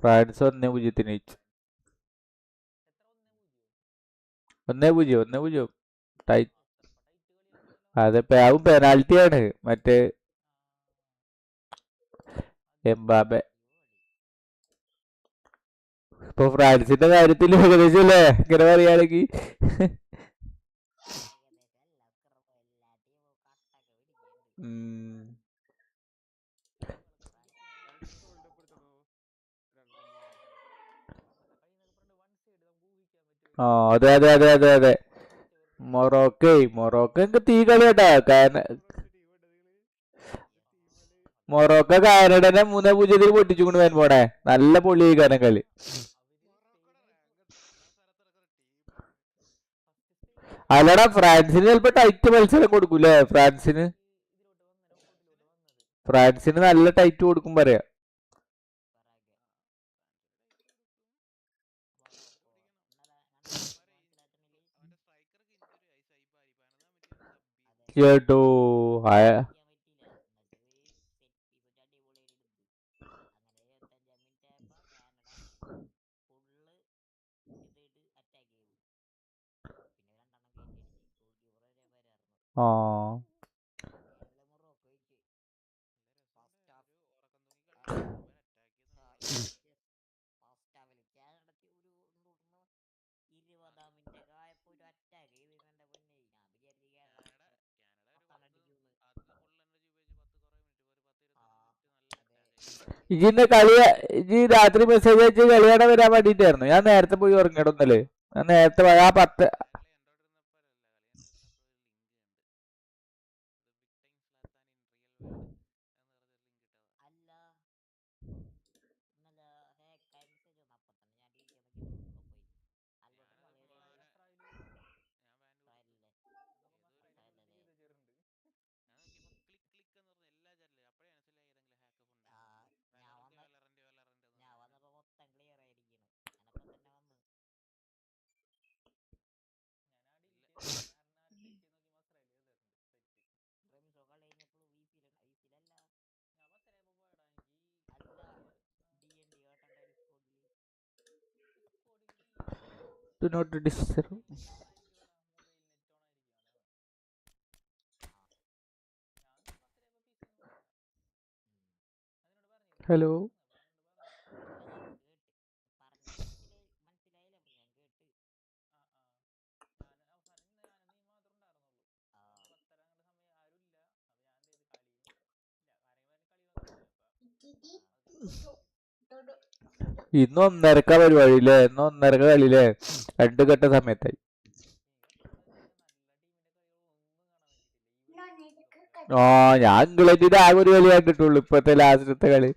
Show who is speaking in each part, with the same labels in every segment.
Speaker 1: France 1-0 ജയിച്ചു. 1-0 1-0 tie. അതെ, അതും പെനാൽറ്റിയാണ്. മറ്റേ എംബാബെ. ഇപ്പൊ ഫ്രാൻസിന്റെ കാര്യത്തിൽ ഏകദേശം അല്ലേ ഇങ്ങനെ പറയുകയാണെങ്കിൽ. ആ അതെ അതെ അതെ അതെ അതെ. മൊറോക്ക തീ കളിയാട്ടാ. മൊറോക്ക കാനഡനെ 3-0 പൊട്ടിച്ചുകൊണ്ട് വരാൻ പോണേ. നല്ല പൊളി കാരണം കളി. അല്ലടാ, ഫ്രാൻസിന് ചിലപ്പോ ടൈറ്റ് മത്സരം കൊടുക്കൂലേ? ഫ്രാൻസിന് നല്ല ടൈറ്റ് കൊടുക്കും പറയാ. കേട്ടോ. ആ ഇജിന്റെ കളി ഇജി രാത്രി മെസ്സേജ് അയച്ച് കളിയാടെ വരാൻ വേണ്ടിട്ടായിരുന്നു. ഞാൻ നേരത്തെ പോയി ഉറങ്ങിയിടുന്നല്ലേ. ഞാൻ നേരത്തെ ആ 10. Do not disturb. ഹലോ. ഇന്ന് 1:30 പരിപാടിയില്ലേ? ഇന്ന് 1:30 കളിയില്ലേ? 2 ഘട്ട സമയത്തായി. ആ ഞാൻ ഇംഗ്ലണ്ടിന്റെ ആകെ ഒരു കളി കണ്ടിട്ടുള്ളൂ, ഇപ്പത്തെ ലാസ്റ്റത്തെ കളി.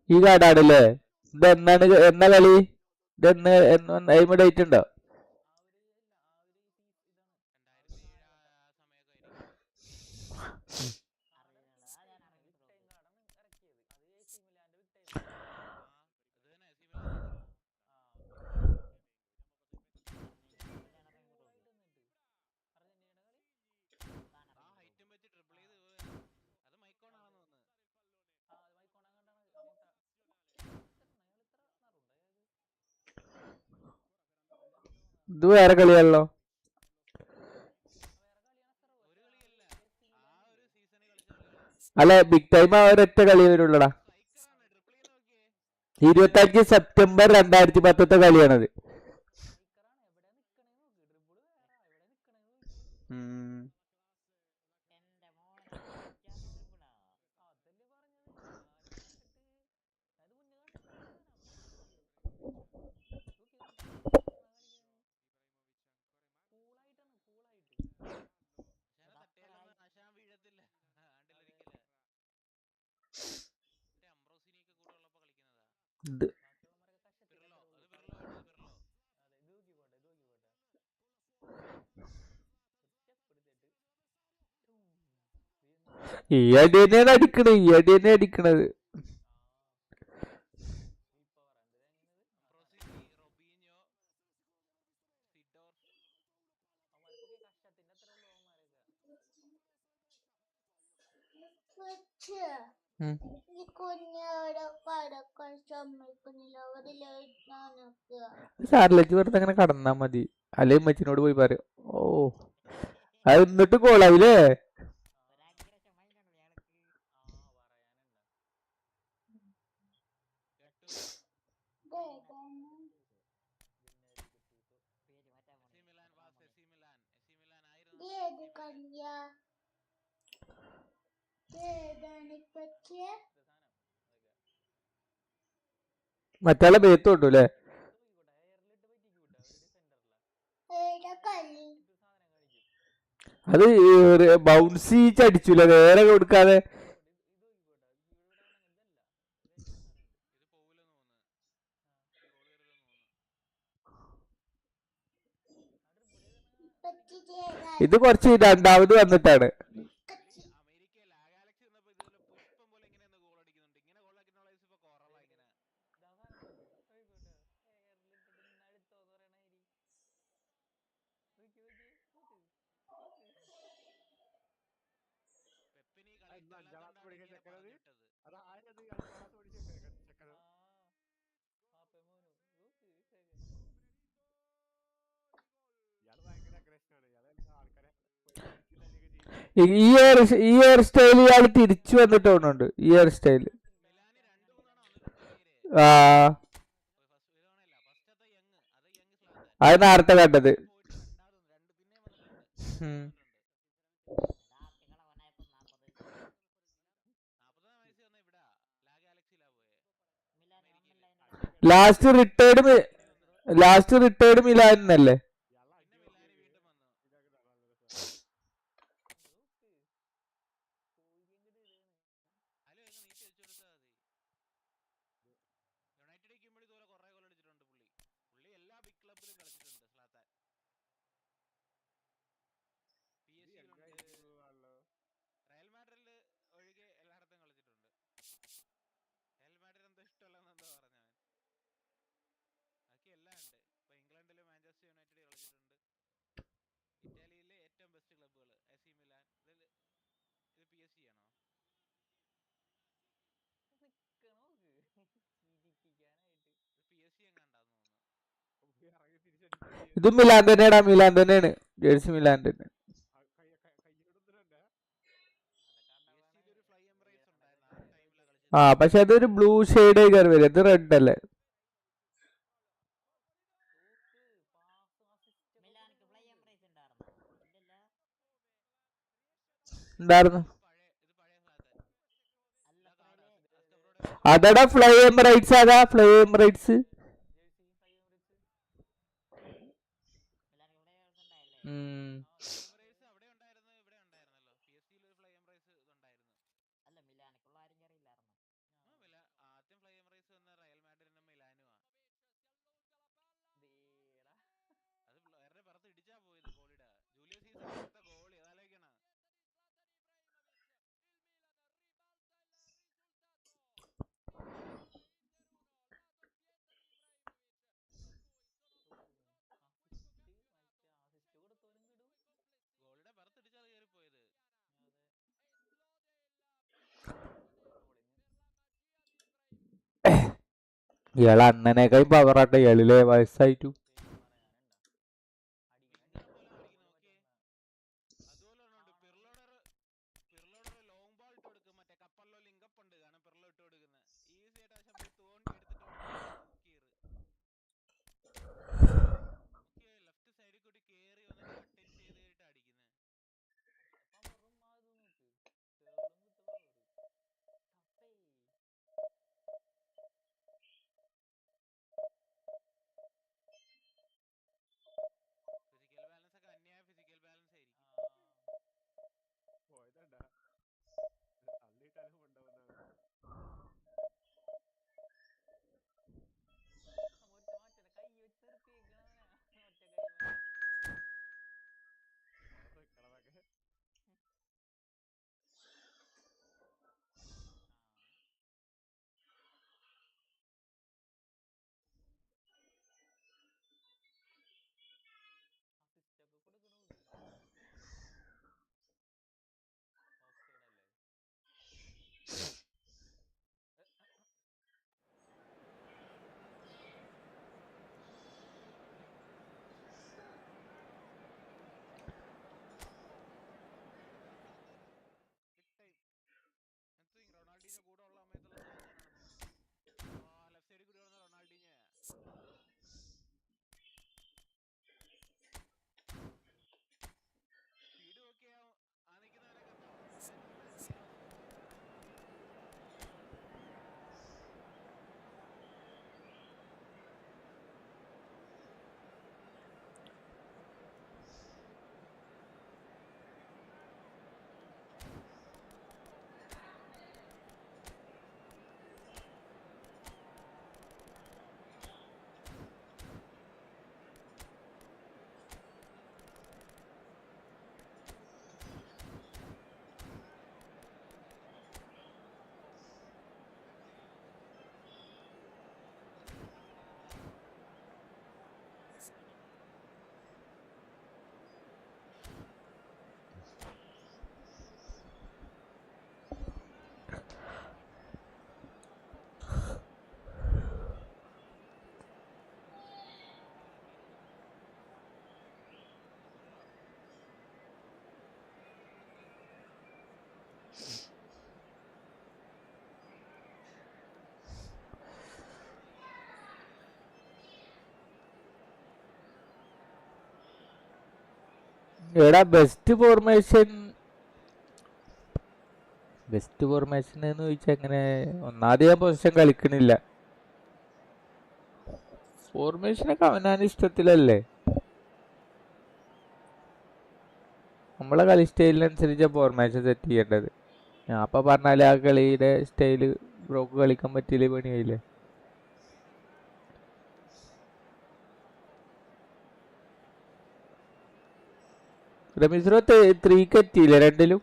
Speaker 1: ഈ കാർഡാണല്ലേ? ഇത് എന്നാ കളി? ഇത് എന്ന് ഡേറ്റ് ഉണ്ടോ? ഇത് വേറെ കളിയാണല്ലോ. അല്ല, ബിഗ് ടൈം ആ ഒരൊറ്റ കളി വരുള്ളടാ. 25 സെപ്റ്റംബർ 2010 കളിയാണത്. ഈ അടി തന്നെയാണ് അടിക്കണത്, ഈ അടി തന്നെ അടിക്കണത്. സാറിലേക്ക് വെറുതെ അങ്ങനെ കടന്നാ മതി, അല്ലെ ഉമ്മച്ചിനോട് പോയി പറയും. ഓ അത് എന്നിട്ട് കോളായില്ലേ. മറ്റാളെ ബേത്ത് കൊണ്ടു അല്ലേ. അത് ബൗൺസി അടിച്ചൂല നേരെ കൊടുക്കാതെ. ഇത് കുറച്ച് രണ്ടാമത് വന്നിട്ടാണ്. ഈ ഹെയർ സ്റ്റൈൽ ഇയാൾ തിരിച്ചു വന്നിട്ട് തോന്നുന്നുണ്ട്. ഈ ഹെയർ സ്റ്റൈല് അത് നേരത്തെ കണ്ടത്. ലാസ്റ്റ് റിട്ടയർഡ് മിലാനല്ലേ. ഇത് മിലാൻ തന്നെയാടാ, മിലാൻ തന്നെയാണ്, ജേഴ്സി മിലാൻ തന്നെ. പക്ഷെ അതൊരു ബ്ലൂ ഷെയ്ഡ് കയറി വരും, ഇത് റെഡ് അല്ലേ. ഉണ്ടായിരുന്നു. അതാടാ ഫ്ലൈ എമിറേറ്റ്സ്, അതാ ഫ്ലൈ എമിറേറ്റ്സ്. ഇയാളെ അണ്ണനേക്കായി പവറാട്ടെ ഇയാളിലെ വയസ്സായിട്ടു. എടാ ബെസ്റ്റ് ഫോർമേഷൻ എന്ന് ചോദിച്ചാൽ എങ്ങനെ ഒന്നാമത് പൊസിഷൻ കളിക്കണില്ല. ഫോർമേഷനൊക്കെ അവനാൻ ഇഷ്ടത്തിലല്ലേ, നമ്മളെ കളി സ്റ്റൈലിനനുസരിച്ച് ഫോർമേഷൻ സെറ്റ് ചെയ്യേണ്ടത്. ഞാൻ അപ്പൊ പറഞ്ഞാല് ആ കളിയുടെ സ്റ്റൈല് ബ്രോക്ക് കളിക്കാൻ പറ്റിയില്ലേ പണിയായില്ലേ. റമീസ് 3 എത്തിയില്ലേ രണ്ടിലും?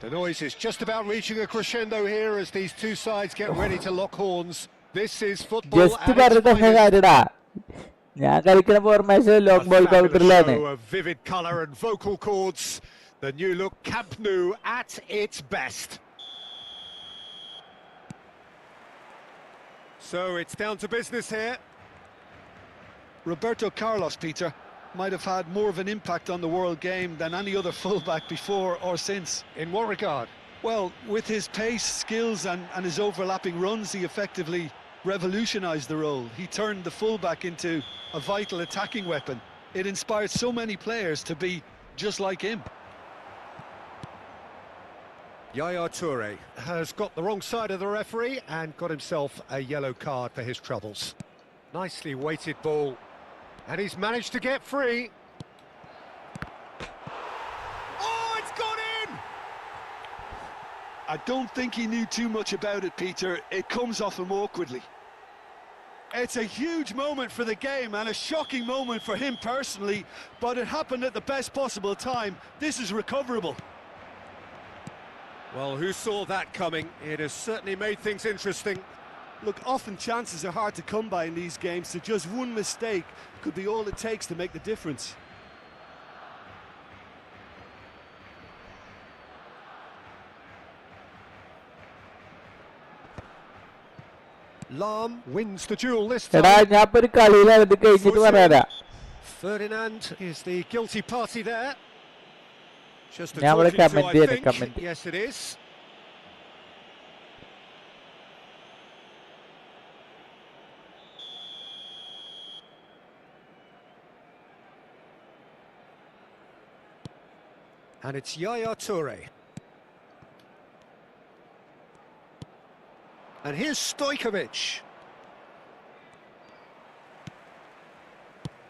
Speaker 2: The noise is just about reaching a crescendo here as these two sides get ready to lock horns. This is football at its finest.
Speaker 1: ഞാൻ കളിക്കുന്ന ഫോർമേഷൻ ലോങ് ബോൾ കൗണ്ടറിലാണ്.
Speaker 2: Vivid colour and vocal cords. The new look Camp Nou at its best. So it's down to business here.
Speaker 3: Roberto Carlos, Peter, might have had more of an impact on the world game than any other fullback before or since.
Speaker 2: In what regard?
Speaker 3: Well, with his pace, skills and his overlapping runs, he effectively revolutionised the role. He turned the fullback into a vital attacking weapon. It inspired so many players to be just like him.
Speaker 2: Yaya Toure has got the wrong side of the referee and got himself a yellow card for his troubles. Nicely weighted ball. And he's managed to get free. Oh, it's gone in!
Speaker 3: I don't think he knew too much about it, Peter. It comes off him awkwardly. It's a huge moment for the game and a shocking moment for him personally, but it happened at the best possible time. This is recoverable.
Speaker 2: Well, who saw that coming? It has certainly made things interesting.
Speaker 3: Look, often chances are hard to come by in these games, so just one mistake could be all it takes to make the difference.
Speaker 2: Lam wins the duel this
Speaker 1: എടാ
Speaker 2: time.
Speaker 1: ഞാൻ ഇപ്പൊ ഒരു കളിയിലാണ്, ഇത് കഴിഞ്ഞിട്ട് പറയാ.
Speaker 2: Ferdinand is the guilty party there. Just a
Speaker 1: ഞാൻ ഇവിടെ
Speaker 2: talking to,
Speaker 1: comment
Speaker 2: I
Speaker 1: ചെയ്യണം,
Speaker 2: think.
Speaker 1: Comment.
Speaker 2: Yes, it is. And it's Yaya Toure. And here's Stojkovic.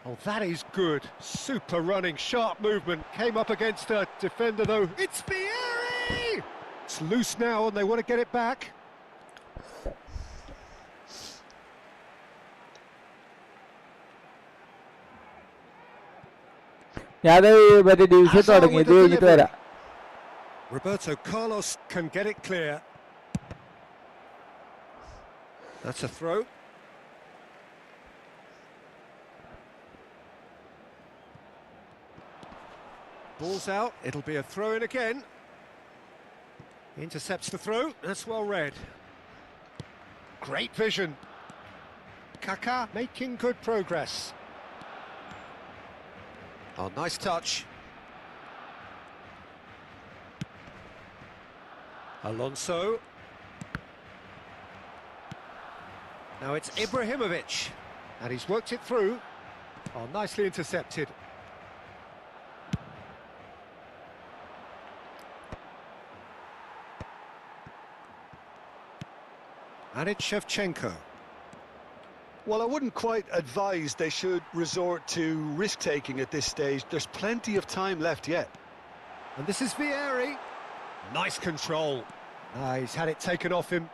Speaker 2: Oh, that is good. Super running, sharp movement. Came up against a defender, though. It's Vieri! It's loose now, and they want to get it back. Roberto Carlos can get it clear. That's a throw. Ball's out, it'll be a throw in again. Intercepts the throw, that's well read. Great vision. Kaká making good progress. Oh, nice touch. Alonso. Now it's Ibrahimovic. And he's worked it through. Oh, nicely intercepted. And it's Shevchenko.
Speaker 3: Well, I wouldn't quite advise they should resort to risk-taking at this stage. There's plenty of time left yet.
Speaker 2: And this is Vieri. Nice control. He's had it taken off him.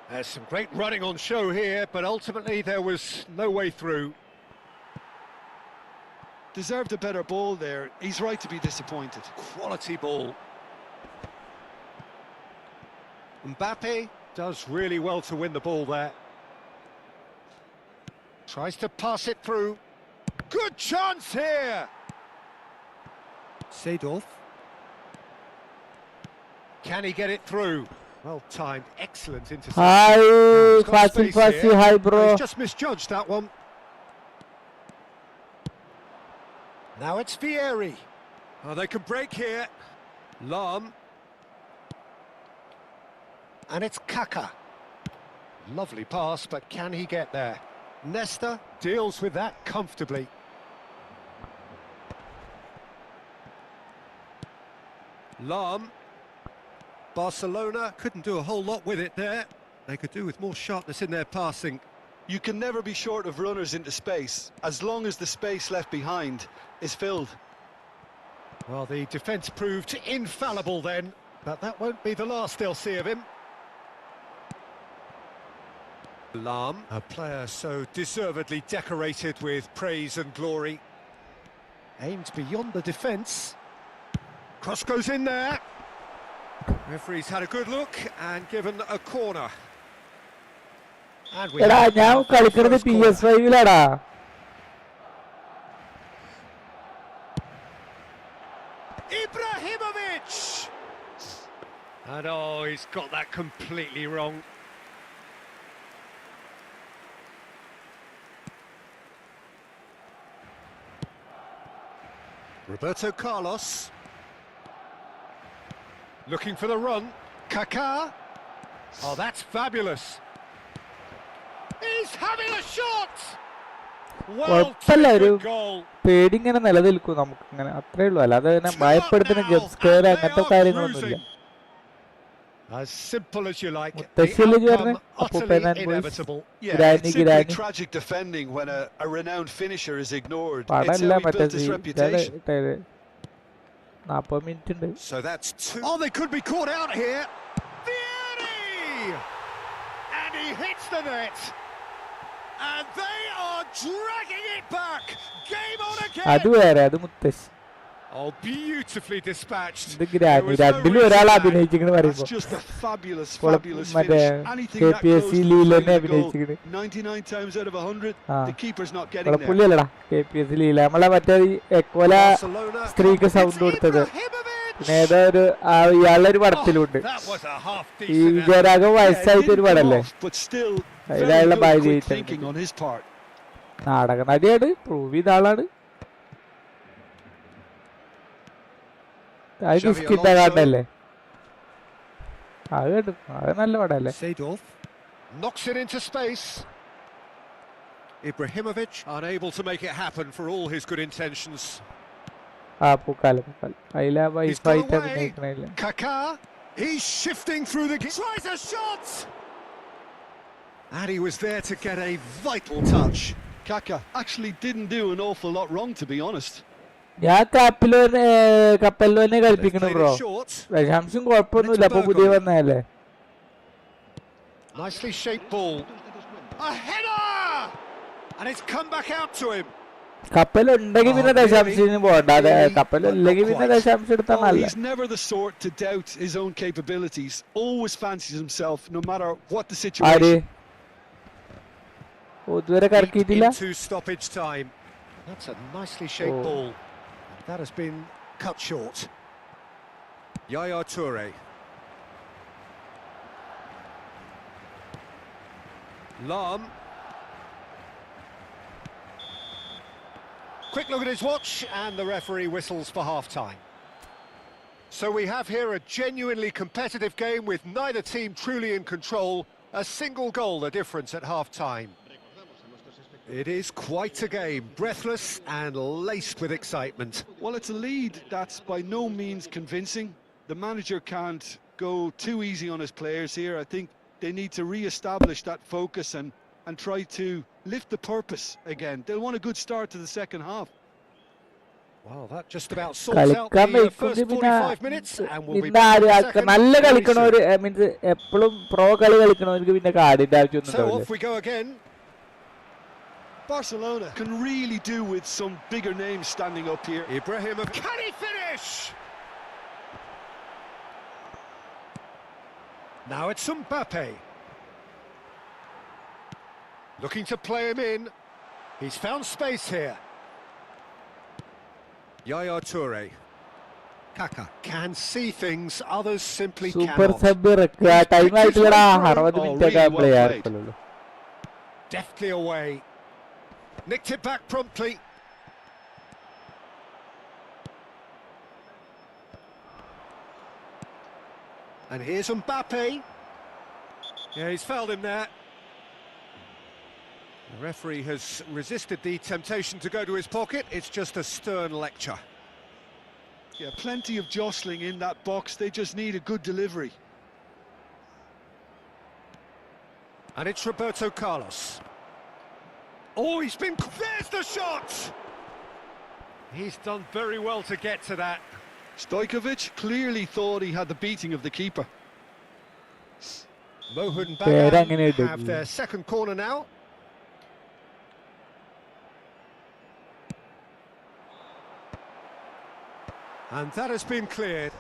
Speaker 2: There's some great running on show here, but ultimately there was no way through.
Speaker 3: Deserved a better ball there. He's right to be disappointed.
Speaker 2: Quality ball. Mbappe does really well to win the ball there. Tries to pass it through. Good chance here! Seedorf. Can he get it through? Well timed, excellent interception.
Speaker 1: Hi, Fasil, hi bro.
Speaker 2: He's just misjudged that one. Now it's Vieri. Oh, they can break here. Lam. And it's Kaka. Lovely pass, but can he get there? Nesta deals with that comfortably. Lam. Barcelona couldn't do a whole lot with it there. They could do with more sharpness in their passing.
Speaker 3: You can never be short of runners into space, as long as the space left behind is filled.
Speaker 2: Well, the defence proved infallible then, but that won't be the last they'll see of him. Lam, a player so deservedly decorated with praise and glory. Aimed beyond the defence. Cross goes in there. Referee's had a good look and given a corner. And we
Speaker 1: എടാ
Speaker 2: have
Speaker 1: ഞാൻ
Speaker 2: our
Speaker 1: കളിക്കുന്നത്
Speaker 2: first corner.
Speaker 1: PS5-ലാടാ.
Speaker 2: Ibrahimovic! And oh, he's got that completely wrong. Roberto Carlos. Looking for the run. Kaká. Oh, that's fabulous. He's having a shot! Well taken goal.
Speaker 1: പേടി ഇങ്ങനെ നിലനിൽക്കും നമുക്ക് ഇങ്ങനെ അത്രേ ഉള്ളൂ. അല്ലാതെ തന്നെ ഭയപ്പെടുത്തുന്ന ജംപ് സ്കെയർ അങ്ങനത്തെ കാര്യങ്ങളൊന്നുമില്ല.
Speaker 2: As simple as you like.
Speaker 1: മുത്തശ്ശിയില് ചേർന്ന് അപ്പൂപ്പൻ and boys granny granny
Speaker 3: Tragic defending when a renowned finisher is ignored. It's
Speaker 1: പടമല്ല
Speaker 3: how he
Speaker 1: മറ്റേ
Speaker 3: built his reputation.
Speaker 1: 40 മിനിറ്റ് ഉണ്ട്.
Speaker 2: So that's two. Oh, they could be caught out here. Vieri! And he hits the net. And they are dragging it back. Game on again.
Speaker 1: അത് വേറെ, അത് മുത്തശ്ശി.
Speaker 2: Oh, beautifully dispatched.
Speaker 1: ഇത് granny രണ്ടിലും ഒരാൾ അഭിനയിച്ചിങ്ങനെ പറയുമ്പോ
Speaker 3: That's just a fabulous
Speaker 1: മറ്റേ
Speaker 3: finish.
Speaker 1: KPSC ലീലനെ അഭിനയിച്ചിങ്ങനെ
Speaker 3: 99 times out of 100, the keeper's not getting there.
Speaker 1: പുള്ളിയല്ലടാ KPSC Leela. നമ്മളെ മറ്റേ എക്കോല സ്ത്രീക്ക് സൗണ്ട് കൊടുത്തത്. പിന്നെ ഏതോ ഒരു ഇയാളുടെ ഒരു പടത്തിലുണ്ട്. ഈ വിജയരാഘവ വയസ്സായിട്ടൊരു പടല്ലേ, അതിലുള്ള ഭാര്യ നാടക നടിയാണ്, പ്രൂവ് ചെയ്ത ആളാണ്. അത് കിസ്കിന്റെ കാണ്ടല്ലേ, അത് കേട്ടു, അത് നല്ല പടല്ലേ.
Speaker 2: Knocks it into space. Ibrahimovic unable to make it happen for all his good intentions.
Speaker 1: പൂക്കാല അതിലാ വൈഫായിട്ട് അഭിനയിക്കണില്ല.
Speaker 2: Kaká, he's shifting through the tries a shot. And he was there to get a vital touch.
Speaker 3: Kaká actually didn't do an awful lot wrong, to be honest.
Speaker 1: ഞാൻ കപ്പലിനെ കളിപ്പിക്കണം bro. ദശാംശം കുഴപ്പമൊന്നുമില്ല, അപ്പൊ പുതിയ വന്നതല്ലേ.
Speaker 2: Nicely shaped ball. A header! And it's come back out to him.
Speaker 1: കപ്പലുണ്ടെങ്കിൽ പിന്നെ ദശാംശത്തിന് പോകണ്ട, അതെ കപ്പലില്ലെങ്കിൽ പിന്നെ ദശാംശം എടുത്താൽ നല്ല.
Speaker 3: He's never the sort to doubt his own capabilities. Always fancies himself, no matter what the situation.
Speaker 1: ഇതുവരെ കറക്കിയിട്ടില്ല.
Speaker 2: Into stoppage time. That's a nicely shaped ball. That has been cut short. Yaya Toure. Lam. Quick look at his watch, and the referee whistles for half-time. So we have here a genuinely competitive game with neither team truly in control. A single goal the difference at half-time. It is quite a game, breathless and laced with excitement.
Speaker 3: Well, it's a lead that's by no means convincing. The manager can't go too easy on his players here. I think they need to re-establish that focus and try to lift the purpose again. They'll want a good start to the second half.
Speaker 2: Well, that just about sorts out the first 45 minutes, and we'll be back in the second.
Speaker 1: നല്ല കളിക്കണവര് means എപ്പോഴും pro കളി കളിക്കണവർക്ക് പിന്നെ കാർഡിന്റെ ആവശ്യമൊന്നും
Speaker 2: So
Speaker 1: ഉണ്ടാവില്ല.
Speaker 2: off we go again.
Speaker 3: Barcelona can really do with some bigger names standing up here.
Speaker 2: Ibrahimovic, can he finish? Now it's Mbappe. Looking to play him in. He's found space here. Yaya Toure. Kaká can see things others simply
Speaker 1: super
Speaker 2: cannot.
Speaker 1: Sub ഇറക്കുക, time ആയിട്ടില്ലടാ, 60 minute ഒക്കെ play ആർക്കുള്ളൂ.
Speaker 2: Deftly away. Nicked it back promptly. And here's Mbappe. Yeah, he's fouled him there. The referee has resisted the temptation to go to his pocket. It's just a stern lecture.
Speaker 3: Yeah, plenty of jostling in that box. They just need a good delivery.
Speaker 2: And it's Roberto Carlos. Oh, he's been... There's the shot! He's done very well to get to that.
Speaker 3: Stojkovic clearly thought he had the beating of the keeper.
Speaker 2: Mohun Bagan have their second corner now. And that has been cleared.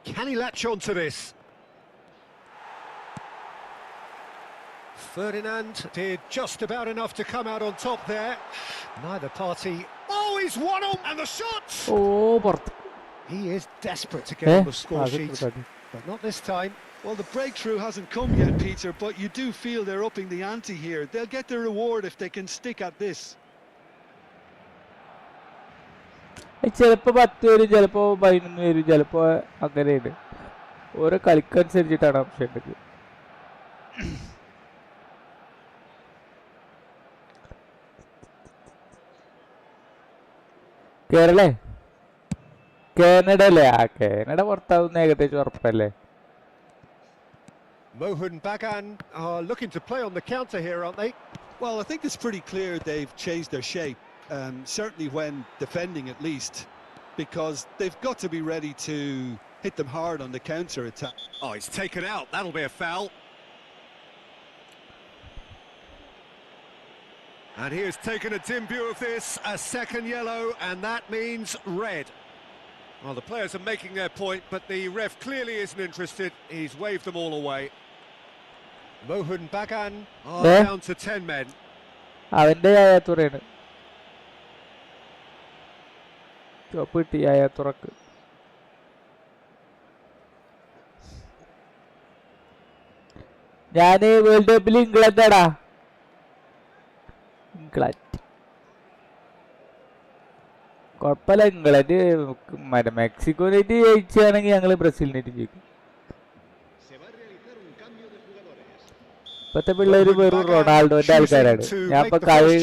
Speaker 2: Can he latch on to this? Ferdinand did just about enough to come out on top there. Neither party... Oh, he's won on! And the shot!
Speaker 1: Oh, പുറത്ത്.
Speaker 2: He is desperate to get on the score sheet, but not this time.
Speaker 3: Well, the breakthrough hasn't come yet, Peter, but you do feel they're upping the ante here. They'll get their reward if they can stick at this.
Speaker 1: ചിലപ്പോൾ 10 വരും, ചിലപ്പോൾ 11 വരും, ചിലപ്പോൾ അങ്ങനെയുണ്ട്. ഓരോ കളിക്കനുസരിച്ചിട്ടാണ് option ഉള്ളത്. കേരളേ, Canada അല്ലേ? ആ കാനഡ പുറത്താവുന്ന ഏകദേശം ഉറപ്പല്ലേ?
Speaker 2: Mohun Bagan are looking to play on the counter here, aren't they?
Speaker 3: Well, I think it's pretty clear they've changed their shape, certainly when defending at least, because they've got to be ready to hit them hard on the counter attack.
Speaker 2: Oh, he's taken out. That'll be a foul. And he has taken a dim view of this, a second yellow, and that means red. Well, the players are making their point, but the ref clearly isn't interested. He's waved them all away. Mohun Bagan are down to 10 men.
Speaker 1: അവന്റെ തുറയാണ് ചോപ്പ് കിട്ടി. തുറക്ക്. ഞാന് world കപ്പിൽ ഇംഗ്ലണ്ടാടാ. England കുഴപ്പമില്ല. England മെക്സിക്കോനായിട്ട് ജയിച്ചാണെങ്കിൽ ഞങ്ങള് ബ്രസീലിനായിട്ട് ജയിക്കും. ഇപ്പത്തെ പിള്ളേര് വെറും റൊണാൾഡോന്റെ ആൾക്കാരാണ്. ഞാൻ ഇപ്പൊ കളി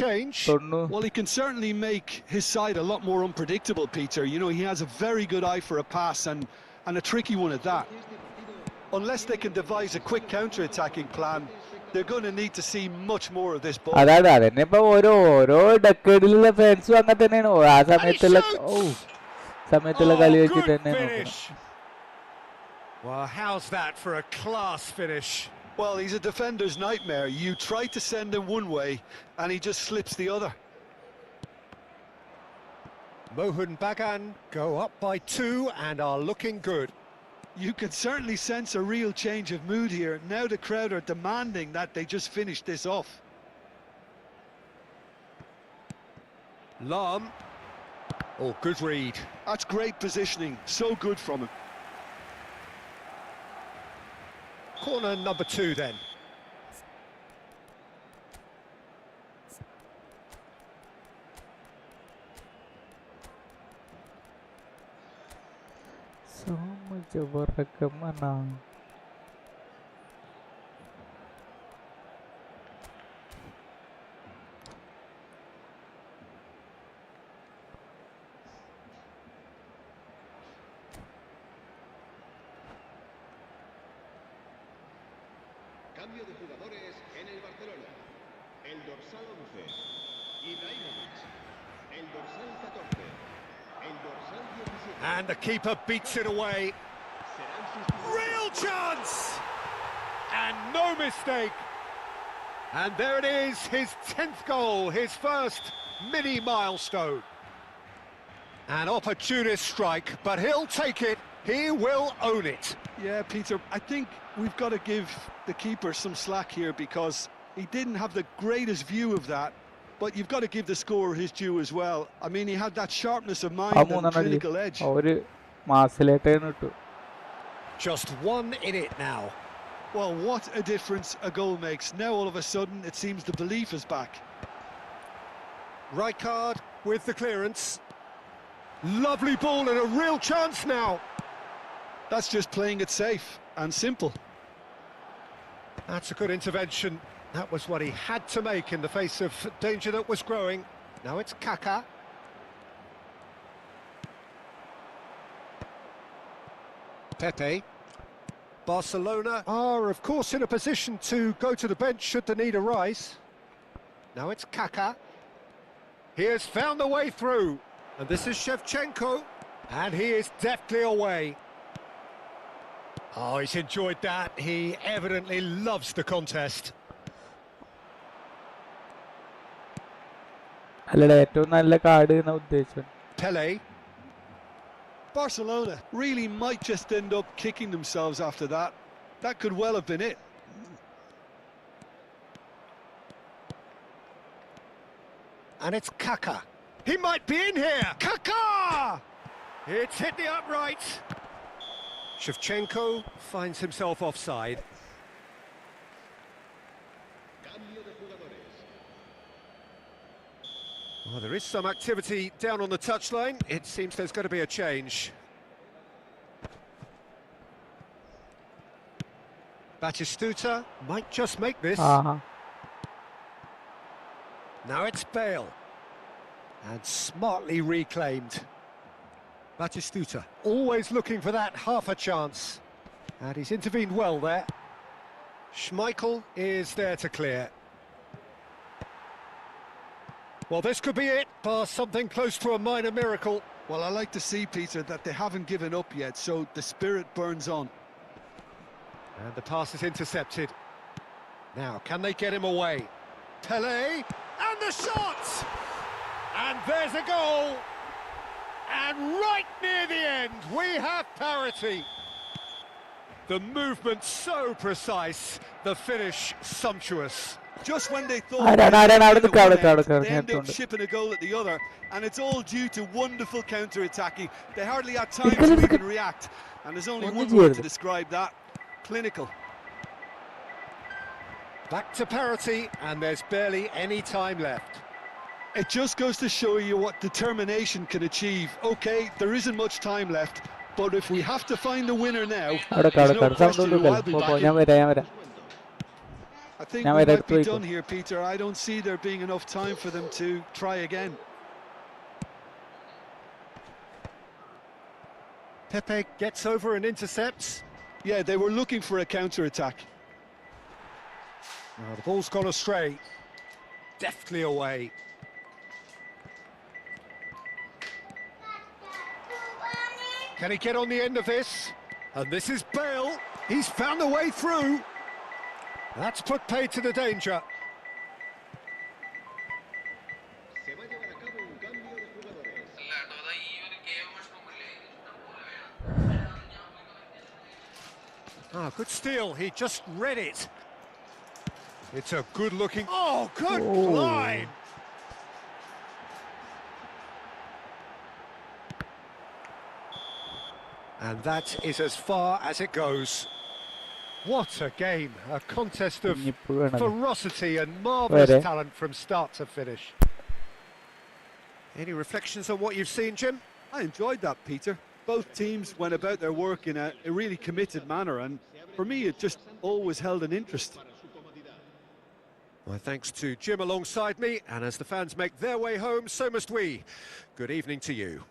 Speaker 1: തൊണ്ണു.
Speaker 3: Well, he can certainly make his side a lot more unpredictable, Peter. You know, he has a very good eye for a pass and a tricky one at that. Unless they can devise a quick counter-attacking plan, they're going to need to see much more of this ball.
Speaker 1: അതാണ് അതന്നെ ഇപ്പൊ ഓരോ ഡെക്കേഡിലുള്ള ഫാൻസും അങ്ങനെ തന്നെയാണ്. ആ സമയത്തുള്ള കളി വെച്ചിട്ട് തന്നെ നോക്കണം.
Speaker 2: Well, how's that for a class finish?
Speaker 3: Well, he's a defender's nightmare. You try to send him one way, and he just slips the other.
Speaker 2: Mohun Bagan go up by 2 and are looking good.
Speaker 3: You can certainly sense a real change of mood here. Now the crowd are demanding that they just finish this off.
Speaker 2: Lam. Oh, good read.
Speaker 3: That's great positioning. So good from him.
Speaker 2: Corner number 2 then.
Speaker 1: So much work, mana.
Speaker 4: Cambio de jugadores en el Barcelona. El dorsal 11, Ibrahimovic. El dorsal 14, el dorsal 17.
Speaker 2: And the keeper beats it away. Real chance! And no mistake. And there it is, his 10th goal, his first mini milestone. An opportunist strike, but he'll take it. He will own it.
Speaker 3: Yeah, Peter, I think we've got to give the keeper some slack here because he didn't have the greatest view of that, but you've got to give the scorer his due as well. I mean, he had that sharpness of mind and clinical edge.
Speaker 2: Just one in it now.
Speaker 3: Well, what a difference a goal makes. Now all of a sudden it seems the belief is back.
Speaker 2: Rijkaard with the clearance. Lovely ball and a real chance now.
Speaker 3: That's just playing it safe and simple.
Speaker 2: That's a good intervention. That was what he had to make in the face of danger that was growing. Now it's Kaka. Pepe. Barcelona are, of course, in a position to go to the bench should the need arise. Now it's Kaka. He has found the way through. And this is Shevchenko. And he is deftly away. Oh, he's enjoyed that. He evidently loves the contest.
Speaker 1: അല്ലടാ ഏറ്റവും നല്ല card എന്നാ ഉദ്ദേശിച്ചത്.
Speaker 2: Pele.
Speaker 3: Barcelona really might just end up kicking themselves after that. That could well have been it.
Speaker 2: And it's Kaka. He might be in here. Kaka! It's hit the upright. Shevchenko finds himself offside.
Speaker 4: Cambio de jugadores.
Speaker 2: Well, there is some activity down on the touchline. It seems there's going to be a change. Batistuta might just make this.
Speaker 1: Aaha.
Speaker 2: Now it's Bale. And smartly reclaimed. Batistuta always looking for that half a chance. And he's intervened well there. Schmeichel is there to clear. Well, this could be it, bar something close to a minor miracle.
Speaker 3: Well, I like to see, Peter, that they haven't given up yet, so the spirit burns on.
Speaker 2: And the pass is intercepted. Now, can they get him away? Pele, and the shot! And there's a goal! And right near the end, we have parity. The movement so precise, the finish sumptuous.
Speaker 3: Just when they thought
Speaker 1: I don't-
Speaker 3: they
Speaker 1: I don't- I
Speaker 3: were
Speaker 1: don't-
Speaker 3: at one
Speaker 1: I don't-
Speaker 3: end,
Speaker 1: I don't-
Speaker 3: they end
Speaker 1: I
Speaker 3: up
Speaker 1: don't-
Speaker 3: shipping a goal at the other, and it's all due to wonderful counter-attacking. They hardly had time to
Speaker 1: Because-
Speaker 3: even react, and there's only
Speaker 1: What
Speaker 3: one
Speaker 1: did
Speaker 3: word
Speaker 1: you-
Speaker 3: to describe that: clinical.
Speaker 2: Back to parity, and there's barely any time left.
Speaker 3: It just goes to show you what determination can achieve. Okay, there isn't much time left, but if we have to find the winner now,
Speaker 1: അവിടെ
Speaker 3: there's no
Speaker 1: sound
Speaker 3: question who I'll
Speaker 1: കൊടുക്കൽ.
Speaker 3: be
Speaker 1: പോ,
Speaker 3: backing.
Speaker 1: ഞാൻ വരാം.
Speaker 3: I think
Speaker 1: Now
Speaker 3: we
Speaker 1: I'd
Speaker 3: might be
Speaker 1: have to
Speaker 3: done here, Peter. I don't see there being enough time for them to try again.
Speaker 2: Pepe gets over and intercepts.
Speaker 3: Yeah, they were looking for a counter-attack.
Speaker 2: Oh, the ball's gone astray. Deftly away. Can he get on the end of this? And this is Bale. He's found a way through. That's put paid to the danger.
Speaker 4: Se va a llevar a cabo un cambio de jugadores.
Speaker 2: Ah, good steal. He just read it. It's a good-looking... Oh, good line! And that is as far as it goes. What a game. A contest of
Speaker 1: ഇനിയിപ്പോഴും വേണം.
Speaker 2: ferocity and marvellous
Speaker 1: Where?
Speaker 2: talent from start to finish. Any reflections on what you've seen, Jim?
Speaker 3: I enjoyed that, Peter. Both teams went about their work in a really committed manner, and for me it just always held an interest.
Speaker 2: My thanks to Jim alongside me, and as the fans make their way home, so must we. Good evening to you.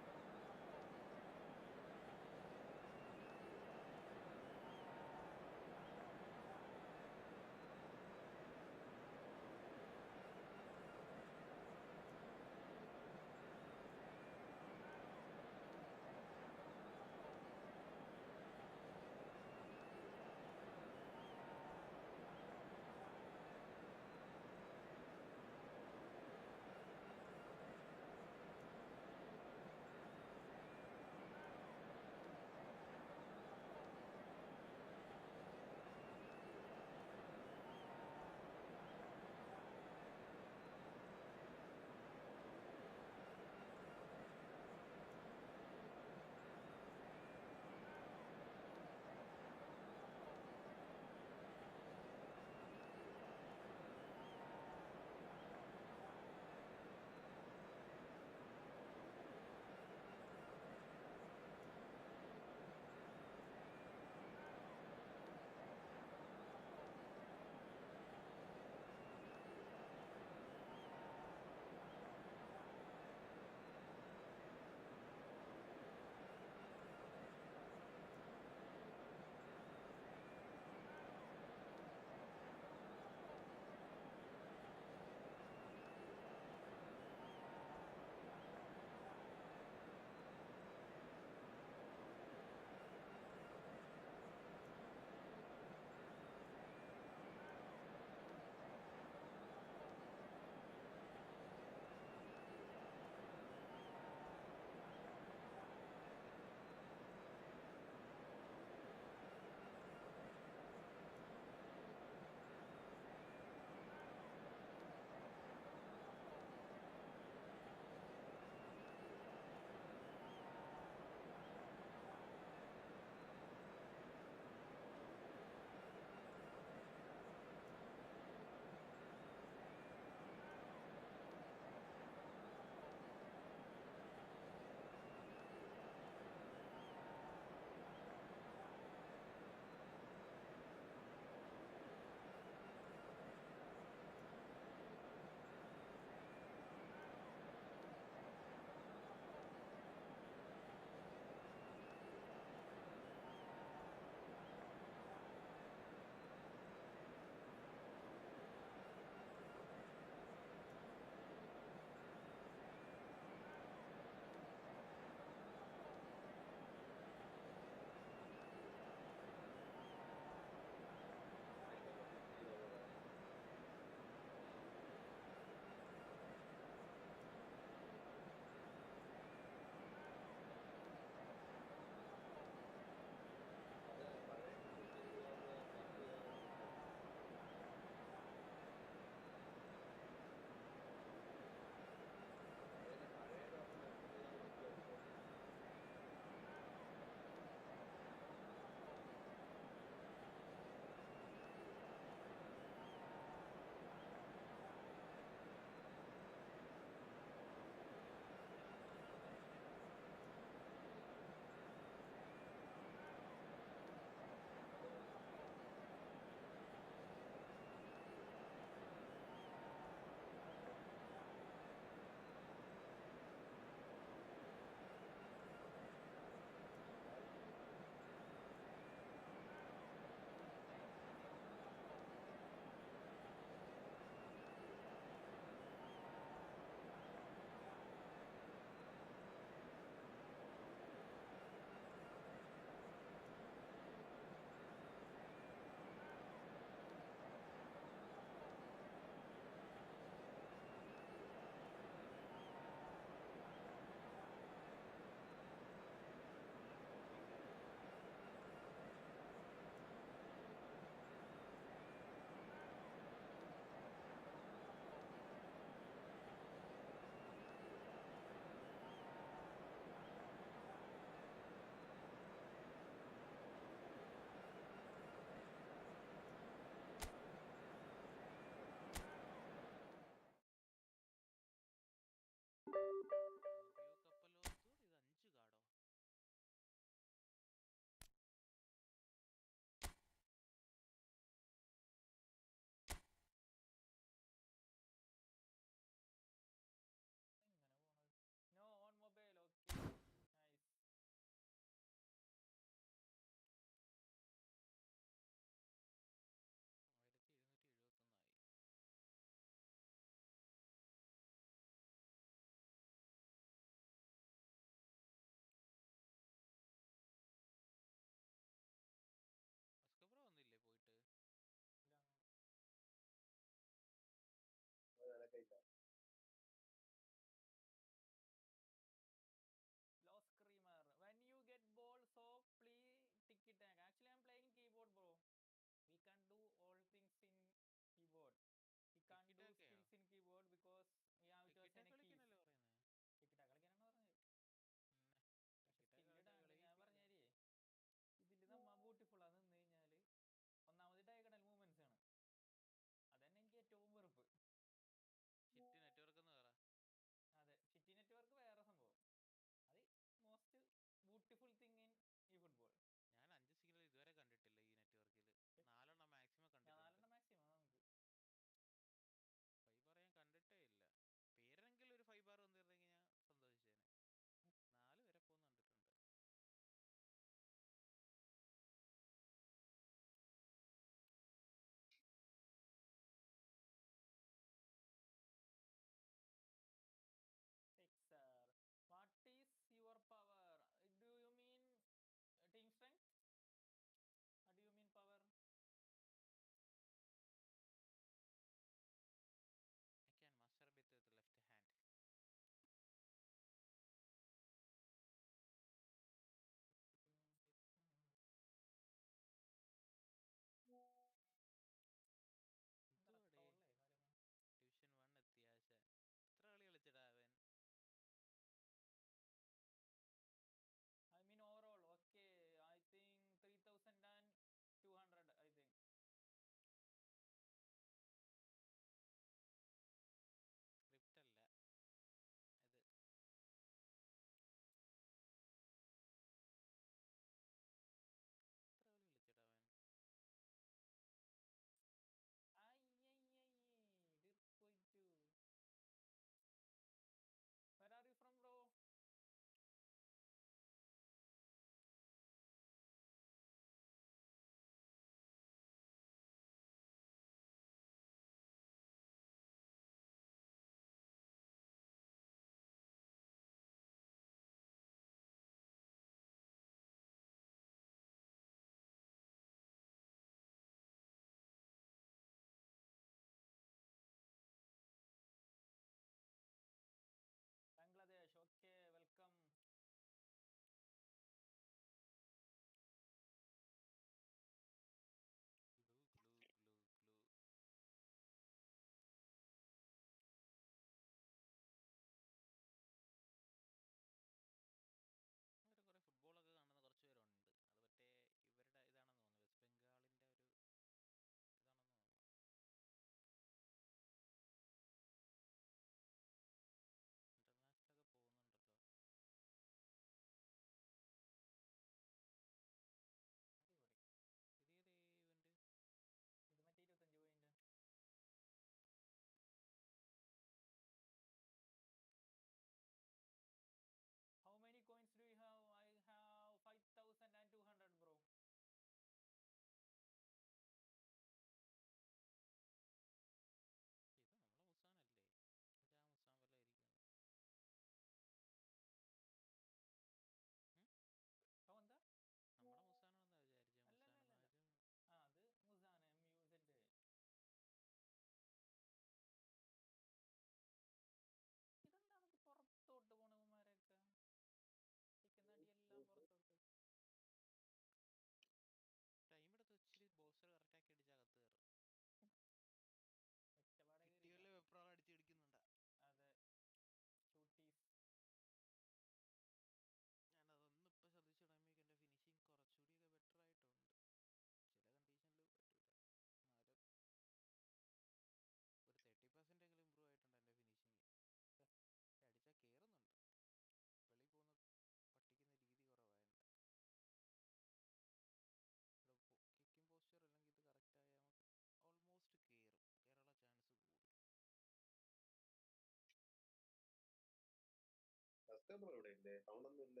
Speaker 4: September ഇവിടെ ഇല്ലേ? സൗണ്ടൊന്നും ഇല്ല.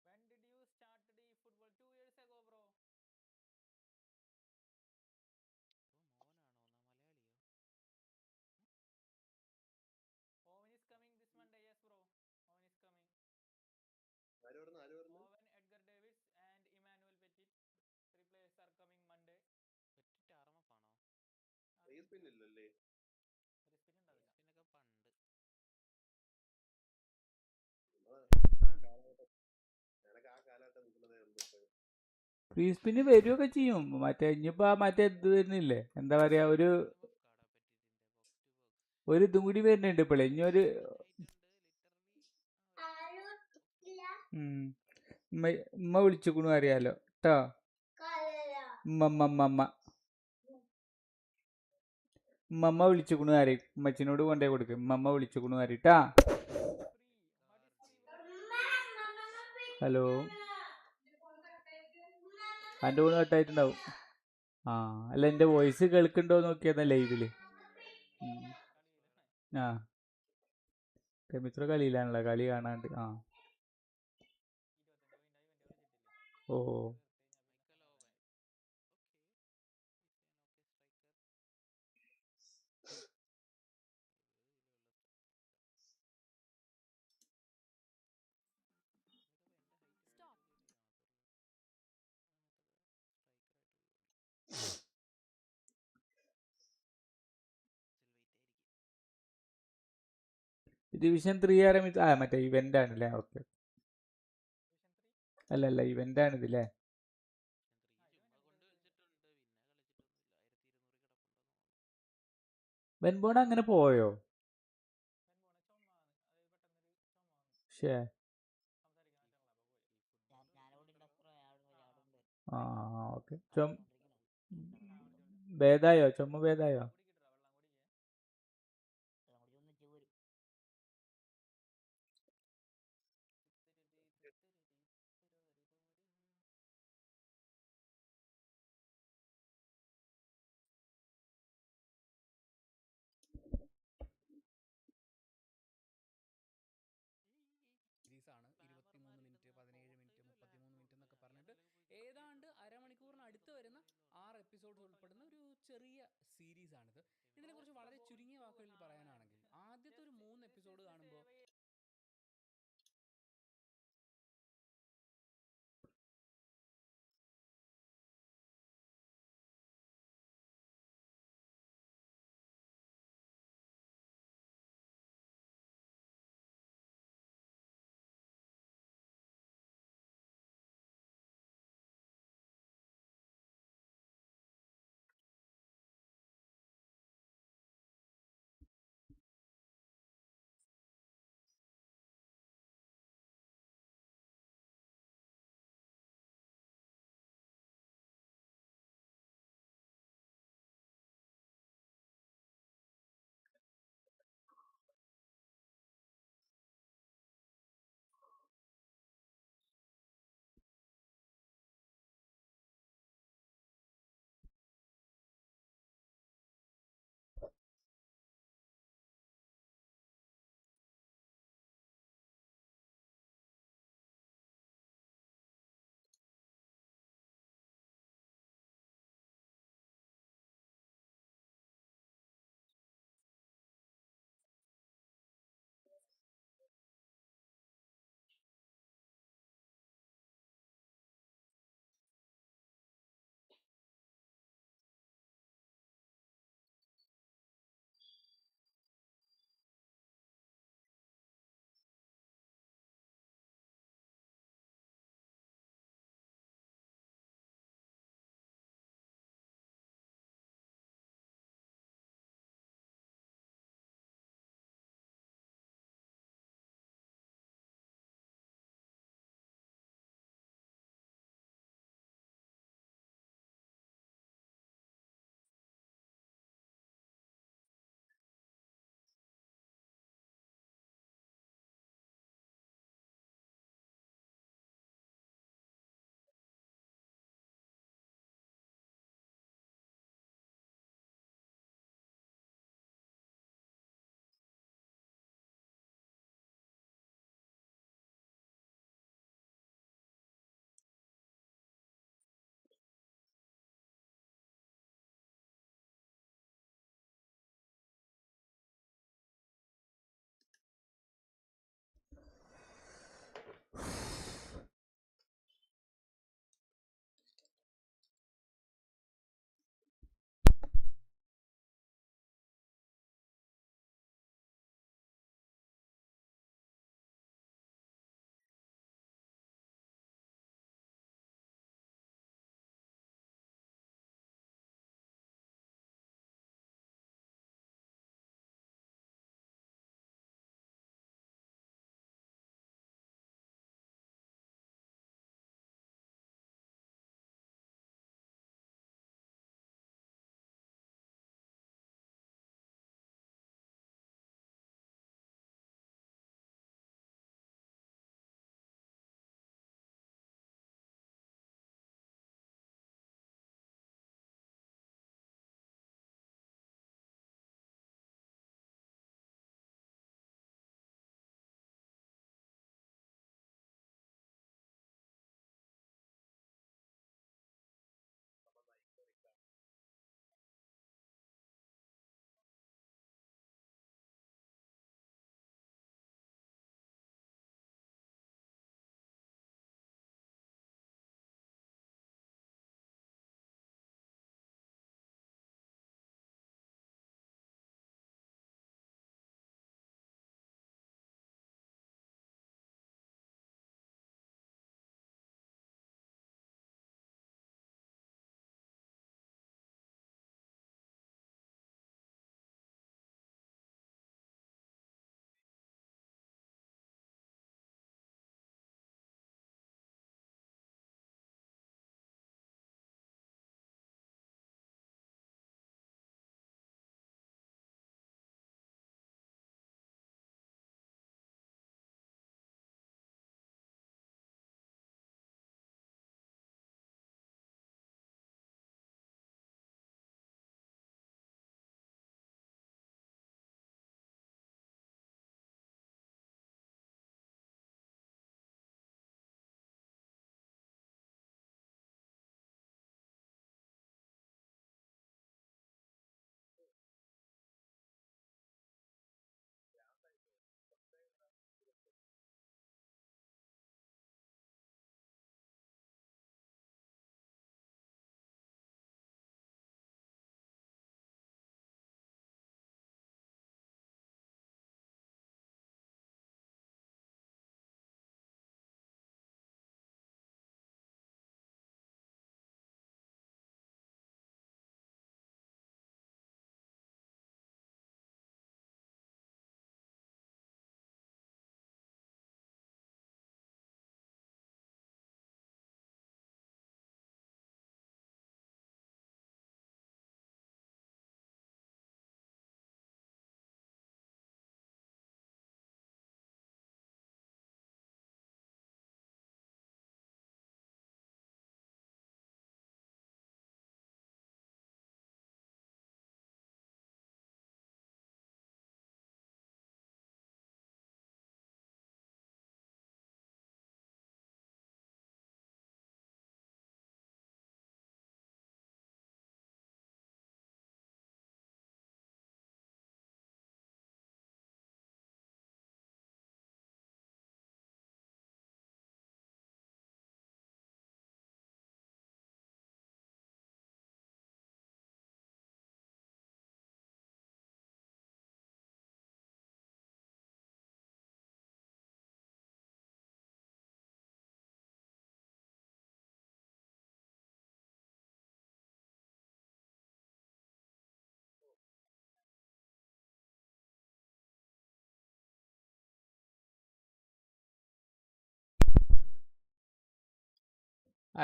Speaker 5: When did you start the football? 2 years ago, bro. Owen is coming this Monday, yes, bro. Owen is coming.
Speaker 4: ആര് പറഞ്ഞു?
Speaker 5: Owen, Edgar Davids, and Emmanuel Petit. 3 players are coming Monday.
Speaker 4: റീസ്പിൻ ഇല്ലല്ലേ?
Speaker 5: ഒരു spin ഉണ്ടാവില്ല.
Speaker 4: എനക്ക് ആ കാലഘട്ടം നിൽക്കുന്നതേ ഉള്ളൂ.
Speaker 1: ഫ്രീ സ്പിന്ന് വരികയൊക്കെ ചെയ്യും. മറ്റേ ഇനിയിപ്പോ മറ്റേ ഇത് വരുന്നില്ലേ, എന്താ പറയാ, ഒരു ഇതും കൂടി വരുന്നുണ്ട് ഇപ്പോഴേ. ഇനി ഒരു ഉമ്മ വിളിച്ചുക്കണു അറിയാലോ കേട്ടോ. ഉമ്മ വിളിച്ചുക്കണു ആരെയും. ഉമ്മച്ചിനോട് കൊണ്ടേ കൊടുക്കും. ഉമ്മ വിളിച്ചുക്കണു ആരിട്ടാ. ഹലോ, എൻ്റെ ഫോൺ കട്ടായിട്ടുണ്ടാവും. ആ അല്ല, എൻ്റെ വോയിസ് കേൾക്കുന്നുണ്ടോ നോക്കിയതാ ലൈവില്. ആ കെമിസ്ട്രി കളിയിലാണല്ലോ, കളി കാണാണ്ട്. ആ ഓ ഡിവിഷൻ 3 ആരംഭിച്ച മറ്റേ ഇവന്റ് ആണല്ലേ. ഓക്കെ, അല്ല ഇവന്റ് ആണ് ഇതില്ലേ. വെൻബോൺ അങ്ങനെ പോയോ? ഷേ, ആ ഓക്കെ. ഭേദായോ? ചുമ ഭേദായോ?
Speaker 6: സീരീസാണ്. 23 മിനിറ്റ്, 17 മിനിറ്റ്, 33 മിനിറ്റ് എന്നൊക്കെ പറഞ്ഞിട്ട് ഏതാണ്ട് അരമണിക്കൂറിന് അടുത്ത് വരുന്ന 6 എപ്പിസോഡ്സ് ഉൾപ്പെടുന്ന ഒരു ചെറിയ സീരീസാണിത്. ഇതിനെക്കുറിച്ച് വളരെ ചുരുങ്ങിയ വാക്കുകളിൽ പറയാനാണെങ്കിൽ ആദ്യത്തെ ഒരു 3 എപ്പിസോഡ് കാണുമ്പോൾ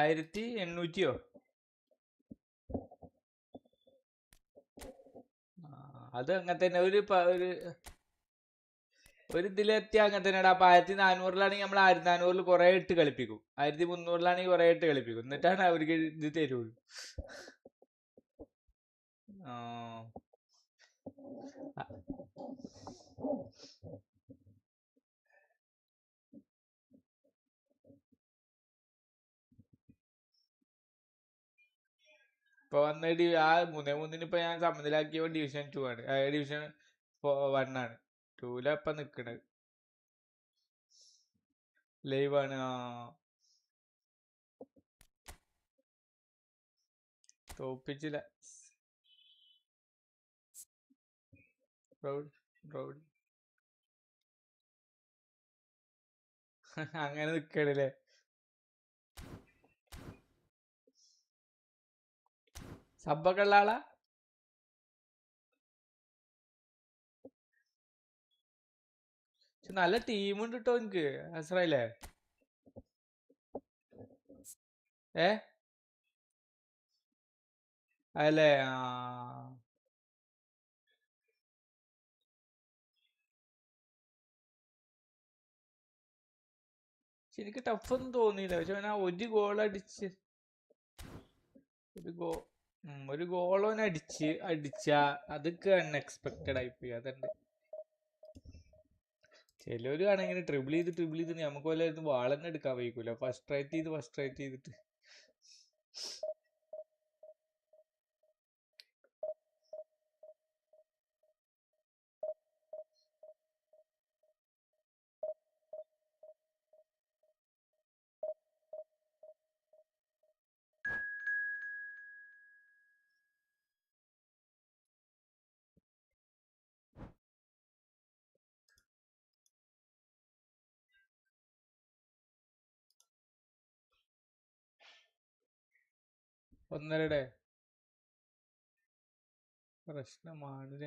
Speaker 1: 1800 അത് അങ്ങനെ തന്നെ ഒരു ഇതിലെത്തി അങ്ങനെ തന്നെയാണ്. അപ്പൊ 1400-ലാണെങ്കിൽ നമ്മൾ 1400-ൽ കുറെ ഇട്ട് കളിപ്പിക്കും, 1300-ലാണെങ്കിൽ കുറെ ഇട്ട് കളിപ്പിക്കും, എന്നിട്ടാണ് അവർക്ക് ഇത് തരുള്ളൂ. ഇപ്പൊ വന്ന ആ 3-3 ഇപ്പൊ ഞാൻ സമനിലാക്കിയ ഡിവിഷൻ 2 ആണ്, ഡിവിഷൻ 1 ആണ്. 2-ലാ ഇപ്പൊ നിക്കണത്. ലൈവ് ആണ്. തോപ്പിച്ചില്ല. അങ്ങനെ നിക്കണല്ലേ. സബ്ബൊക്കെ ഉള്ള ആളാ. നല്ല ടീമുണ്ട് കേട്ടോ എനിക്ക് അസ്രയില്ലേ. അല്ലേ. എനിക്ക് ടഫൊന്നും തോന്നിയില്ല. പക്ഷെ ഞാൻ ഒരു ഗോൾ അടിച്ച് ഒരു ഗോളോനെ അടിച്ച അതൊക്കെ അൺഎക്സ്പെക്റ്റഡ് ആയിപ്പോയി. അതുണ്ട് ചിലവര് ആണെങ്കിൽ ട്രിബിൾ ചെയ്ത് നമുക്ക് പോലെ വാളന്നെ എടുക്കാൻ വയ്ക്കൂല. ഫസ്റ്റ് ചെയ്തിട്ട് ഒന്നരയുടെ പ്രശ്നമാണ്.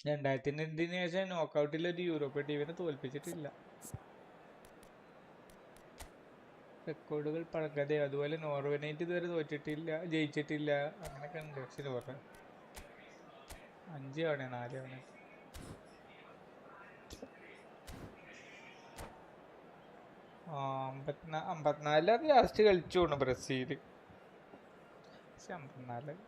Speaker 1: രണ്ടായിരത്തി ശേഷം നോക്കൌട്ടിൽ ഒരു യൂറോപ്യൻ ടീമിനെ തോൽപ്പിച്ചിട്ടില്ല. റെക്കോർഡുകൾ പഴങ്കഥ. അതുപോലെ നോർവേനായിട്ട് ഇതുവരെ ജയിച്ചിട്ടില്ല. അങ്ങനെയൊക്കെ ഉണ്ട്. പക്ഷെ നോർവേ 5 തവണ 4 തവണ 54 ലാസ്റ്റ് കളിച്ചു ബ്രസീല്. 54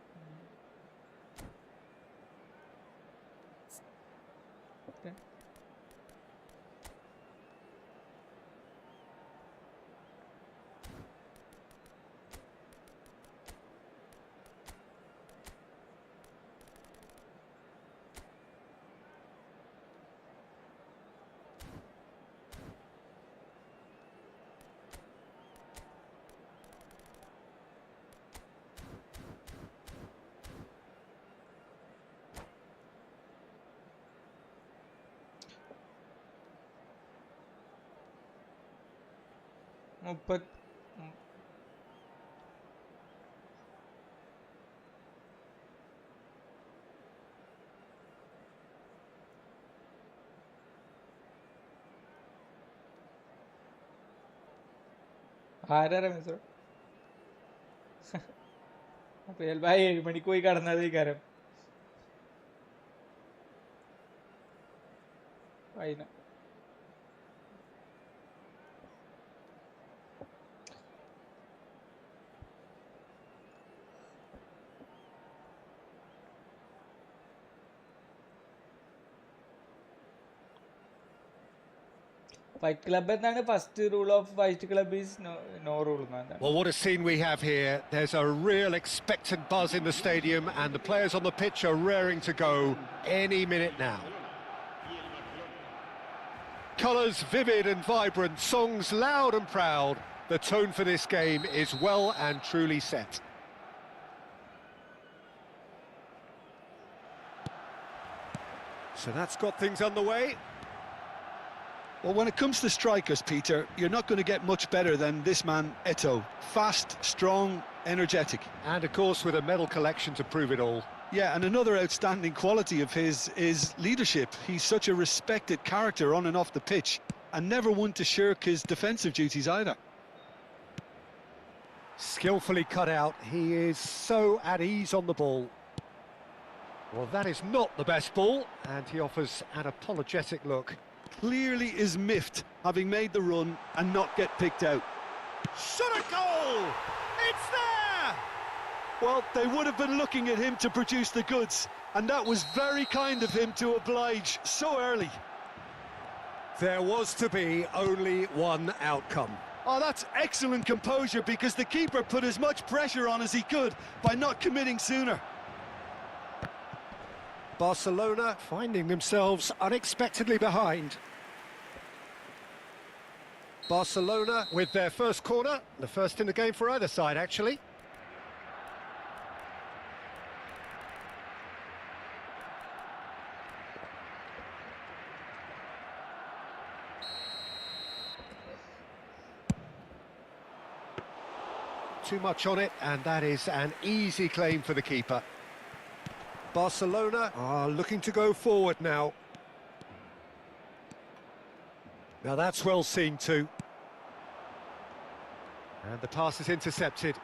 Speaker 1: ആരാ റമീസ്? അപ്പൊ ചിലപ്പോ 7 മണിക്ക് പോയി കടന്നത് കാരം. അതിന് Fight Club എന്താണ് first rule of Fight Club is no rule.
Speaker 2: Well, what a scene we have here. There's a real expectant buzz in the stadium and the players on the pitch are raring to go any minute now. Colours vivid and vibrant, songs loud and proud. The tone for this game is well and truly set. So that's got things underway.
Speaker 3: Well, when it comes to strikers, Peter, you're not going to get much better than this man, Eto'o. Fast, strong, energetic.
Speaker 2: And of course with a medal collection to prove it all.
Speaker 3: Yeah, and another outstanding quality of his is leadership. He's such a respected character on and off the pitch, and never one to shirk his defensive duties either.
Speaker 2: Skillfully cut out, he is so at ease on the ball. Well, that is not the best ball, and he offers an apologetic look.
Speaker 3: Clearly is miffed, having made the run and not get picked out.
Speaker 2: Shot a goal! It's there!
Speaker 3: Well, they would have been looking at him to produce the goods, and that was very kind of him to oblige so early.
Speaker 2: There was to be only one outcome.
Speaker 3: Oh, that's excellent composure, because the keeper put as much pressure on as he could by not committing sooner.
Speaker 2: Barcelona finding themselves unexpectedly behind. Barcelona with their first corner, the first in the game for either side, actually. Too much on it, and that is an easy claim for the keeper. Barcelona are looking to go forward now. Now that's well seen too. And the pass is intercepted.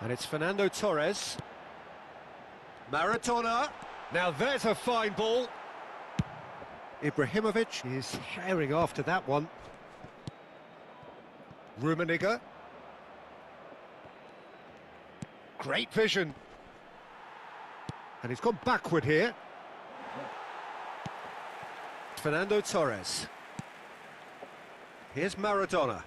Speaker 2: And it's Fernando Torres. Maradona. Now there's a fine ball. Ibrahimovic is herring after that one. Rummenigge. Great vision. And he's gone backward here. Fernando Torres. Here's Maradona.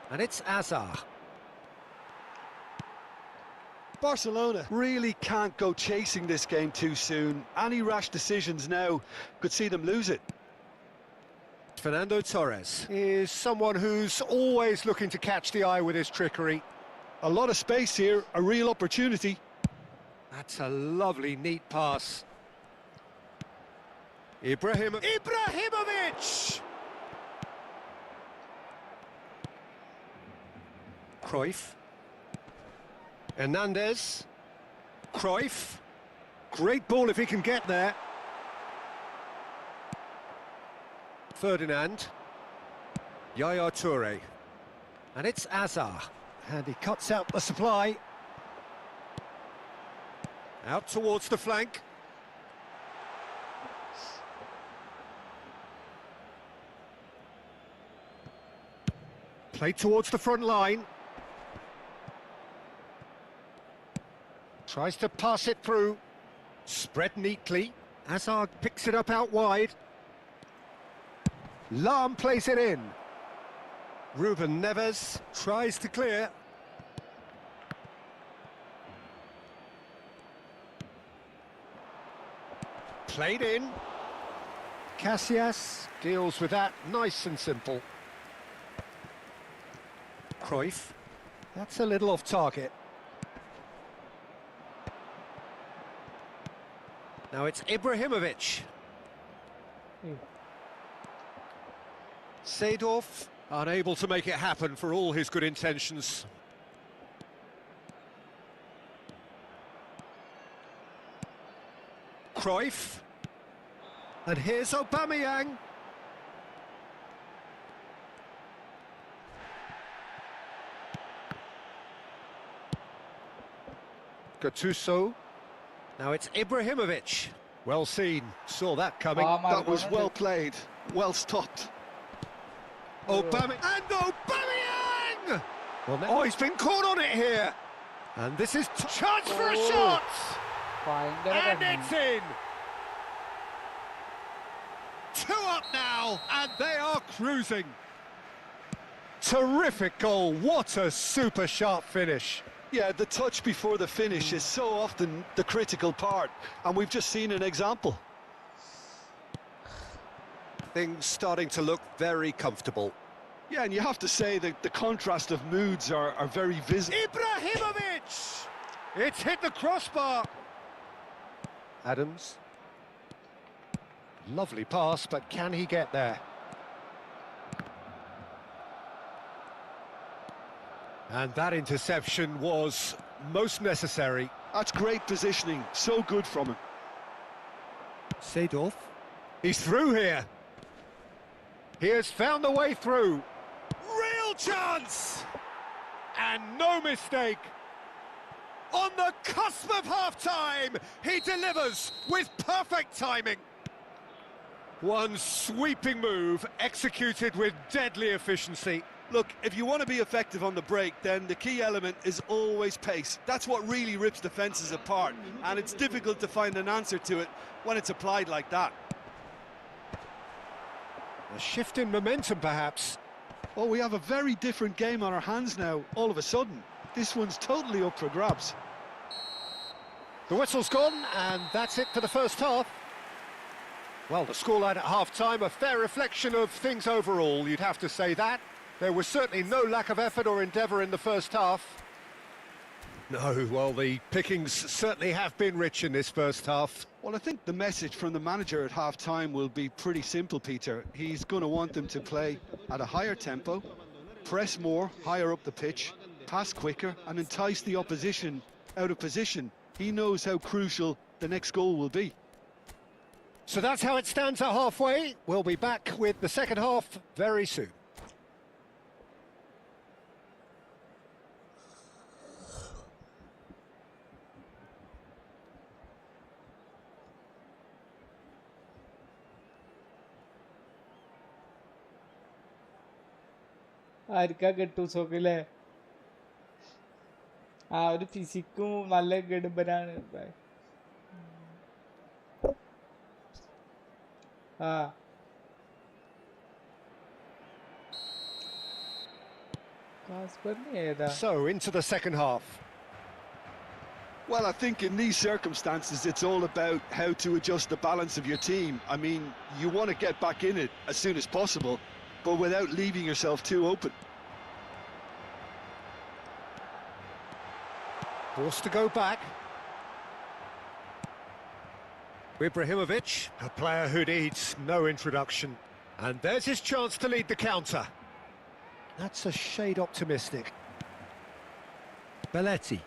Speaker 2: And it's Azar.
Speaker 3: Barcelona really can't go chasing this game too soon. Any rash decisions now could see them lose it.
Speaker 2: Fernando Torres is someone who's always looking to catch the eye with his trickery.
Speaker 3: A lot of space here, a real opportunity.
Speaker 2: That's a lovely, neat pass. Ibrahimovic! Cruyff. Hernandez. Cruyff. Great ball if he can get there. Ferdinand. Yaya Toure. And it's Azar. And he cuts out the supply. Out towards the flank. Played towards the front line. Tries to pass it through. Spread neatly. Azar picks it up out wide. Lahm plays it in. Ruben Neves tries to clear. Played in. Casillas deals with that nice and simple. Cruyff. That's a little off target. Now it's Ibrahimovic. Seedorf unable to make it happen for all his good intentions. Cruyff. And here's Aubameyang. Gattuso. Now it's Ibrahimovic. Well seen. Saw that coming.
Speaker 3: That was well played, well stopped.
Speaker 2: Aubameyang. And Aubameyang! Oh, he's been caught on it here. And this is chance for a shot. And it's in. 2 up now, and they are cruising. Terrific goal. What a super sharp finish.
Speaker 3: Yeah, the touch before the finish is so often the critical part, and we've just seen an example.
Speaker 2: Things starting to look very comfortable.
Speaker 3: Yeah, and you have to say that the contrast of moods are very visible.
Speaker 2: Ibrahimovic! It's hit the crossbar. Adams. Lovely pass, but can he get there? And that interception was most necessary.
Speaker 3: That's great positioning, so good from him.
Speaker 2: Seedorf. He's through here. He has found the way through. Real chance! And no mistake. On the cusp of half-time, he delivers with perfect timing. One sweeping move, executed with deadly efficiency.
Speaker 3: Look, if you want to be effective on the break, then the key element is always pace. That's what really rips defences apart, and it's difficult to find an answer to it when it's applied like that.
Speaker 2: A shift in momentum, perhaps.
Speaker 3: Oh, we have a very different game on our hands now, all of a sudden. This one's totally up for grabs.
Speaker 2: The whistle's gone, and that's it for the first half. Well, the scoreline at half-time, a fair reflection of things overall, you'd have to say that. There was certainly no lack of effort or endeavour in the first half. No, well, the pickings certainly have been rich in this first half.
Speaker 3: Well, I think the message from the manager at half-time will be pretty simple, Peter. He's going to want them to play at a higher tempo, press more, higher up the pitch, pass quicker, and entice the opposition out of position. He knows how crucial the next goal will be.
Speaker 2: So that's how it stands at halfway. We'll be back with the second half very soon.
Speaker 1: ആർക്കാ കിട്ടു സോക്കില്ലേ ആ ഒരു ഫിസിക്കും നല്ല ഗഡുബനാണ് ആ
Speaker 2: So into the second half.
Speaker 3: Well, I think in these circumstances it's all about how to adjust the balance of your team. I mean, you want to get back in it as soon as possible, but without leaving yourself too open.
Speaker 2: Forced to go back. Ibrahimovic, a player who needs no introduction. And there's his chance to lead the counter. That's a shade optimistic. Belletti.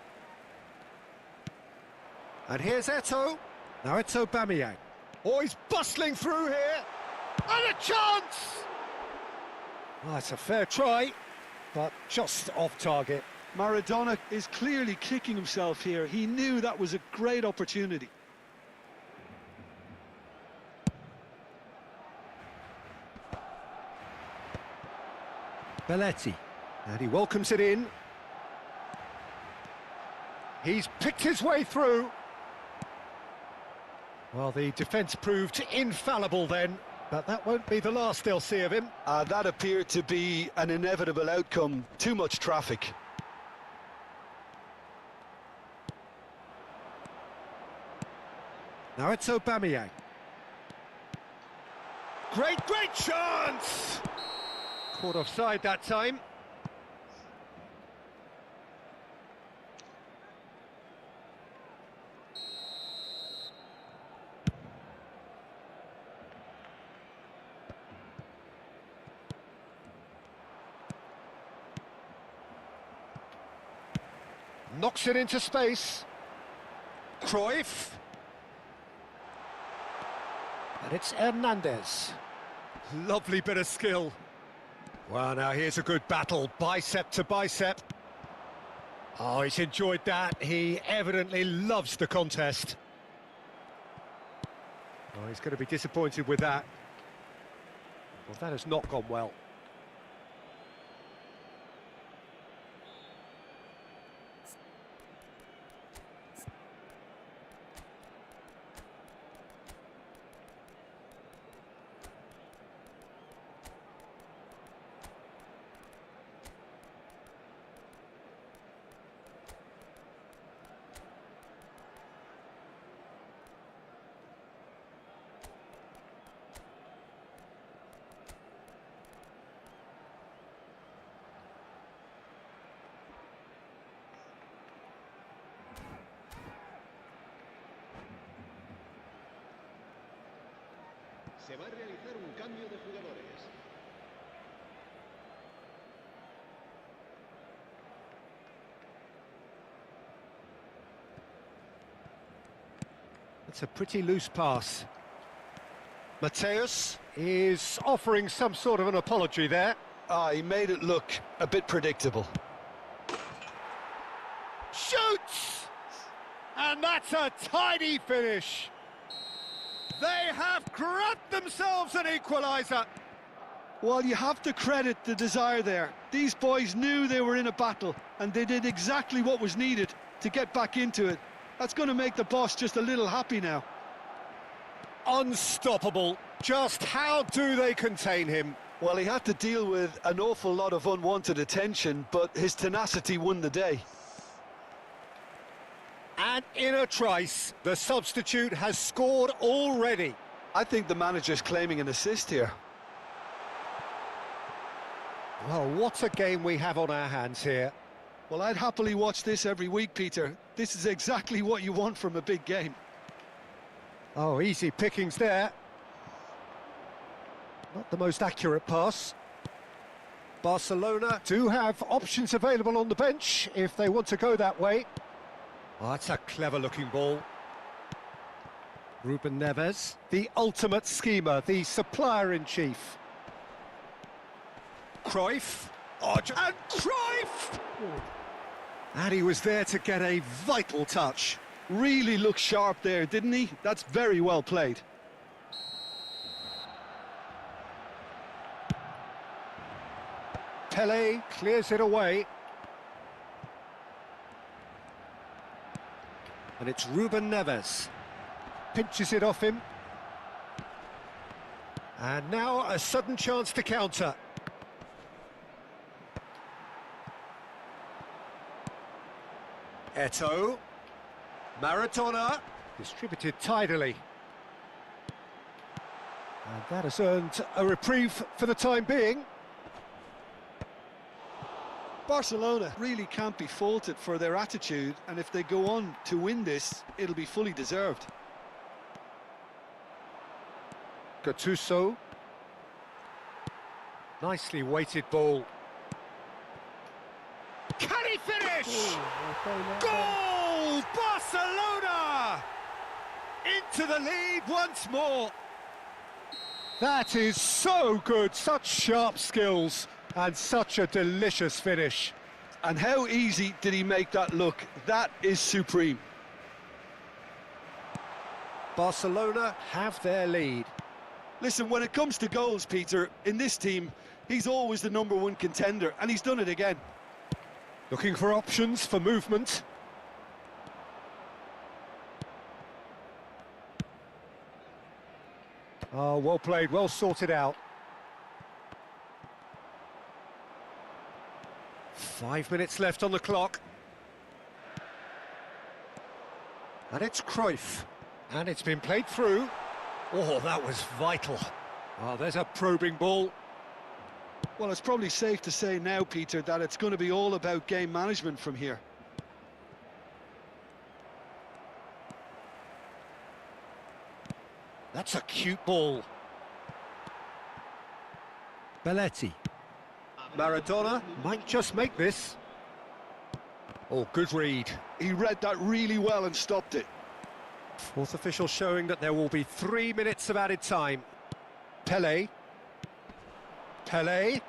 Speaker 2: And here's Eto'o. Now it's Aubameyang. Oh, he's bustling through here. And a chance! Well, that's a fair try, but just off target.
Speaker 3: Maradona is clearly kicking himself here. He knew that was a great opportunity.
Speaker 2: Belletti. And he welcomes it in. He's picked his way through. Well, the defence proved infallible then, but that won't be the last they'll see of him.
Speaker 3: That appeared to be an inevitable outcome. Too much traffic.
Speaker 2: Now it's Aubameyang. Great chance! Caught offside that time. Knocks it into space. Cruyff. And it's Hernandez. Lovely bit of skill. Well, now here's a good battle, bicep to bicep. Oh, he's enjoyed that. He evidently loves the contest. Oh, he's going to be disappointed with that. Well, that has not gone well.
Speaker 4: Se va a realizar un cambio de jugadores.
Speaker 2: It's a pretty loose pass. Mateus is offering some sort of an apology there.
Speaker 3: He made it look a bit predictable.
Speaker 2: Shoots! And that's a tidy finish. They have grabbed themselves an equaliser.
Speaker 3: Well, you have to credit the desire there. These boys knew they were in a battle, and they did exactly what was needed to get back into it. That's going to make the boss just a little happy now.
Speaker 2: Unstoppable. Just how do they contain him?
Speaker 3: Well, he had to deal with an awful lot of unwanted attention, but his tenacity won the day.
Speaker 2: And in a trice, the substitute has scored already.
Speaker 3: I think the manager's claiming an assist here.
Speaker 2: Well, what a game we have on our hands here.
Speaker 3: Well, I'd happily watch this every week, Peter. This is exactly what you want from a big game.
Speaker 2: Oh, easy pickings there. Not the most accurate pass. Barcelona do have options available on the bench if they want to go that way. Oh, that's a clever-looking ball. Ruben Neves, the ultimate schemer, the supplier-in-chief. Cruyff. Oh, and Cruyff! And he was there to get a vital touch.
Speaker 3: Really looked sharp there, didn't he? That's very well played.
Speaker 2: Pele clears it away. And it's Ruben Neves. Pinches it off him. And now a sudden chance to counter. Eto'o. Maradona. Distributed tidily. And that has earned a reprieve for the time being.
Speaker 3: Barcelona really can't be faulted for their attitude, and if they go on to win this, it'll be fully deserved.
Speaker 2: Gattuso. Nicely weighted ball. Can he finish? Goal! Barcelona! Into the lead once more. That is so good, such sharp skills. And such a delicious finish.
Speaker 3: And how easy did he make that look? That is supreme.
Speaker 2: Barcelona have their lead.
Speaker 3: Listen, when it comes to goals, Peter, in this team, he's always the #1 contender, and he's done it again.
Speaker 2: Looking for options for movement. Oh, well played, well sorted out. 5 minutes left on the clock. And it's Cruyff. And it's been played through. Oh, that was vital. Oh, there's a probing ball.
Speaker 3: Well, it's probably safe to say now, Peter, that it's going to be all about game management from here.
Speaker 2: That's a cute ball. Belletti. Maradona might just make this. Oh, good read.
Speaker 3: He read that really well and stopped it.
Speaker 2: Fourth official showing that there will be 3 minutes of added time. Pele. Pele.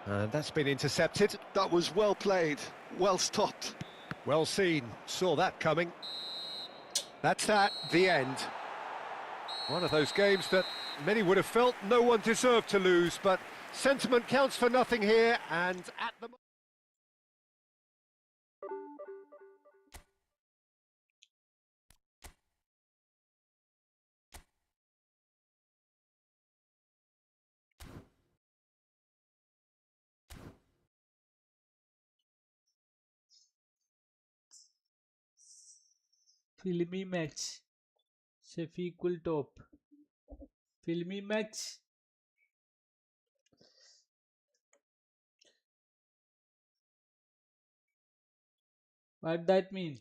Speaker 2: And that's been intercepted.
Speaker 3: That was well played, well stopped.
Speaker 2: Well seen, saw that coming. That's that, the end. One of those games that many would have felt no one deserved to lose, but sentiment counts for nothing here, and at the...
Speaker 1: Filmy match. Shafiqul top. Filmy match. What that mean?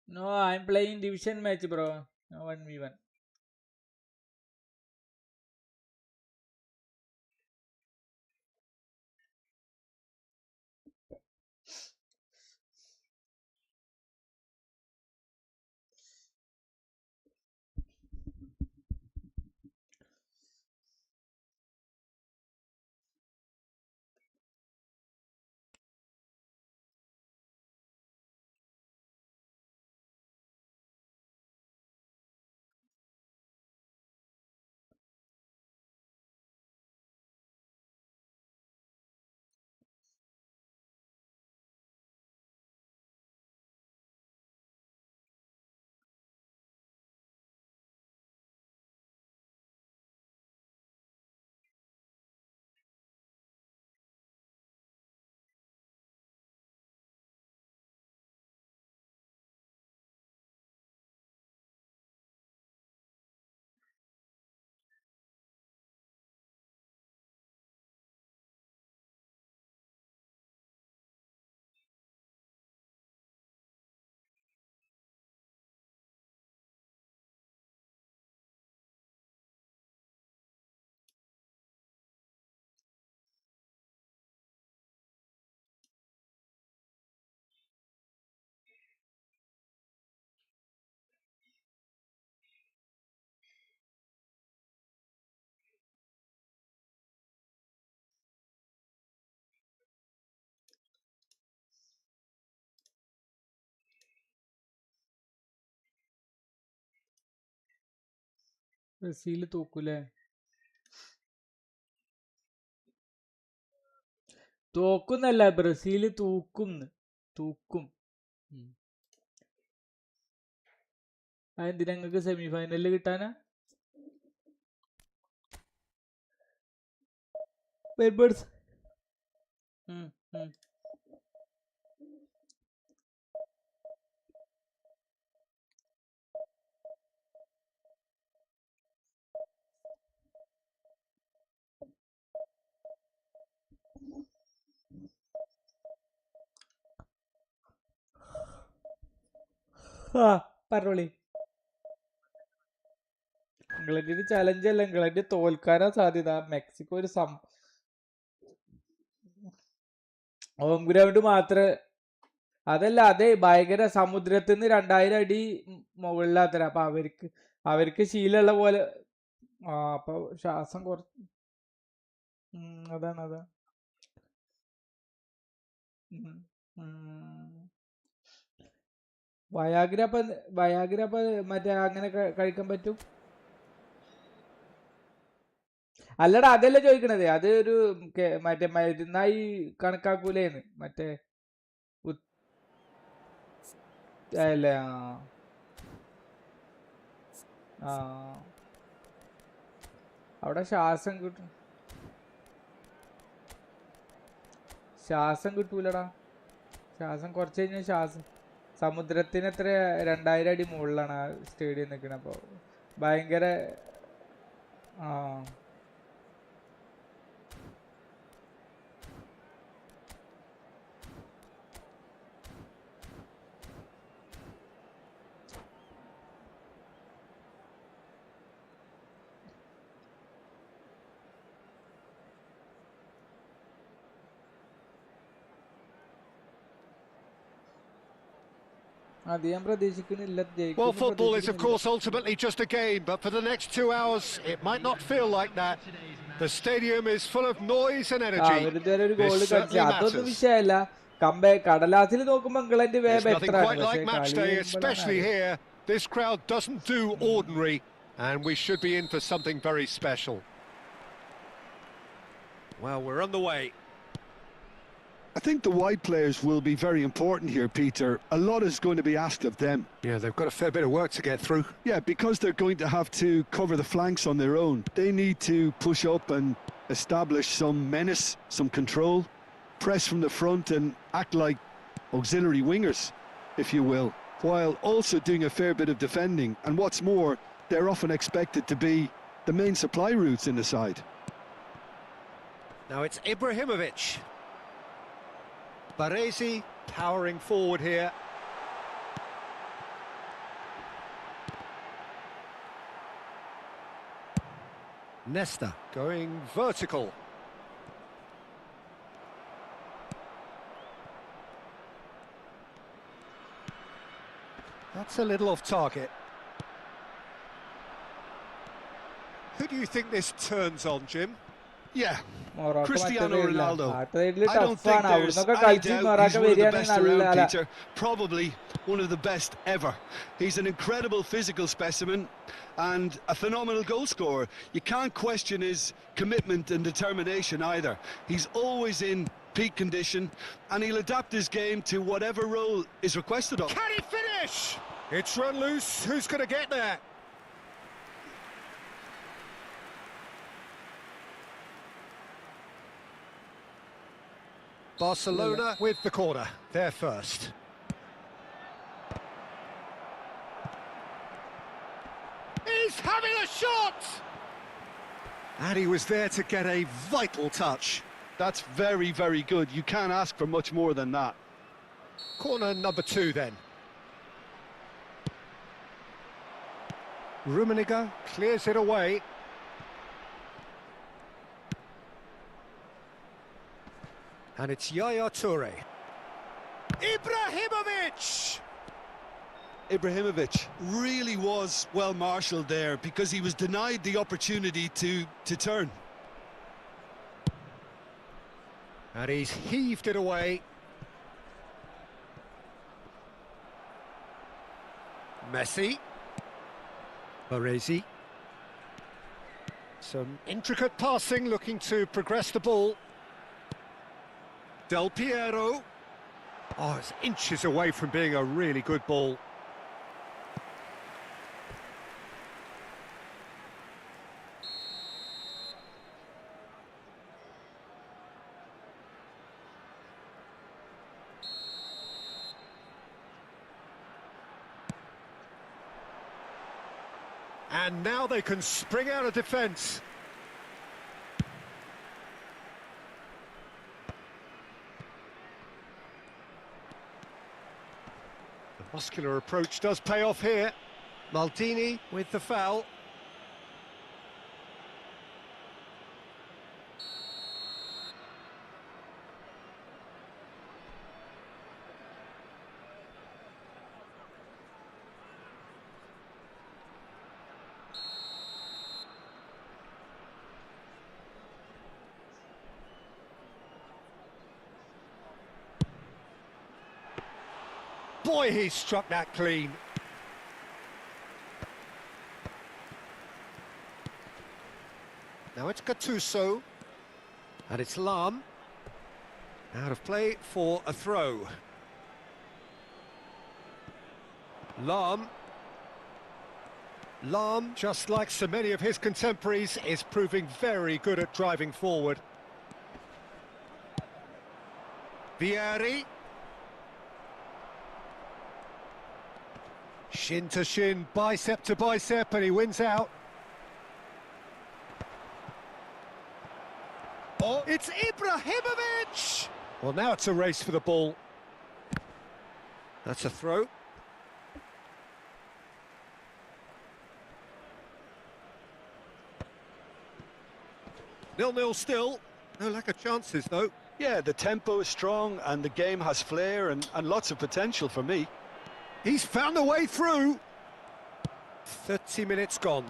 Speaker 1: No, I'm playing division match, bro. No 1v1. Brazil തോക്കൂലേ? തോക്കുന്നല്ല, Brazil തൂക്കും. അതെന്തിനാ നിങ്ങൾക്ക് semi ഫൈനലിൽ കിട്ടാനാ? Members ആ പറഞ്ഞോളി. ഇംഗ്ലണ്ടിന് ചലഞ്ച് അല്ല, ഇംഗ്ലണ്ട് തോൽക്കാനാ സാധ്യത. മെക്സിക്കോ ഒരു ഹോം ഗ്രൗണ്ട് മാത്രമേ. അതല്ല, അതെ, ഭയങ്കര സമുദ്രത്തിൽ നിന്ന് 2000 അടി മുകളിലാത്തര. അപ്പൊ അവർക്ക് ശീലമുള്ള പോലെ. അപ്പൊ ശ്വാസം കുറച്ച്. അതാണ്. വയാഗ്ര അപ്പൊ മറ്റേ അങ്ങനെ കഴിക്കാൻ പറ്റും? അല്ലടാ, അതല്ലേ ചോദിക്കണത്. അത് ഒരു മറ്റേ മരുന്നായി കണക്കാക്കൂലേന്ന്. മറ്റേ അല്ലേ? അവിടെ ശ്വാസം കിട്ടൂലടാ. ശ്വാസം കുറച്ച് കഴിഞ്ഞാൽ സമുദ്രത്തിന് എത്ര 2000 അടി മുകളിലാണ് ആ സ്റ്റേഡിയം നിൽക്കുന്നത്. അപ്പോൾ ഭയങ്കര
Speaker 2: Well, football is of course ultimately just a game, but for the next 2 hours it might not feel like that. The stadium is full of noise and energy. This certainly matters. There's nothing quite like match day, especially here. This crowd doesn't do ordinary, and we should be in for something very special. Well, we're on the way.
Speaker 3: I think the wide players will be very important here, Peter. A lot is going to be asked of them.
Speaker 2: Yeah, they've got a fair bit of work to get through.
Speaker 3: Yeah, because they're going to have to cover the flanks on their own. They need to push up and establish some menace, some control. press from the front and act like auxiliary wingers, if you will, while also doing a fair bit of defending. And what's more, they're often expected to be the main supply routes in the side.
Speaker 2: Now it's Ibrahimovic. Baresi powering forward here. Nesta going vertical. That's a little off target. Who do you think this turns on, Jim?
Speaker 3: Yeah,
Speaker 1: Morocco
Speaker 3: Cristiano
Speaker 1: മറ്റേ
Speaker 3: Ronaldo.
Speaker 1: ആ സൈഡില്
Speaker 3: I don't think
Speaker 1: ടഫാണ്.
Speaker 3: there's
Speaker 1: അവിടുന്നൊക്കെ
Speaker 3: any
Speaker 1: കളിച്ച്
Speaker 3: doubt
Speaker 1: Morocco
Speaker 3: he's one of the
Speaker 1: വരികയാണെങ്കിൽ
Speaker 3: best
Speaker 1: നല്ല
Speaker 3: around,
Speaker 1: അല്ല.
Speaker 3: Peter. Probably one of the best ever. He's an incredible physical specimen and a phenomenal goal scorer. You can't question his commitment and determination either. He's always in peak condition and he'll adapt his game to whatever role is requested of him.
Speaker 2: Can he finish? It's run loose. Who's going to get there? Barcelona with the corner. They're first. He's having a shot! And he was there to get a vital touch.
Speaker 3: That's very, very good. You can't ask for much more than that.
Speaker 2: Corner number 2 then. Rummenigge clears it away. And it's Yaya Toure. Ibrahimovic!
Speaker 3: Ibrahimovic really was well marshalled there because he was denied the opportunity to turn.
Speaker 2: And he's heaved it away. Messi. Baresi. Some intricate passing, looking to progress the ball. Del Piero. Oh, it's inches away from being a really good ball. And now they can spring out of defence. The muscular approach does pay off here. Maldini with the foul. Boy, he struck that clean. Now it's Gattuso. And it's Lam. Out of play for a throw. Lam, just like so many of his contemporaries, is proving very good at driving forward. Vieri. Shin to shin, bicep to bicep, and he wins out. Oh, it's Ibrahimovic! Well, now it's a race for the ball. That's a throw. 0-0 still. No lack of chances, though.
Speaker 3: Yeah, the tempo is strong and the game has flair and lots of potential for me.
Speaker 2: He's found a way through. 30 minutes gone.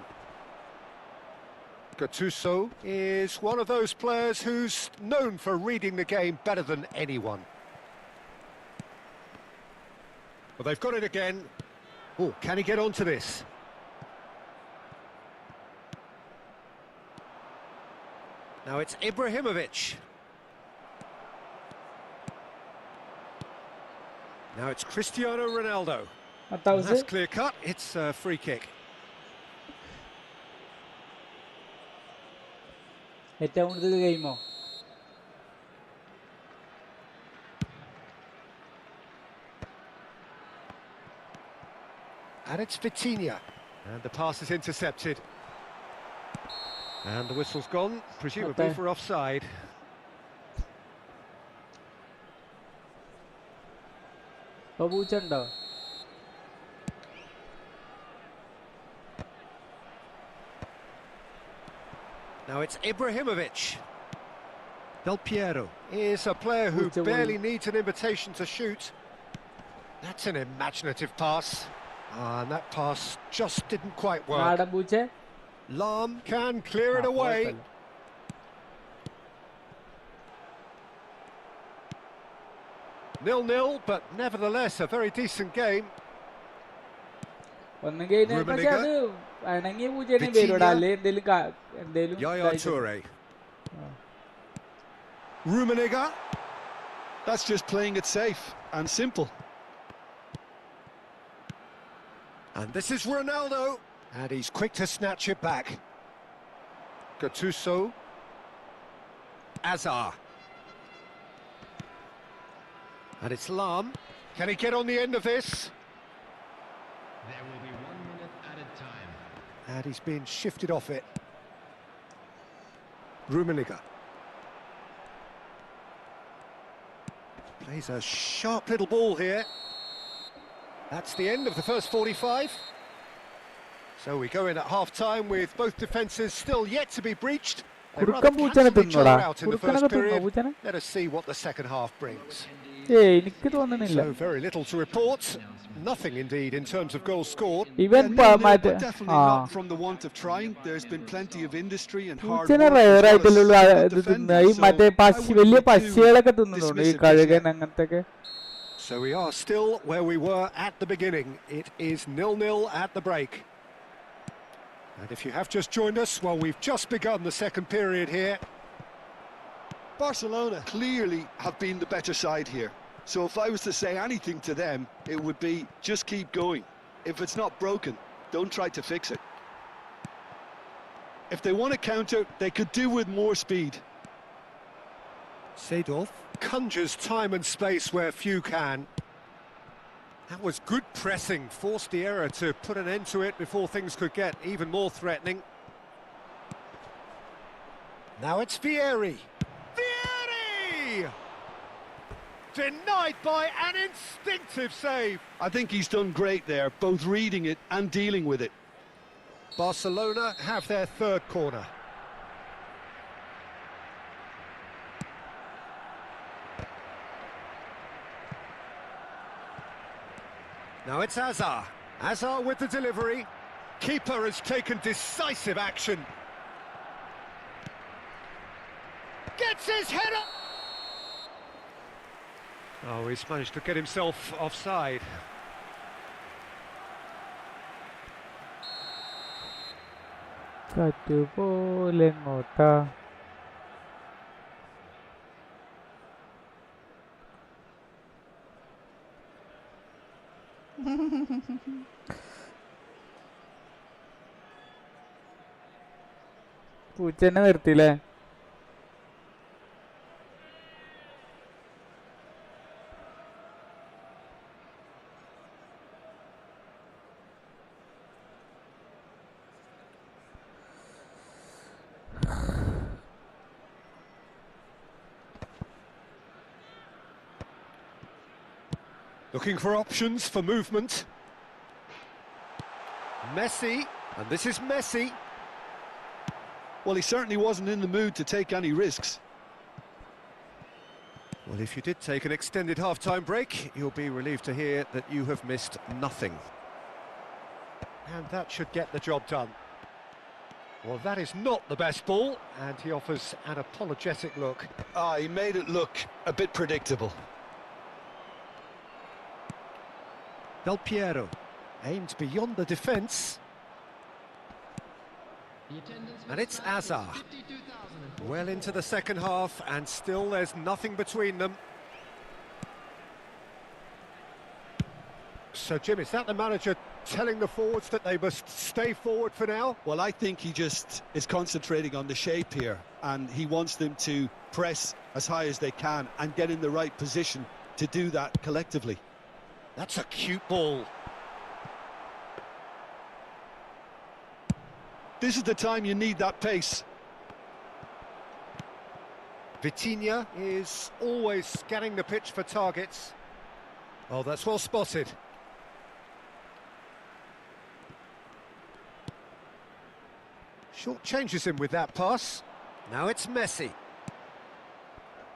Speaker 2: Gattuso is one of those players who's known for reading the game better than anyone. Well, they've got it again. Oh, can he get onto this? Now it's Ibrahimovic. Now it's Cristiano Ronaldo. That's clear cut. It's a free kick.
Speaker 1: ഏറ്റവും കൂടുതൽ ഗെയിമോ
Speaker 2: And it's Vitinha. And the pass is intercepted. And the whistle's gone, presumably
Speaker 1: Okay.
Speaker 2: for offside.
Speaker 1: ഇപ്പൊ പൂച്ച ഉണ്ടോ?
Speaker 2: Now it's Ibrahimovic. Del Piero is a player who
Speaker 1: Pucha,
Speaker 2: barely needs an invitation to shoot. That's an imaginative pass. And that pass just didn't quite work.
Speaker 1: നാടൻ പൂച്ച.
Speaker 2: Lam can clear it away. 0-0, but nevertheless a very decent game.
Speaker 1: ഒന്നും കഴിഞ്ഞ പക്ഷെ അത് അണങ്ങിയ പൂച്ചേനെ പേരോടാ അല്ലേ എന്തേലും
Speaker 2: Yaya Toure. Rummenigge.
Speaker 3: That's just playing it safe and simple.
Speaker 2: And this is Ronaldo. And he's quick to snatch it back. Gattuso. Azar. And it's Lam. Can he get on the end of this?
Speaker 4: There will be 1 minute added time.
Speaker 2: And he's been shifted off it. Rummenigge. Plays a sharp little ball here. That's the end of the first 45. So we go in at half-time with both defences still yet to be breached. They rather
Speaker 1: കുറുക്കൻ പൂച്ചനെ
Speaker 2: cancelled each other
Speaker 1: തിന്നോടാ?
Speaker 2: out in the
Speaker 1: കുറുക്കനൊക്കെ
Speaker 2: first
Speaker 1: തിന്നോ
Speaker 2: period.
Speaker 1: പൂച്ചനെ?
Speaker 2: Let us see what the second half brings.
Speaker 1: എനിക്ക് തോന്നുന്നില്ല.
Speaker 2: So very little to report. Nothing indeed in terms of goals scored.
Speaker 1: ഇവൻ
Speaker 3: But
Speaker 1: മറ്റേ
Speaker 3: definitely not from the want of trying. There's been plenty of industry and hard work.
Speaker 1: പൂച്ചനെ
Speaker 3: as well as
Speaker 1: റയറായിട്ടുള്ള
Speaker 3: solid
Speaker 1: ഇത് തിന്ന ഈ
Speaker 3: defending.
Speaker 1: മറ്റേ
Speaker 3: So I
Speaker 1: പശി
Speaker 3: wouldn't
Speaker 1: വലിയ
Speaker 3: be too
Speaker 1: പശികളൊക്കെ തിന്നുന്നുണ്ട് ഈ
Speaker 3: dismissive just
Speaker 1: കഴുകൻ
Speaker 3: yet.
Speaker 1: അങ്ങനത്തെ ഒക്കെ.
Speaker 2: So we are still where we were at the beginning. It is 0-0 at the break. And if you have just joined us, well, we've just begun the second period here.
Speaker 3: Barcelona clearly have been the better side here. So if I was to say anything to them, it would be just keep going. If it's not broken, don't try to fix it. If they want to counter, they could do with more speed.
Speaker 2: Seedorf conjures time and space where few can. That was good pressing, forced the error to put an end to it before things could get even more threatening. Now it's Vieri. Vieri! Denied by an instinctive save.
Speaker 3: I think he's done great there, both reading it and dealing with it.
Speaker 2: Barcelona have their third corner. Now it's Azar. Azar with the delivery. Keeper has taken decisive action. Gets his head up. Oh, he's managed to get himself offside.
Speaker 1: കാറ്റുപോലെ എങ്ങോട്ടാ? പൂച്ചനെ നിർത്തിയില്ലേ?
Speaker 2: Looking for options for movement. Messi, and this is Messi.
Speaker 3: Well, he certainly wasn't in the mood to take any risks.
Speaker 2: Well, if you did take an extended half-time break, you'll be relieved to hear that you have missed nothing. And that should get the job done. Well, that is not the best ball, and he offers an apologetic look.
Speaker 3: He made it look a bit predictable.
Speaker 2: Del Piero aimed beyond the defence. And it's Azar. Well into the second half, and still there's nothing between them. So, Jim, is that the manager telling the forwards that they must stay forward for now?
Speaker 3: Well, I think he just is concentrating on the shape here, and he wants them to press as high as they can and get in the right position to do that collectively.
Speaker 2: That's a cute ball.
Speaker 3: This is the time you need that pace.
Speaker 2: Vitinha is always scanning the pitch for targets. Oh, that's well spotted. Short changes him with that pass. Now it's Messi.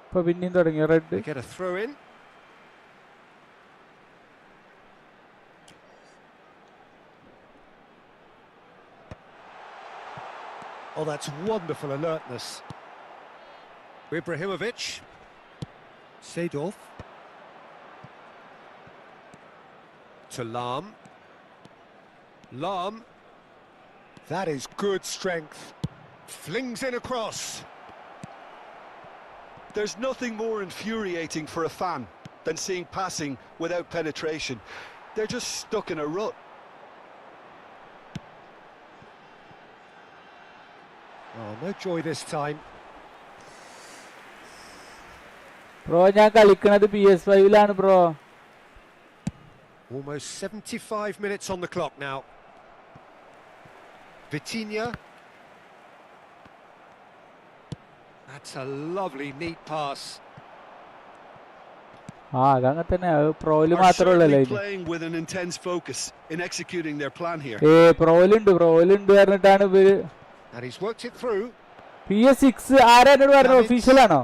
Speaker 1: ഇപ്പൊ പിന്നെയും തുടങ്ങിയ
Speaker 2: They
Speaker 1: red.
Speaker 2: get a throw in. Oh, that's wonderful alertness. Ibrahimovic. Seedorf. To Lam. Lam. That is good strength. Flings in across.
Speaker 3: There's nothing more infuriating for a fan than seeing passing without penetration. They're just stuck in a rut.
Speaker 2: Oh, no joy this time.
Speaker 1: Bro ഞാൻ കളിക്കണത് PS5-ലാണ് bro.
Speaker 2: Almost 75 minutes on the clock now. Vitinha. That's a lovely, neat pass.
Speaker 1: അതങ്ങനെ തന്നെ. പ്രോയില്
Speaker 3: Are
Speaker 1: മാത്രമേ ഉള്ളല്ലേ
Speaker 3: certainly
Speaker 1: ഇതിന്.
Speaker 3: playing with an intense focus in executing their plan here.
Speaker 1: പ്രോയിലുണ്ട് പറഞ്ഞിട്ടാണ് ഇവര്.
Speaker 2: And he's worked it through.
Speaker 1: PS6 ആരാ എന്നോട് പറഞ്ഞു? ഒഫീഷ്യലാണോ?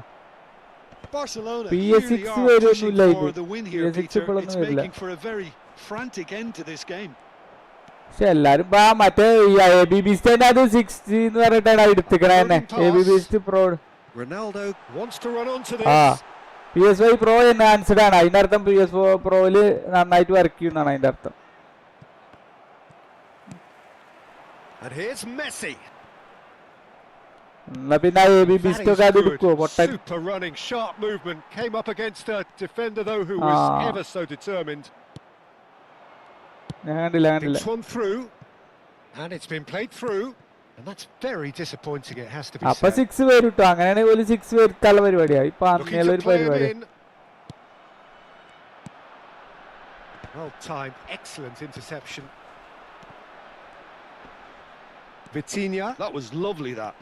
Speaker 3: Barcelona
Speaker 1: PS6
Speaker 3: really are
Speaker 1: വരുന്നില്ല
Speaker 3: pushing
Speaker 1: ഇത്.
Speaker 3: for the win here,
Speaker 1: PS6
Speaker 3: Peter.
Speaker 1: ഇപ്പോഴൊന്നും
Speaker 3: It's
Speaker 1: വരില്ല.
Speaker 3: making for a very frantic end to this game.
Speaker 1: പക്ഷെ എല്ലാരും മറ്റേ ABB അത് 60 എന്ന് പറഞ്ഞിട്ടാണ് എടുത്തിക്കണ തന്നെ. ABB pro.
Speaker 2: Ronaldo wants to run onto
Speaker 1: ആ
Speaker 2: this.
Speaker 1: PS5 പ്രോ എൻഹാൻസ്ഡ് ആണ്. അതിന്റെ അർത്ഥം PS4 പ്രോയില് നന്നായിട്ട് വർക്ക് ചെയ്യുന്നതാണ് അതിന്റെ അർത്ഥം.
Speaker 2: And here's Messi.
Speaker 1: എന്നാ പിന്നെ ABB
Speaker 2: That
Speaker 1: ഒക്കെ അത്
Speaker 2: is
Speaker 1: എടുക്കുവോ
Speaker 2: good.
Speaker 1: Pottan?
Speaker 2: Super running, sharp movement. Came up against a defender though who was ever so determined.
Speaker 1: ഞാൻ കണ്ടില്ല.
Speaker 2: Thinks one through. And it's been played through. And that's very disappointing, it has to be
Speaker 1: അപ്പൊ
Speaker 2: said.
Speaker 1: 6 പേര് കിട്ടും. അങ്ങനെയാണെങ്കിൽ ഒരു 6 പേർക്കുള്ള പരിപാടിയായി. ഇപ്പൊ
Speaker 2: Looking
Speaker 1: അങ്ങനെയുള്ള
Speaker 2: to
Speaker 1: ഒരു
Speaker 2: play him
Speaker 1: പരിപാടി.
Speaker 2: in. Well timed, excellent interception. Vitinha.
Speaker 3: That was lovely, that.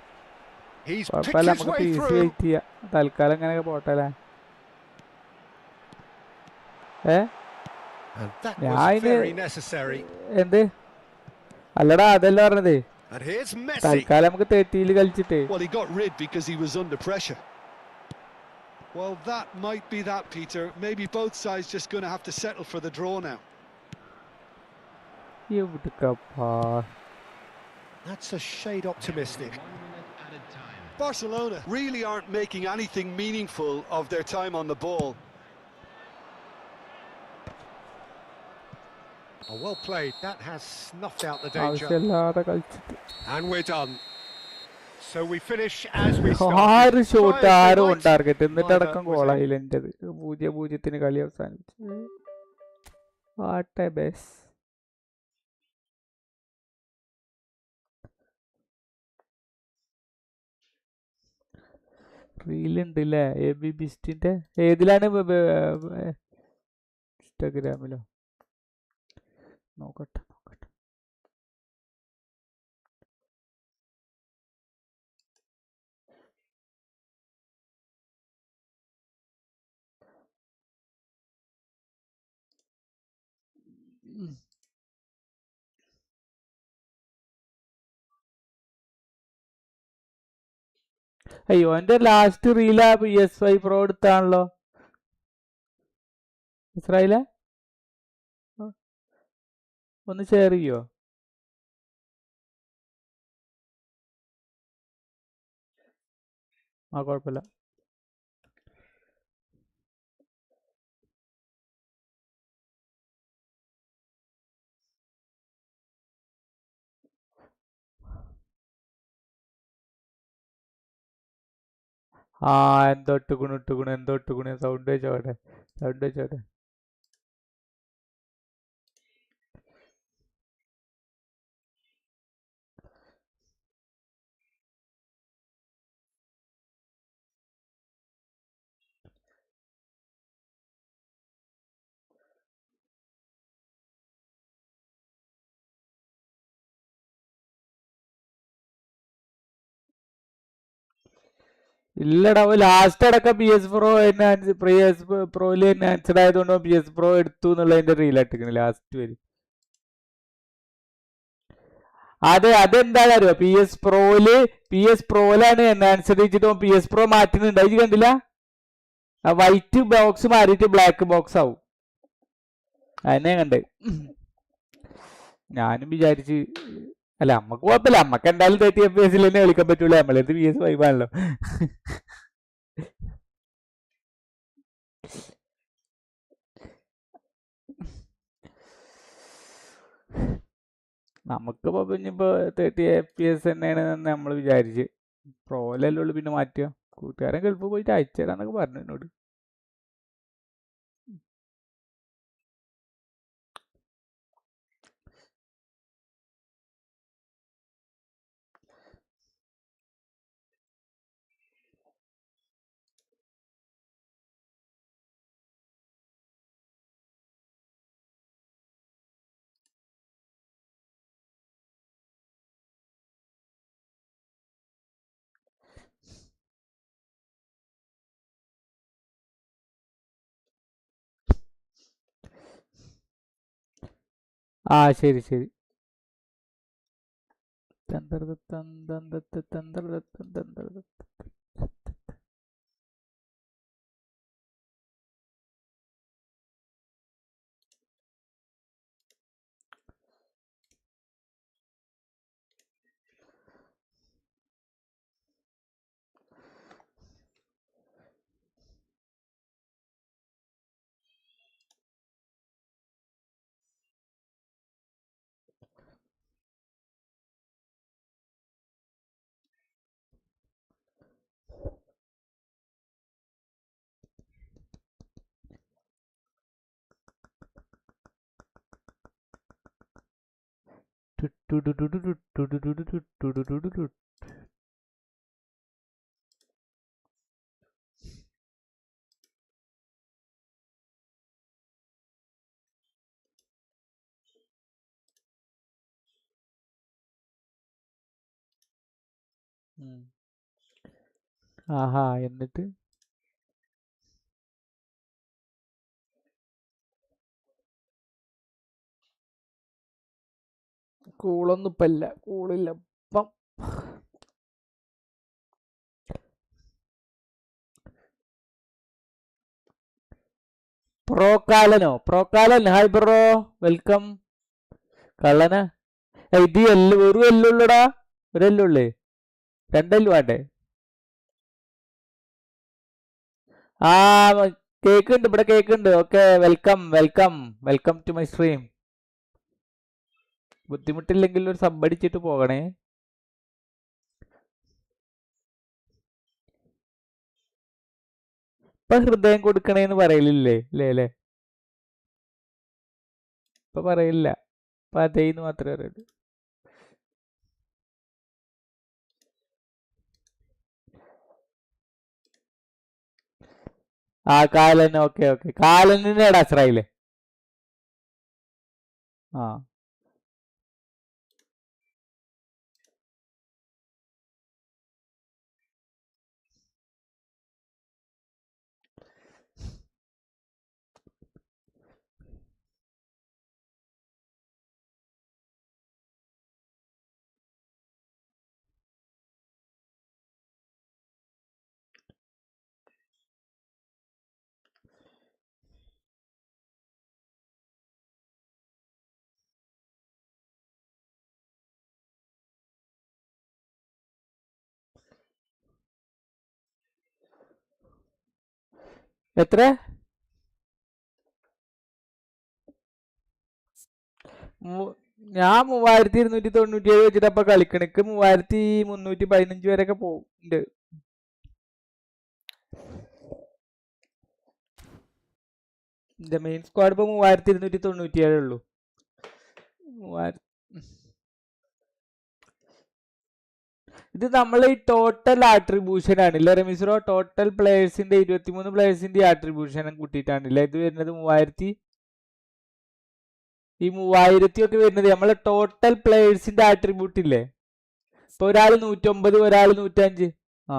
Speaker 2: He's picked
Speaker 1: കുഴപ്പമില്ല,
Speaker 2: his
Speaker 1: നമുക്ക്
Speaker 2: way
Speaker 1: PC
Speaker 2: through.
Speaker 1: വെയിറ്റ് ചെയ്യാം. തൽക്കാലം ഇങ്ങനെയൊക്കെ പോട്ടല്ലേ.
Speaker 2: And that
Speaker 1: Yeah,
Speaker 2: was
Speaker 1: I know.
Speaker 2: very necessary.
Speaker 1: എന്ത് അല്ലടാ അതല്ല പറഞ്ഞതേ.
Speaker 2: And here's Messi.
Speaker 1: തൽക്കാലം നമുക്ക് 30-ല് കളിച്ചിട്ടേ.
Speaker 3: Well, he got rid because he was under pressure. Well, that might be that, Peter. Maybe both sides just going to have to settle for the draw now.
Speaker 1: എവിടുക്കപ്പാ?
Speaker 2: That's a shade optimistic.
Speaker 3: Barcelona really aren't making anything meaningful of their time on the ball.
Speaker 2: Oh, well played. That has snuffed out the danger.
Speaker 1: ആവശ്യമില്ലാതെ കളിച്ചിട്ട്.
Speaker 2: And we're done. So we finish as we
Speaker 1: 6
Speaker 2: started.
Speaker 1: Shot
Speaker 2: Try as
Speaker 1: 6
Speaker 2: they
Speaker 1: on
Speaker 2: might,
Speaker 1: target. എന്നിട്ട്
Speaker 2: neither
Speaker 1: അടക്കം
Speaker 2: was
Speaker 1: ഗോളായില്ല എന്റേത്. 0-0 കളി അവസാനിച്ചു. What a ബെസ്. റീലുണ്ടല്ലേ ABB ന്റെ? ഏതിലാണ്? ഇൻസ്റ്റാഗ്രാമിലോ? നോക്കട്ടെ. അയ്യോ എന്റെ ലാസ്റ്റ് റീലാ PS5 പ്രോ എടുത്താണല്ലോ. ഇസ്രായേലേ ഒന്ന് ഷെയർ ചെയ്യോ? കുഴപ്പമില്ല. എന്തോ ഇട്ടുകുണു സൗണ്ട് വെച്ചോട്ടെ. ഇല്ലടാ ലാസ്റ്റ് അടക്കം പ്രോയില് എൻഹാൻസ്ഡ് ആയതുകൊണ്ട് PS Pro എടുത്തു എന്നുള്ളതിന്റെ റീൽ ഇട്ടിരിക്കണ ലാസ്റ്റ് വരെ. അതെന്താണ് അറിയോ, PS Proയിലാണ് എൻഹാൻസ്ഡ് വെച്ചിട്ട് PS Pro മാറ്റുന്നുണ്ട്. അത് കണ്ടില്ല, ആ വൈറ്റ് ബോക്സ് മാറിയിട്ട് ബ്ലാക്ക് ബോക്സ് ആവും. അതിനെ കണ്ടേ. ഞാനും വിചാരിച്ച് അല്ല നമ്മക്ക് കുഴപ്പമില്ല, നമ്മക്ക് എന്തായാലും 30 FPS തന്നെ കളിക്കാൻ പറ്റുള്ളൂ, നമ്മളത് PS5 ആണല്ലോ. നമുക്കിപ്പോ ഇനിയിപ്പോ 30 FPS തന്നെയാണ് നമ്മൾ വിചാരിച്ച്. പ്രോയിലല്ലേ ഉള്ളു പിന്നെ മാറ്റുക. കൂട്ടുകാരൻ ഗൾഫ് പോയിട്ട് അയച്ചു തരാന്നൊക്കെ പറഞ്ഞു എന്നോട്. ആ ശരി ശരി. ആഹാ എന്നിട്ട് കൂളൊന്നും ഇപ്പം ഇല്ല, കൂളില്ല ഇപ്പം. പ്രോക്കാലൻ ഹായ് ബ്രോ, വെൽക്കം. കള്ളന ഇത് ഒരു എല്ലുള്ളടാ, ഒരു എല്ലുള്ളേ, രണ്ടെല്ലു വേണ്ടേ? ആ കേക്ക് ഉണ്ട്, ഇവിടെ കേക്ക് ഉണ്ട്. Okay, welcome welcome welcome to my stream. ബുദ്ധിമുട്ടില്ലെങ്കിൽ ഒരു സബ് അടിച്ചിട്ട് പോകണേ. ഇപ്പൊ ഹൃദയം കൊടുക്കണേന്ന് പറയലില്ലേ? അല്ലേ? ഇപ്പൊ പറയില്ല, ഇപ്പൊ അതേന്ന് മാത്രമേ അറിയുള്ളൂ. ആ കാലൻ, ഓക്കെ ഓക്കെ, കാലനിന്റെ അസ്രായില്ലേ? ആ എത്ര? ഞാൻ 3297 വെച്ചിട്ടപ്പ കളിക്കണക്ക് 3315 വരെയൊക്കെ പോകുന്നുണ്ട്. എന്റെ മെയിൻ സ്ക്വാഡ് ഇപ്പൊ 3297 ഉള്ളൂ. ഇത് നമ്മളെ ഈ ടോട്ടൽ ആട്രിബ്യൂഷൻ ആണല്ലേ റമീസ്രോ? ടോട്ടൽ പ്ലേയേഴ്സിന്റെ 23 പ്ലേയേഴ്സിന്റെ ആട്രിബ്യൂഷൻ കൂട്ടിയിട്ടാണല്ലേ ഇത് വരുന്നത്. 3000 ഈ 3000 ഒക്കെ വരുന്നത് നമ്മളെ ടോട്ടൽ പ്ലേയേഴ്സിന്റെ ആട്രിബ്യൂട്ട് ഇല്ലേ? ഇപ്പൊ ഒരാള് 109, ഒരാള് 105. ആ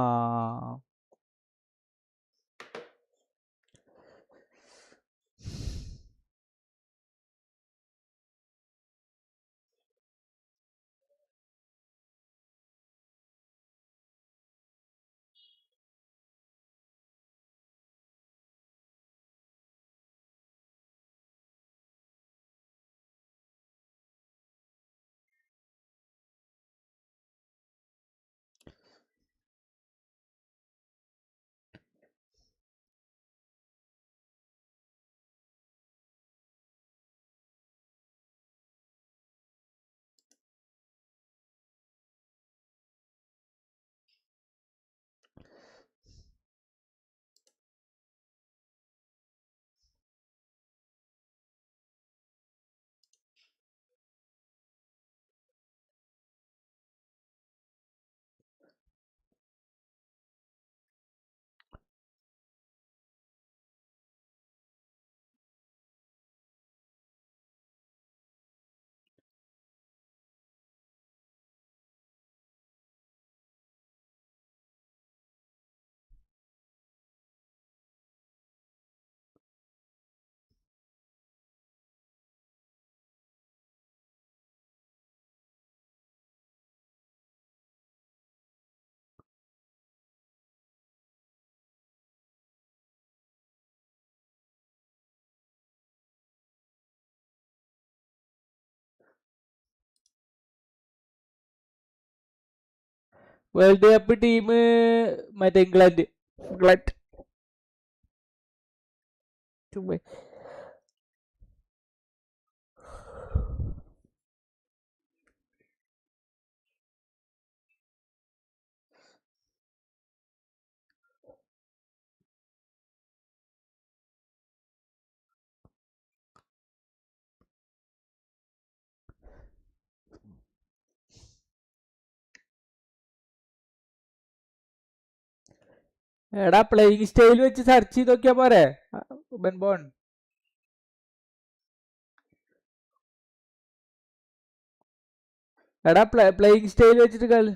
Speaker 1: വേൾഡ് കപ്പ് ടീം മറ്റേ ഇംഗ്ലണ്ട് ചുമ്മാ. എടാ പ്ലേയിങ് സ്റ്റൈൽ വെച്ച് സെർച്ച് ചെയ്ത് നോക്കിയാ പോരെ ബെൻബോൺ. എടാ പ്ലേയിങ് സ്റ്റൈൽ വെച്ചിട്ട് കളി.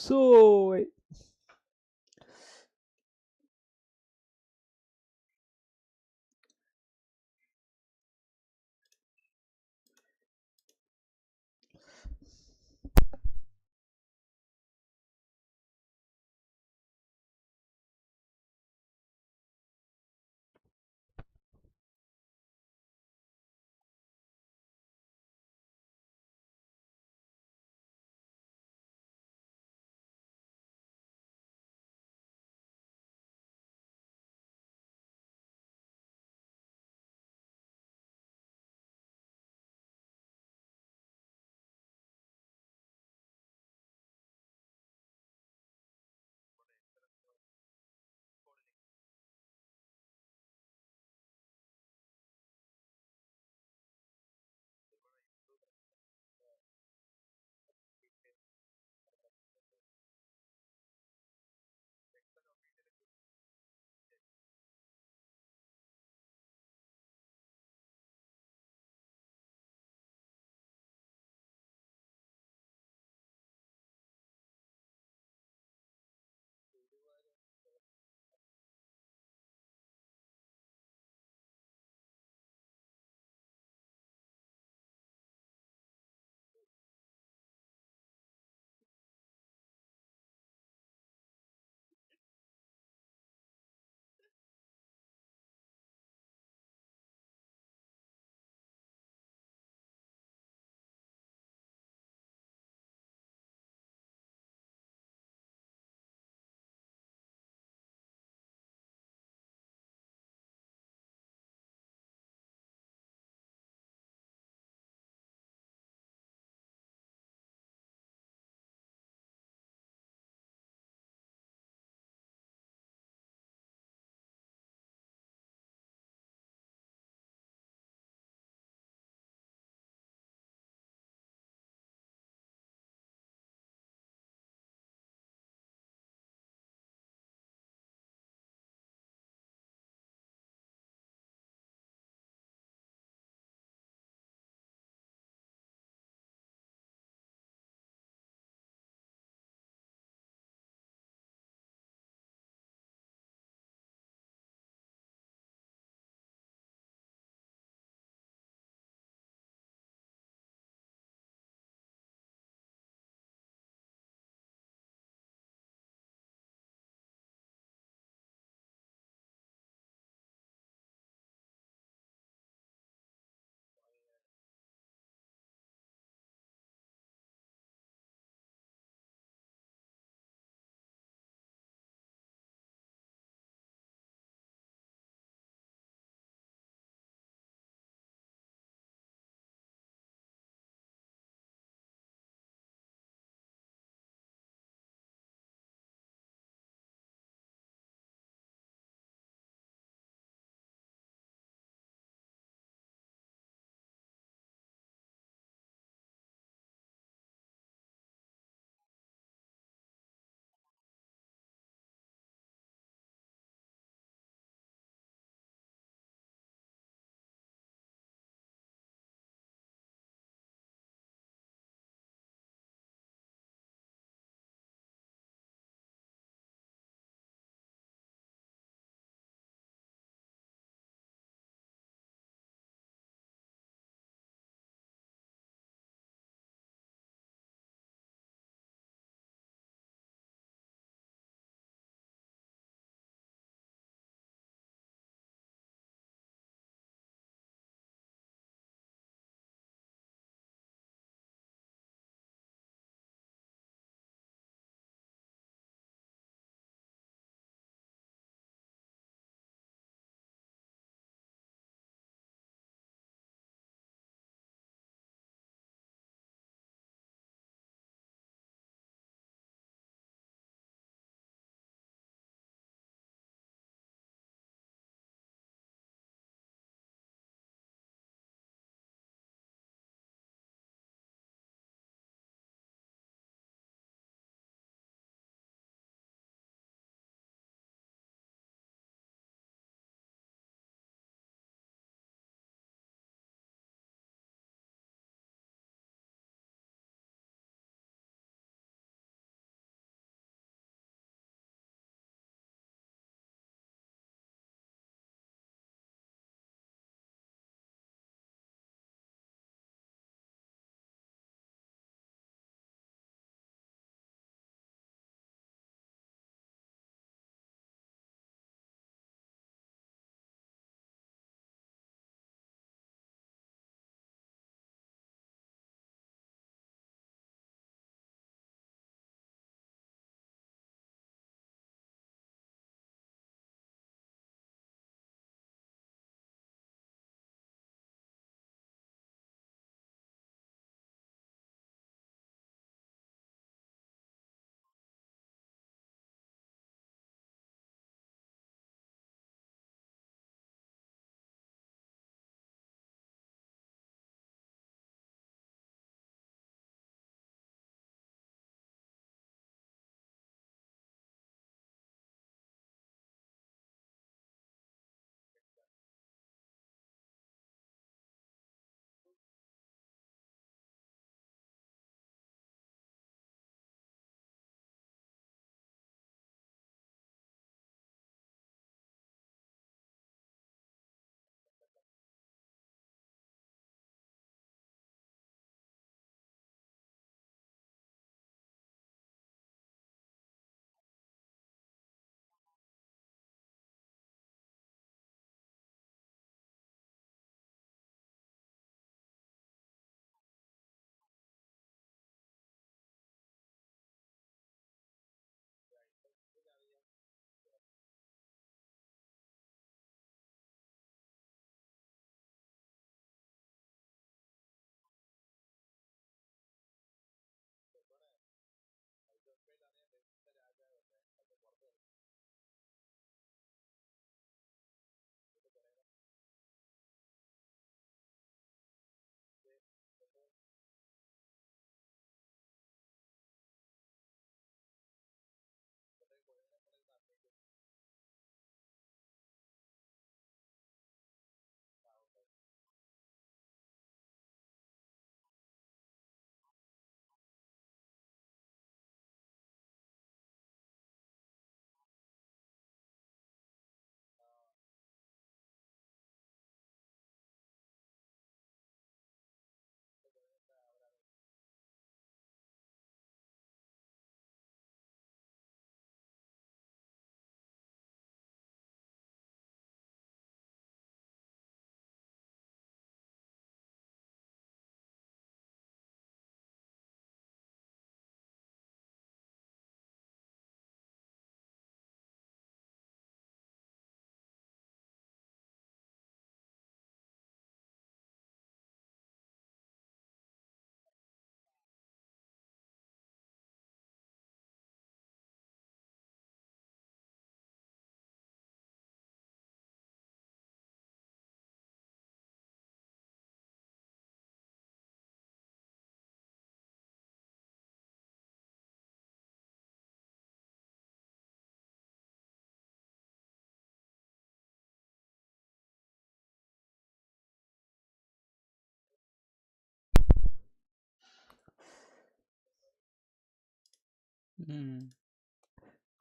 Speaker 1: So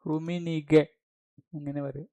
Speaker 1: റുമിനിഗെ അങ്ങനെ പറയും.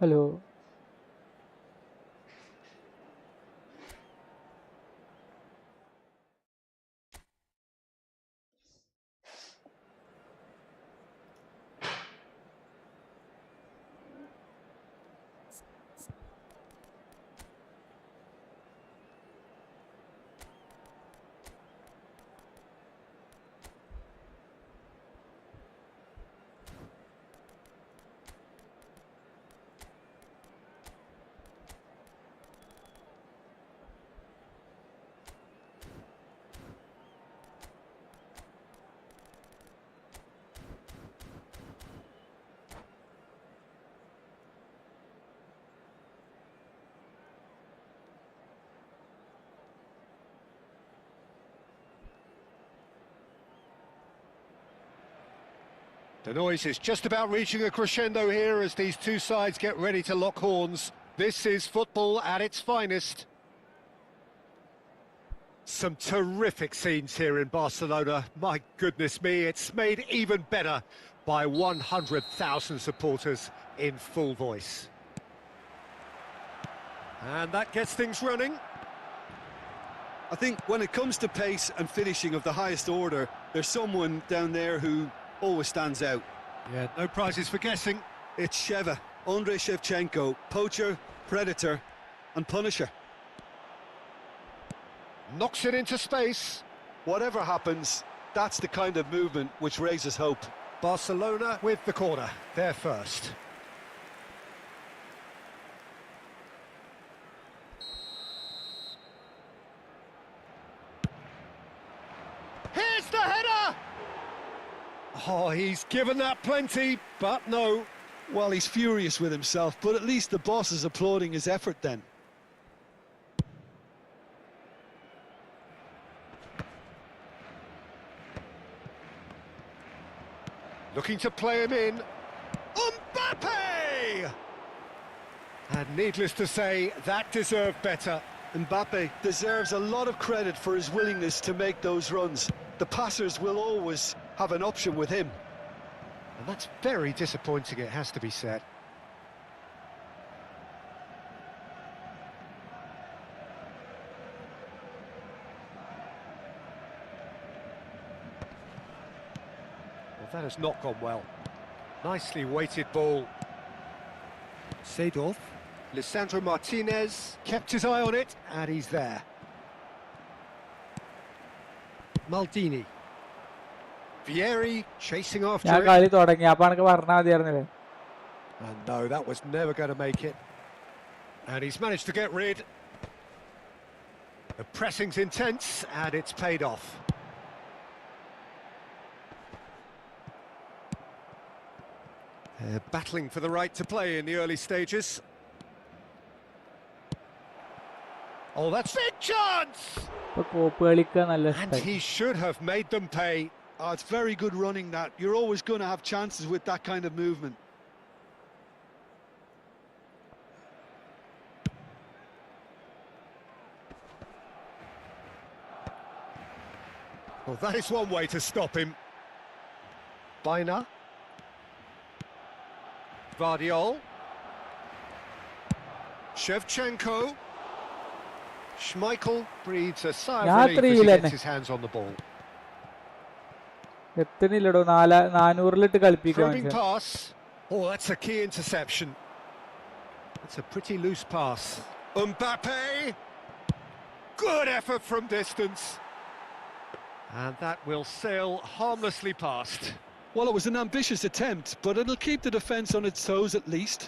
Speaker 1: Hello.
Speaker 2: The noise is just about reaching a crescendo here as these two sides get ready to lock horns. This is football at its finest. Some terrific scenes here in Barcelona. My goodness me, it's made even better by 100,000 supporters in full voice. And that gets things running.
Speaker 3: I think when it comes to pace and finishing of the highest order, there's someone down there who always stands out.
Speaker 2: Yeah, no prizes for guessing.
Speaker 3: It's Sheva, Andrei Shevchenko, poacher, predator and punisher.
Speaker 2: Knocks it into space.
Speaker 3: Whatever happens, that's the kind of movement which raises hope.
Speaker 2: Barcelona with the corner, they're first. Here's the header! Oh, he's given that plenty, but no.
Speaker 3: Well, he's furious with himself, but at least the boss is applauding his effort then.
Speaker 2: Looking to play him in. Mbappe! And needless to say, that deserved better.
Speaker 3: Mbappe deserves a lot of credit for his willingness to make those runs. The passers will always have an option with him.
Speaker 2: And that's very disappointing, it has to be said. Well, that has not gone well. Nicely weighted ball. Seedorf. Lisandro Martinez kept his eye on it, and he's there. Maldini. Vieri chasing after
Speaker 1: ഞാൻ
Speaker 2: it.
Speaker 1: കളി തുടങ്ങി അപ്പൊ എനിക്ക് പറഞ്ഞാൽ മതിയായിരുന്നില്ലേ?
Speaker 2: And no, that was never going to make it. And he's managed to get rid. The pressing's intense, and it's paid off. They're battling for the right to play in the early stages. Oh, that's big chance!
Speaker 1: ഇപ്പൊ കോപ്പ് കളിക്കാൻ നല്ല
Speaker 2: And
Speaker 1: ഇഷ്ടായി.
Speaker 2: he should have made them pay.
Speaker 3: Oh, it's very good running that. You're always going to have chances with that kind of movement.
Speaker 2: Well, that is one way to stop him. Baina. Vardiol. Shevchenko. Schmeichel breathes a sigh of relief as he gets his hands on the ball.
Speaker 1: എത്തണില്ലടോ 400-ലിട്ട് കളിപ്പിക്കാൻ
Speaker 2: Probing pass. Oh, that's a key interception. That's a pretty loose pass. Mbappe. Good effort from distance. And that will sail harmlessly past.
Speaker 3: Well, it was an ambitious attempt, but it'll keep the defence on its toes at least.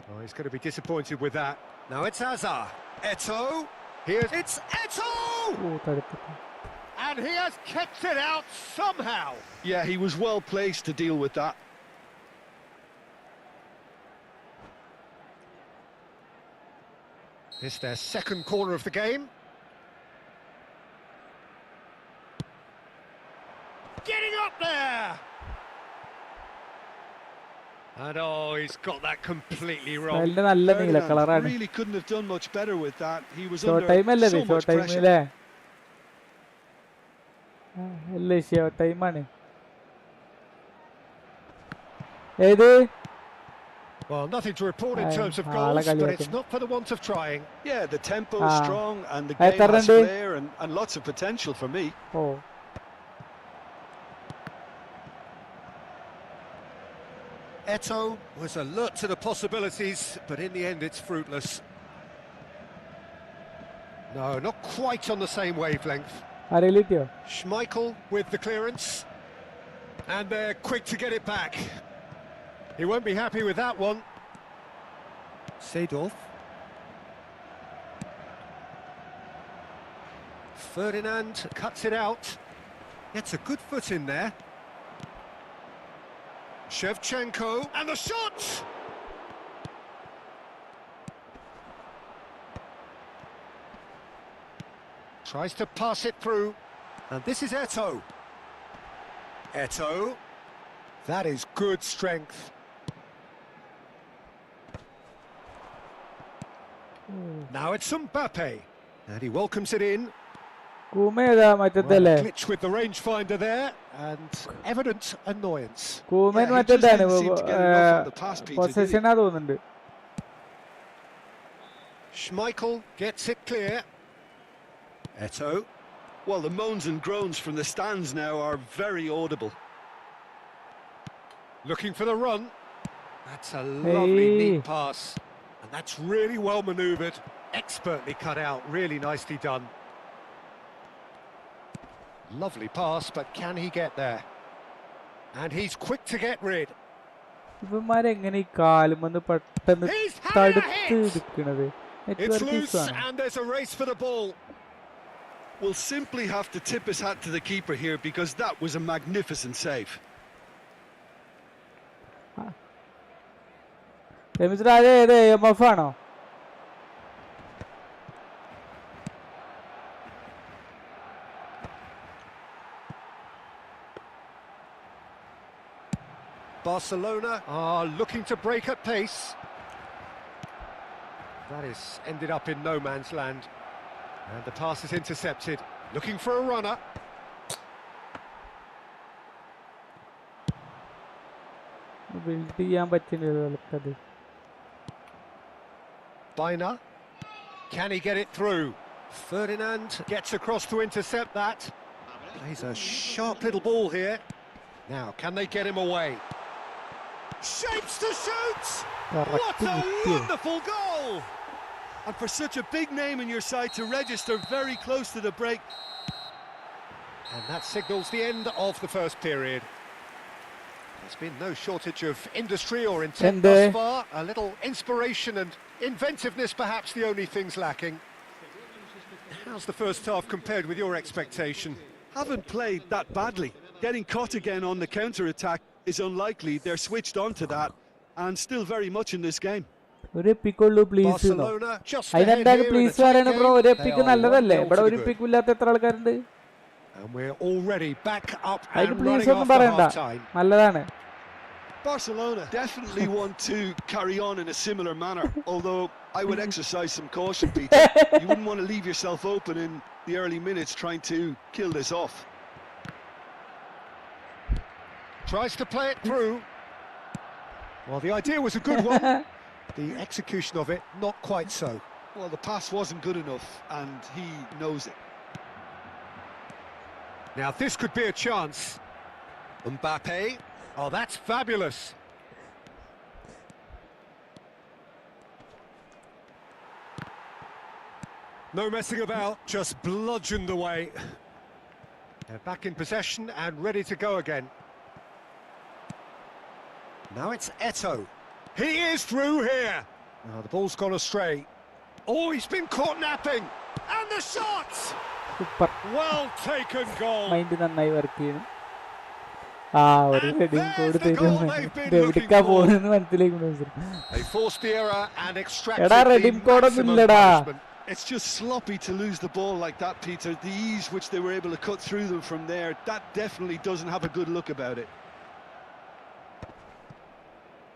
Speaker 2: Oh, he's going to be disappointed with that. Now it's Hazard. Eto'o. It's Eto'o!
Speaker 1: ഓ തടുത്തു.
Speaker 2: And he has kept it out somehow.
Speaker 3: Yeah, he was well placed to deal with that.
Speaker 2: It's their second corner of the game. Getting up there! And oh, he's got that completely wrong.
Speaker 1: സ്റ്റൈലിന്റെ നല്ല നീല
Speaker 3: Ferdinand
Speaker 1: കളറാണ്.
Speaker 3: really couldn't have done much better with that. He was
Speaker 1: short
Speaker 3: under
Speaker 1: time അല്ലേ
Speaker 3: so
Speaker 1: short
Speaker 3: much
Speaker 1: time
Speaker 3: pressure.
Speaker 1: അല്ലേ? അല്ലേ short ടൈമാണ്. ഏത്?
Speaker 2: Well, nothing to report in
Speaker 1: Aye,
Speaker 2: terms of
Speaker 1: ala
Speaker 2: goals, but
Speaker 1: കളിയാക്കുന്നു.
Speaker 2: it's not for the want of trying.
Speaker 3: Yeah, the tempo is
Speaker 1: Ah.
Speaker 3: strong and the
Speaker 1: Ay,
Speaker 3: game has
Speaker 1: Tarrandi.
Speaker 3: flair and lots of potential for me.
Speaker 1: Oh
Speaker 2: Eto'o was alert to the possibilities, but in the end it's fruitless. No, not quite on the same wavelength.
Speaker 1: ആരെങ്കിലും കിട്ടിയോ?
Speaker 2: Schmeichel with the clearance. And they're quick to get it back. He won't be happy with that one. Seedorf. Ferdinand cuts it out. Gets a good foot in there. Shevchenko. And the shot! Tries to pass it through. And this is Eto'o. Eto'o. That is good strength. Now it's Mbappe, and he welcomes it in.
Speaker 1: കൂമേതാ
Speaker 2: Well,
Speaker 1: മറ്റേതല്ലേ?
Speaker 2: a glitch with the rangefinder there, and evident annoyance.
Speaker 1: കൂമൻ
Speaker 3: Yeah, he just
Speaker 1: മറ്റേതാണ്
Speaker 3: didn't seem to get enough on the pass, Peter, did he?
Speaker 1: പൊസഷനാ തോന്നുന്നുണ്ട്.
Speaker 2: Schmeichel gets it clear. Eto'o.
Speaker 3: Well, the moans and groans from the stands now are very audible.
Speaker 2: Looking for the run. That's a lovely,
Speaker 1: Hey.
Speaker 2: neat pass. And that's really well manoeuvred. Expertly cut out. Really nicely done. Lovely pass, but can he get there? And he's quick to get rid.
Speaker 1: ഇവന്മാരെങ്ങനെ ഈ കാലുമെന്ന് പെട്ടെന്ന്
Speaker 2: He's had a
Speaker 1: തടുത്ത്
Speaker 2: hit!
Speaker 1: എടുക്കണത്?
Speaker 2: It's
Speaker 1: network
Speaker 2: loose,
Speaker 1: issue ആണ്.
Speaker 2: and there's a race for the ball.
Speaker 3: We'll simply have to tip his hat to the keeper here because that was a magnificent save.
Speaker 1: രമിസ്രാജ് ഏത് AMF ആണോ?
Speaker 2: Barcelona are looking to break at pace. That is ended up in no man's land. And the pass is intercepted. Looking for a runner.
Speaker 1: Build ചെയ്യാൻ പറ്റുന്നത്.
Speaker 2: Bina. Can he get it through? Ferdinand gets across to intercept that. Plays a sharp little ball here. Now, can they get him away? Shapes to shoot! What a wonderful goal!
Speaker 3: And for such a big name in your side to register very close to the break.
Speaker 2: And that signals the end of the first period. There's been no shortage of industry or intent thus far. A little inspiration and inventiveness, perhaps the only things lacking. How's the first half compared with your expectation?
Speaker 3: Haven't played that badly. Getting caught again on the counter-attack is unlikely. They're switched on to that and still very much in this game.
Speaker 1: ഒരു എപ്പിക്കുള്ളൂ please.
Speaker 2: Barcelona just
Speaker 1: അതിനെന്താണ്
Speaker 2: ahead here in a
Speaker 1: please
Speaker 2: tight
Speaker 1: പറയണ bro?
Speaker 2: game.
Speaker 1: ഒരു
Speaker 2: They
Speaker 1: epic
Speaker 2: are
Speaker 1: നല്ലതല്ലേ?
Speaker 2: 1-0
Speaker 1: ഇവിടെ
Speaker 2: to
Speaker 1: ഒരു
Speaker 2: the good.
Speaker 1: എപ്പിക്കില്ലാത്ത എത്ര ആൾക്കാരുണ്ട്?
Speaker 2: And we're already back up
Speaker 1: അതിന്
Speaker 2: and
Speaker 1: പ്ലീസ്
Speaker 2: running
Speaker 1: ഒന്നും
Speaker 2: after
Speaker 1: പറയണ്ട,
Speaker 2: half-time.
Speaker 1: നല്ലതാണ്.
Speaker 3: Barcelona definitely want to carry on in a similar manner, although I would exercise some caution, Peter. You wouldn't want to leave yourself open in the early minutes trying to kill this off.
Speaker 2: Tries to play it through. Well, the idea was a good one. The execution of it, not quite so.
Speaker 3: Well, the pass wasn't good enough, and he knows it.
Speaker 2: Now, this could be a chance. Mbappe. Oh, that's fabulous. No messing about, just bludgeoned away. They're back in possession and ready to go again. Now it's Eto'o. He is through here. Oh, the ball's gone astray. Oh, he's been caught napping. And the shot!
Speaker 1: Super.
Speaker 2: Well taken goal.
Speaker 1: Mind നന്നായി work ചെയ്യുന്നു. ആ ഒരു
Speaker 2: And
Speaker 1: heading
Speaker 2: there's
Speaker 1: code
Speaker 2: the
Speaker 1: തരുന്നു.
Speaker 2: goal they've been
Speaker 1: ഇത്
Speaker 2: looking
Speaker 1: എവിടേക്കാ
Speaker 2: for.
Speaker 1: പോകുന്നത് മനസ്സിലാക്കുന്നു.
Speaker 2: They forced the error and extracted
Speaker 1: എടാ
Speaker 2: the
Speaker 1: റെഡിം കോഡൊന്നും
Speaker 2: maximum
Speaker 1: ഇല്ലടാ.
Speaker 2: punishment.
Speaker 3: It's just sloppy to lose the ball like that, Peter. The ease which they were able to cut through them from there, that definitely doesn't have a good look about it.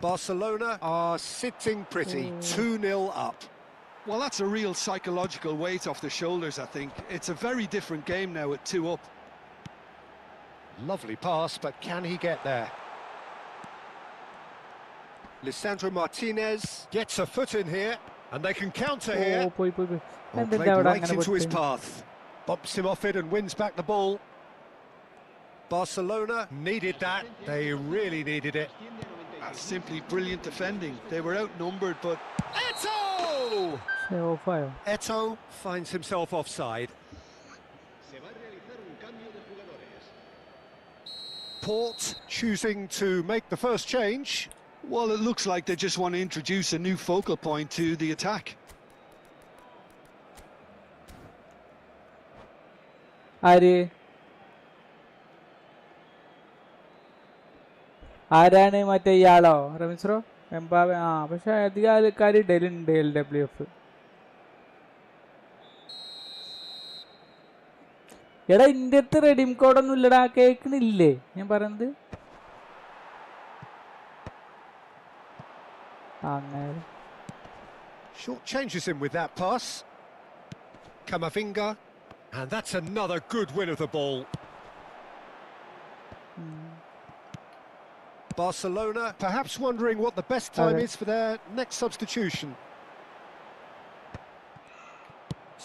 Speaker 2: Barcelona are sitting pretty, 2-0 up.
Speaker 3: Well, that's a real psychological weight off their shoulders, I think. It's a very different game now at 2 up.
Speaker 2: Lovely pass, but can he get there? Lisandro Martinez gets a foot in here, and they can counter
Speaker 1: oh
Speaker 2: here.
Speaker 1: പോയി പോയി പോയി.
Speaker 2: Oh,
Speaker 1: എന്തിന്റെ
Speaker 2: played
Speaker 1: അവിടെ
Speaker 2: right
Speaker 1: അങ്ങനെ
Speaker 2: into his
Speaker 1: പൊട്ടി?
Speaker 2: path. Bumps him off it and wins back the ball. Barcelona needed that. They really needed it.
Speaker 3: That's simply brilliant defending. They were outnumbered, but
Speaker 2: Eto'o!
Speaker 1: പക്ഷേ ഓഫായോ?
Speaker 2: Eto'o finds himself offside.
Speaker 4: Se va a realizar un cambio de jugadores.
Speaker 2: Port choosing to make the first change.
Speaker 3: well, it looks like they just want to introduce a new focal point to the attack.
Speaker 1: ആര് ആരാണ് മറ്റേ ഇയാളോ? റമിസ്രോ Mbappé. ആ പക്ഷെ അധികം ആൾക്കാർ ഇടയിലുണ്ട് LWF. എടാ ഇന്ത്യത്തെ redeem കോഡൊന്നും ഇല്ലടാ. കേൾക്കണില്ലേ ഞാൻ പറയുന്നത്? അങ്ങനെ
Speaker 2: Short changes him with that pass. Kamavinga. And that's another good win of the ball. Barcelona perhaps wondering what the best time is for their next substitution.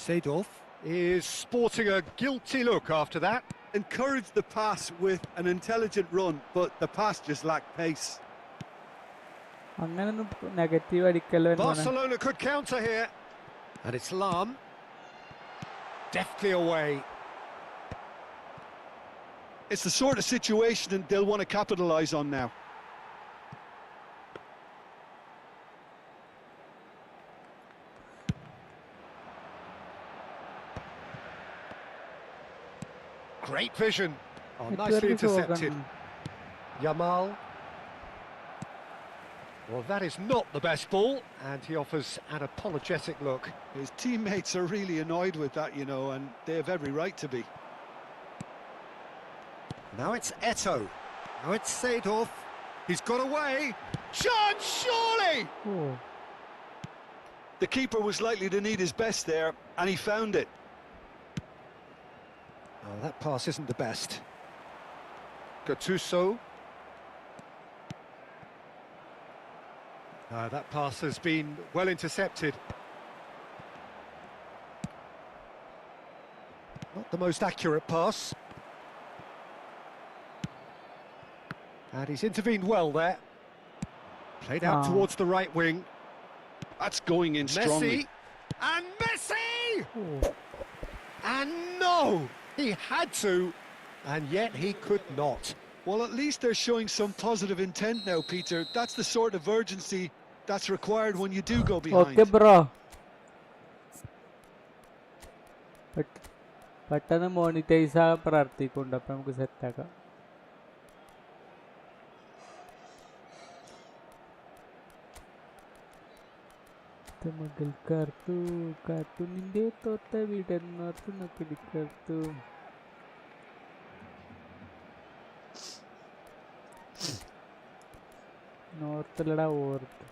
Speaker 2: Seedorf is sporting a guilty look after that.
Speaker 3: Encouraged the pass with an intelligent run, but the pass just lacked pace.
Speaker 1: അങ്ങനൊന്നും negative അടിക്കല്ലോ
Speaker 2: Barcelona could counter here. And it's Lam. Deftly away.
Speaker 3: It's the sort of situation they'll want to capitalise on now.
Speaker 2: Great vision. Oh, nicely intercepted. Yamal. Well, that is not the best ball, and he offers an apologetic look.
Speaker 3: His teammates are really annoyed with that, you know, and they have every right to be.
Speaker 2: Now it's Eto'o. Now it's Seedorf. He's got away. Chance, surely!
Speaker 1: Oh.
Speaker 3: The keeper was likely to need his best there, and he found it.
Speaker 2: Oh, that pass isn't the best. Gattuso. That pass has been well intercepted. Not the most accurate pass. And he's intervened well there. Played out towards the right wing.
Speaker 3: That's going in strongly.
Speaker 2: Messi! And Messi!
Speaker 1: Oh.
Speaker 2: And no! He had to, and yet he could not.
Speaker 3: Well, at least they're showing some positive intent now, Peter. That's the sort of urgency that's required when you do go behind.
Speaker 1: Okay, bro. പെട്ടെന്ന് monetise ആ പ്രാർത്ഥിക്കുന്നുണ്ട്, അപ്പം നമുക്ക് സെറ്റാക്കാം. മകൾ കാർത്തു കാത്തു നിന്റെ തോട്ട വീടെന്നോർത്ത് പിടിക്കാർത്തു. നോർത്തിലടാ ഓർത്ത്.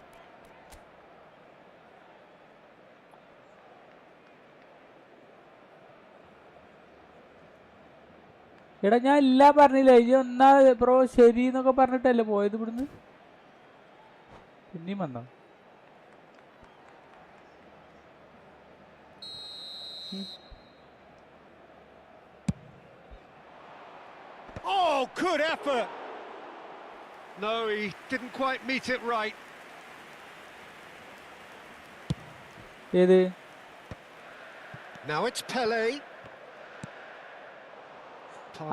Speaker 1: എടാ ഞാൻ ഇല്ല പറഞ്ഞില്ല, ഈ ഒന്നാ ബ്രോ ശരി എന്നൊക്കെ പറഞ്ഞിട്ടല്ലേ പോയത് ഇവിടുന്ന്. പിന്നെയും വന്നോ?
Speaker 2: Oh, good effort! No, he didn't quite meet it right.
Speaker 1: ഏത്?
Speaker 2: Now it's Pele.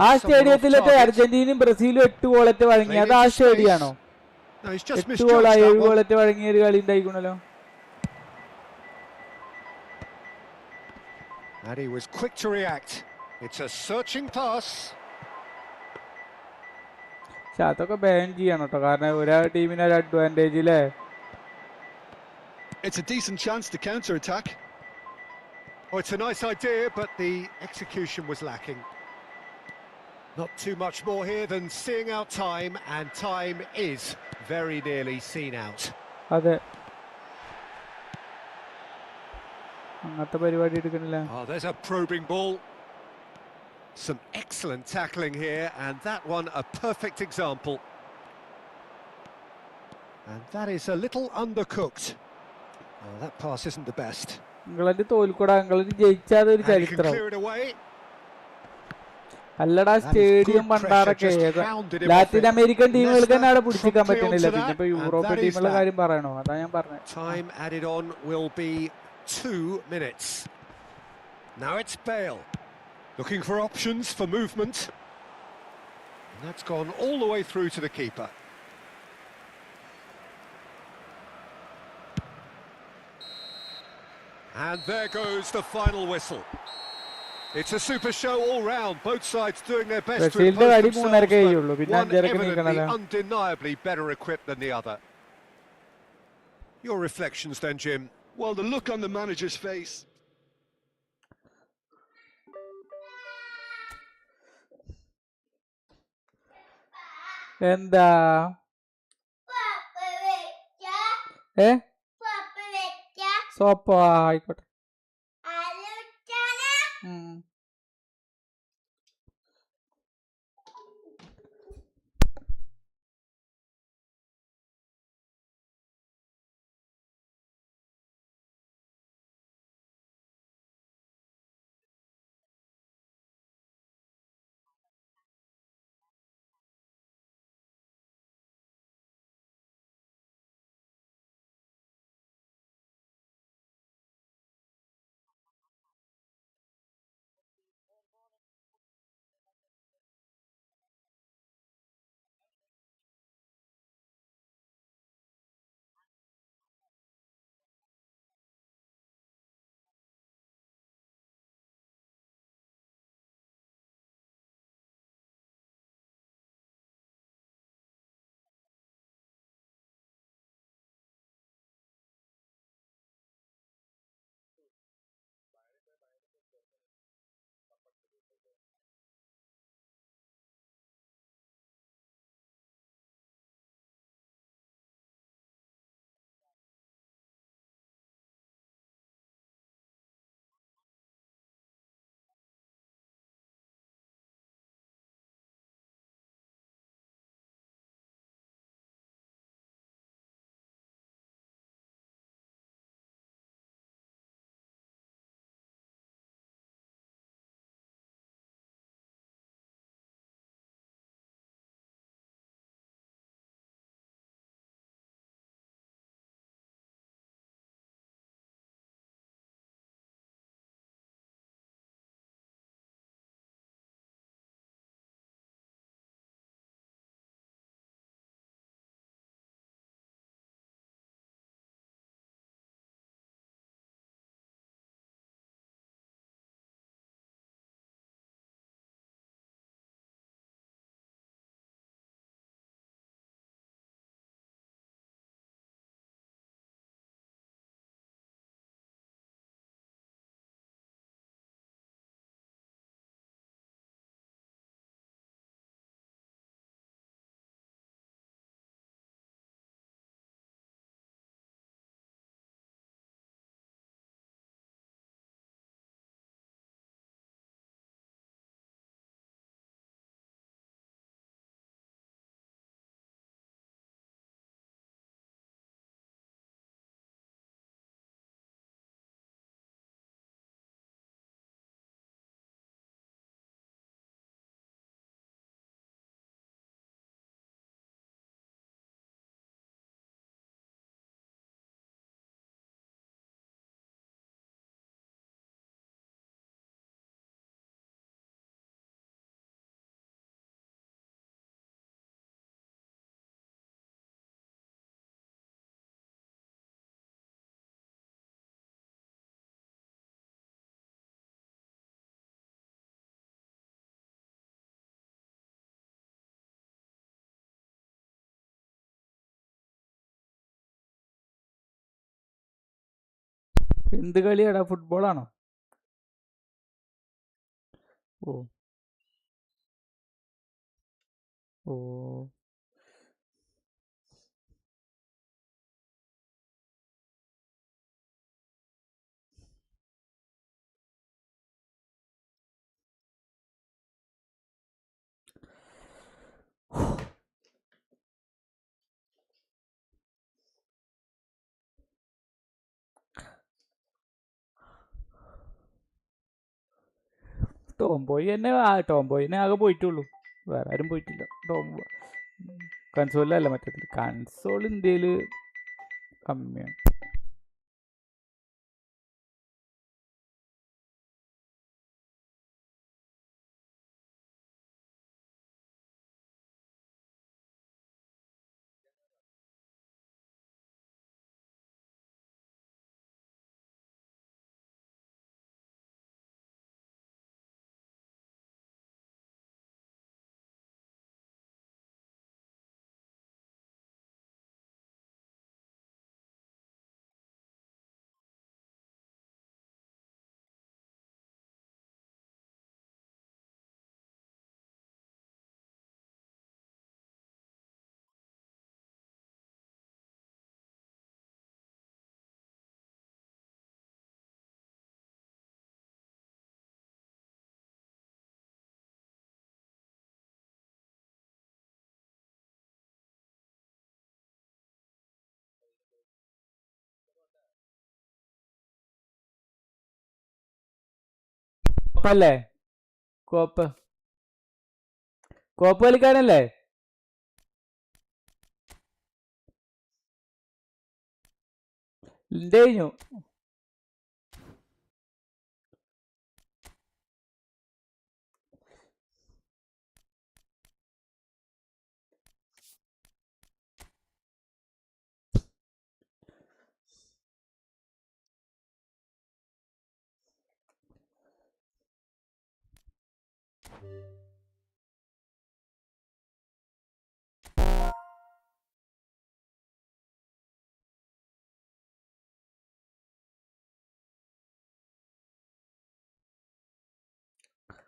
Speaker 1: ആ സ്റ്റേഡിയത്തിലത്തെ അർജന്റീനയും ബ്രസീലും 8 ഗോളറ്റ് വഴങ്ങി. അത് ആ സ്റ്റേഡിയാണോ? 8 ഗോളാ 7 ഗോളറ്റ് വഴങ്ങിയ ഒരു കളി ഉണ്ടായിക്കണല്ലോ.
Speaker 2: And he was quick to react. It's a searching pass.
Speaker 1: പക്ഷെ അതൊക്കെ ബാൻ ചെയ്യണം കേട്ടോ, കാരണം ഒരാ ടീമിന് ഒരു അഡ്വാൻറ്റേജ് അല്ലേ.
Speaker 3: It's a decent chance to counter-attack.
Speaker 2: Oh, it's a nice idea, but the execution was lacking. Not too much more here than seeing out time, and time is very nearly seen out.
Speaker 1: അതെ, അങ്ങനത്തെ പരിപാടി എടുക്കണില്ല.
Speaker 2: Oh, there's a probing ball. Some excellent tackling here, and that one a perfect example. And that is a little undercooked. Oh, that pass isn't the best.
Speaker 1: England തോൽക്കൂടാ, England ജയിച്ചാതെ ഒരു ചരിത്രം. അല്ലടാ, stadium പണ്ടാറൊക്കെ ലാറ്റിൻ അമേരിക്കൻ ടീമുകൾക്ക് തന്നെ അവിടെ പിടിച്ചിരിക്കാൻ പറ്റണില്ല, പിന്നെ ഇപ്പൊ യൂറോപ്യൻ ടീമുകളുടെ കാര്യം പറയണോ? അതാ ഞാൻ പറഞ്ഞത്.
Speaker 2: Time added on will be 2 minutes. Now it's Bale, looking for options for movement. And that's gone all the way through to the keeper. And there goes the final whistle. It's a super show all round, both sides doing their best to impose themselves, but one evidently undeniably better equipped than the other. Your reflections then, Jim?
Speaker 3: Well, the look on the manager's face.
Speaker 1: എന്താ ഏ സോപ്പോ ആയിക്കോട്ടെ. എന്ത് കളിയാടാ, ഫുട്ബോളാണോ? ഓ ഓ ടോംബോയിനെ ആകെ പോയിട്ടുള്ളൂ, വേറെ ആരും പോയിട്ടില്ല. കൺസോളിലല്ല, മറ്റേതിൽ. Console ഇന്ത്യയിൽ കമ്മിയാണ്. കോപ്പല്ലേ? കോപ്പ് കളിക്കാനല്ലേ? ഇന്റെ കഴിഞ്ഞു.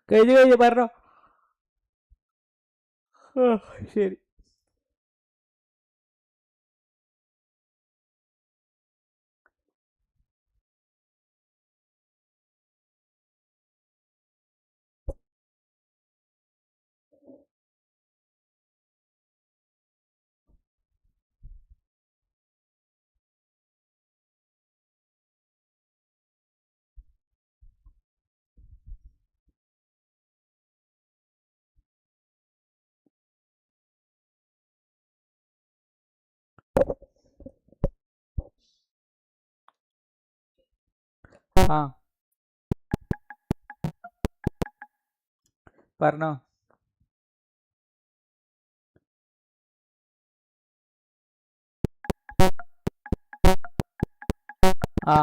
Speaker 1: കഴിഞ്ഞു പറഞ്ഞോ. ശരി. ആ പറഞ്ഞോ. ആ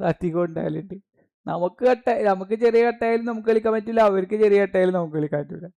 Speaker 1: അധികം ഉണ്ടായാലുണ്ട്. നമുക്ക് ചെറിയ കട്ടായാലും നമുക്ക് കളിക്കാൻ പറ്റില്ല, അവർക്ക് ചെറിയ കട്ടായാലും നമുക്ക് കളിക്കാൻ പറ്റില്ല.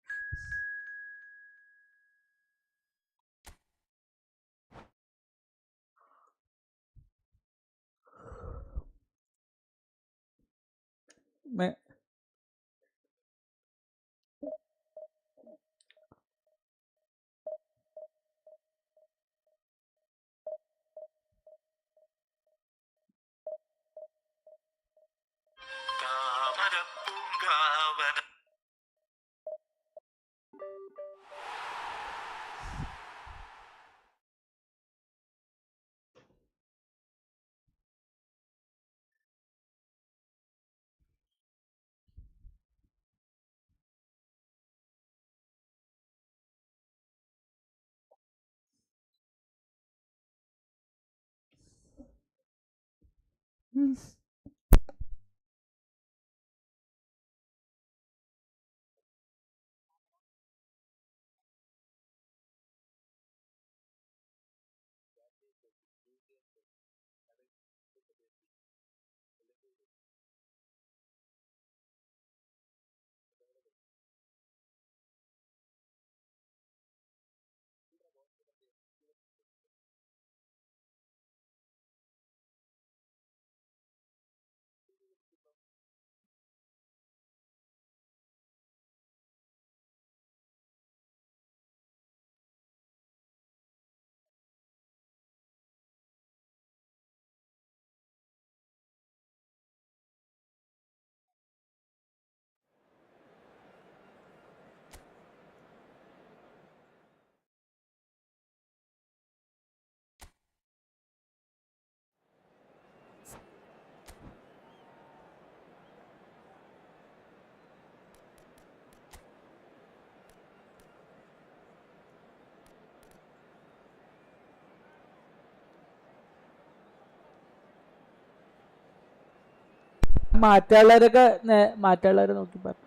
Speaker 1: മാറ്റാനുള്ളവരെ നോക്കി പറഞ്ഞു.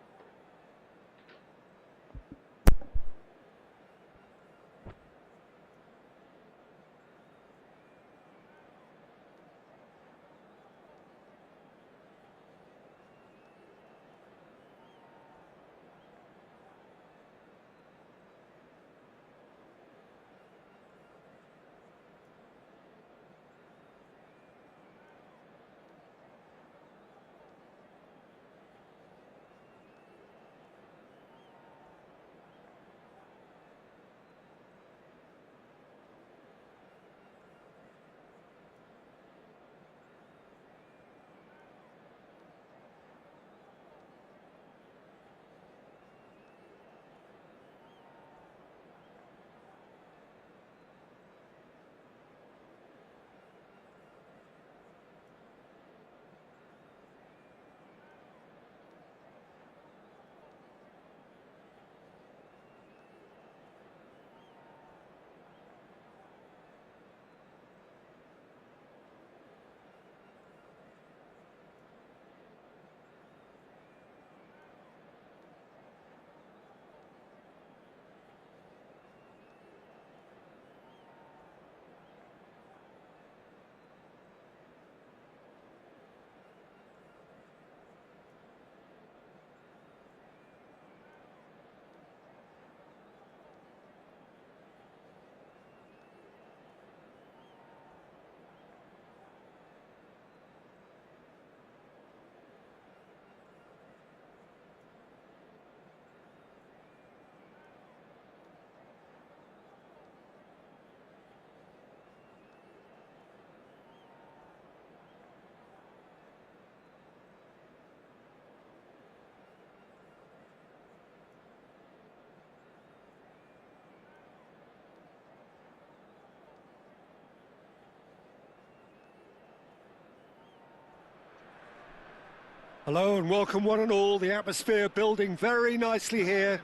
Speaker 2: Hello and welcome one and all. The atmosphere building very nicely here.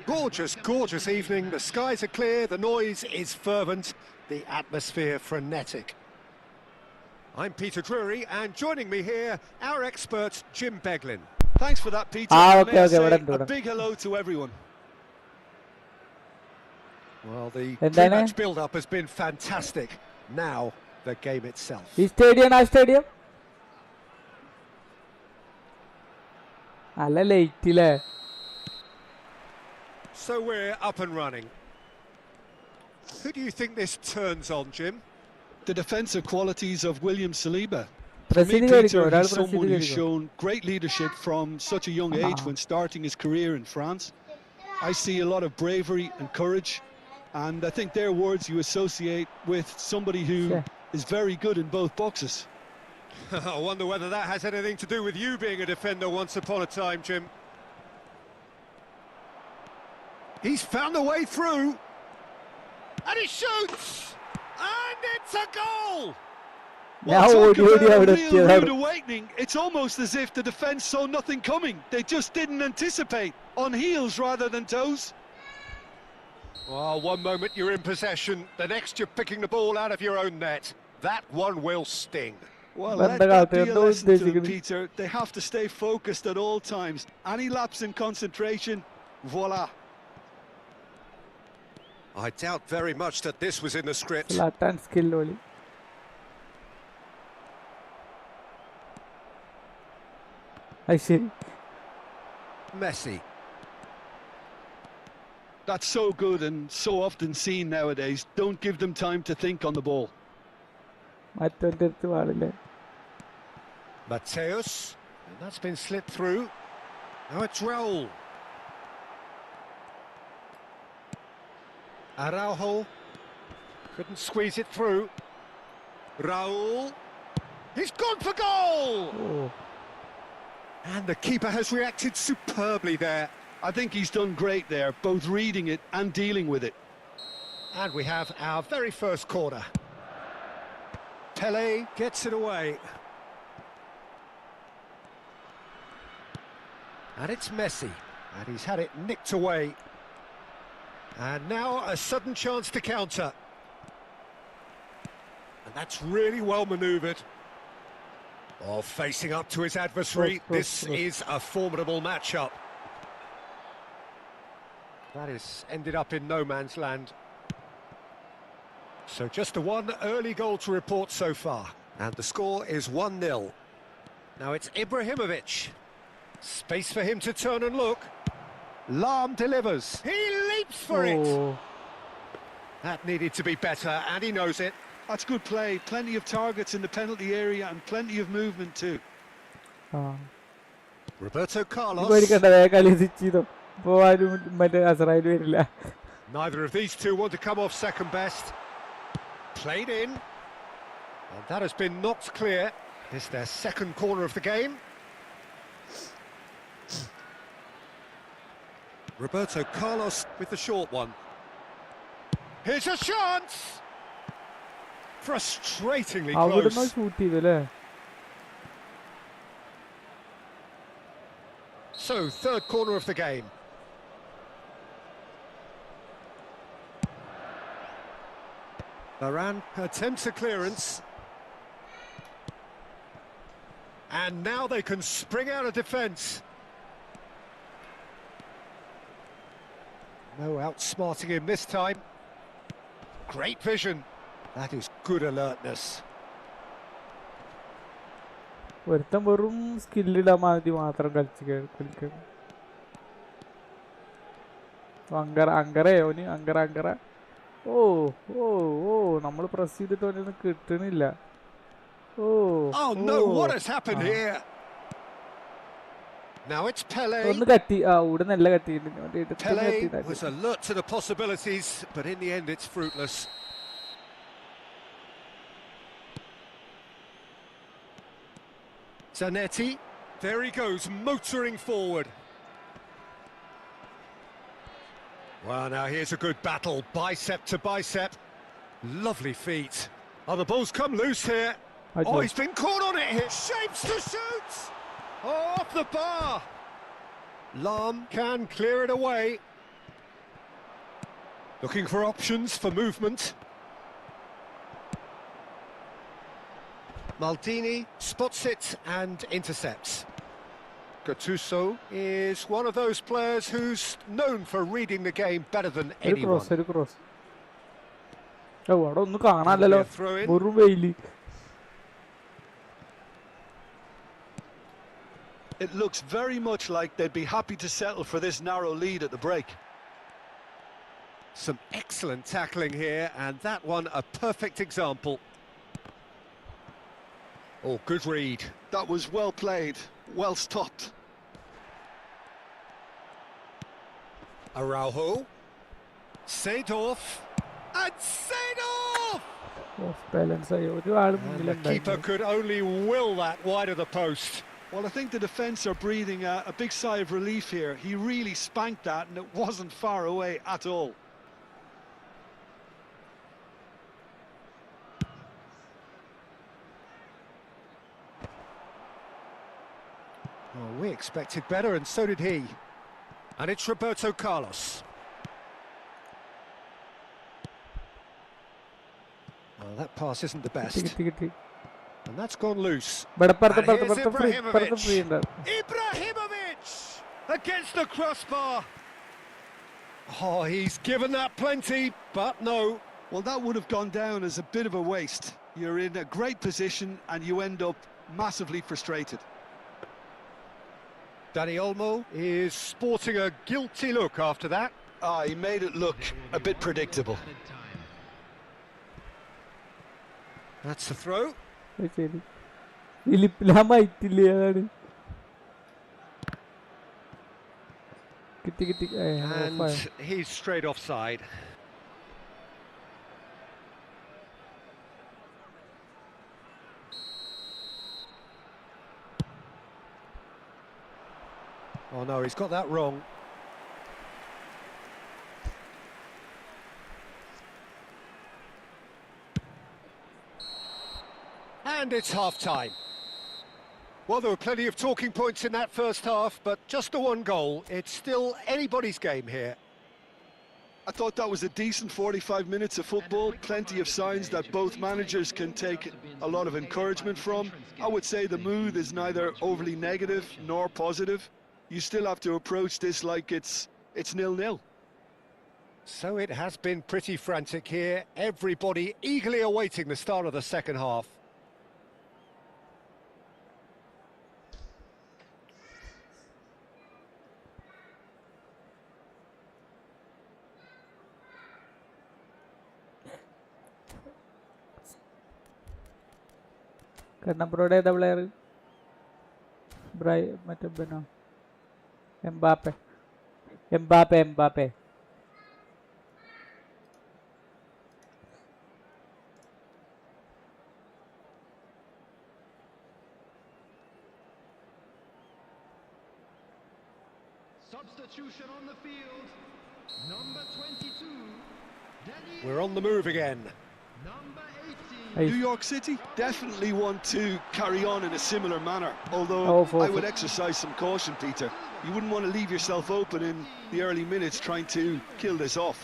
Speaker 2: Gorgeous, gorgeous evening. The skies are clear, the noise is fervent, the atmosphere frenetic. I'm Peter Drury, and joining me here, our expert Jim Beglin.
Speaker 3: Thanks for that, Peter.
Speaker 1: Ah,
Speaker 3: And
Speaker 1: okay,
Speaker 3: may I
Speaker 1: okay,
Speaker 3: say
Speaker 1: what
Speaker 3: a big hello to everyone.
Speaker 2: Well, the
Speaker 1: And then,
Speaker 2: pre-match build-up has been fantastic. Now, the game itself.
Speaker 1: ഈ stadium അല്ല ലേറ്റില്ലേ?
Speaker 2: So we're up and running. Who do you think this turns on, Jim?
Speaker 3: The defensive qualities of William Saliba. For me,
Speaker 1: പ്രസിദ്ധീകരിക്കും,
Speaker 3: Peter,
Speaker 1: ഒരാൾ
Speaker 3: he's someone who's
Speaker 1: പ്രസിദ്ധീകരിക്കും.
Speaker 3: shown great leadership from such a young age when starting his career in France. I see a lot of bravery and courage, and I think they're words you associate with somebody who is very good in both boxes.
Speaker 2: I wonder whether that has anything to do with you being a defender once upon a time, Jim. He's found a way through, and he shoots, and it's a goal!
Speaker 1: ഞാൻ
Speaker 3: Talk
Speaker 1: ഓടി
Speaker 3: about a
Speaker 1: അവിടെ
Speaker 3: real
Speaker 1: എത്തിയതാണ്.
Speaker 3: rude awakening. It's almost as if the defence saw nothing coming. They just didn't anticipate, on heels rather than toes.
Speaker 2: Well, one moment you're in possession, the next you're picking the ball out of your own net. That one will sting.
Speaker 3: Well,
Speaker 1: But
Speaker 3: let
Speaker 1: the
Speaker 3: that be
Speaker 1: guy-
Speaker 3: a
Speaker 1: those
Speaker 3: lesson to them,
Speaker 1: basically-
Speaker 3: Peter. They have to stay focused at all times. Any lapse in concentration, voila.
Speaker 2: I doubt very much that this was in the script.
Speaker 1: Zlatan skill only. I see.
Speaker 2: Messi.
Speaker 3: That's so good and so often seen nowadays. Don't give them time to think on the ball.
Speaker 1: മറ്റൊന്റെ അടുത്ത് പാടില്ലേ?
Speaker 2: Mateus. And that's been slipped through. Now it's Raul. Araujo. Couldn't squeeze it through. Raul. He's gone for goal!
Speaker 1: Oh.
Speaker 2: And the keeper has reacted superbly there.
Speaker 3: I think he's done great there, both reading it and dealing with it.
Speaker 2: And we have our very first corner. Pele gets it away. And it's Messi. And he's had it nicked away. And now a sudden chance to counter. And that's really well manoeuvred. Oh, facing up to his adversary. This is a formidable matchup. That has ended up in no man's land. So just the one early goal to report so far. And the score is 1-0. Now it's Ibrahimovic. Space for him to turn and look. Lahm delivers. He leaps for it.
Speaker 1: Oh.
Speaker 2: That needed to be better, and he knows it.
Speaker 3: That's good play. Plenty of targets in the penalty area and plenty of movement too.
Speaker 1: ആ.
Speaker 2: Roberto
Speaker 1: നീ
Speaker 2: Carlos.
Speaker 1: പേടിക്കണ്ട, വേഗം കളി switch ചെയ്തോ. ഇപ്പൊ ആരും മറ്റേ അസറായിട്ട് വരില്ല.
Speaker 2: Neither of these two want to come off second best. Played in. And that has been knocked clear. It's their second corner of the game. Roberto Carlos with the short one. Here's a chance! Frustratingly
Speaker 1: അവിടുന്ന്
Speaker 2: close.
Speaker 1: Shoot ചെയ്തു അല്ലേ?
Speaker 2: So, third corner of the game. Varane attempts a clearance. And now they can spring out of defence. No outsmarting him this time. Great vision. That is good alertness.
Speaker 1: ഒരുത്തൻ വെറും സ്കില്ലിടാൻ മതി മാത്രം കളിക്കണം. അങ്കറ ഓ ഓ ഓ നമ്മൾ press ചെയ്തിട്ട് ഒന്നും കിട്ടണില്ല. ഓ
Speaker 2: Oh no, what has happened here? Now it's Pele.
Speaker 1: ഒന്ന് കട്ടി. ആ ഇവിടെ നല്ല കട്ടിയിട്ടുണ്ട്.
Speaker 2: Pele was alert to the possibilities, but in the end it's fruitless. Zanetti, there he goes, motoring forward. Well, now here's a good battle, bicep to bicep. Lovely feet. Oh, the ball's come loose here. Oh, he's been caught on it here. Shapes to shoot! Oh, off the bar! Lam can clear it away. Looking for options for movement. Maldini spots it and intercepts. Gattuso is one of those players who's known for reading the game better than anyone.
Speaker 1: ഒരു cross അവിടെ ഒന്നും കാണാനല്ലോ വെറും വെയില്.
Speaker 3: It looks very much like they'd be happy to settle for this narrow lead at the break.
Speaker 2: Some excellent tackling here, and that one a perfect example. Oh, good read.
Speaker 3: That was well played, well stopped.
Speaker 2: Araujo. Seedorf. And Seedorf!
Speaker 1: Of balance ആയി ഒരു ആള്
Speaker 2: And the
Speaker 1: മുന്നിലുണ്ടായി.
Speaker 2: keeper could only will that wide of the post.
Speaker 3: Well, I think the defence are breathing a big sigh of relief here. He really spanked that and it wasn't far away at all.
Speaker 2: Oh, we expected better, and so did he. And it's Roberto Carlos. Well, that pass isn't the best.
Speaker 1: കിട്ടി.
Speaker 2: And that's gone loose.
Speaker 1: ഇവിടെ
Speaker 2: And here's
Speaker 1: free
Speaker 2: Ibrahimovic.
Speaker 1: ഉണ്ട്.
Speaker 2: Ibrahimovic against the crossbar. Oh, he's given that plenty, but no.
Speaker 3: Well, that would have gone down as a bit of a waste. You're in a great position and you end up massively frustrated.
Speaker 2: Dani Olmo is sporting a guilty look after that.
Speaker 3: He made it look a bit predictable.
Speaker 2: That's the throw.
Speaker 1: ശരി ഫിലിപ്പിലാമായിട്ടില്ല അതാണ്. കിട്ടി.
Speaker 2: And he's straight offside. Oh no, he's got that wrong. And it's half-time. Well, there were plenty of talking points in that first half, but just the one goal. It's still anybody's game here.
Speaker 3: I thought that was a decent 45 minutes of football, plenty of signs that both managers can take a lot of encouragement from. I would say the mood is neither overly negative nor positive. You still have to approach this like it's 0-0.
Speaker 2: So it has been pretty frantic here. Everybody eagerly awaiting the start of the second half.
Speaker 1: കണ്ണപ്പുറയുടെ ഏതാ player? മറ്റേ ബനോ Mbappe.
Speaker 4: Substitution on the field. Number 22.
Speaker 2: We're on the move again.
Speaker 4: Number 18.
Speaker 3: New York City definitely want to carry on in a similar manner, although I would exercise some caution, Peter. You wouldn't want to leave yourself open in the early minutes trying to kill this off.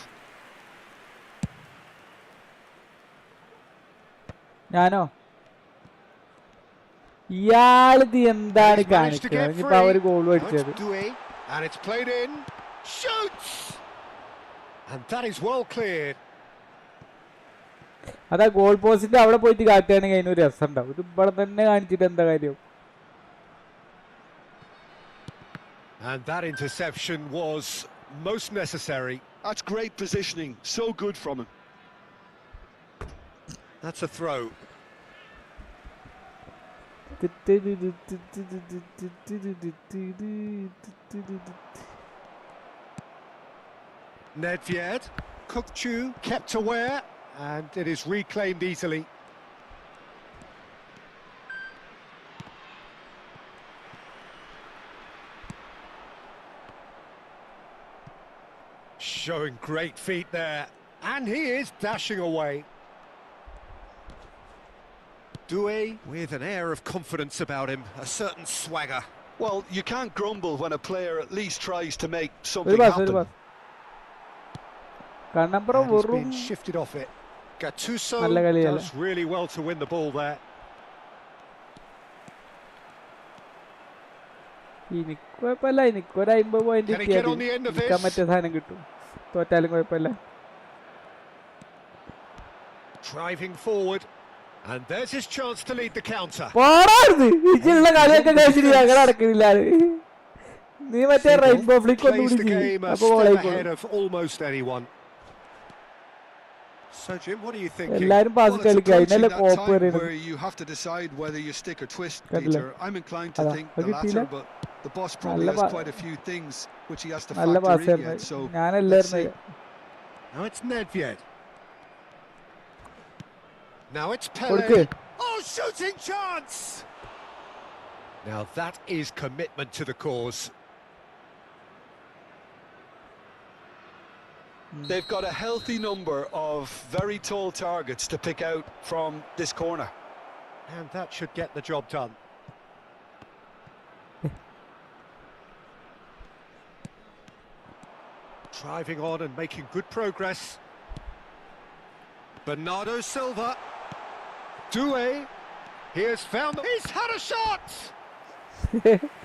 Speaker 1: ഞാനോ ഇയാളിത് എന്താണ് കാണിക്കുന്നത്? ഇനിയിപ്പോ അവര് goal അടിച്ചത്.
Speaker 2: And it's played in. Shoots! And that is well cleared.
Speaker 1: അതാ goal പോസ്റ്റിന്റെ അവിടെ പോയിട്ട് കാട്ടുകയാണെങ്കിൽ അതിനൊരു രസം ഉണ്ടാവും. ഇത് ഇവിടെ തന്നെ കാണിച്ചിട്ട് എന്താ കാര്യം?
Speaker 2: And that interception was most necessary.
Speaker 3: That's great positioning, so good from him.
Speaker 2: That's a throw. Nedved, Kukchu kept aware, and it is reclaimed easily. Showing great feet there, and he is dashing away. Doué with an air of confidence about him, a certain swagger.
Speaker 3: Well, you can't grumble when a player at least tries to make
Speaker 1: ഒരു
Speaker 3: something
Speaker 1: pass ഒരു
Speaker 3: happen.
Speaker 1: Pass കണ്ണപ്പുറം
Speaker 2: And he's
Speaker 1: വെറും
Speaker 2: been shifted off it. Gattuso
Speaker 1: നല്ല കളിയല്ല.
Speaker 2: does really well to win the ball there.
Speaker 1: എനിക്ക് കുഴപ്പമില്ല, എനിക്കൊരു 50 point
Speaker 2: Can he
Speaker 1: കിട്ടിയാൽ
Speaker 2: get on the end of
Speaker 1: ഇരിക്കാൻ
Speaker 2: this?
Speaker 1: പറ്റിയ സാധനം കിട്ടും, തോറ്റാലും കുഴപ്പമില്ല.
Speaker 2: Driving forward. And there's his chance to lead the counter.
Speaker 1: പോടാർന്ന് ഇജിലുള്ള കളിയൊക്കെ കഴിച്ചിട്ട് ഞങ്ങൾ നടക്കുന്നില്ല. നീ മറ്റേ റെയിൻബോ ഫ്ലിക്ക് ഒന്നും
Speaker 2: Plays the
Speaker 1: പിടിച്ച്
Speaker 2: game a
Speaker 1: അപ്പൊ
Speaker 2: step
Speaker 1: ഗോളായിക്കോളും.
Speaker 2: ahead of almost anyone. So Jim, what are you thinking?
Speaker 1: എല്ലാരും പാസ്
Speaker 3: Well, it's
Speaker 1: കളിക്കുക,
Speaker 3: approaching
Speaker 1: അതിനല്ലേ
Speaker 3: that
Speaker 1: കോപ്പ്
Speaker 3: time
Speaker 1: വരുന്നത്.
Speaker 3: where you have to decide whether you stick or twist,
Speaker 1: Kandile.
Speaker 3: Peter. I'm inclined to
Speaker 1: Ada,
Speaker 3: think
Speaker 1: അത്
Speaker 3: the
Speaker 1: കിട്ടിയില്ല.
Speaker 3: latter, but the boss probably
Speaker 1: നല്ല
Speaker 3: has quite a few things which he has to
Speaker 1: നല്ല pass
Speaker 3: factor in
Speaker 1: ആയിരുന്നു.
Speaker 3: yet. So let's
Speaker 1: ഞാനല്ലായിരുന്നു.
Speaker 3: see.
Speaker 2: Now it's Nedved. Now it's
Speaker 1: കൊടുക്ക്.
Speaker 2: Pele. Oh, shooting chance! Now that is commitment to the cause.
Speaker 3: They've got a healthy number of very tall targets to pick out from this corner.
Speaker 2: And that should get the job done. Driving on and making good progress. Bernardo Silva. Doué. He has found... He's had a shot!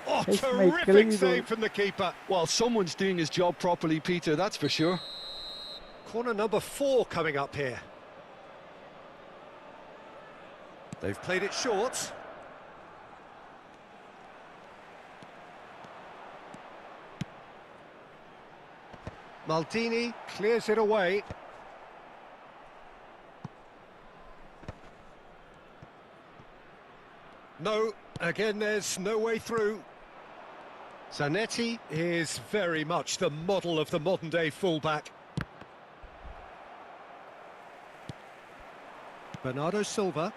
Speaker 2: Oh,
Speaker 1: It's
Speaker 2: terrific
Speaker 1: making
Speaker 2: save
Speaker 1: it.
Speaker 2: from the keeper.
Speaker 3: Well, someone's doing his job properly, Peter, that's for sure.
Speaker 2: Corner number 4 coming up here. They've played it short. Maldini clears it away. No, again there's no way through. Zanetti is very much the model of the modern day fullback. Bernardo Silva.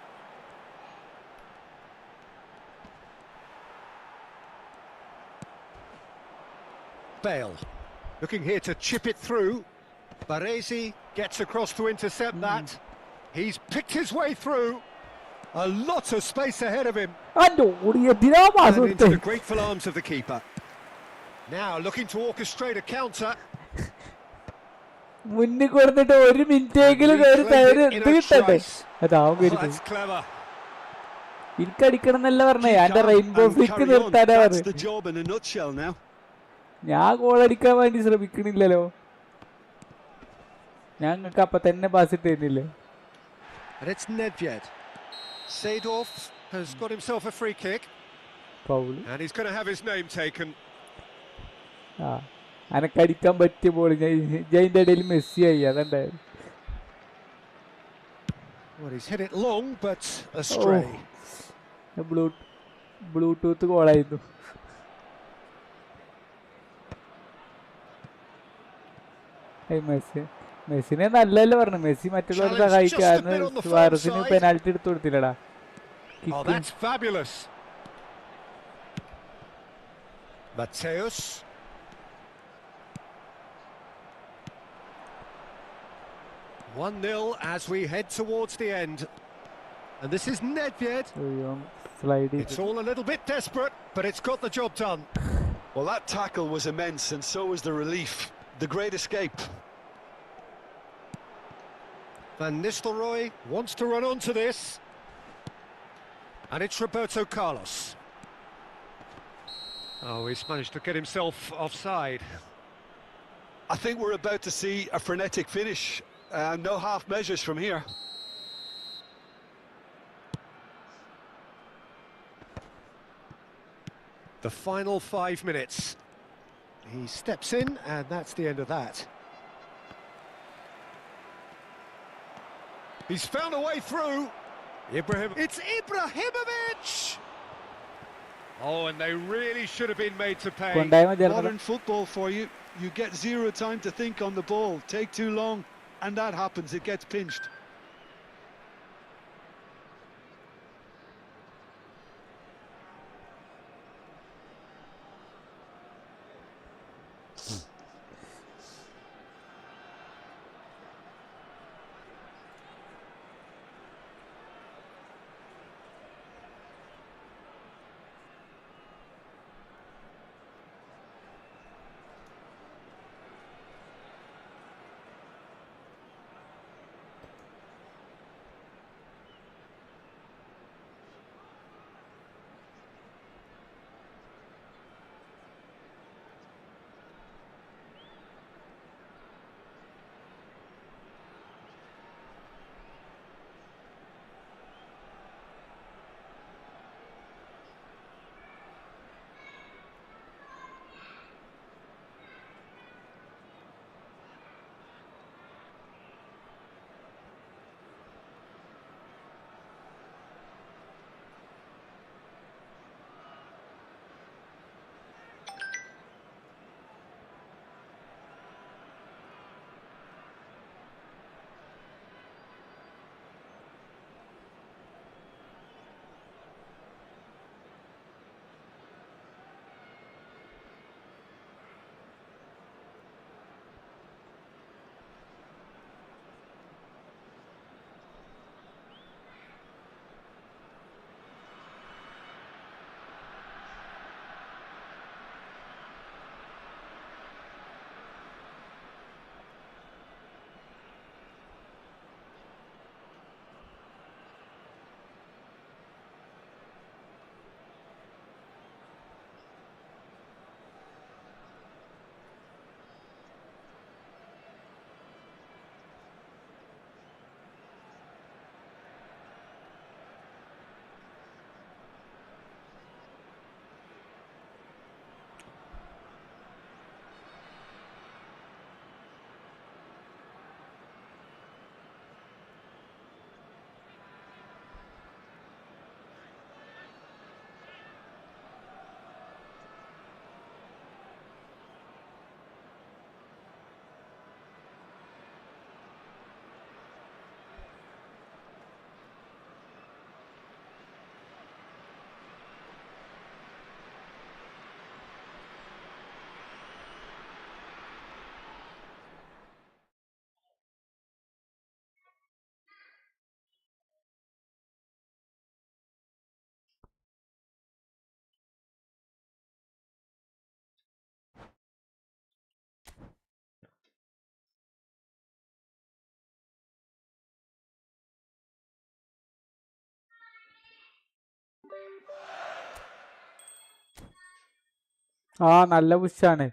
Speaker 2: Bale looking here to chip it through. Baresi gets across to intercept that. He's picked his way through. A lot of space ahead of him.
Speaker 1: അന്റെ ഓടി എന്തിനാ pass
Speaker 2: And into
Speaker 1: കൊടുത്തേ?
Speaker 2: the grateful arms of the keeper. Now looking to orchestrate a counter.
Speaker 1: മുന്നിൽ കൊടുത്തിട്ട് ഒരു മിനിറ്റെങ്കിലും കയറി തയ്യാറ് ഇത് കിട്ടണ്ടേ? അതാവും
Speaker 2: Oh,
Speaker 1: കരുത്.
Speaker 2: that's clever.
Speaker 1: എനിക്കടിക്കണം എന്നല്ല പറഞ്ഞേ,
Speaker 3: Keep
Speaker 1: എന്റെ
Speaker 3: calm
Speaker 1: rainbow
Speaker 3: and
Speaker 1: Flick
Speaker 3: carry on.
Speaker 1: നിർത്താനാ
Speaker 3: That's
Speaker 1: പറഞ്ഞത്.
Speaker 3: the job in a nutshell now.
Speaker 1: ഞാൻ ഗോളടിക്കാൻ വേണ്ടി ശ്രമിക്കണില്ലല്ലോ, ഞങ്ങൾക്ക് അപ്പൊ തന്നെ പാസ് ഇട്ട് തരുന്നില്ലേ?
Speaker 2: And it's Nedved. Seedorf has got himself a free kick.
Speaker 1: Foul.
Speaker 2: And he's going to have his name taken.
Speaker 1: ആ അനക്കടിക്കാൻ പറ്റിയ ball അതിന്റെ ഇടയിൽ മെസ്സി ആയി, അതുണ്ടായത്.
Speaker 2: Well, he's hit it long, but astray.
Speaker 1: Bluetooth കോളായിരുന്നു. മെസ്സിനെ നല്ലല്ലേ പറഞ്ഞു, മെസ്സി മറ്റുള്ളവരെ സഹായിക്കാന്ന് സുവാരസിന് പെനാൽറ്റി എടുത്തു കൊടുത്തില്ലടാ.
Speaker 2: Oh, that's fabulous. Mateus. One 0 as we head towards the end. And this is Nedved.
Speaker 1: Slide
Speaker 2: It's all a little bit desperate, but it's got the job done.
Speaker 3: Well, that tackle was immense, and so was the relief. The great escape. Van Nistelrooy wants to run onto this. And it's Roberto Carlos. Oh, he's managed to get himself offside. I think we're about to see a frenetic finish. No half measures from here.
Speaker 2: The final 5 minutes. He steps in, and that's the end of that. He's found a way through. It's Ibrahimovic! Oh, and they really should have been made to pay.
Speaker 3: Modern football for you. You get zero time to think on the ball. Take too long, and that happens. It gets pinched.
Speaker 1: ആ നല്ല പുഷാണ്.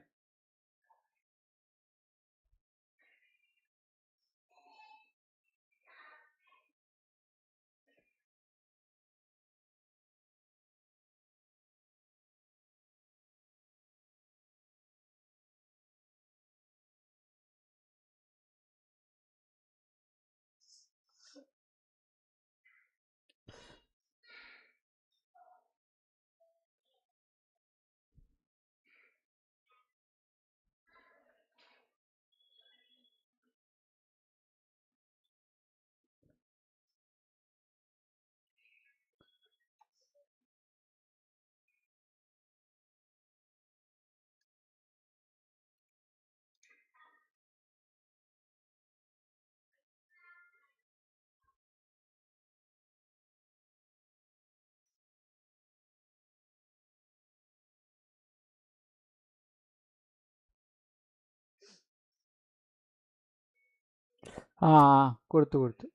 Speaker 1: ആ കൊടുത്തു.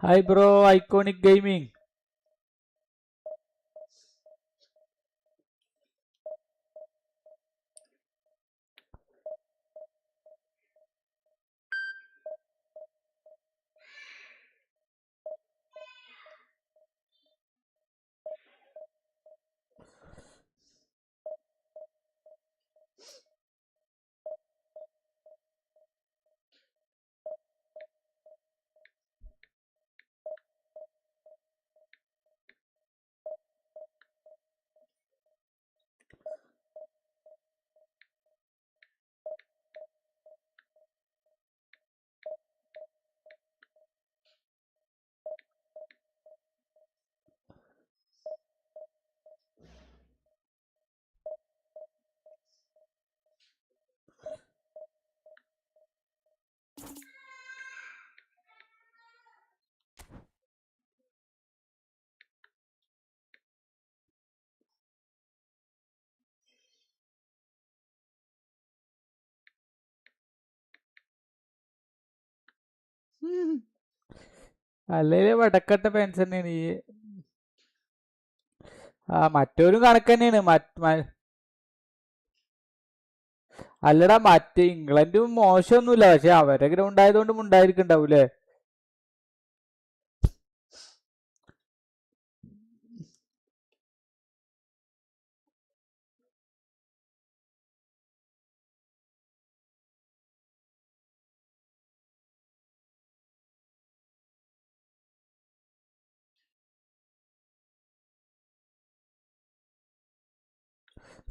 Speaker 1: Hi bro, iconic gaming. അല്ലേലും വടക്കത്തെ fans തന്നെയാണ് ഈ. ആ മറ്റോരും കണക്ക് തന്നെയാണ്. അല്ലടാ, മറ്റേ ഇംഗ്ലണ്ടും മോശമൊന്നുമില്ല, പക്ഷെ അവരെ ഗ്രൗണ്ട് ആയതുകൊണ്ട് ഉണ്ടായിരിക്കണ്ടാവൂലേ.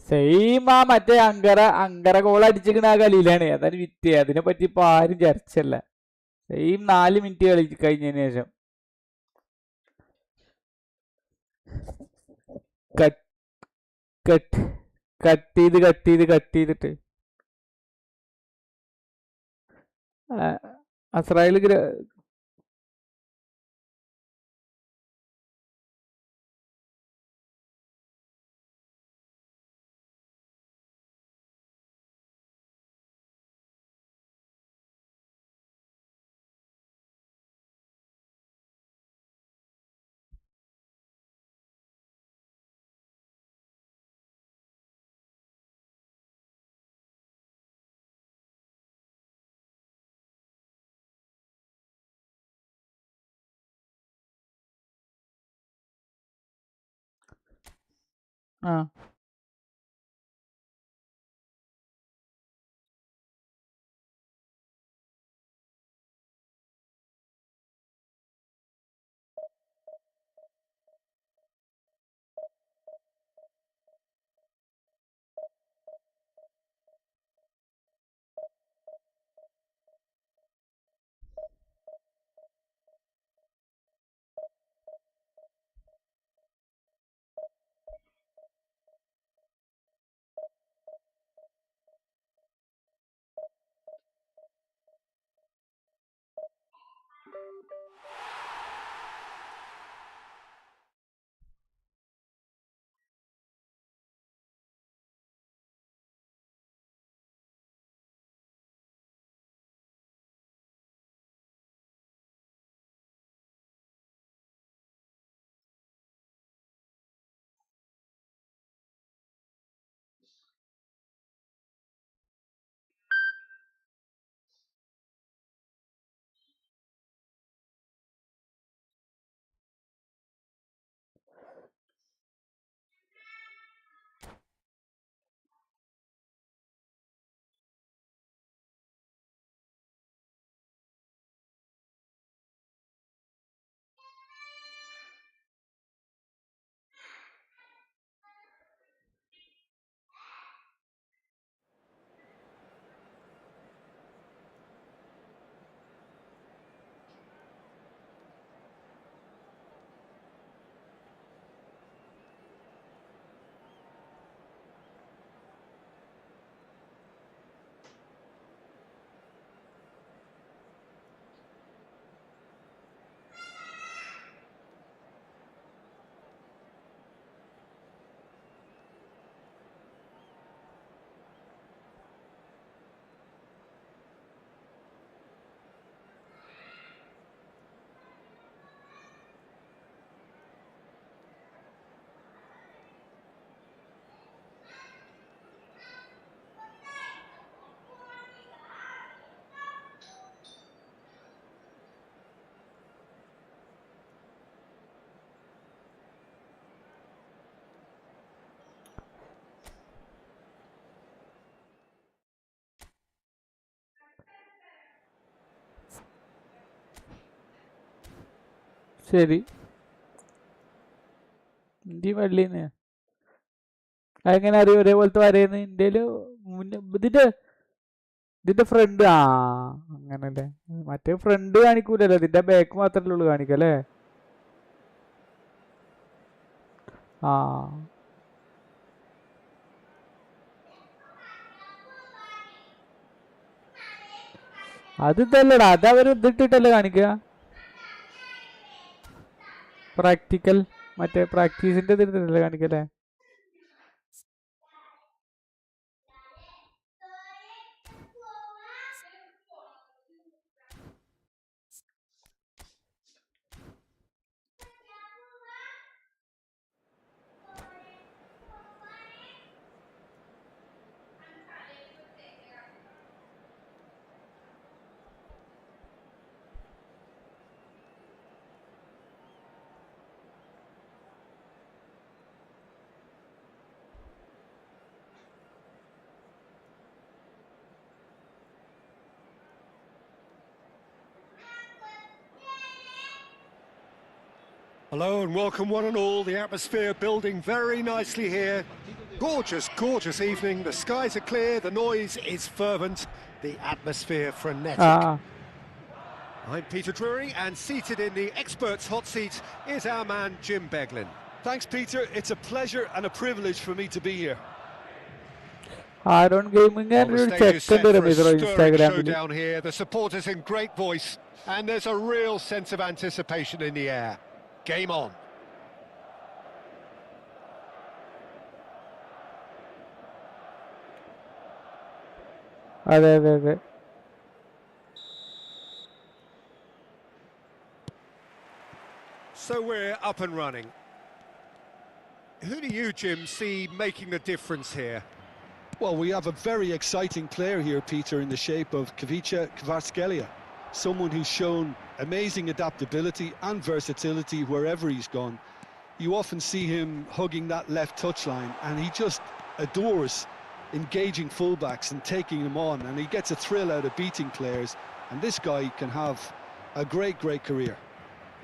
Speaker 1: സെയിം ആ മറ്റേ അങ്കര ഗോൾ അടിച്ചിരിക്കണ ആ കളിയിലാണ്. അതാണ് വിറ്റ്. അതിനെ പറ്റി ഇപ്പൊ ആരും ചർച്ചല്ല. സെയിം 4 മിനിറ്റ് കളി കഴിഞ്ഞതിന് ശേഷം കട്ട് കട്ട് കട്ട് ചെയ്തിട്ട് അസ്രായേൽ ആ ശരി. ഇന്ത്യ വെള്ളിന്ന് അതെങ്ങനെ അറിയും ഒരേപോലത്തെ വരയുന്നത്? ഇന്ത്യയില് ഇതിന്റെ ഫ്രണ്ട് അങ്ങനല്ലേ. മറ്റേ ഫ്രണ്ട് കാണിക്കൂലല്ലോ, ഇതിന്റെ ബാക്ക് മാത്രല്ലേ ഉള്ളു കാണിക്കല്ലേ. ആ അത് ഇതല്ലടാ, അതവര് ഇതിട്ടിട്ടല്ലേ കാണിക്കുക. പ്രാക്ടിക്കൽ മറ്റേ പ്രാക്ടീസിന്റെ ഇതിട്ടല്ലേ കാണിക്കല്ലേ.
Speaker 2: Hello and welcome one and all. The atmosphere building very nicely here. Gorgeous, gorgeous evening. The skies are clear, the noise is fervent, the atmosphere frenetic. I'm Peter Drury, and seated in the experts' hot seat is our man Jim Beglin.
Speaker 3: Thanks, Peter. It's a pleasure and a privilege for me to be here.
Speaker 1: Aaron Gaming
Speaker 2: Well, the
Speaker 1: and
Speaker 2: stage is set for a stirring
Speaker 1: Instagram.
Speaker 2: showdown here. The supporters in great voice, and there's a real sense of anticipation in the air. Game on.
Speaker 1: അതെ.
Speaker 2: So we're up and running. Who do you, Jim, see making the difference here?
Speaker 3: Well, we have a very exciting player here, Peter, in the shape of Kavica Kvaratskhelia. Someone who's shown amazing adaptability and versatility wherever he's gone. You often see him hugging that left touchline, and he just adores engaging fullbacks and taking them on, and he gets a thrill out of beating players, and this guy can have a great career.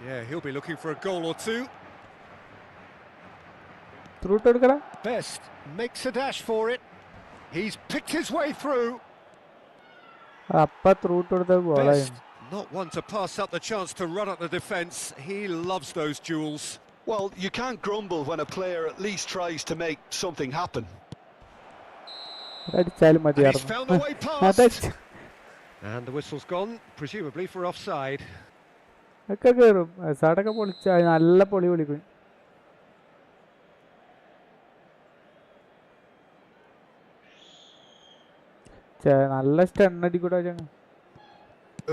Speaker 2: Yeah, he'll be looking for a goal or two. Best makes a dash for it. He's picked his way through. Best, not one to pass up the chance to run up the defence. He loves those duels.
Speaker 3: Well, you can't grumble when a player at least tries to make something happen.
Speaker 2: And he's found the way past. And the whistle's gone, presumably for offside.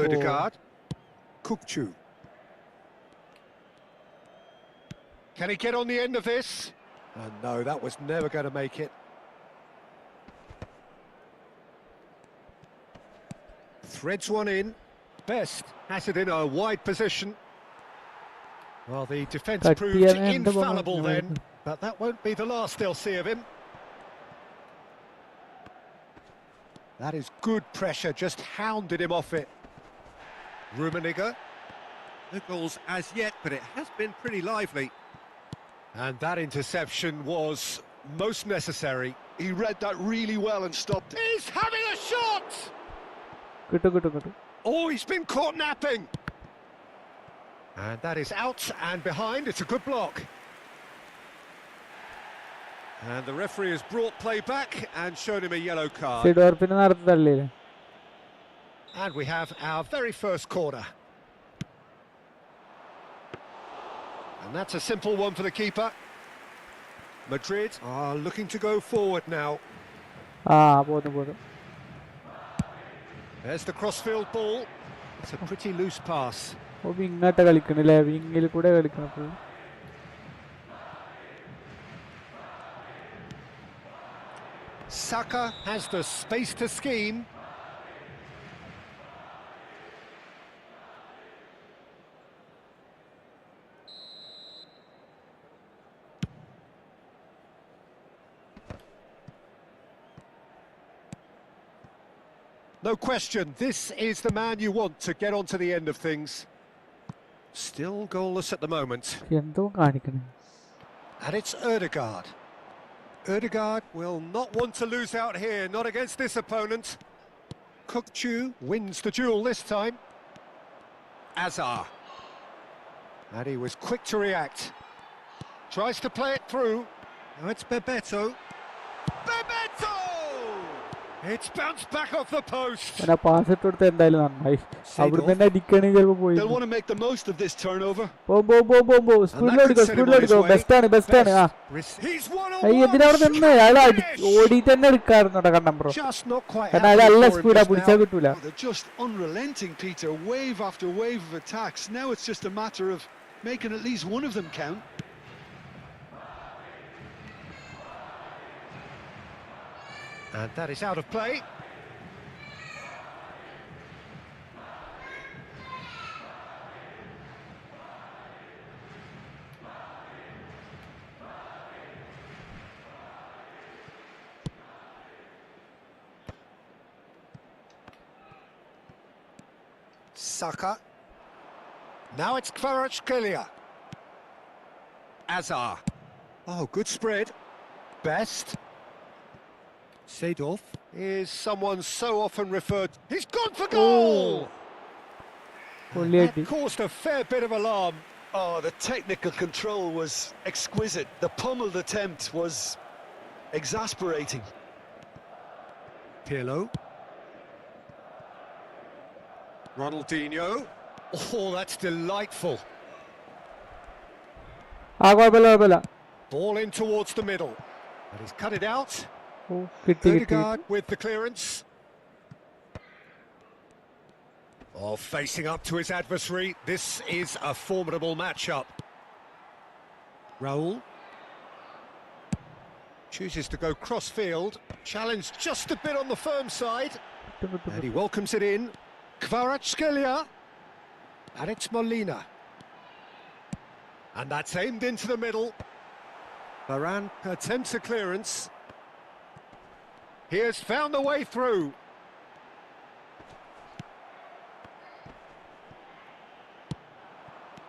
Speaker 2: Ødegaard. Kukçu. Can he get on the end of this? No, that was never going to make it. Threads one in. Best has it in a wide position. Well, the defence proved infallible then, but that won't be the last they'll see of him. That is good pressure, just hounded him off it. Rummenigge. No goals as yet, but it has been pretty lively. And that interception was most necessary.
Speaker 3: He read that really well and stopped it.
Speaker 2: He's having a shot! Oh, he's been caught napping. And that is out and behind. It's a good block. And the referee has brought play back and shown him a yellow card. And we have our very first corner. And that's a simple one for the keeper. Madrid are looking to go forward now. There's the crossfield ball. It's a pretty loose pass. Saka has the space to scheme. No question, this is the man you want to get on to the end of things. Still goalless at the moment.
Speaker 1: എന്തോ കാണിക്കണേ.
Speaker 2: And it's Ødegaard. Ødegaard will not want to lose out here, not against this opponent. Kukçu wins the duel this time. Azar. And he was quick to react. Tries to play it through. Now it's Bebeto. Bebeto! It's bounced back off the post.
Speaker 1: ആ pass ഇട്ട് കൊടുത്ത എന്തായാലും നന്നായി. അവിടുന്ന് തന്നെ അടിക്കണെങ്കിൽ ചിലപ്പോൾ പോയി.
Speaker 3: They'll want to make the most of this turnover.
Speaker 1: സ്പീഡിലെടുക്കോ. ബെസ്റ്റാണ്. ആ എന്തിനാ അവിടെ നിന്ന് അയാൾ ഓടി തന്നെ എടുക്കാറുണ്ടോ കണ്ടംബ്രോ. കാരണം അയാൾ നല്ല സ്പീഡാ, പിടിച്ചാൽ കിട്ടൂല.
Speaker 3: They're just unrelenting, Peter. Wave after wave of attacks. Now it's just a matter of making at least one of them count.
Speaker 2: And that is out of play. Saka. Now it's Kvaratskhelia. Azar. Oh, good spread. Best. Seedorf is someone so often referred. He's gone for goal! That caused a fair bit of alarm.
Speaker 3: Oh, the technical control was exquisite. The pummeled attempt was exasperating.
Speaker 2: Pirlo. Ronaldinho. Oh, that's delightful. Ball in towards the middle. But he's cut it out. Ødegaard with the clearance. Oh, facing up to his adversary. This is a formidable matchup. Raul chooses to go cross-field. Challenged just a bit on the firm side. And he welcomes it in. Kvaratskhelia. And it's Molina. And that's aimed into the middle. Varane attempts a clearance. He has found the way through.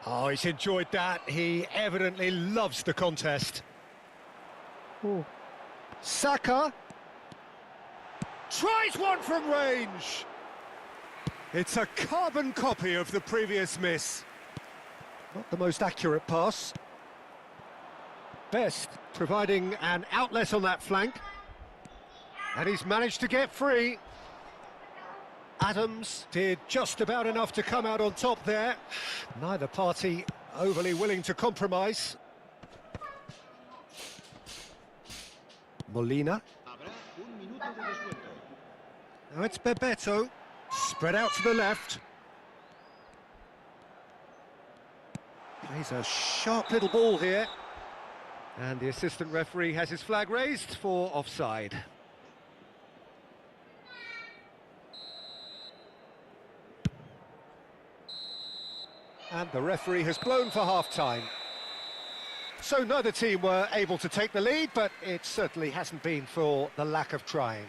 Speaker 2: Oh, he's enjoyed that. He evidently loves the contest.
Speaker 1: Ooh.
Speaker 2: Saka tries one from range. It's a carbon copy of the previous miss. Not the most accurate pass. Best providing an outlet on that flank. And he's managed to get free. Adams did just about enough to come out on top there. Neither party overly willing to compromise. Molina. Now it's Bebeto. Spread out to the left. Plays a sharp little ball here. And the assistant referee has his flag raised for offside. And the referee has blown for half-time. So neither team were able to take the lead, but it certainly hasn't been for the lack of trying.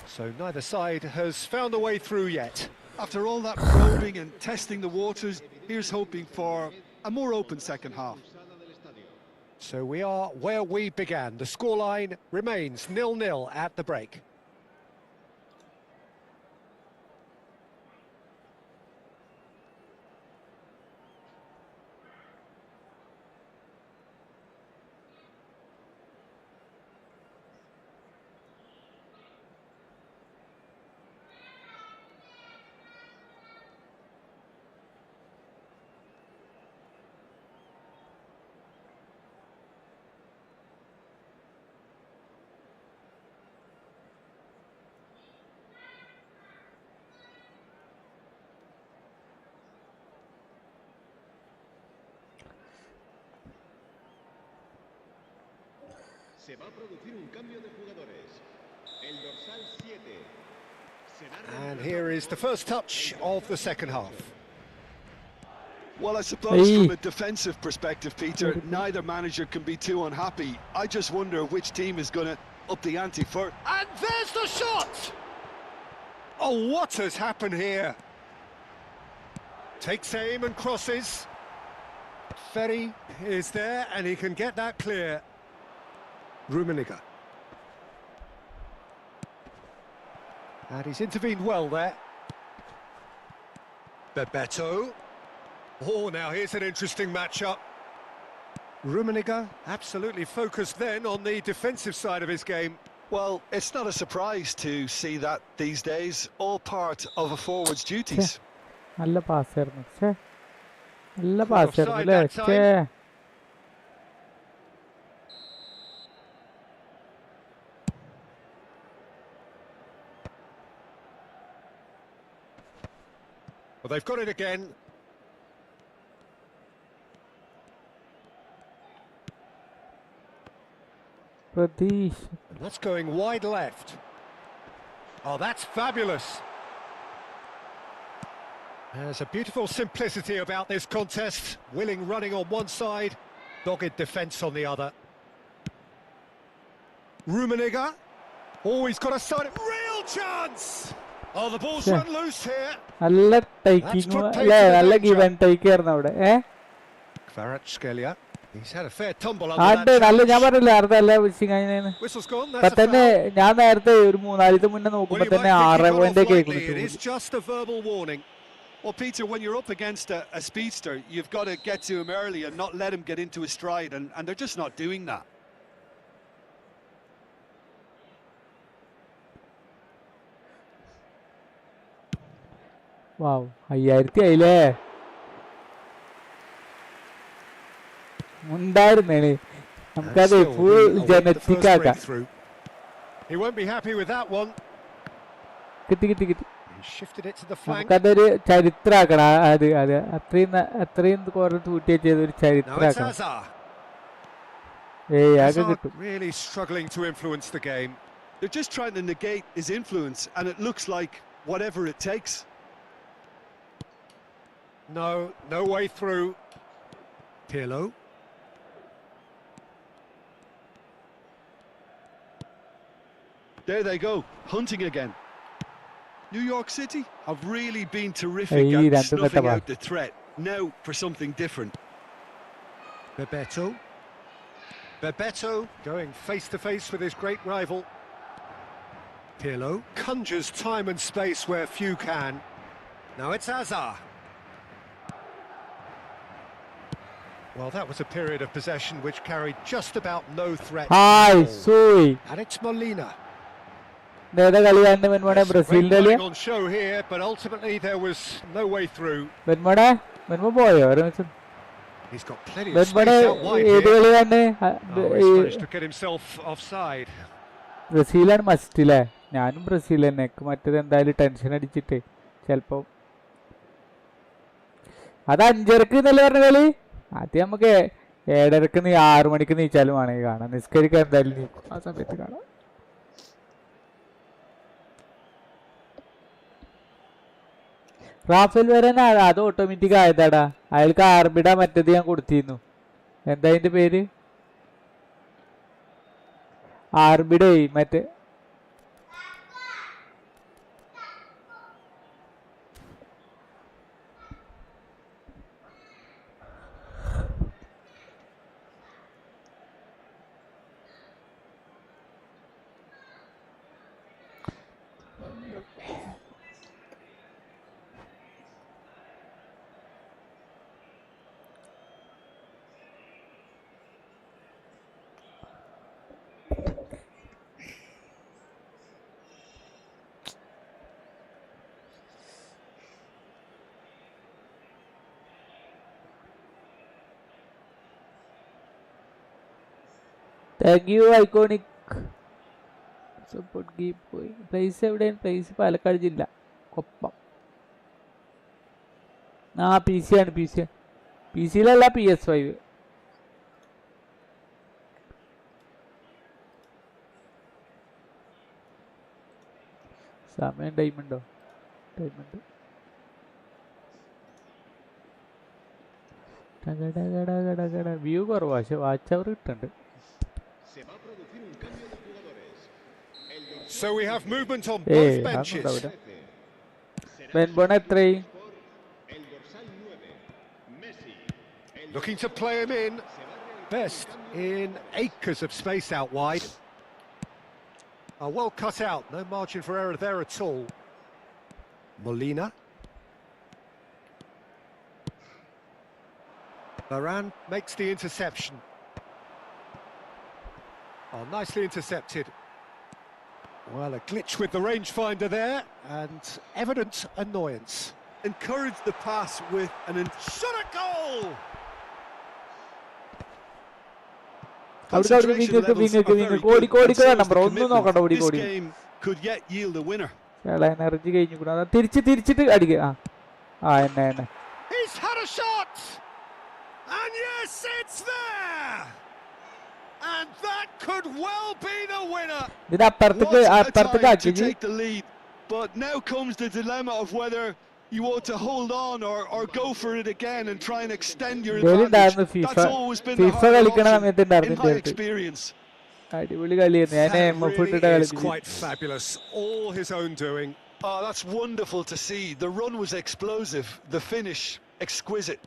Speaker 2: So neither side has found a way through yet.
Speaker 3: After all that probing and testing the waters, here's hoping for a more open second half.
Speaker 2: So we are where we began. The scoreline remains 0-0 at the break.
Speaker 4: Se va a producir un cambio de jugadores. El dorsal 7.
Speaker 2: And here is the first touch of the second half.
Speaker 3: Well, I suppose from a defensive perspective, Peter, neither manager can be too unhappy. I just wonder which team is going to up the ante first.
Speaker 2: And there's the shot! Oh, what has happened here? Takes aim and crosses. Ferry is there and he can get that clear. Rummenigge. And he's intervened well there. Bebeto. Oh, now here's an interesting matchup. Rummenigge absolutely focused then on the defensive side of his game.
Speaker 3: Well, it's not a surprise to see that these days, all part of a forward's duties.
Speaker 1: നല്ല pass ആയിരുന്നു നല്ല
Speaker 2: Caught
Speaker 1: pass
Speaker 2: offside
Speaker 1: ആയിരുന്നു
Speaker 2: that time.
Speaker 1: അല്ലേ
Speaker 2: Well, they've got it again.
Speaker 1: Pratheesh
Speaker 2: And that's going wide left. Oh, that's fabulous. There's a beautiful simplicity about this contest. Willing running on one side, dogged defence on the other. Rummenigge. Oh, he's got a side. Real chance! Oh, the ball's run loose here.
Speaker 1: നല്ല taking അല്ലേ നല്ല give and take ആയിരുന്നു അവിടെ
Speaker 2: Kvaratskhelia. He's had a fair tumble
Speaker 1: ആണ്ട്
Speaker 2: under
Speaker 1: നല്ല
Speaker 2: that
Speaker 1: ഞാൻ
Speaker 2: challenge.
Speaker 1: പറഞ്ഞില്ല നേരത്തെ നല്ല വിഷിങ് കഴിഞ്ഞു
Speaker 2: Whistle's gone,
Speaker 1: ഇപ്പൊ
Speaker 2: that's a
Speaker 1: തന്നെ
Speaker 2: foul.
Speaker 1: ഞാൻ നേരത്തെ ഒരു മൂന്നാഴ്ച മുന്നേ
Speaker 2: Well,
Speaker 1: നോക്കുമ്പോ
Speaker 2: you might
Speaker 1: തന്നെ
Speaker 2: think he
Speaker 1: 6
Speaker 2: got
Speaker 1: point
Speaker 2: off
Speaker 1: ഒക്കെ
Speaker 2: lightly. It
Speaker 1: ആയിക്കുന്നു
Speaker 2: is just a verbal warning.
Speaker 3: Well, Peter, when you're up against a speedster, you've got to get to him early and not let him get into his stride, and they're just not doing that.
Speaker 1: വാവ് 5000 ആയില്ലേ ഉണ്ടായിരുന്നേ
Speaker 2: And
Speaker 1: നമുക്കത്
Speaker 2: still
Speaker 1: full
Speaker 2: we await the first
Speaker 1: genetic ആക്കാം
Speaker 2: breakthrough. He won't be happy with that one.
Speaker 1: കിട്ടി കിട്ടി കിട്ടി
Speaker 2: He shifted it to the flank.
Speaker 1: നമുക്കതൊരു ചരിത്രമാക്കണം അത് അത് അത്രയും കുറേ തൂട്ടി ചെയ്ത ഒരു
Speaker 2: Now it's
Speaker 1: ചരിത്രമാക്കണം
Speaker 2: Azar.
Speaker 1: ഏയ് ആകെ
Speaker 2: Hazard
Speaker 1: കിട്ടും
Speaker 2: really struggling to influence the game.
Speaker 3: They're just trying to negate his influence, and it looks like whatever it takes.
Speaker 2: No way through. Pirlo.
Speaker 3: There they go, hunting again. New York City have really been terrific
Speaker 1: Hey,
Speaker 3: at
Speaker 1: that's a
Speaker 3: snuffing
Speaker 1: better
Speaker 3: out the threat. Now for something different.
Speaker 2: Bebeto. Bebeto going face to face with his great rival. Pirlo conjures time and space where few can. Now it's Azar. Well, that was a period of possession which carried just about no threat.
Speaker 1: Hi
Speaker 2: at all.
Speaker 1: Sous
Speaker 2: And it's Molina.
Speaker 1: ഏതാ കളി കണ്ട് വെന്മോടെ
Speaker 2: There's some great
Speaker 1: ബ്രസീലിന്റെ കളിയാ
Speaker 2: running on show here, but ultimately there was no way through.
Speaker 1: വെന്മോടെ വെന്മോ പോയോ ഒരു നിമിഷം
Speaker 2: He's got plenty of
Speaker 1: വെന്മോടെ
Speaker 2: space out wide
Speaker 1: ഏത്
Speaker 2: here.
Speaker 1: കളി കണ്ട്
Speaker 2: Oh, he's managed to get himself offside.
Speaker 1: ബ്രസീലാണ് മസ്റ്റ് അല്ലേ ഞാനും ബ്രസീൽ തന്നെ എനിക്ക് മറ്റേത് എന്തായാലും ടെൻഷൻ അടിച്ചിട്ട് ചിലപ്പോ അത് 5:30 എന്നല്ലേ പറഞ്ഞ കളി ആദ്യം നമുക്ക് 7:30 6 മണിക്ക് നീച്ചാലും വേണമെങ്കിൽ കാണാം നിസ്കരിക്കാൻ എന്തായാലും നീക്കും ആ സമയത്ത് കാണാം റാഫേൽ വരാൻ അത് ഓട്ടോമാറ്റിക് ആയതാടാ അയാൾക്ക് ആർബിഡ മറ്റേത് ഞാൻ കൊടുത്തിരുന്നു എന്താ അതിന്റെ പേര് ആർബിഡേ മറ്റേ thank you iconic support game പോയി പ്ലേസ് എവിടെയാണ് പ്ലേസ് പാലക്കാട് ജില്ല കൊപ്പം ആ പി സി ആണ് പി സിയിലല്ല PS5 സമയം ടൈമുണ്ടോ ടൈമുണ്ട് വ്യൂ കുറവാ പക്ഷെ വാച്ച് അവർ കിട്ടുന്നുണ്ട്
Speaker 4: Se va a producir un cambio de jugadores. El dorsal
Speaker 2: So we have movement on
Speaker 1: ഏയ്
Speaker 2: both
Speaker 1: അതൊന്നും
Speaker 2: benches.
Speaker 1: ഉണ്ടാവില്ല
Speaker 4: 13 será
Speaker 1: വെൻബോൺ എത്രയായി
Speaker 4: el dorsal
Speaker 2: Looking to play him in. Best in acres of space out wide. Well cut out, no margin for error there at all. Molina. Varane makes the interception. Nicely intercepted. Well, a glitch with the rangefinder there, and evident annoyance.
Speaker 3: Encouraged the pass with shot at goal! Concentration levels are very good, and so is the commitment. This game could yet yield a winner.
Speaker 1: Energy കഴിഞ്ഞു തിരിച്ചിട്ട് അടിക്കുക
Speaker 2: He's had a shot! And yes, it's there! And that could well be the winner!
Speaker 1: ഇതിന് അപ്പുറത്തേക്ക്
Speaker 3: What a time to
Speaker 1: ആക്കി
Speaker 3: take the lead. But now comes the dilemma of whether you want to hold on or go for it again and try and extend your advantage. That's always been the harder option in my experience.
Speaker 2: That really is quite fabulous. All his own doing.
Speaker 3: Oh, that's wonderful to see. The run was explosive, the finish exquisite.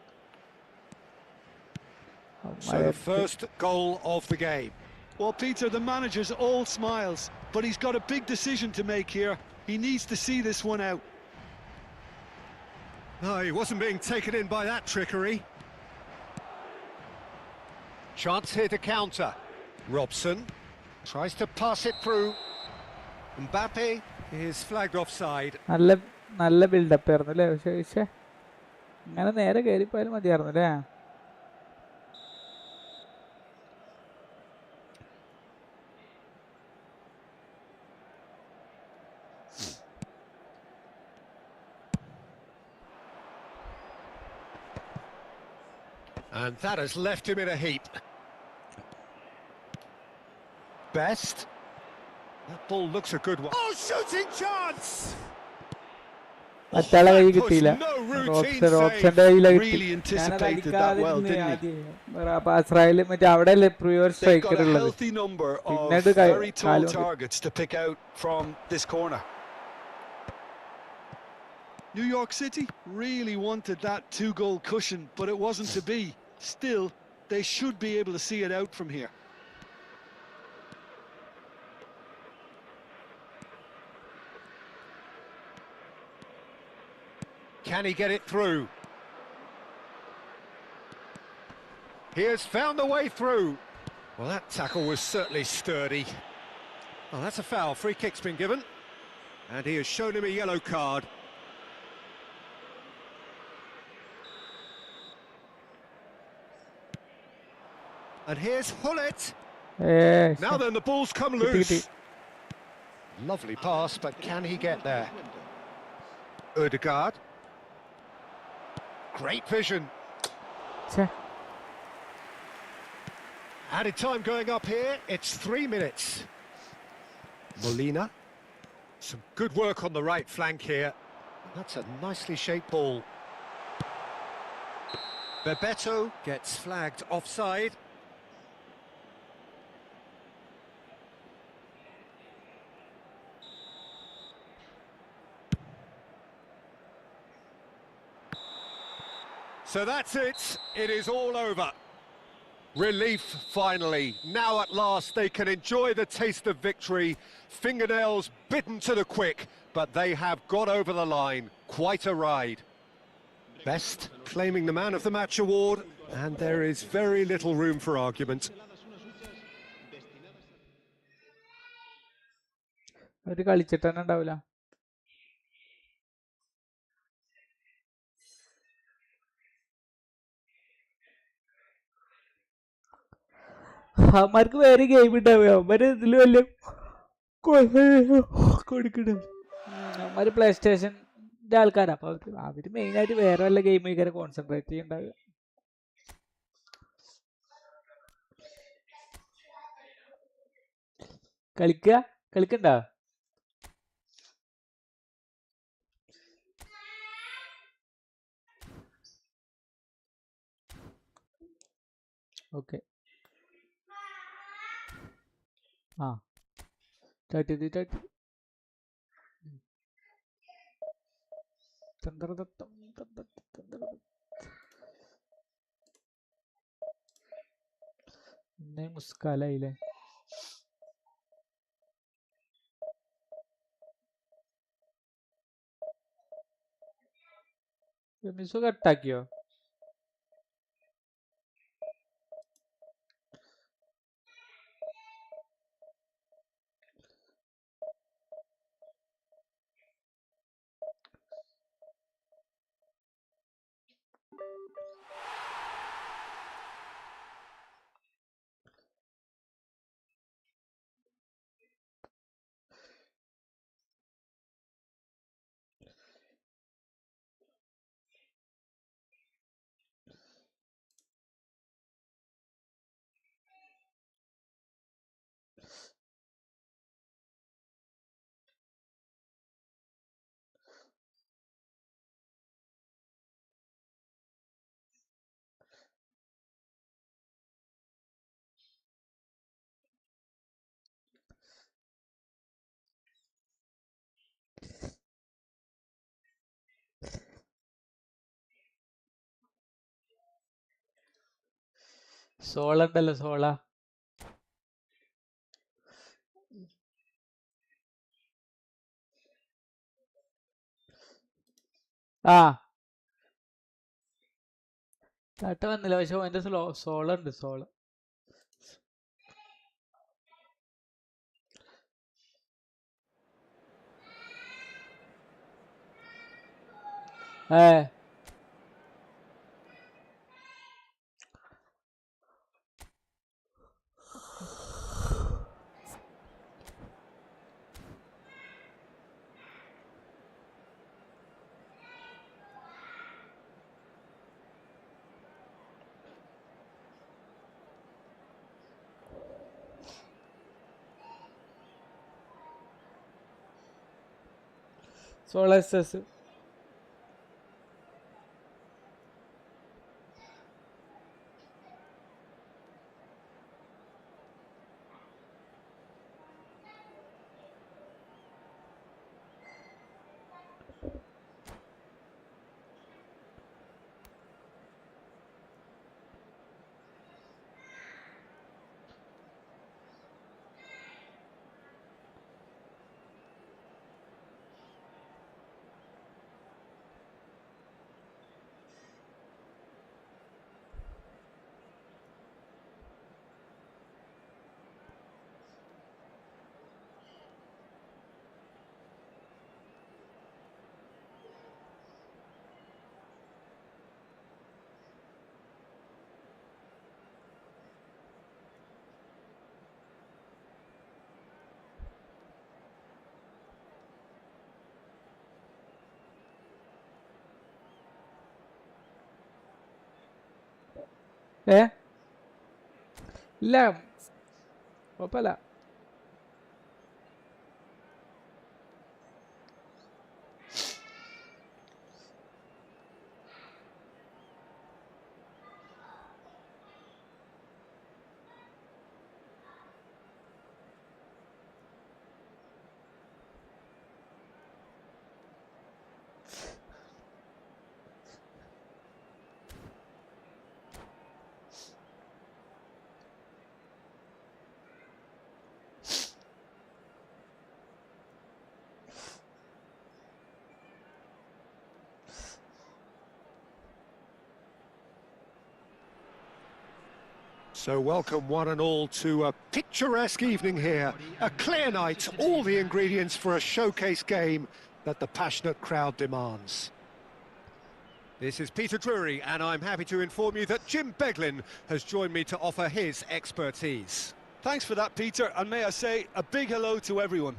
Speaker 2: So the first goal of the game.
Speaker 3: Well, Peter, the manager's all smiles, but he's got a big decision to make here. He needs to see this one out.
Speaker 2: No, he wasn't being taken in by that trickery. Chance here to counter. Robson tries to pass it through. Mbappe is flagged offside.
Speaker 1: നല്ല build-up ആയിരുന്നു അല്ലേ പക്ഷേ അങ്ങനെ നേരെ കയറിപ്പോയാലും മതിയായിരുന്നു അല്ലേ
Speaker 2: And that has left him in a heap. Best. That ball looks a good one. Oh, shooting chance!
Speaker 1: മറ്റാളെ കൈ കിട്ടിയില്ല ഓപ്ഷന്റെ കയ്യിലെ
Speaker 3: Really anticipated that well, didn't he?
Speaker 1: ഇസ്രായേലിൽ മറ്റേ അവിടെ അല്ലേ prior
Speaker 3: They've got
Speaker 1: striker
Speaker 3: a
Speaker 1: ഉള്ളത്
Speaker 3: healthy number of
Speaker 1: പിന്നീട്
Speaker 3: very tall targets to pick out from this corner. New York City really wanted that two-goal cushion, but it wasn't to be. Still, they should be able to see it out from here.
Speaker 2: Can he get it through? He has found the way through. Well, that tackle was certainly sturdy. Oh, that's a foul. Free kick's been given. And he has shown him a yellow card. And here's Hullet. Now then, the ball's come loose. Lovely pass, but can he get there? Ødegaard. Great vision. Added time going up here. It's 3 minutes. Molina. Some good work on the right flank here. That's a nicely shaped ball. Bebeto gets flagged offside. So that's it. It is all over. Relief, finally. Now at last they can enjoy the taste of victory. Fingernails bitten to the quick, but they have got over the line. Quite a ride. Best claiming the Man of the Match award, and there is very little room for argument.
Speaker 1: അവര് കളിച്ചിട്ട് തന്നെ ഉണ്ടാവില്ല അവന്മാർക്ക് വേറെ game ഉണ്ടാവുക അവന്മാര് ഇതില് വല്ല കൊടുക്കണ അവന്മാര് പ്ലേ സ്റ്റേഷന്റെ ആൾക്കാരാ അപ്പൊ അവര് മെയിൻ ആയിട്ട് വേറെ വല്ല ഗെയിം ഇങ്ങനെ കോൺസെൻട്രേറ്റ് ചെയ്യുന്നുണ്ടാവുക കളിക്കണ്ട ഓക്കെ സ്റ്റാർട്ട് തന്ത്രദത്തം മുസ്കാലായില്ലേ? മിസ് കട്ടാക്കിയോ? സോള ഉണ്ടല്ലോ, സോള. ആ ചാട്ട വന്നില്ല, പക്ഷെ അതിന്റെ സോള ഉണ്ട്, സോള. Zola S. ഇല്ല, കുഴപ്പമില്ല.
Speaker 2: So welcome one and all to a picturesque evening here. A clear night, all the ingredients for a showcase game that the passionate crowd demands. This is Peter Drury, and I'm happy to inform you that Jim Beglin has joined me to offer his expertise.
Speaker 3: Thanks for that, Peter, and may I say a big hello to everyone.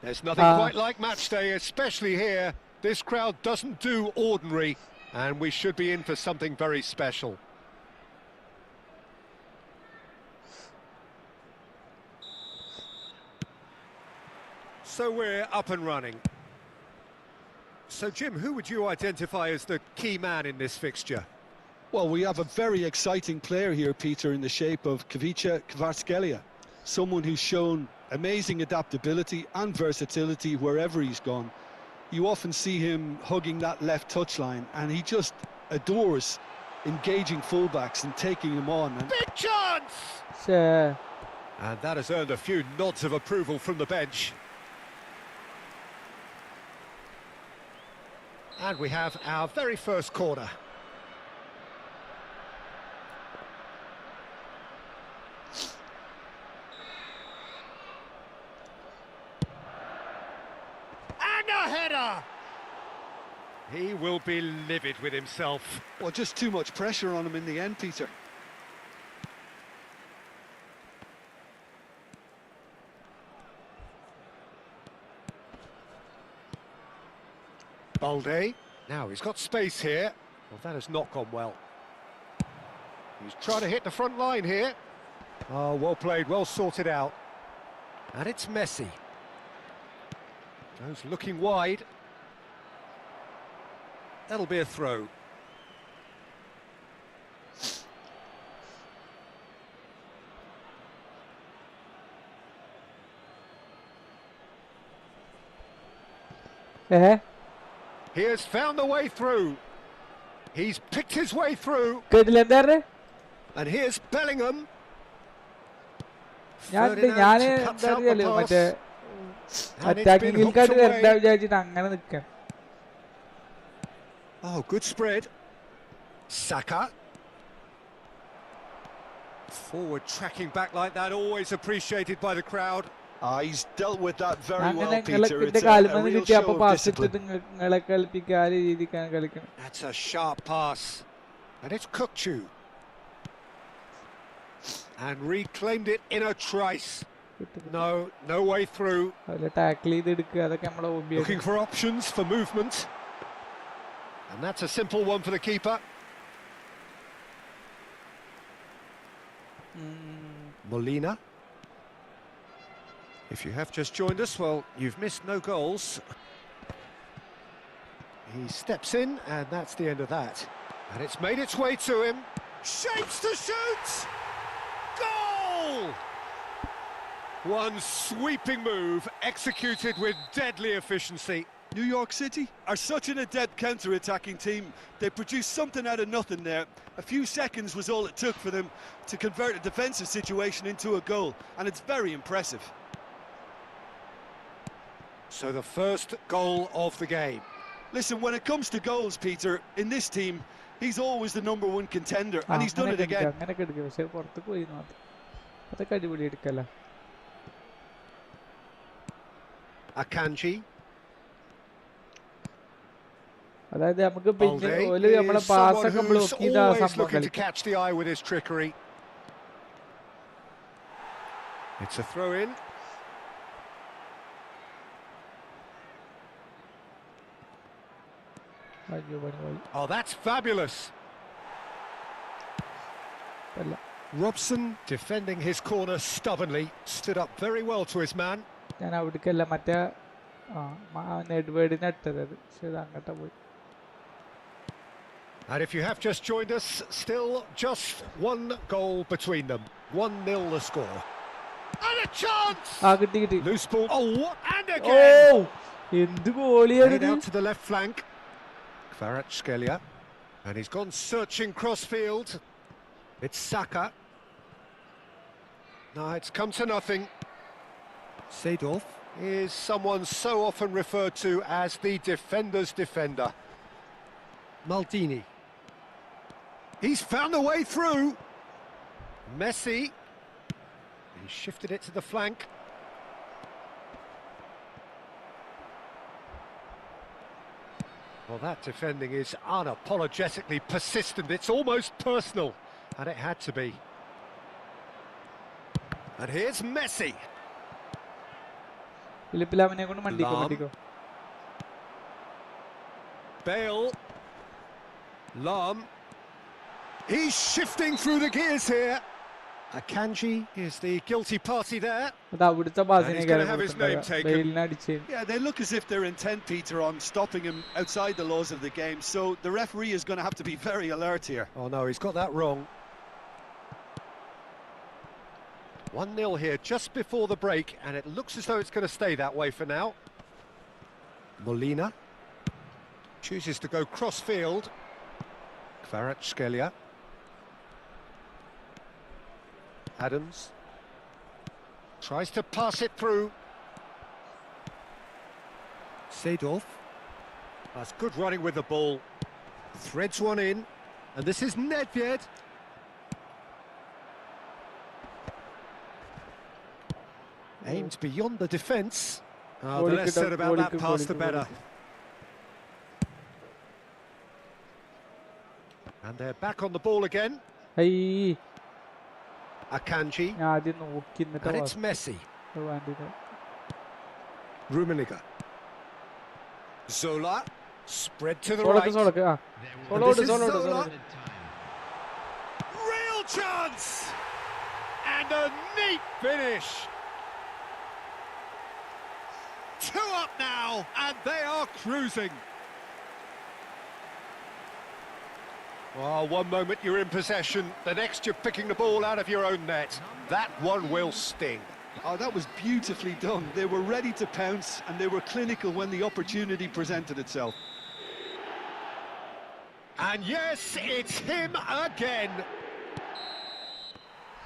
Speaker 2: There's nothing quite like match day, especially here. This crowd doesn't do ordinary, and we should be in for something very special. So we're up and running. So, Jim, who would you identify as the key man in this fixture?
Speaker 3: Well, we have a very exciting player here, Peter, in the shape of Ivica Kvaratskhelia. Someone who's shown amazing adaptability and versatility wherever he's gone. You often see him hugging that left touchline, and he just adores engaging fullbacks and taking them on. And
Speaker 2: Big chance!
Speaker 1: Sure.
Speaker 2: And that has earned a few nods of approval from the bench. And we have our very first corner. And a header! He will be livid with himself.
Speaker 3: well, just too much pressure on him in the end, Peter.
Speaker 2: Balde. Now he's got space here. Well, that has not gone well. He's trying to hit the front line here. Oh, well played, well sorted out. And it's Messi. Goes looking wide. That'll be a throw. He has found the way through. He's picked his way through.
Speaker 1: കേട്ടില്ല എന്താ
Speaker 2: And here's Bellingham.
Speaker 1: ഞാൻ
Speaker 2: Ferdinand cuts
Speaker 1: എന്താ
Speaker 2: out the
Speaker 1: അറിയാലോ
Speaker 2: pass.
Speaker 1: മറ്റേ
Speaker 2: And it's been
Speaker 1: attacking
Speaker 2: hooked
Speaker 1: ഹിൽക്കാട്ട് വരണ്ട
Speaker 2: away.
Speaker 1: വിചാരിച്ചിട്ട് അങ്ങനെ നിൽക്കാം.
Speaker 2: Oh, good spread. Saka. Forward tracking back like that, always appreciated by the crowd.
Speaker 3: He's dealt with that very
Speaker 1: അങ്ങനെ
Speaker 3: well, Peter.
Speaker 1: നിങ്ങളെ
Speaker 3: It's a
Speaker 1: കാലുമെന്ന്
Speaker 3: real
Speaker 1: കിട്ടിയ
Speaker 3: show
Speaker 1: അപ്പൊ
Speaker 3: of
Speaker 1: pass
Speaker 3: discipline.
Speaker 1: ഇട്ടിട്ട് നിങ്ങളെ കളിപ്പിക്കാൻ രീതിക്കാണ് കളിക്കണം.
Speaker 2: That's a sharp pass. And it's Kukçu. And reclaimed it in a trice. No way through.
Speaker 1: അതിലെ tackle ചെയ്ത് എടുക്കുക അതൊക്കെ നമ്മളെ ഹോബിയാണ്.
Speaker 2: Looking for options for movement. And that's a simple one for the keeper. Molina. If you have just joined us, well, you've missed no goals. He steps in, and that's the end of that. And it's made its way to him. Shapes to shoot! Goal! One sweeping move, executed with deadly efficiency.
Speaker 3: New York City are such an adept counter-attacking team. They produced something out of nothing there. A few seconds was all it took for them to convert a defensive situation into a goal, and it's very impressive.
Speaker 2: So the first goal of the game.
Speaker 3: Listen, when it comes to goals, Peter, in this team, he's always the #1 contender, and he's done it again.
Speaker 1: അങ്ങനെയൊക്കെ എടുക്കുക പക്ഷെ പുറത്ത് പോയി മാത്രം അതൊക്കെ അടിപൊളി എടുക്കല്ല.
Speaker 2: Akanji.
Speaker 1: അതായത് നമുക്ക് പിന്നെ
Speaker 2: Balde
Speaker 1: ഓല് നമ്മളെ
Speaker 2: is
Speaker 1: പാസ്സൊക്കെ
Speaker 2: someone
Speaker 1: ബ്ലോക്ക്
Speaker 2: who's
Speaker 1: ചെയ്ത ആ
Speaker 2: always
Speaker 1: സംഭവം
Speaker 2: looking to
Speaker 1: കളിക്കും.
Speaker 2: catch the eye with his trickery. It's a throw-in.
Speaker 1: അയ്യോ പണി പോയി.
Speaker 2: Oh, that's fabulous.
Speaker 1: അല്ല
Speaker 2: Robson defending his corner stubbornly, stood up very well to his man.
Speaker 1: ഞാൻ അവിടേക്കല്ല മറ്റേ നെഡ്വേഡിനെ ഇട്ടത് പക്ഷെ ഇത് അങ്ങോട്ടാ പോയി.
Speaker 2: And if you have just joined us, still just one goal between them. 1-0 the score. And a chance!
Speaker 1: കിട്ടി കിട്ടി.
Speaker 2: Loose ball. Oh, what? And
Speaker 1: oh
Speaker 2: again!
Speaker 1: എന്ത് ഗോളിയാണ്
Speaker 2: Played
Speaker 1: ഇത്.
Speaker 2: out to the left flank. Kvaratskhelia. And he's gone searching cross-field. It's Saka. No, it's come to nothing. Seedorf is someone so often referred to as the defender's defender. Maldini. He's found a way through. Messi. He shifted it to the flank. Well, that defending is unapologetically persistent. It's almost personal, and it had to be. And here's Messi.
Speaker 1: ഫിലിപ്പിൽ അവനെ കൊണ്ട് മണ്ടിക്കോ
Speaker 2: Lam.
Speaker 1: മണ്ടിക്കോ.
Speaker 2: Bale. Lam. He's shifting through the gears here. Akanji is the guilty party there.
Speaker 1: അത് അവിടുത്തെ
Speaker 2: And he's
Speaker 1: ബാസിനെ
Speaker 2: gonna have his name taken.
Speaker 1: ബെയിലിനെ അടിച്ച്.
Speaker 3: Yeah, they look as if they're intent, Peter, on stopping him outside the laws of the game, so the referee is going to have to be very alert here.
Speaker 2: Oh no, he's got that wrong. 1-0 here just before the break, and it looks as though it's going to stay that way for now. Molina chooses to go cross-field. Kvaratskhelia. Adams. Tries to pass it through. Seedorf. That's good running with the ball. Threads one in. And this is Nedved. Aimed beyond the defence. Oh, the less said about that pass, the better. And they're back on the ball again.
Speaker 1: Hey,
Speaker 2: Akanji.
Speaker 1: ആദ്യം നോക്കി
Speaker 2: And it's Messi. Rummenigge. Zola. Spread to the right. And this is Zola. Real chance! And a neat finish. 2 up now, and they are cruising. Well, one moment you're in possession, the next you're picking the ball out of your own net. That one will sting.
Speaker 3: Oh, that was beautifully done. They were ready to pounce, and they were clinical when the opportunity presented itself.
Speaker 2: And yes, it's him again.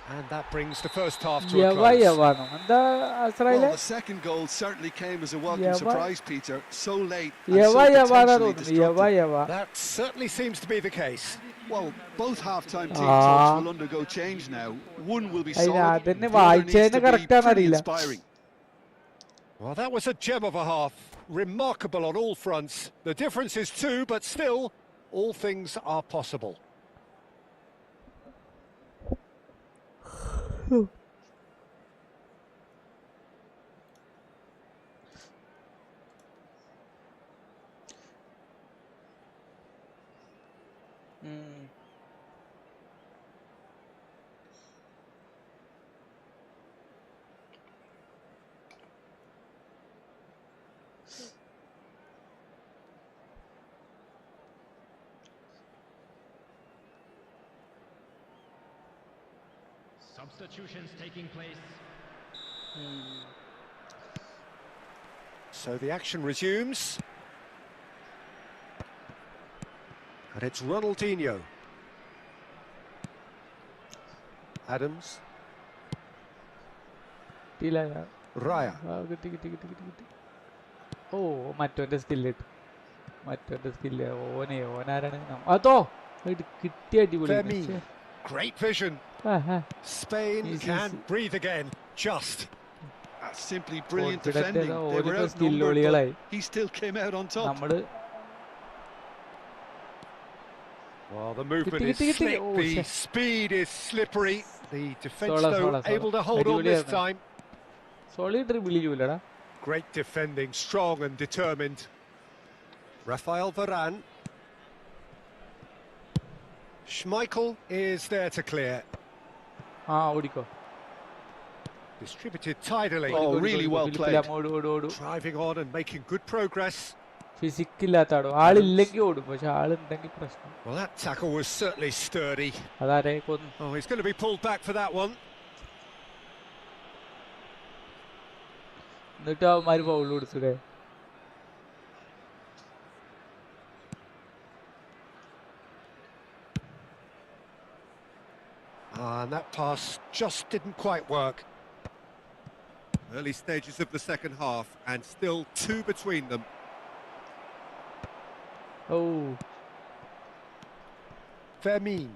Speaker 2: And that brings the first half to a close.
Speaker 3: Well, the second goal certainly came as a welcome surprise, Peter. So late and so potentially destructive.
Speaker 2: That certainly seems to be the case.
Speaker 3: Well, both half-time team talks will undergo change now. One will be solid, the other needs to be pretty inspiring.
Speaker 2: Well, that was a gem of a half. Remarkable on all fronts. The difference is 2, but still, all things are possible.
Speaker 7: Substitutions taking place.
Speaker 2: So the action resumes. And it's Ronaldinho. Adams. Raya.
Speaker 1: ഓ മറ്റോന്റെ skill മറ്റോന്റെ skill ഓനാരാണ് അതോ കിട്ടിയ അടിപൊളി.
Speaker 2: Great vision. Spain can breathe again. Just.
Speaker 3: That's simply brilliant defending. They were outnumbered, but he still came out on top.
Speaker 2: Well, the movement is slick, the speed is slippery. The defence, though, able to hold on this time. Great defending, strong and determined. Rafael Varane. Schmeichel is there to clear. Distributed tidily.
Speaker 3: Oh, really well played.
Speaker 2: Driving on and making good progress. Well, that tackle was certainly sturdy. Oh, he's going to be pulled back for that one. And that pass just didn't quite work. Early stages of the second half, and still 2 between them.
Speaker 1: Oh.
Speaker 2: Fermin.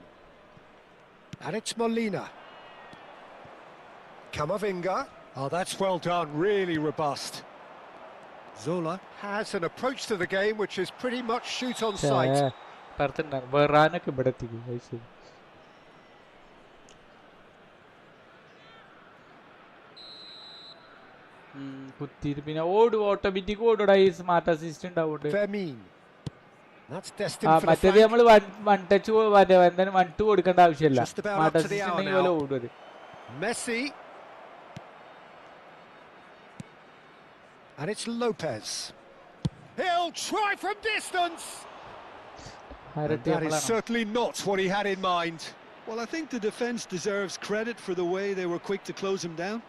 Speaker 2: And it's Molina. Camavinga. Oh, that's well done, really robust. Zola has an approach to the game which is pretty much shoot on sight.
Speaker 1: Smart assistant ആവുന്നുണ്ട്.
Speaker 2: That's destined for the
Speaker 1: മറ്റേത് നമ്മൾ one touch one two കൊടുക്കേണ്ട ആവശ്യമില്ല. Smart assistant പോലെ ഓടുന്നത്.
Speaker 2: Messi. And it's Lopez. He'll try from distance. And that is certainly not what he had in mind.
Speaker 3: Well, I think the defence deserves credit for the way they were quick to close him down.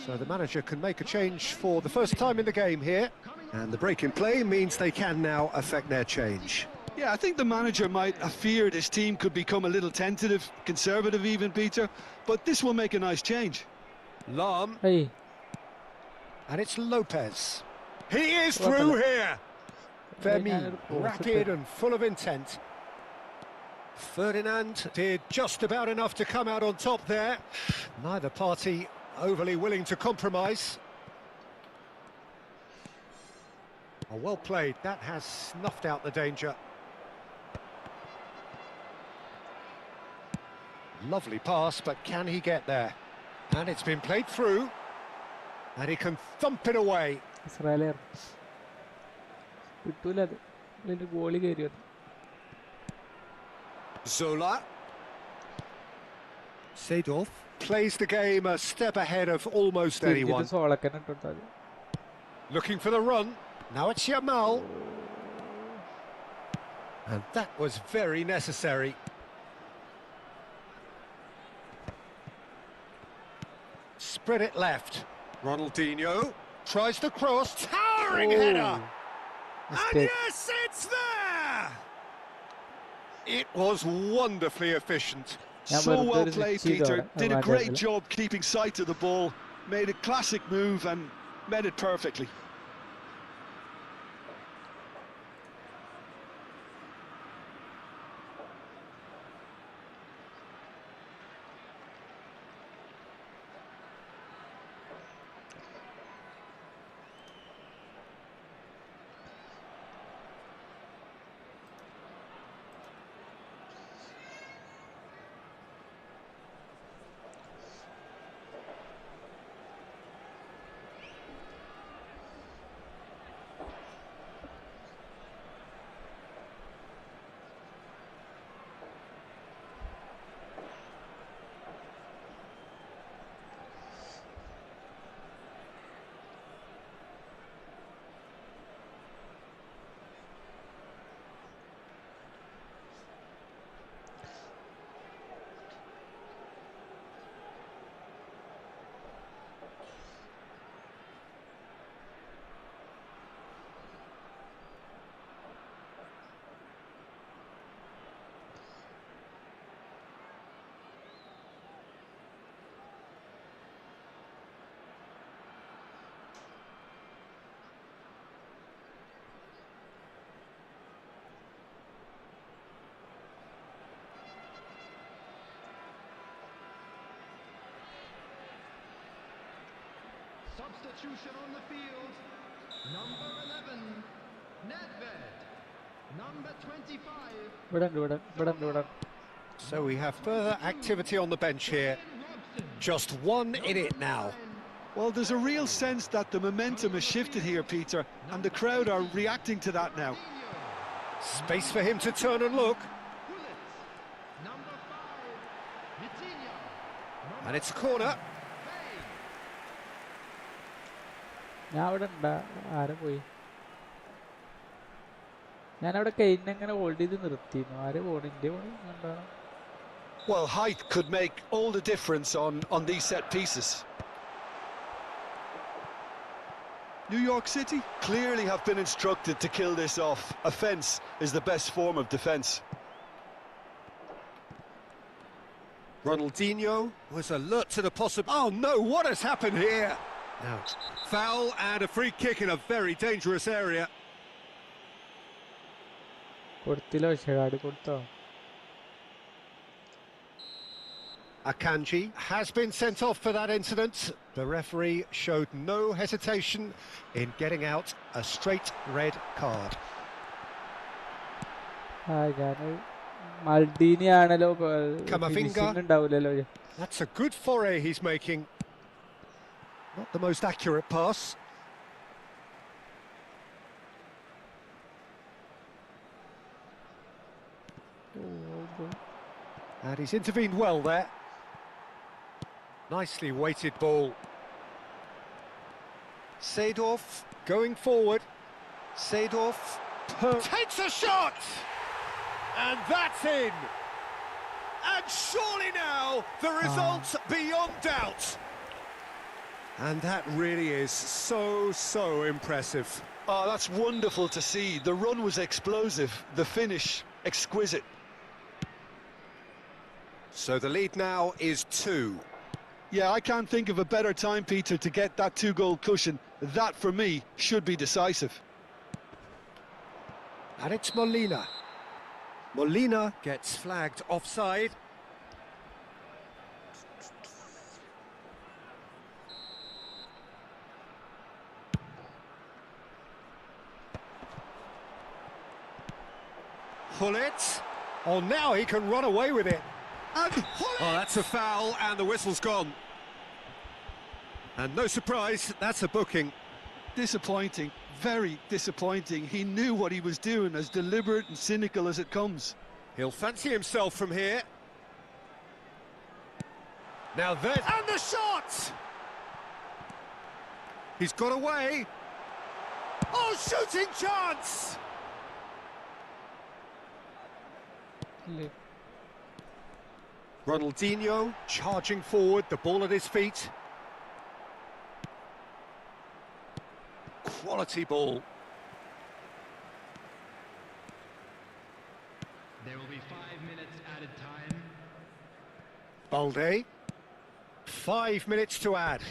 Speaker 2: So the manager can make a change for the first time in the game here, and the break in play means they can now affect their change.
Speaker 3: Yeah, I think the manager might have feared his team could become a little tentative, conservative even, Peter, but this will make a nice change.
Speaker 2: Lam,
Speaker 1: Hey,
Speaker 2: and it's Lopez. He is through here! Femi, rapid and full of intent. Ferdinand did just about enough to come out on top there. Neither party overly willing to compromise. Oh, well played. That has snuffed out the danger. Lovely pass, but can he get there? And it's been played through. And he can thump it away.
Speaker 1: Israel. കിട്ടൂല അത് അതിന്റെ goalie കയറി വന്നു.
Speaker 2: Zola. Seedorf plays the game a step ahead of almost anyone.
Speaker 1: സോളക്കന്നെ ഇട്ടോട്ടാ മതി.
Speaker 2: Looking for the run. Now it's Yamal. And that was very necessary. Spread it left. Ronaldinho tries to cross. Towering header. And yes, it's there! It was wonderfully efficient.
Speaker 3: So well played, Peter. Did a great job keeping sight of the ball. Made a classic move and met it perfectly.
Speaker 4: Substitution on the field. Number 11, Nedved. Number 25.
Speaker 1: ഇവിടെ.
Speaker 2: So we have further activity on the bench here. Just one in it now.
Speaker 3: Well, there's a real sense that the momentum has shifted here, Peter, and the crowd are reacting to that now.
Speaker 2: Space for him to turn and look.
Speaker 4: Number 5, Vitinha.
Speaker 2: And it's a corner.
Speaker 1: ഞാൻ അവിടെ ഉണ്ടാ ആരെ പോയി ഞാനവിടെ കൈനെങ്ങനെ hold ചെയ്ത് നിർത്തിയിരുന്നു ആരെ പോണു India പോണു.
Speaker 3: Well, height could make all the difference on these set pieces. New York City clearly have been instructed to kill this off. Offence is the best form of defence.
Speaker 2: Ronaldinho was alert to the possible... Oh no, what has happened here? Now, foul and a free kick in a very dangerous area.
Speaker 1: കൊടുത്തില്ല പക്ഷേ card കൊടുത്തോ.
Speaker 2: Akanji has been sent off for that incident. The referee showed no hesitation in getting out a straight red card.
Speaker 1: ഞാൻ Maldini ആണല്ലോ
Speaker 2: Camavinga.
Speaker 1: ഉണ്ടാവില്ലല്ലോ.
Speaker 2: That's a good foray he's making. Not the most accurate pass. And he's intervened well there. Nicely weighted ball. Seedorf going forward. Seedorf takes a shot! And that's in! And surely now, the result's beyond doubt. And that really is so impressive.
Speaker 3: Oh, that's wonderful to see. The run was explosive, the finish exquisite.
Speaker 2: So the lead now is 2.
Speaker 3: Yeah, I can't think of a better time, Peter, to get that 2-goal cushion. That, for me, should be decisive.
Speaker 2: And it's Molina. Molina gets flagged offside. Hullet. Oh, now he can run away with it. And oh, that's a foul, and the whistle's gone. And no surprise, that's a booking.
Speaker 3: Disappointing, very disappointing. He knew what he was doing, as deliberate and cynical as it comes.
Speaker 2: He'll fancy himself from here. Now then, and the shot! He's got away. Oh, shooting chance! Ronaldinho charging forward, the ball at his feet. Quality ball.
Speaker 4: There will be 5 minutes added time.
Speaker 2: Balde. 5 minutes to add.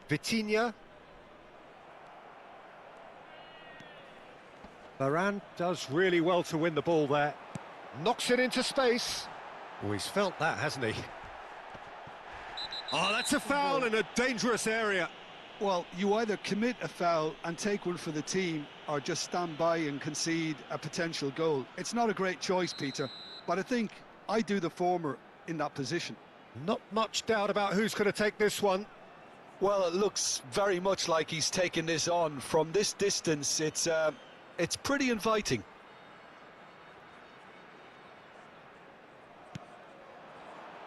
Speaker 2: Vitinha. Varane does really well to win the ball there. Knocks it into space. Oh, he's felt that, hasn't he? Oh, that's a foul in a dangerous area.
Speaker 3: Well, you either commit a foul and take one for the team, or just stand by and concede a potential goal. It's not a great choice, Peter, but I think I do the former in that position.
Speaker 2: Not much doubt about who's going to take this one.
Speaker 3: Well, it looks very much like he's taken this on. From this distance, it's pretty inviting.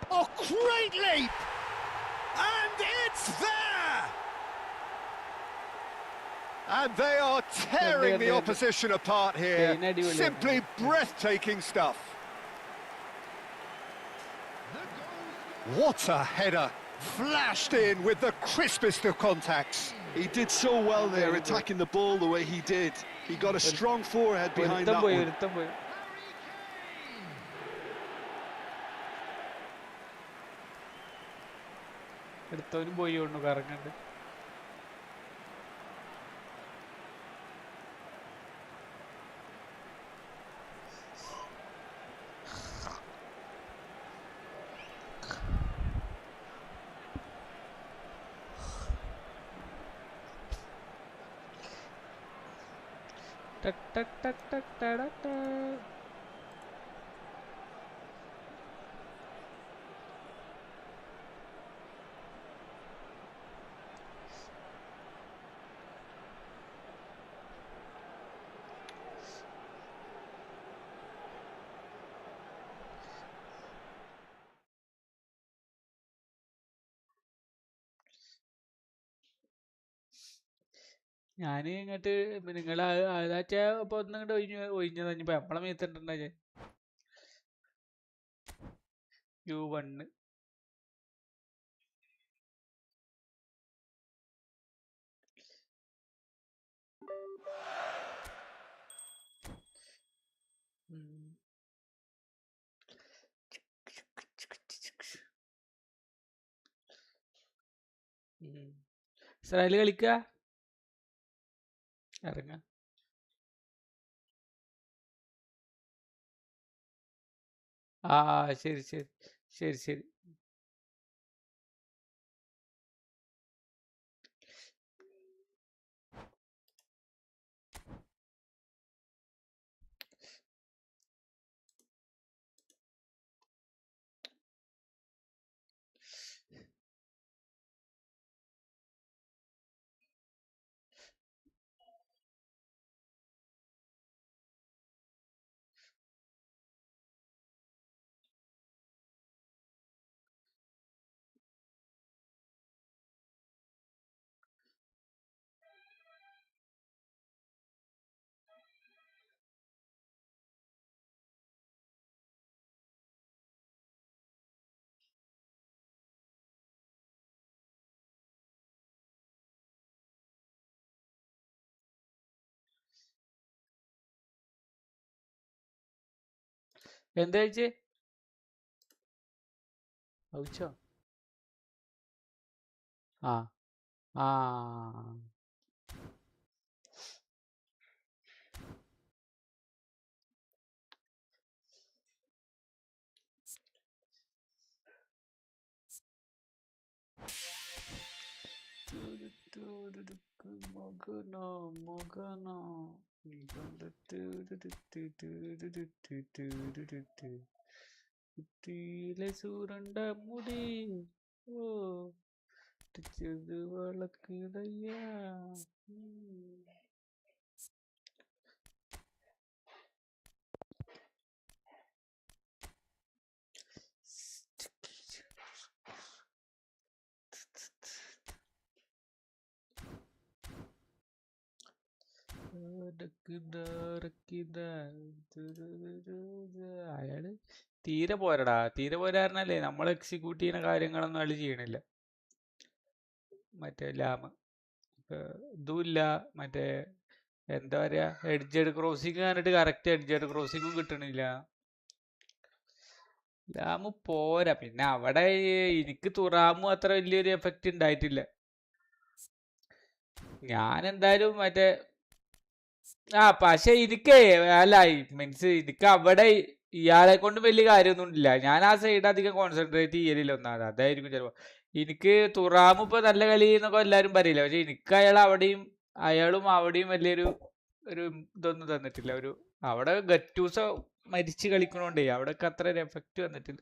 Speaker 2: Oh, great leap! And it's there! And they are tearing the opposition apart here. Simply breathtaking stuff. What a header! Flashed in with the crispest of contacts.
Speaker 3: He did so well there, attacking the ball the way he did. He got a strong forehead behind that one.
Speaker 1: എടുത്തവനും പോയി കൊണ്ട് കറങ്ങണ്ട്. ടക് ടക് ടക് ടക് ടടക് ടക്. ഞാൻ ഇങ്ങോട്ട് നിങ്ങൾ അതാച്ചാ അപ്പൊ ഒന്നിങ്ങോട്ട് ഒഴിഞ്ഞത് ഇനിയിപ്പോ എപ്പളെ മേത്തിട്ടുണ്ടാ U1ഇസ്രായേൽ കളിക്ക ഇറങ്ങ. ആ ശരി ശരി ശരി ശരി. എന്താ ചോദിച്ചേ? ഔച്ചോ? ആ ആ മകനോ മകനോ കുത്തിയിലെ സുരണ്ട മുടി ഓ ചെറു വളക്കിടയ്യ. അയാള് തീരെ പോരടാ. തീരെ പോരാറിനല്ലേ നമ്മൾ എക്സിക്യൂട്ട് ചെയ്യുന്ന കാര്യങ്ങളൊന്നും അയാൾ ചെയ്യണില്ല. മറ്റേ ലാമ് ഇതുമില്ല. മറ്റേ എന്താ പറയാ, എഡ്ജഡ് ക്രോസിങ് കണ്ടിട്ട് കറക്റ്റ് എഡ്ജഡ് ക്രോസിങ്ങും കിട്ടണില്ല. ലാമ് പോരാ. പിന്നെ അവിടെ എനിക്ക് തുറാമും അത്ര വലിയൊരു എഫക്റ്റ് ഉണ്ടായിട്ടില്ല. ഞാൻ എന്തായാലും മറ്റേ പക്ഷെ എനിക്ക് അല്ല, മീൻസ് എനിക്ക് അവിടെ ഇയാളെ കൊണ്ട് വലിയ കാര്യമൊന്നും ഇല്ല. ഞാൻ ആ സൈഡ് അധികം കോൺസെൻട്രേറ്റ് ചെയ്യലില്ല. ഒന്നാമത് അതായിരിക്കും ചിലപ്പോൾ. എനിക്ക് തുറാമ് ഇപ്പൊ നല്ല കളി എന്നൊക്കെ എല്ലാവരും പറയില്ല. പക്ഷെ എനിക്ക് അയാളും അവിടെയും വലിയൊരു ഇതൊന്നും തന്നിട്ടില്ല. അവിടെ ഗറ്റൂസ മരിച്ച് കളിക്കണോണ്ടേ അവിടെയൊക്കെ അത്ര ഒരു എഫക്റ്റ് വന്നിട്ടില്ല.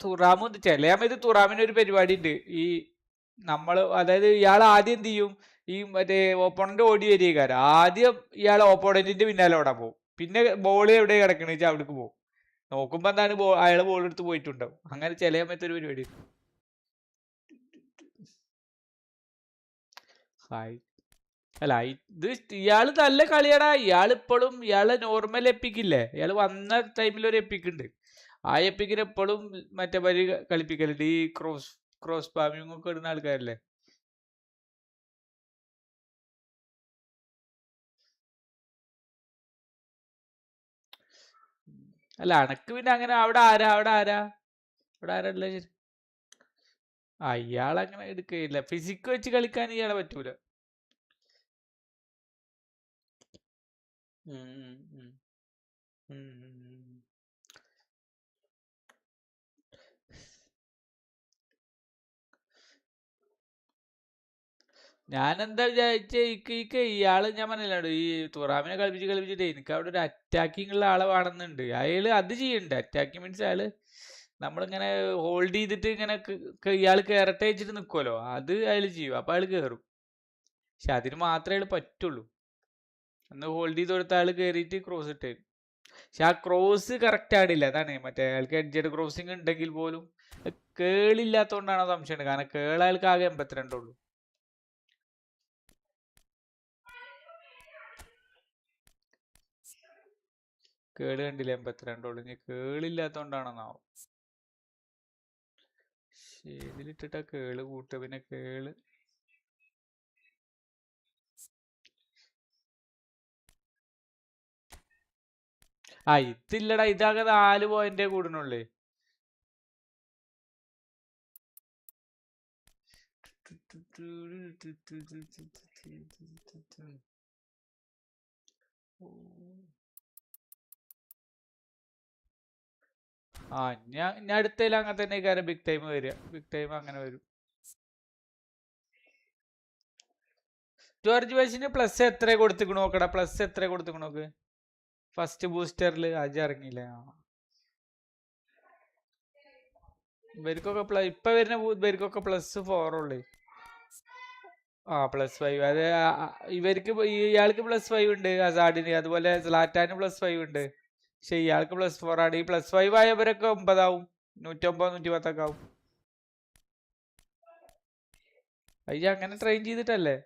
Speaker 1: തുറാമും ചില സമയത്ത് തുറാമിന് ഒരു പരിപാടി ഉണ്ട്. ഈ അതായത് ഇയാൾ ആദ്യം എന്ത് ചെയ്യും, ഈ മറ്റേ ഓപ്പോണന്റ് ഓടി വരികയാണ്. ആദ്യം ഇയാൾ ഓപ്പോണന്റിന്റെ പിന്നാലെ ഓടാൻ പോകും. പിന്നെ ബോൾ എവിടെ കിടക്കണ വെച്ചാൽ അവിടേക്ക് പോകും. നോക്കുമ്പോ എന്താണ് അയാൾ ബോൾ എടുത്ത് പോയിട്ടുണ്ടാവും. അങ്ങനെ ചില സമയത്ത് ഒരു പരിപാടി. അല്ല ഇത് ഇയാള് നല്ല കളിയാടാ. ഇയാള് നോർമൽ എപ്പിക്കില്ലേ, ഇയാള് വന്ന ടൈമിൽ ഒരു എപ്പിക്കുണ്ട്. ആ എപ്പിക്കിന് എപ്പോഴും മറ്റേ വരി കളിപ്പിക്കലുണ്ട്. ഈ ക്രോസ് പാമിങ് ഒക്കെ ഇടുന്ന ആൾക്കാരല്ലേ. അല്ല അനക്ക് പിന്നെ അങ്ങനെ അവിടെ ആരാ ഉള്ളത്? ഇയാളങ്ങനെ എടുക്കുകയില്ല. ഫിസിക്ക് വെച്ച് കളിക്കാൻ ഇയാളെ പറ്റൂല. ഞാനെന്താ വിചാരിച്ച ഇയാള് ഞാൻ പറഞ്ഞില്ലാണ്ട് ഈ തുറാമിനെ കളിപ്പിച്ചിട്ട് എനിക്ക് അവിടെ ഒരു അറ്റാക്കിംഗ് ഉള്ള ആളെ വേണമെന്നുണ്ട്. അയാള് അത് ചെയ്യണ്ട്. അറ്റാക്കിംഗ് മീൻസ് അയാള് നമ്മളിങ്ങനെ ഹോൾഡ് ചെയ്തിട്ട് ഇങ്ങനെ ഇയാൾ കയറട്ടെ വെച്ചിട്ട് നിൽക്കുമല്ലോ, അത് അയാൾ ചെയ്യും. അപ്പൊ അയാൾ കയറും. പക്ഷെ അതിന് മാത്രമേ അയാൾ പറ്റുള്ളൂ. അന്ന് ഹോൾഡ് ചെയ്ത് കൊടുത്ത ആള് കയറിയിട്ട് ക്രോസ് ഇട്ട്. പക്ഷെ ആ ക്രോസ് കറക്റ്റ് ആണില്ല. അതാണ് മറ്റേ അയാൾക്ക് എഡ്ജഡ് ക്രോസിങ് ഉണ്ടെങ്കിൽ പോലും കേളില്ലാത്തോണ്ടാണോ സംശയമുണ്ട്. കാരണം കേൾ അയാൾക്ക് ആകെ 82 ഉള്ളൂ. കേള് കണ്ടില്ല, 82 ഉള്ളൂ. ഇനി കേളില്ലാത്തോണ്ടാണെന്നാവും. ഇതിലിട്ടിട്ടാ കേള് കൂട്ടുക. പിന്നെ കേള് ഇതില്ലടാ. ഇതാകെ 4 പോയിന്റേ കൂടുന്നുള്ളേ. ഞാൻ അടുത്തതിൽ അങ്ങനെ തന്നെ കാര്യം ബിഗ് ടൈം വരിക. ബിഗ് ടൈം അങ്ങനെ വരും. ജോർജ് ബേസിന് പ്ലസ് എത്ര കൊടുത്തിക്കണു നോക്കടാ. പ്ലസ് എത്ര കൊടുത്തിക്കണു നോക്ക്. ഫസ്റ്റ് ബൂസ്റ്ററിൽ ഇറങ്ങിയില്ല. ഇവർക്കൊക്കെ ഇപ്പൊ വരുന്ന ഇവർക്കൊക്കെ +4 ഉള്ളു. +5. അത് ഇവർക്ക് ഇയാൾക്ക് +5 ഉണ്ട് അസാഡിന്. അതുപോലെ സ്ലാറ്റാന് +5 ഉണ്ട്. പക്ഷെ ഇയാൾക്ക് +4 ആണ്. ഈ +5 ആയവരൊക്കെ 9 ആവും. 109 110 ഒക്കെ ആവും. അങ്ങനെ ട്രെയിൻ ചെയ്തിട്ടല്ലേ.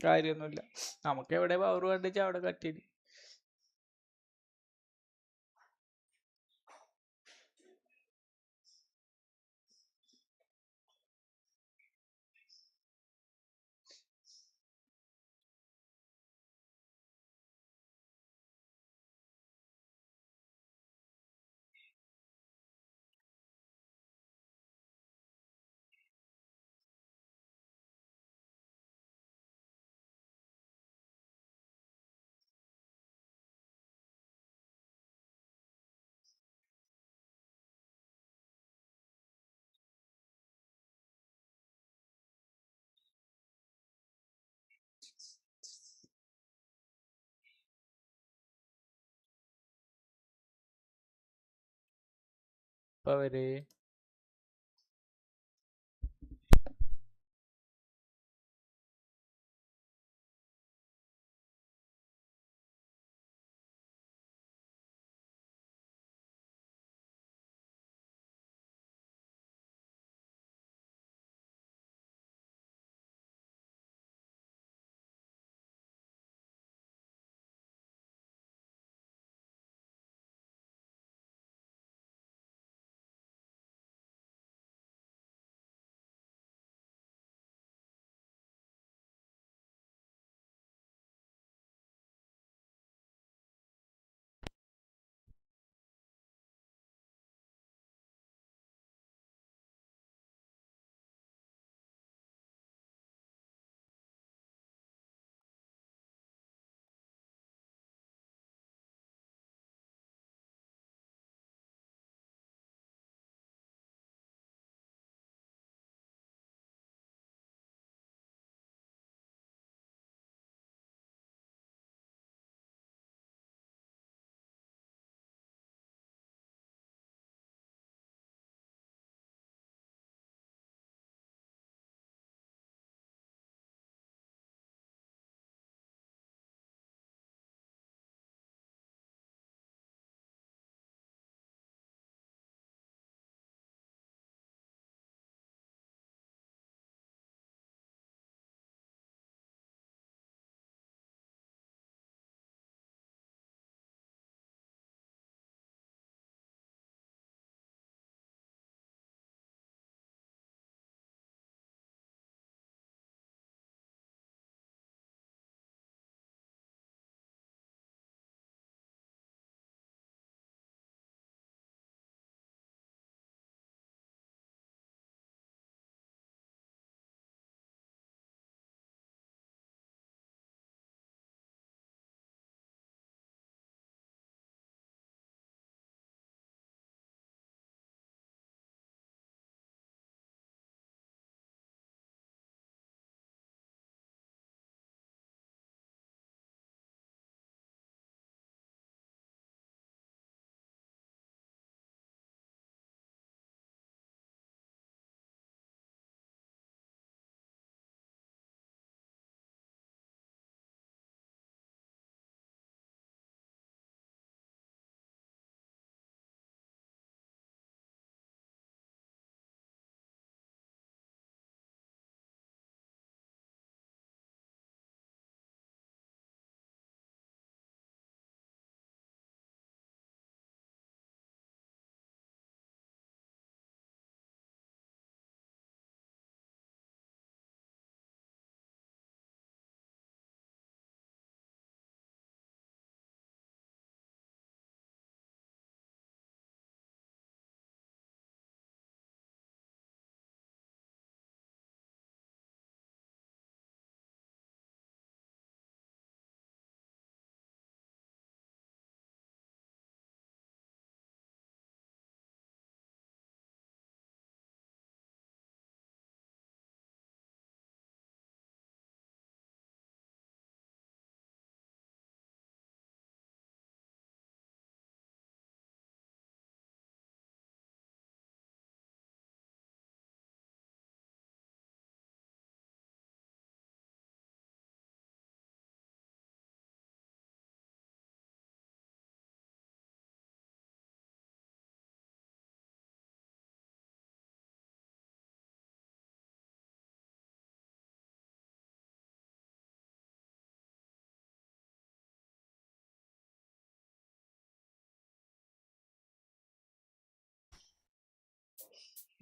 Speaker 1: കാര്യമൊന്നുമില്ല. നമുക്ക് എവിടെ പവർ കണ്ടിച്ചാ അവിടെ കട്ടിയില്ല. എപ്പ വരെ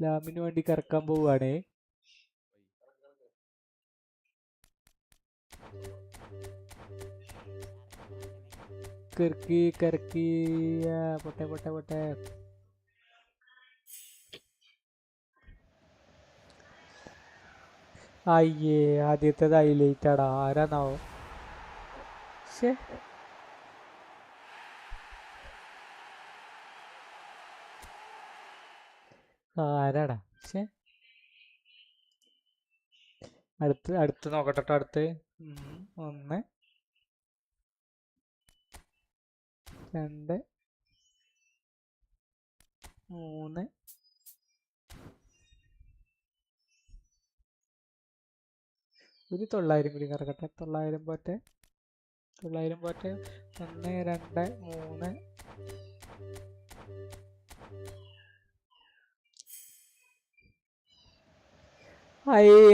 Speaker 1: ലാമിന് വേണ്ടി കറക്കാൻ പോവുകയാണേ. കറക്കി കറക്കി പൊട്ടെ പൊട്ടെ പൊട്ടെ. അയ്യേ, ആദ്യത്തേത് ഹൈലൈറ്റ് ആടാ. ആരാന്നാവോ? ശേ, ആരാടാ? ശേ, അടുത്ത് നോക്കട്ടെ. അടുത്ത് 1 2 3 ഒരു 900 കൂടി കറക്കട്ടെ. 900 പോട്ടെ. 900 പോട്ടെ. 1 2 3.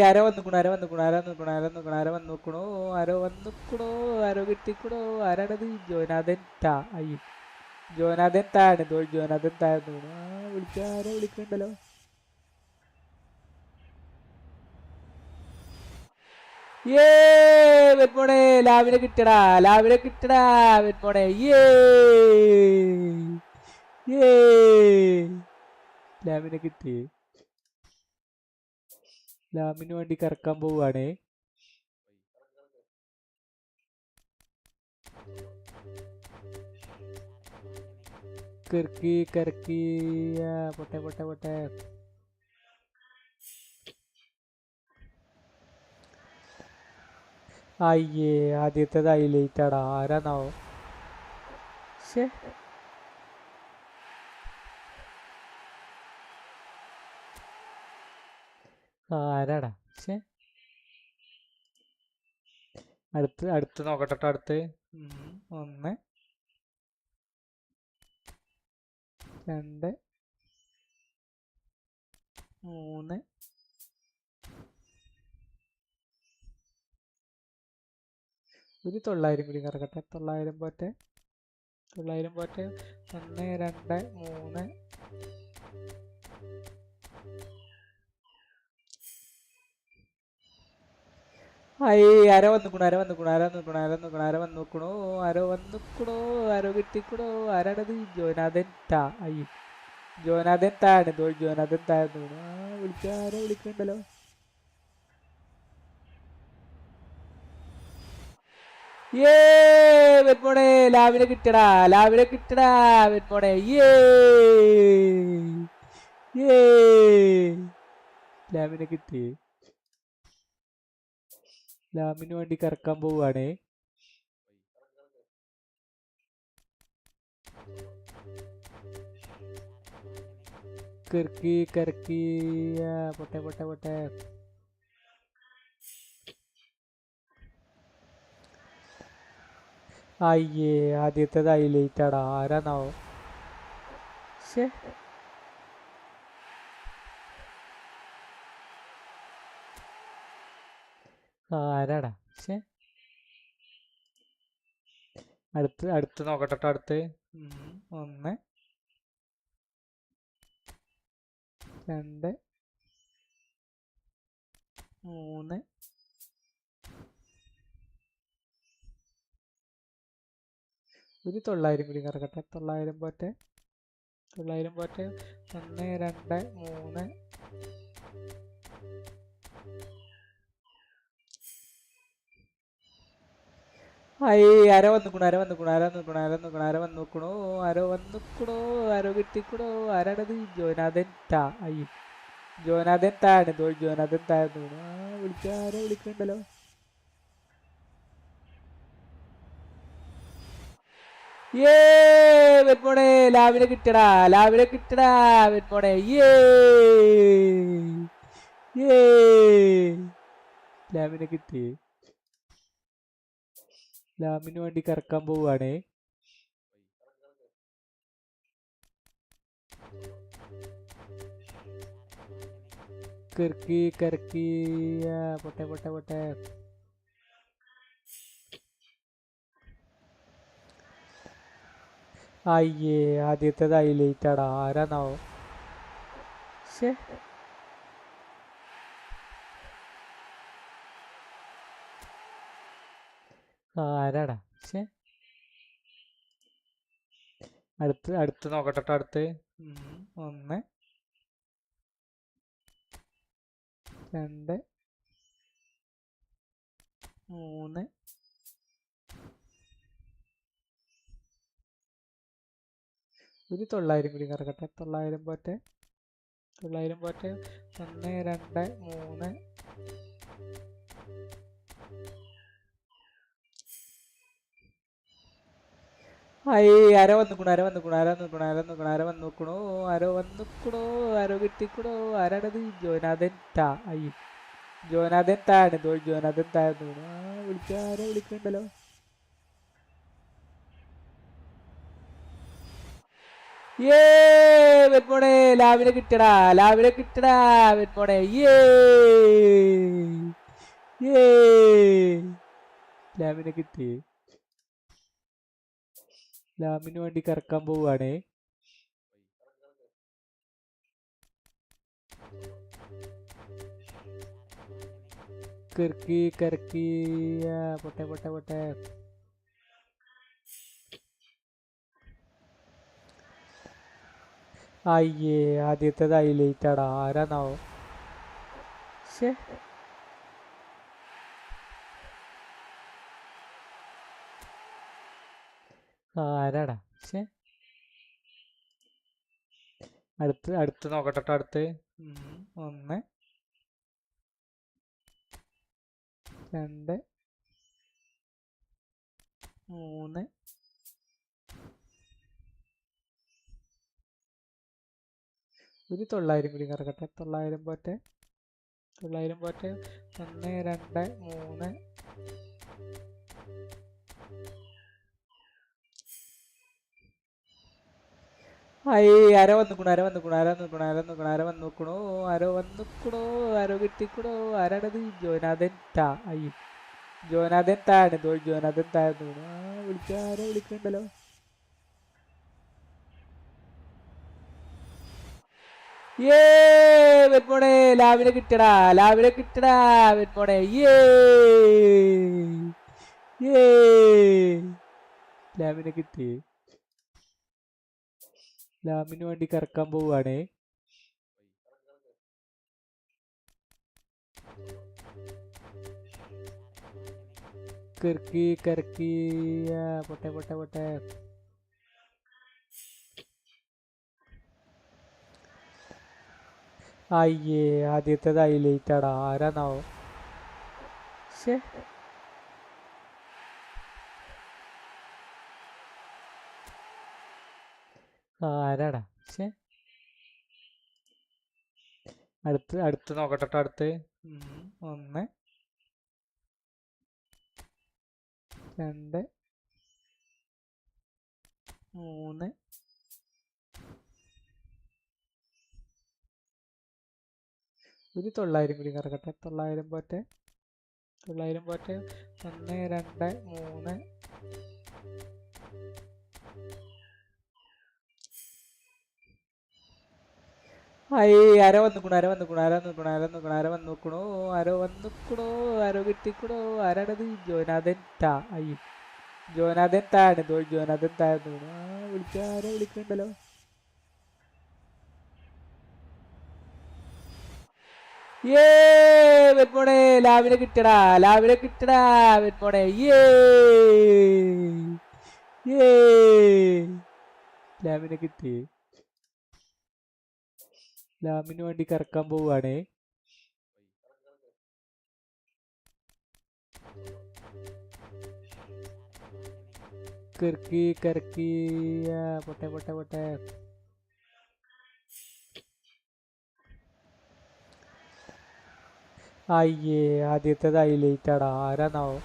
Speaker 1: ആരോ വന്നിക്കണു. ആരോ കിട്ടിക്കണു. ആരാണത്? ജോനാഥൻ താ. അയ്യോ, ജോനാഥൻ താഴെ ജോനാഥൻ താഴ്ന്നു. ആരോ വിളിക്കണ്ടല്ലോ. വെറ്റ്മോണെ ലാവിനെ കിട്ടടാ. വെറ്റ്മോണെ. ലാവിനെ കിട്ടി. ലാമിന് വേണ്ടി കറക്കാൻ പോവുകയാണേ. കറക്കി. പൊട്ടെ. അയ്യേ, ആദ്യത്തേത് ഹൈലൈറ്റ് ആടാ. ആരാന്നാവോ? ശേ, ആരാടാ? ശേ, അടുത്ത് നോക്കട്ടെ. അടുത്ത് 1 2 3. ഒരു 900 കൂടി കറക്കട്ടെ. 900 പോട്ടെ. 1 2 3. ആരോ വന്നിക്കണു. ആരോ കിട്ടിക്കണു. ആരാണത്? ജോനാഥൻ താ. അയ്യോ, ജോനാഥൻ താഴ്ന്നു. ജോനാഥൻ താഴ്ന്നു. ആരോ വിളിക്കണ്ടല്ലോ. വെറ്റ്മോണെ ലാവിനെ കിട്ടടാ. വെറ്റ്മോണെ. ലാവിനെ കിട്ടി. ലാമിന് വേണ്ടി കറക്കാൻ പോവുകയാണേ. കറക്കി. പൊട്ടെ. അയ്യേ, ആദ്യത്തേത് ഹൈലൈറ്റ് ആടാ. ആരാന്നാവോ? ശേ, ആരാടാ? ശേ, അടുത്ത് നോക്കട്ടെ. അടുത്ത് 1 2 3. ഒരു 900 കൂടി കറക്കട്ടെ. 900 പോട്ടെ. 1 2 3. ആരോ വന്നിക്കണു. ആരോ കിട്ടിക്കണു. ആരാണത്? ജോനാഥൻ താ. അയ്യോ, ജോനാഥൻ താഴ്ന്നു. ജോനാഥൻ താഴ്ന്നു. ആരോ വിളിക്കണ്ടല്ലോ. വെറ്റ്മോണെ ലാവിനെ കിട്ടടാ. വെറ്റ്മോണെ. ലാവിനെ കിട്ടി. ലാമിന് വേണ്ടി കറക്കാൻ പോവുകയാണേ. കറക്കി. പൊട്ടെ. അയ്യേ, ആദ്യത്തേത് ഹൈലൈറ്റ് ആടാ. ആരാന്നാവോ? ശേ, ആരാടാ? ശേ, അടുത്ത് നോക്കട്ടെ. അടുത്ത് 1 2 3. ഒരു 900 കൂടി കറക്കട്ടെ. 900 പോട്ടെ. 1 2 3. ആരോ വന്നിക്കണു. ആരോ കിട്ടിക്കണു. ആരാണത്? ജോനാഥൻ താ. അയ്യോ, ജോനാഥൻ താഴെ ജോനാഥൻ താഴെ വിളിക്കാരെ വിളിക്കണ്ടല്ലോ. വെറ്റ്മോണെ ലാവിനെ കിട്ടടാ വെറ്റ്മോണെ ലാമിനെ കിട്ടി. ലാമിന് വേണ്ടി കറക്കാൻ പോവുകയാണേ. കറക്കി പൊട്ടെ. അയ്യേ ആദ്യത്തേത് ഹൈലൈറ്റാടാ. ആരാന്നാവോ? ആരാടാ? അടുത്ത് നോക്കട്ടെ. അടുത്ത് 1 2 3 ഒരു 900 കൂടി കറക്കട്ടെ. 900 പോട്ടെ. 1 2 3 ആരോ വന്നുക്കണോ. ആരോ കിട്ടിക്കണോ. ആരാണത്? ജോനാഥൻ താഴെ ജോനാഥൻ താഴെ വിളിക്കാരെ വിളിക്കണ്ടല്ലോ. വെറ്റ്മോണെ ലാവിനെ കിട്ടടാ വെറ്റ്മോണെ ലാമിനെ കിട്ടി. ലാമിന് വേണ്ടി കറക്കാൻ പോവുകയാണേ. കറക്കി പൊട്ടെ. അയ്യേ ആദ്യത്തേത് ഹൈലൈറ്റാടാ. ആരാന്നാവോ? ആരാടാ? അടുത്ത് നോക്കട്ടെ. അടുത്ത് 1 2 3 ഒരു 900 കൂടി കറക്കട്ടെ. 900 പോട്ടെ. 1 2 3 ആരോ വന്നുക്കണോ. ആരോ കിട്ടിക്കണോ. ആരാണത്? ജോനാഥൻ താഴെ വിളിക്കാരെ വിളിക്കണ്ടല്ലോ. വെറ്റ്മോണെ ലാവിനെ കിട്ടടാ വെറ്റ്മോണെ ലാമിനെ കിട്ടി. ലാമിന് വേണ്ടി കറക്കാൻ പോവുകയാണേ. കറക്കി പൊട്ടെ. അയ്യേ ആദ്യത്തേത് ഹൈലൈറ്റാടാ. ആരാന്നാവോ?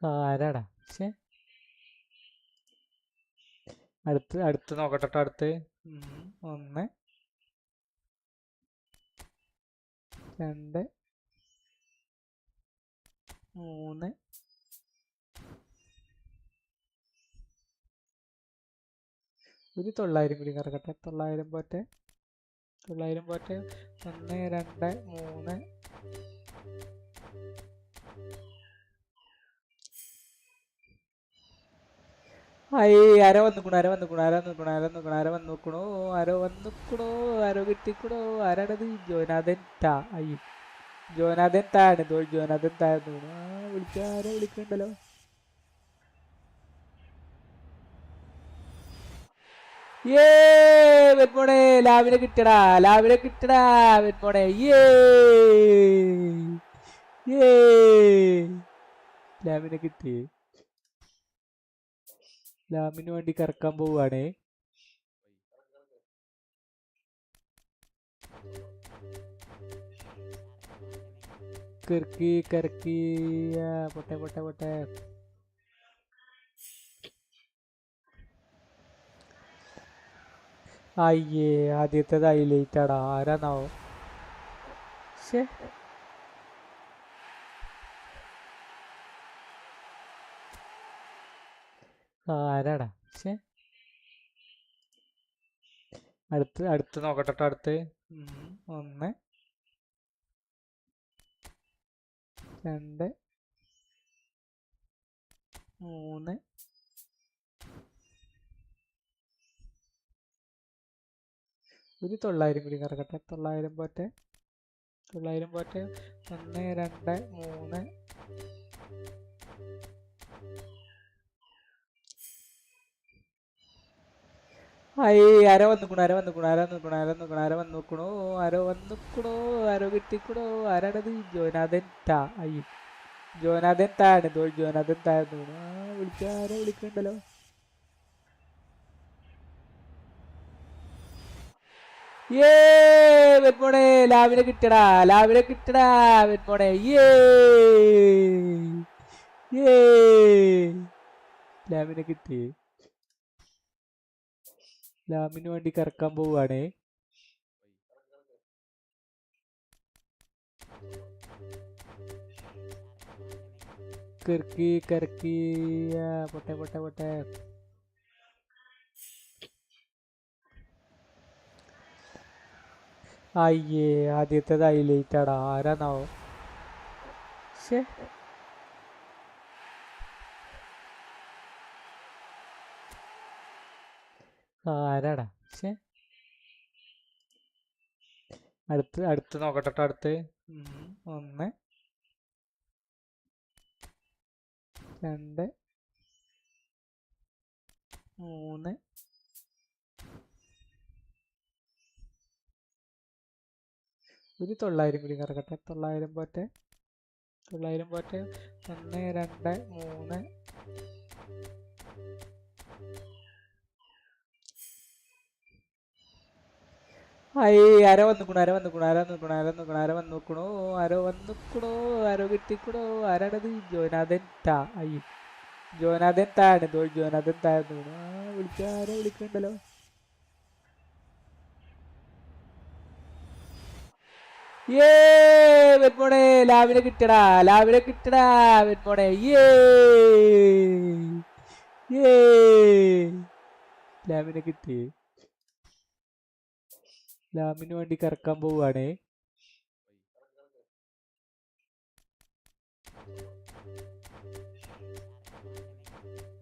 Speaker 1: ആരാടാ? അടുത്ത് നോക്കട്ടെ. അടുത്ത് 1 2 3 ഒരു 900 കൂടി കറക്കട്ടെ. 900 പോട്ടെ. 1 2 3 ആരോ വന്നുക്കണോ. ആരോ കിട്ടിക്കണോ. ആരാണത്? ജോനാഥൻ താഴെ വിളിക്കാരെ വിളിക്കണ്ടല്ലോ. വെറ്റ്മോണെ ലാവിനെ കിട്ടടാ വെറ്റ്മോണെ ലാമിനെ കിട്ടി. ലാമിന് വേണ്ടി കറക്കാൻ പോവുകയാണേ. കറക്കി പൊട്ടെ പൊട്ടെ പൊട്ടെ. അയ്യേ, ആദ്യത്തേത് ഹൈലൈറ്റ് ആടാ. ആരാന്നാവോ? ശേ, ആരാടാ? ശേ, അടുത്ത് നോക്കട്ടെ. അടുത്ത് 1 2 3. ഒരു 900 കൂടി കറക്കട്ടെ. 900 പോട്ടെ. 1 2 3. ആരോ വന്നിക്കണു. ആരോ കിട്ടിക്കണോ? ആരാണത്? ജോനാഥൻ താ. അയ്യോ, ജോനാഥൻ താണ്. ജോനാഥൻ താഴ്ന്നു. ആരോ വിളിക്കണ്ടല്ലോ. വെറ്റ്മോണെ ലാവിനെ കിട്ടടാ. വെറ്റ്മോണെ. ലാവിനെ കിട്ടി. ലാമിന് വേണ്ടി കറക്കാൻ പോവുകയാണേ. കറക്കി പൊട്ടെ പൊട്ടെ പൊട്ടെ. അയ്യേ, ആദ്യത്തേത് ഹൈലൈറ്റ് ആടാ. ആരാന്നാവോ? ശേ, ആരാടാ? ശേ, അടുത്ത് നോക്കട്ടെ. അടുത്ത് 1 2 3. ഒരു 900 കൂടി കറക്കട്ടെ. 900 പോട്ടെ. 1 2 3. ആരോ വന്നിക്കണു. ആരോ കിട്ടിക്കണോ? ആരാണത്? ജോനാഥൻ താ. അയ്യോ, ജോനാഥൻ താണ്. ജോനാഥൻ താഴ്ന്നു. ആരോ വിളിക്കണ്ടല്ലോ. വെറ്റ്മോണെ ലാവിനെ കിട്ടടാ. വെറ്റ്മോണെ. ലാവിനെ കിട്ടി. ലാമിന് വേണ്ടി കറക്കാൻ പോവുകയാണേ.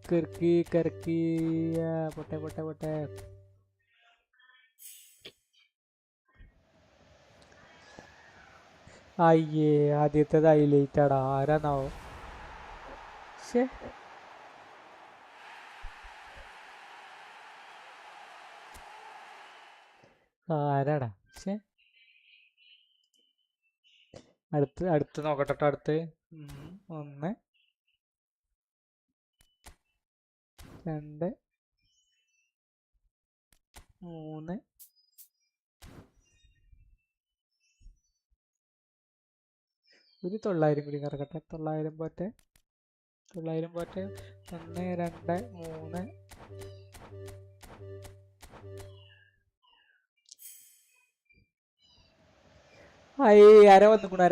Speaker 1: കറക്കി പൊട്ടെ പൊട്ടെ പൊട്ടെ. അയ്യേ, ആദ്യത്തേത് ഹൈലൈറ്റ് ആടാ. ആരാന്നാവോ? ശേ, ആരാടാ? ശേ, അടുത്ത് നോക്കട്ടെ. അടുത്ത് 1 2 3. ഒരു 900 കൂടി കറക്കട്ടെ. 900 പോട്ടെ. 1 2 3. ആരോ വന്നിക്കണു.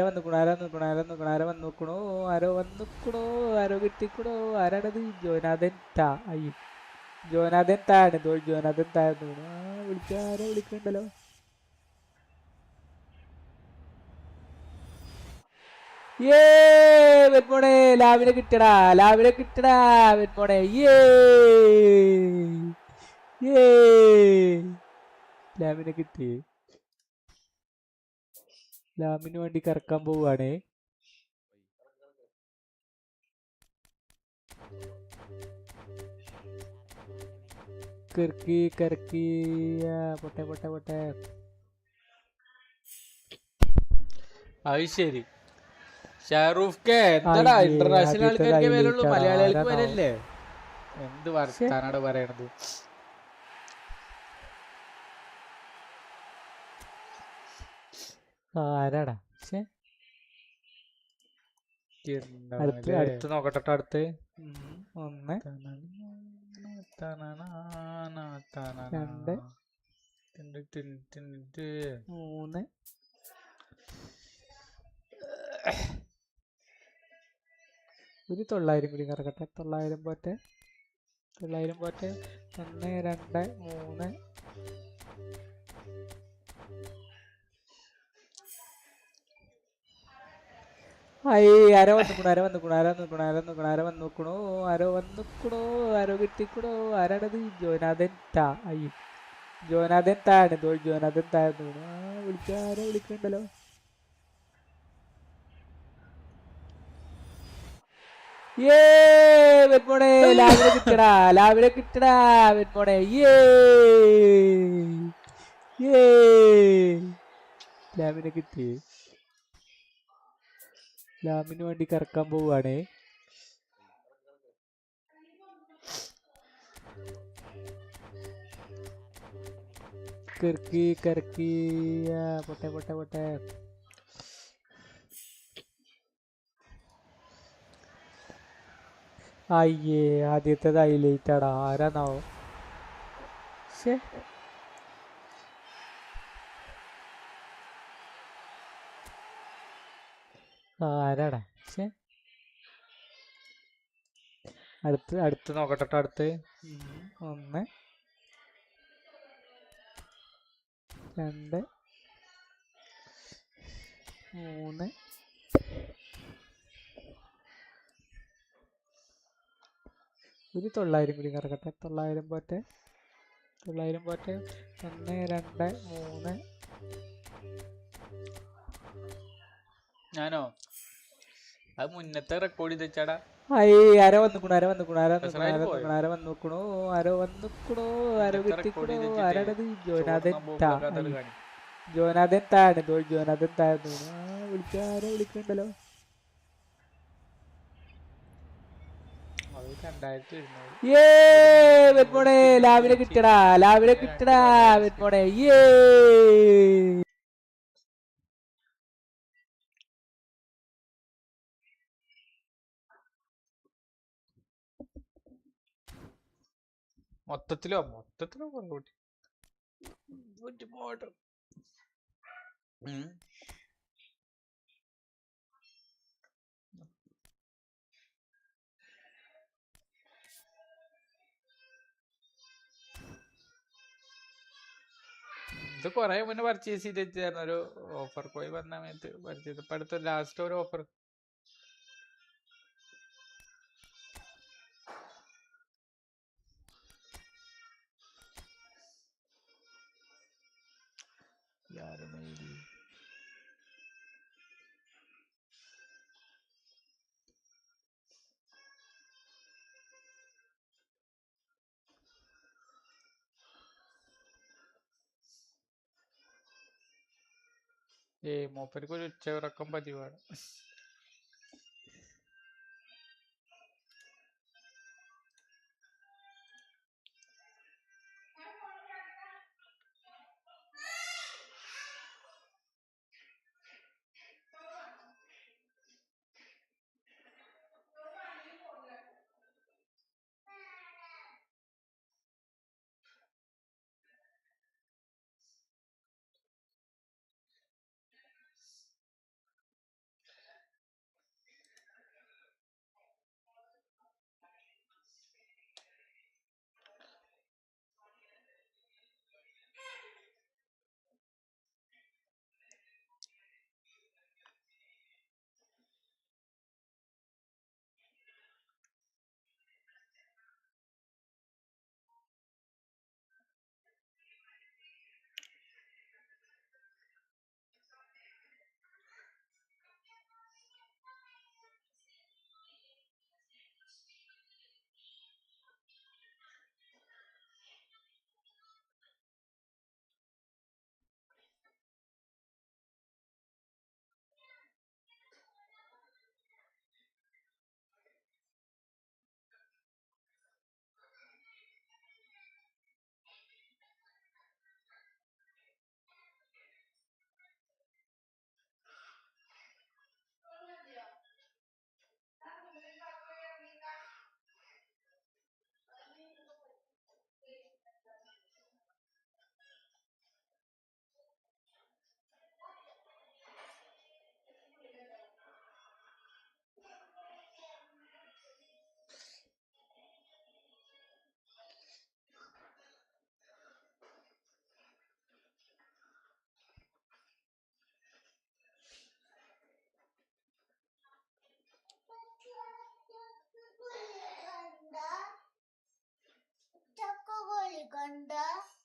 Speaker 1: ആരോ കിട്ടിക്കണോ? ആരാണത്? ജോനാഥൻ താ. അയ്യോ, ജോനാഥൻ താണ്. ജോനാഥൻ താഴ്ന്നു. ആരോ വിളിക്കണ്ടല്ലോ. വെറ്റ്മോണെ ലാവിനെ കിട്ടടാ. വെറ്റ്മോണെ. ലാവിനെ കിട്ടി. ലാമിന് വേണ്ടി കറക്കാൻ പോവുകയാണേ. കറക്കി പൊട്ടെ പൊട്ടെ പൊട്ടെ. അത് ശരി. ഷാറൂഖ് ഖാൻ എന്താടാ, ഇന്റർനാഷണൽ ആൾക്കാർക്ക് വിലയുള്ളൂ, മലയാളികൾക്ക് വിലയില്ലേ? എന്ത് വർത്താനാണ് പറയണത്? ആരാടാ? അടുത്ത് നോക്കട്ടെ. അടുത്ത് 1 2 3 ഒരു 900 കൂടി കറക്കട്ടെ. 900 പോട്ടെ. 1 2 3 ആരോ കിട്ടിക്കണോ? ആരാണത്? ജോനാഥൻ താ. ജോനാഥൻ താണ്. ജോനാഥൻ താഴ്ന്നു. ആരോ വിളിക്കണ്ടല്ലോ. വെറ്റ്മോണെ ലാവിലെ കിട്ടടാ വെറ്റ്മോണെ. ലാമിനെ കിട്ടി. ലാമിന് വേണ്ടി കറക്കാൻ പോവാണേ. കറക്കി പൊട്ടെ. ആദ്യത്തേത് ഹൈലൈറ്റ് ആടാ. ആരാന്നാവോ? ആരാടാ? അടുത്ത് നോക്കട്ടെ. അടുത്ത് 1 2 3 ഒരു 900 കൂടി കറക്കട്ടെ. 900 പോട്ടെ. 1 2 3 ഞാനോ? അത് മുന്നത്തെ റെക്കോർഡ് ചെയ്ത് വെച്ചാടാ. ആരോ വന്നിക്കണു. ആരോ കിട്ടിക്കണോ? ആരാണത്? ജോനാഥൻ താണ്. ജോനാഥൻ താഴ്ന്നു. ആരോ വിളിക്കണ്ടല്ലോ. 2000 വെറ്റ്മോണെ ലാവിലെ കിട്ടടാ വെറ്റ്മോണെ. മൊത്തത്തിലോ കൂട്ടി ഇത് കൊറേ മുന്നേ പർച്ചേസ് ചെയ്ത് വെച്ചായിരുന്നു. ഒരു ഓഫർ പോയി വന്ന സമയത്ത് പർച്ചേസ്. ഇപ്പൊ അടുത്ത ലാസ്റ്റ് ഒരു ഓഫർ. മൂപ്പർക്ക് ഒരു ഉച്ചയുറക്കം പതിവാണ്.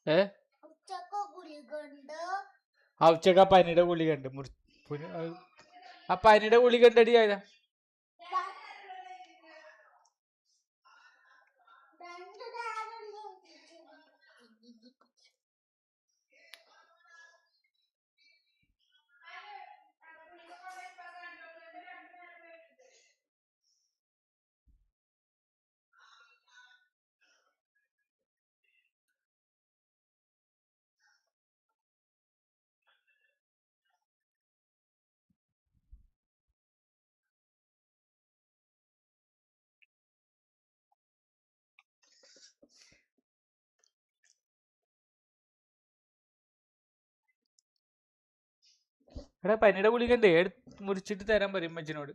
Speaker 1: ഏ ആ ഉച്ചക്ക് ആ പനിയുടെ ഗുളിക ഉണ്ട് ആ പനിയുടെ ഗുളിക ഉണ്ടടി ആയതാ എടാ പനിയുടെ ഗുളിക ഉണ്ട് മുറിച്ചിട്ട് തരാൻ പറയും അമ്മച്ചിനോട്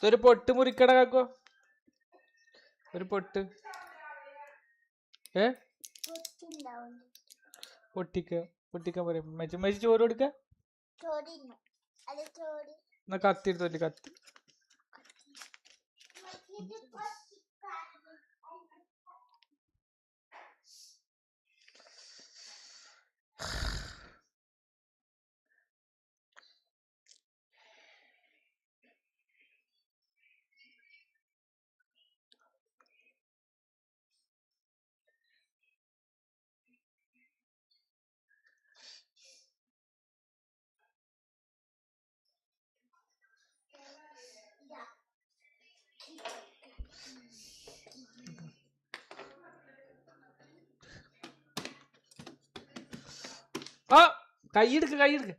Speaker 1: ഒരു പൊട്ട് മുറിക്കട കാക്കോ ഒരു പൊട്ട് പൊട്ടിക്കാൻ പറയും മച്ചി ചോറ് കൊടുക്ക എന്നാ കത്തി എടുത്തോണ്ട് കത്തി ആ കൈയെടുക്ക്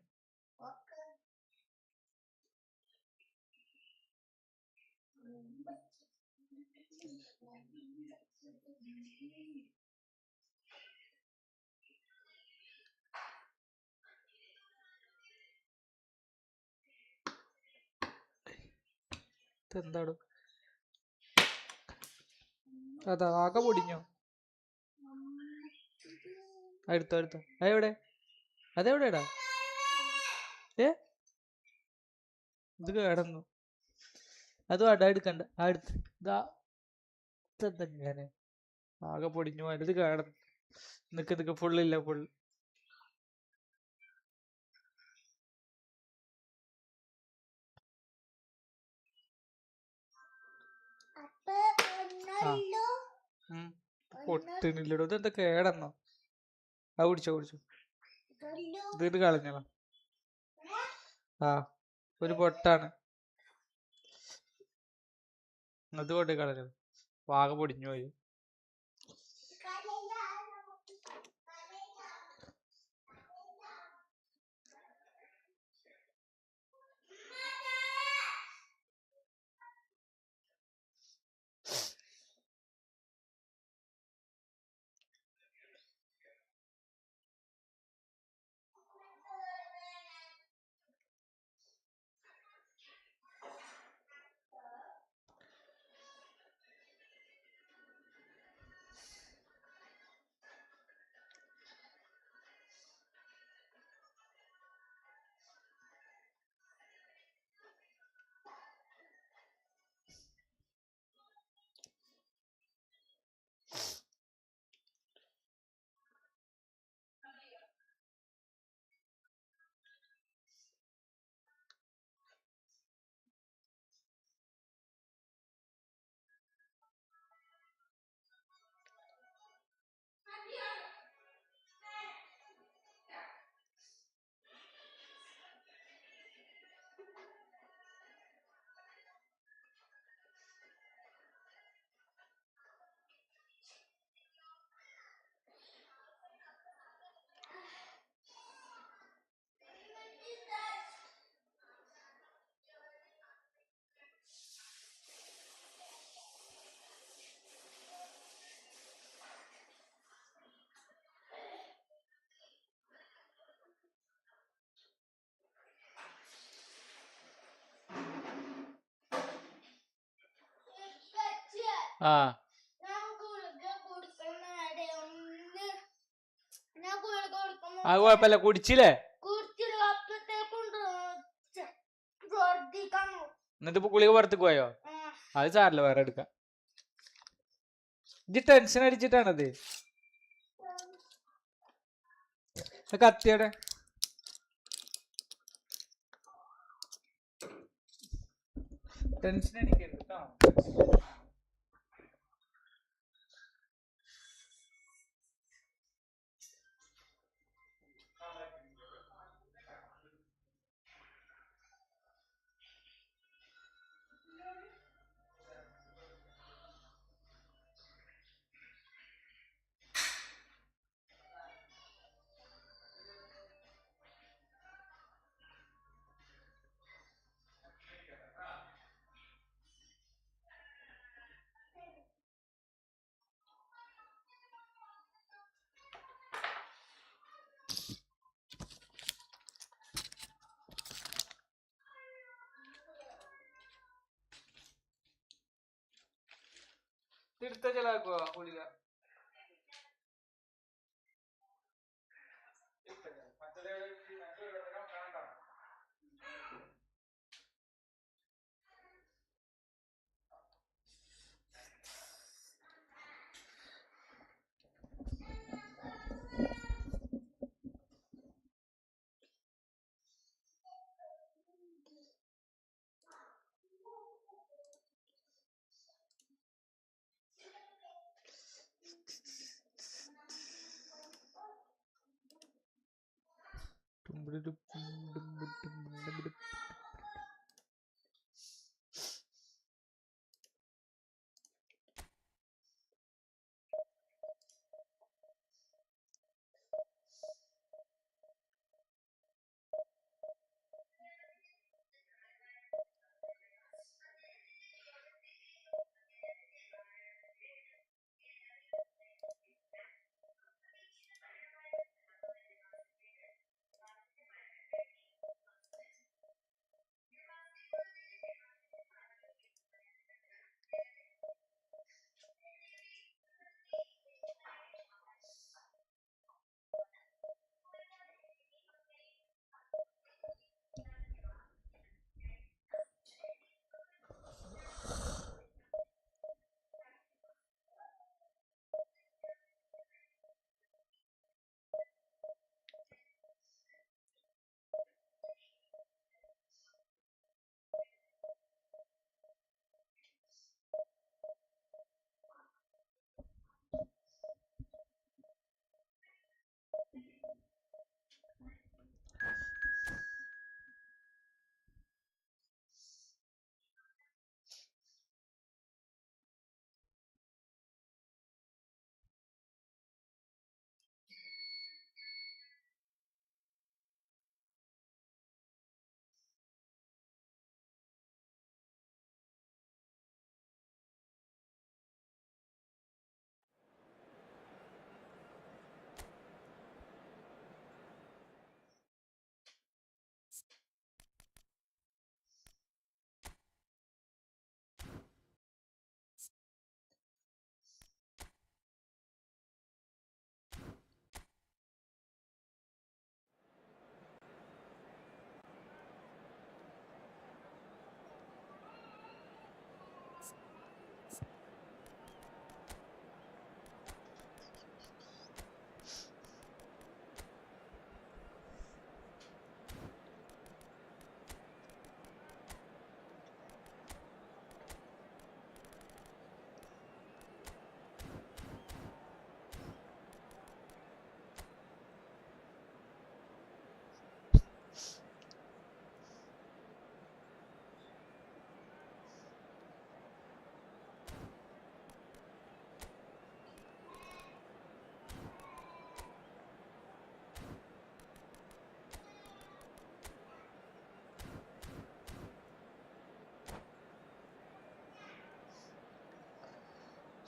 Speaker 1: എന്താടോ അതാ ആകെ പൊടിഞ്ഞോ എടുത്തോ അതെവിടെടാ ഇത് കേടന്നു അത് വേണ്ട എടുക്കണ്ട അടുത്ത് ഇതാ ഇതെന്താ ആകെ പൊടിഞ്ഞു ഇത് കേടന്നു നിക്ക് ഫുള്ളില്ല ഫുൾ പൊട്ടിനില്ലടോ ഇതെന്താ കേടന്നോ അത് കുടിച്ചോ ഇത് കളഞ്ഞോ ആ ഒരു പൊട്ടാണ് അത് കൊണ്ട് കളഞ്ഞത് ആകെ പൊടിഞ്ഞു പോയി ആ അത് കുഴപ്പമില്ല, കുടിച്ചില്ലേ? എന്നിട്ട് ഇപ്പൊ ഗുളിക പുറത്തേക്ക് പോയോ? അത് സാറില്ല, വേറെ എടുക്കാം. ഇത് ടെൻഷൻ അടിച്ചിട്ടാണത്. കത്തിയുടെ ടെൻഷൻ അടിക്കരുത് കേട്ടോ. എടുത്ത ചെലവാക്കുവോ ഗുളിക?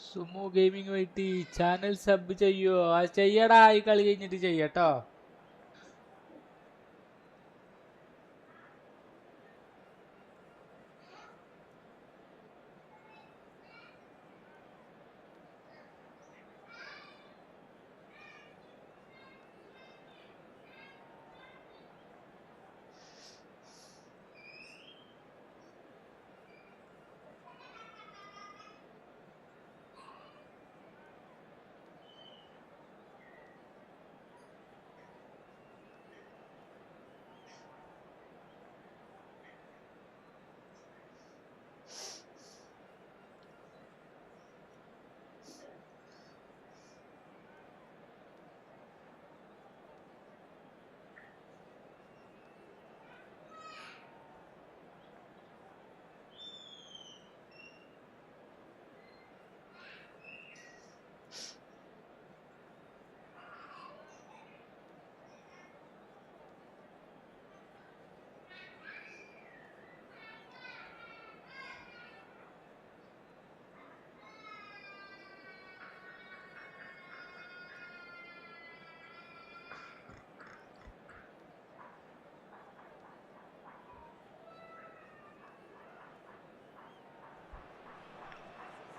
Speaker 1: സുമോ ഗെയിമിംഗ് വൈറ്റി ചാനൽ സബ് ചെയ്യോ? ആ ചെയ്യടാ, ഈ കളി കഴിഞ്ഞിട്ട് ചെയ്യട്ടോ.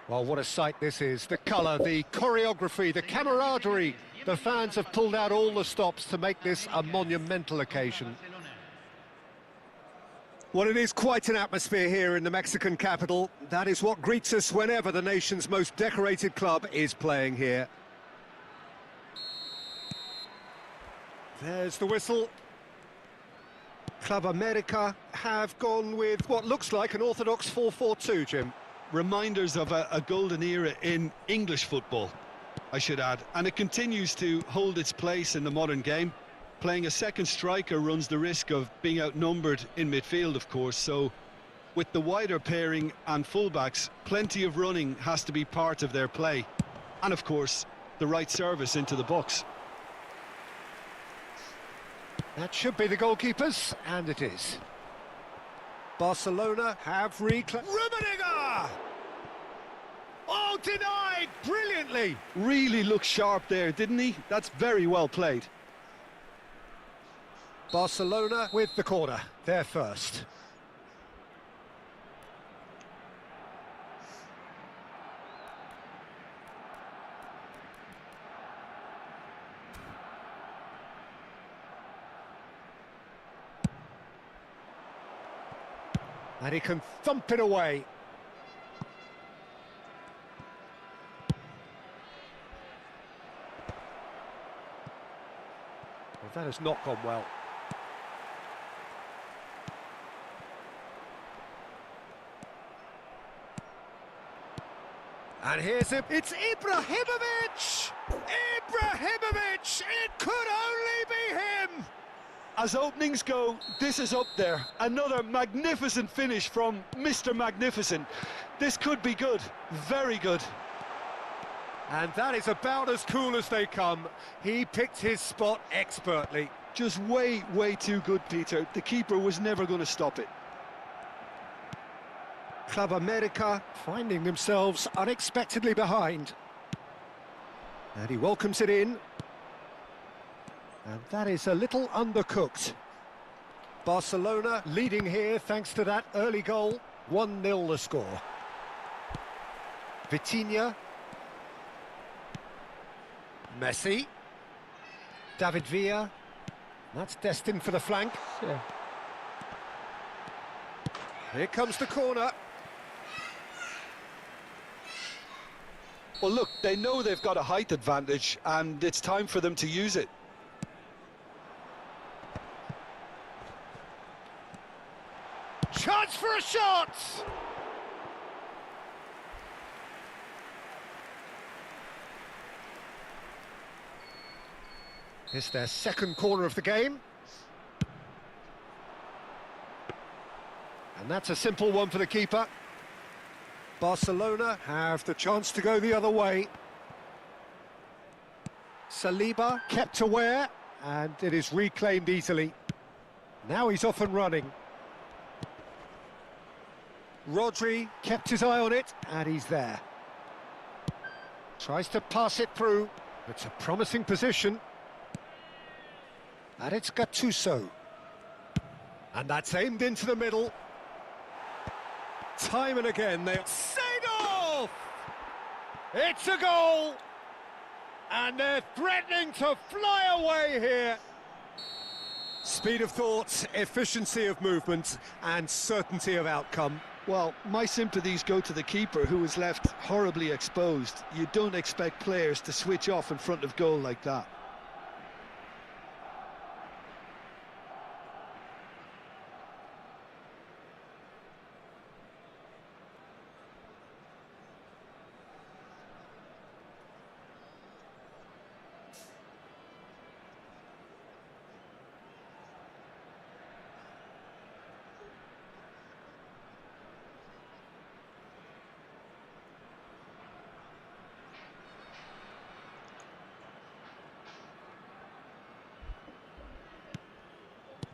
Speaker 2: Well, what a sight this is. The colour, the choreography, the camaraderie. The fans have pulled out all the stops to make this a monumental occasion. Well, it is quite an atmosphere here in the Mexican capital. That is what greets us whenever the nation's most decorated club is playing here. There's the whistle. Club America have gone with what looks like an orthodox 4-4-2, Jim.
Speaker 3: Reminders of a golden era in English football, I should add, and it continues to hold its place in the modern game. Playing a second striker runs the risk of being outnumbered in midfield, of course, so with the wider pairing and fullbacks, plenty of running has to be part of their play, and of course the right service into the box.
Speaker 2: That should be the goalkeepers, and it is. Barcelona have reclaimed... Rummenigge! Oh, denied brilliantly!
Speaker 3: Really looked sharp there, didn't he? That's very well played.
Speaker 2: Barcelona with the corner, they're first. And he can thump it away. Well, that has not gone well. And here's it. It's Ibrahimovic! Ibrahimovic! It could only be him!
Speaker 3: As openings go, this is up there. Another magnificent finish from Mr. Magnificent. This could be good, very good.
Speaker 2: And that is about as cool as they come. He picked his spot expertly.
Speaker 3: Just way, way too good, Peter. The keeper was never going to stop it.
Speaker 2: Club America finding themselves unexpectedly behind. And he welcomes it in. And that is a little undercooked. Barcelona leading here thanks to that early goal. 1-0 the score. Vitinha. Messi. David Villa. That's destined for the flank.
Speaker 1: Yeah.
Speaker 2: Here comes the corner.
Speaker 3: Well, look, they know they've got a height advantage, and it's time for them to use it.
Speaker 2: Chance for a shot! It's their second corner of the game. And that's a simple one for the keeper. Barcelona have the chance to go the other way. Saliba kept aware, and it is reclaimed easily. Now he's off and running. Rodri kept his eye on it, and he's there. Tries to pass it through. It's a promising position. And it's Gattuso. And that's aimed into the middle. Time and again, they... Seedorf! It's a goal! And they're threatening to fly away here. Speed of thought, efficiency of movement, and certainty of outcome.
Speaker 3: Well, my sympathies go to the keeper, who was left horribly exposed. You don't expect players to switch off in front of goal like that.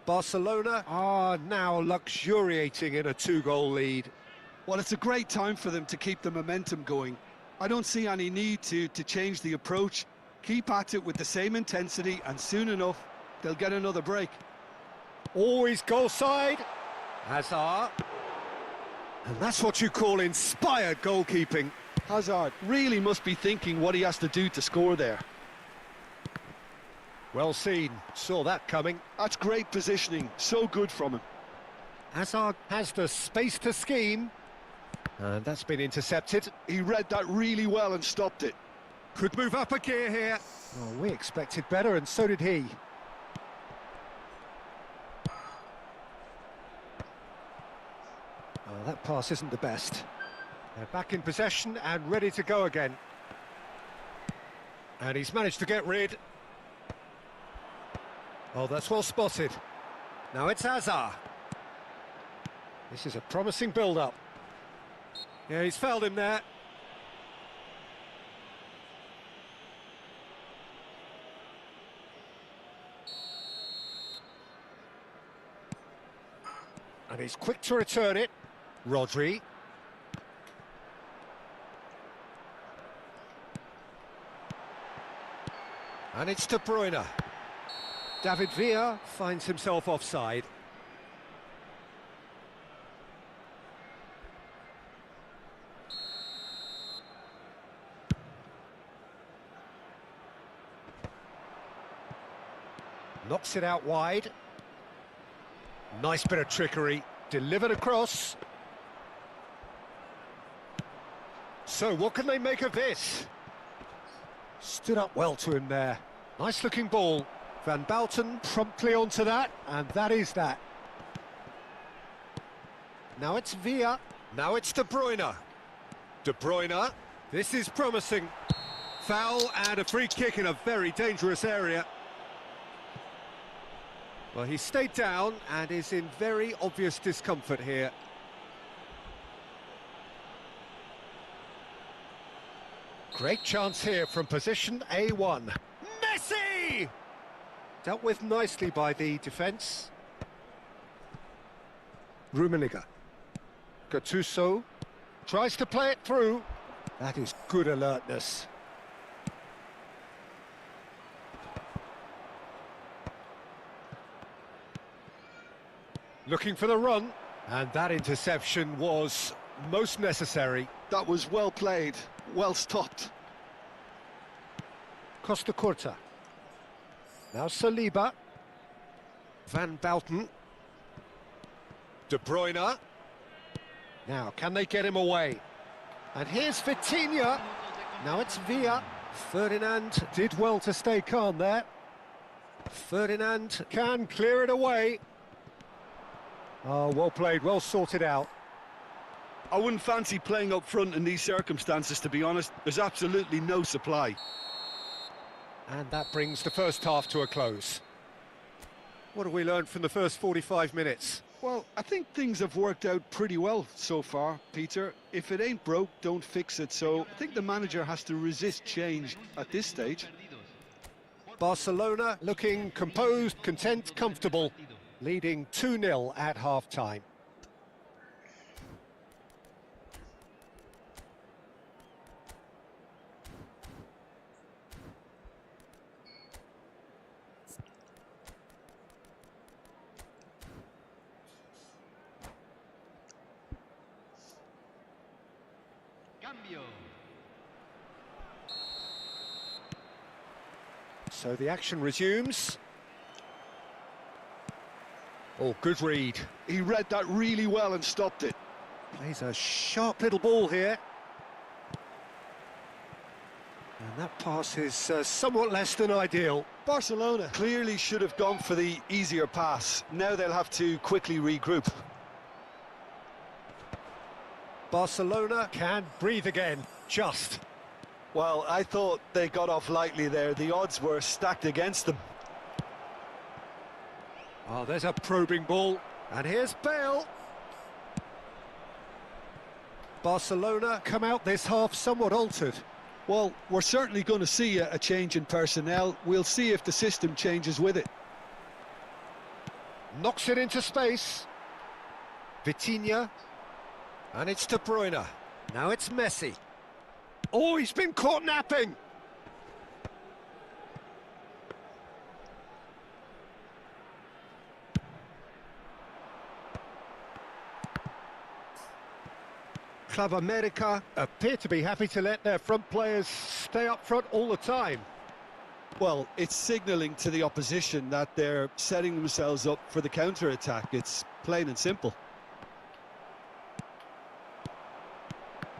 Speaker 2: Barcelona are now luxuriating in a two-goal lead.
Speaker 3: Well, it's a great time for them to keep the momentum going. I don't see any need to change the approach. Keep at it with the same intensity, and soon enough, they'll get another break.
Speaker 2: Always goal side. Hazard. And that's what you call inspired goalkeeping.
Speaker 3: Hazard really must be thinking what he has to do to score there.
Speaker 2: Well seen, saw that coming.
Speaker 3: That's great positioning, so good from him.
Speaker 2: Hazard has the space to scheme. And that's been intercepted.
Speaker 3: He read that really well and stopped it.
Speaker 2: Could move up a gear here. Oh, we expected better, and so did he. Oh, that pass isn't the best. They're back in possession and ready to go again. And he's managed to get rid. Oh, that's well spotted. Now it's Hazard. This is a promising build-up. Yeah, he's fouled him there. And he's quick to return it. Rodri. And it's De Bruyne. David Villa finds himself offside. Knocks it out wide. Nice bit of trickery. Delivered across. So what can they make of this? Stood up well to him there. Nice looking ball. Van Bouten promptly onto that, and that is that. Now it's Villa. Now it's De Bruyne. De Bruyne. This is promising. Foul and a free kick in a very dangerous area. Well, he stayed down and is in very obvious discomfort here. Great chance here from position A1. Messi! Dealt with nicely by the defence. Rummenigge. Gattuso tries to play it through. That is good alertness. Looking for the run, and that interception was most necessary.
Speaker 3: That was well played, well stopped.
Speaker 2: Costa Curta. Now Saliba. Van Bouten. De Bruyne. Now, can they get him away? And here's Vitinha. Now it's Villa. Ferdinand did well to stay calm there. Ferdinand can clear it away. Oh, well played, well sorted out.
Speaker 3: I wouldn't fancy playing up front in these circumstances, to be honest. There's absolutely no supply.
Speaker 2: And that brings the first half to a close. What have we learned from the first 45 minutes?
Speaker 3: Well, I think things have worked out pretty well so far, Peter. If it ain't broke, don't fix it. So I think the manager has to resist change at this stage.
Speaker 2: Barcelona looking composed, content, comfortable, leading 2-0 at half-time. So the action resumes. Oh, good read.
Speaker 3: He read that really well and stopped it.
Speaker 2: Plays a sharp little ball here. And that pass is somewhat less than ideal.
Speaker 3: Barcelona clearly should have gone for the easier pass. Now they'll have to quickly regroup.
Speaker 2: Barcelona can breathe again, just.
Speaker 3: Well, I thought they got off lightly there. The odds were stacked against them.
Speaker 2: Oh, there's a probing ball. And here's Bale. Barcelona come out this half somewhat altered.
Speaker 3: Well, we're certainly going to see a change in personnel. We'll see if the system changes with it.
Speaker 2: Knocks it into space. Vitinha. And it's De Bruyne. Now it's Messi. Oh, he's been caught napping. Club America appear to be happy to let their front players stay up front all the time.
Speaker 3: Well, it's signalling to the opposition that they're setting themselves up for the counter-attack. It's plain and simple.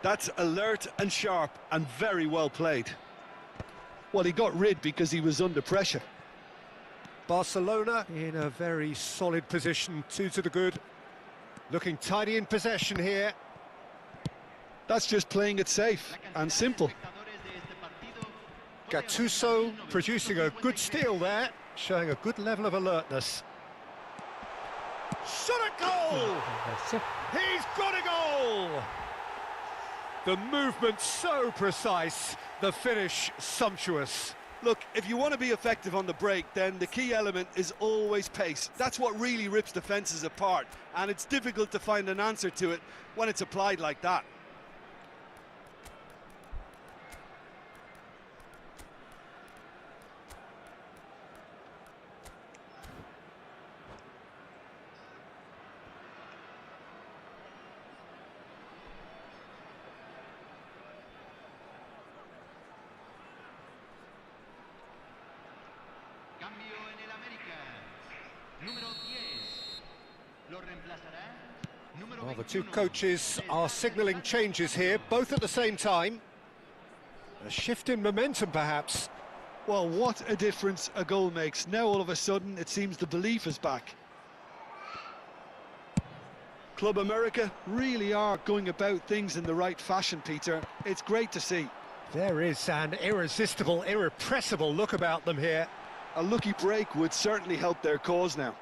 Speaker 3: That's alert and sharp and very well played. Well, he got rid because he was under pressure.
Speaker 2: Barcelona in a very solid position, 2 to the good. Looking tidy in possession here.
Speaker 3: That's just playing it safe and simple.
Speaker 2: Gattuso producing a good steal there, showing a good level of alertness. Shot at goal! He's got a goal! The movement so precise, the finish sumptuous.
Speaker 3: Look, if you want to be effective on the break, then the key element is always pace. That's what really rips defences apart, and it's difficult to find an answer to it when it's applied like that.
Speaker 4: Cambio en el América. Número 10. Lo reemplazará. Número
Speaker 2: Well, the two
Speaker 4: 21.
Speaker 2: coaches are signalling changes here, both at the same time. A shift in momentum, perhaps.
Speaker 3: Well, what a difference a goal makes. Now, all of a sudden, it seems the belief is back. Club America really are going about things in the right fashion, Peter. It's great to see.
Speaker 2: There is an irresistible, irrepressible look about them here.
Speaker 3: A lucky break would certainly help their cause now.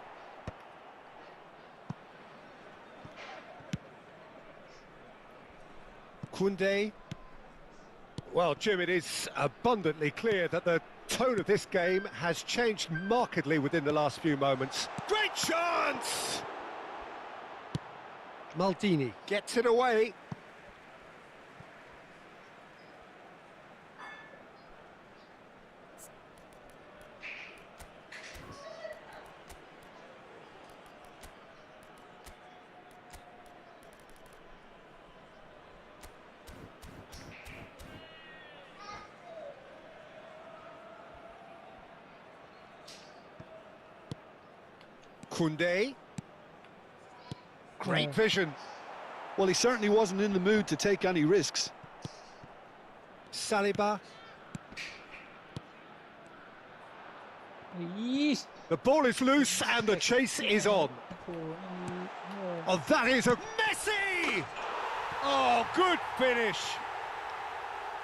Speaker 2: Koundé. Well, Jim, it is abundantly clear that the tone of this game has changed markedly within the last few moments. Great chance! Maldini gets it away. Koundé. Great vision.
Speaker 3: Well, he certainly wasn't in the mood to take any risks.
Speaker 2: Saliba.
Speaker 1: Yeesh.
Speaker 2: The ball is loose and the chase is on. Oh, that is a Messi! Oh, good finish.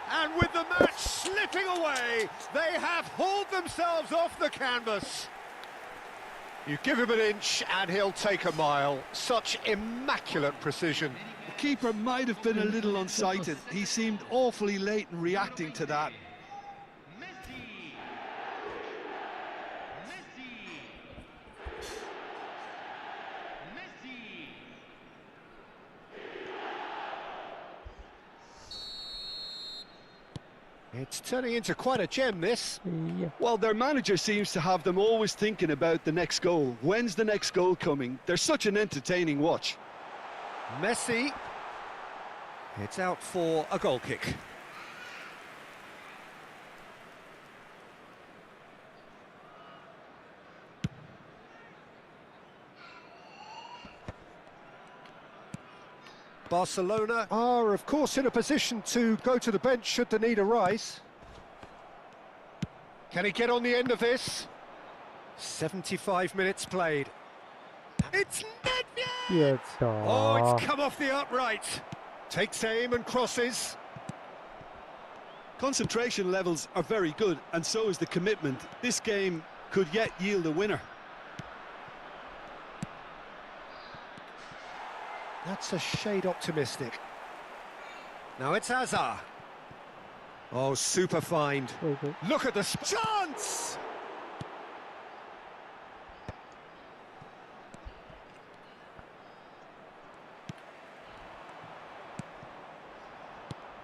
Speaker 2: And with the match slipping away, they have hauled themselves off the canvas. You give him an inch and he'll take a mile. Such immaculate precision.
Speaker 3: The keeper might have been a little unsighted. He seemed awfully late in reacting to that.
Speaker 4: Messi. Messi. Messi.
Speaker 2: It's turning into quite a gem, this.
Speaker 1: Yeah.
Speaker 3: Well, their manager seems to have them always thinking about the next goal. When's the next goal coming? They're such an entertaining watch.
Speaker 2: Messi. It's out for a goal kick. Barcelona are, of course, in a position to go to the bench should the need arise. Can he get on the end of this? 75 minutes played. It's Nedved!
Speaker 1: Yes,
Speaker 2: Oh, it's come off the upright. Takes aim and crosses.
Speaker 3: Concentration levels are very good, and so is the commitment. This game could yet yield a winner.
Speaker 2: That's a shade optimistic. Now it's Hazard. Oh, super find.
Speaker 1: Okay.
Speaker 2: Look at the chance!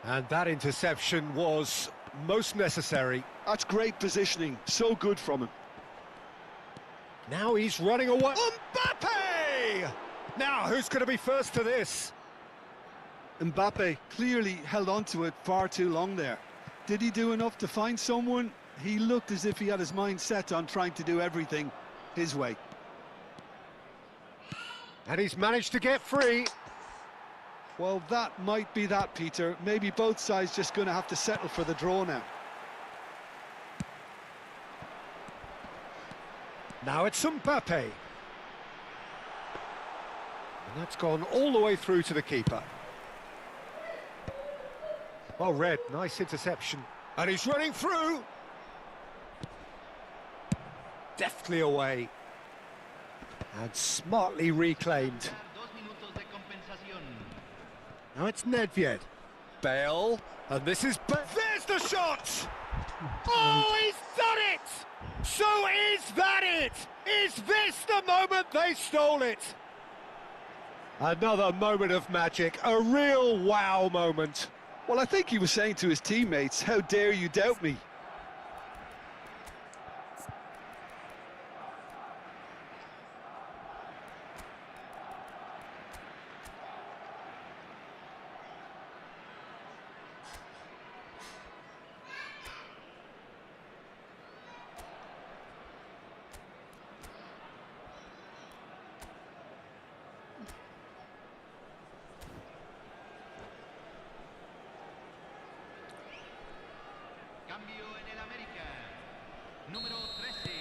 Speaker 2: And that interception was most necessary.
Speaker 3: That's great positioning, so good from him.
Speaker 2: Now he's running away. Mbappe! Now, who's going to be first to this?
Speaker 3: Mbappe clearly held on to it far too long there. Did he do enough to find someone? He looked as if he had his mind set on trying to do everything his way.
Speaker 2: And he's managed to get free.
Speaker 3: Well, that might be that, Peter. Maybe both sides just going to have to settle for the draw now.
Speaker 2: Now it's Mbappe. And that's gone all the way through to the keeper. Well read, nice interception. And he's running through. Deftly away. And smartly reclaimed.
Speaker 4: 2 minutos de compensación.
Speaker 2: Now it's Nedved. Bale. And this is... There's the shot! Oh, he's done it! So is that it? Is this the moment they stole it? Another moment of magic, a real wow moment.
Speaker 3: Well, I think he was saying to his teammates, how dare you doubt me?
Speaker 4: Cambio en el América. Número 13.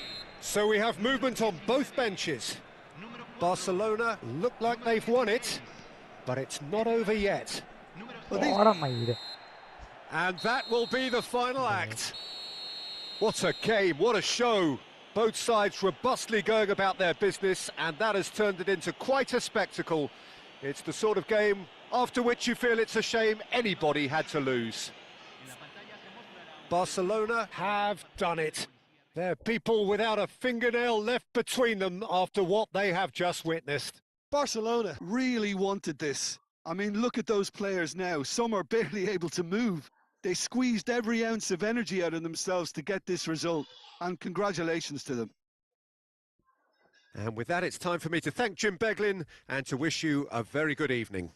Speaker 2: So we have movement on both benches.
Speaker 4: Número 4.
Speaker 2: Barcelona look like they've won it, but it's not over yet.
Speaker 4: Número 5.
Speaker 1: ഓടാ മയില്.
Speaker 2: And that will be the final act. What a game, what a show. Both sides robustly going about their business, and that has turned it into quite a spectacle. It's the sort of game after which you feel it's a shame anybody had to lose. Barcelona have done it. They're people without a fingernail left between them after what they have just witnessed.
Speaker 3: Barcelona really wanted this. I mean, look at those players now. Some are barely able to move. They squeezed every ounce of energy out of themselves to get this result. And congratulations to them.
Speaker 2: And with that, it's time for me to thank Jim Beglin and to wish you a very good evening.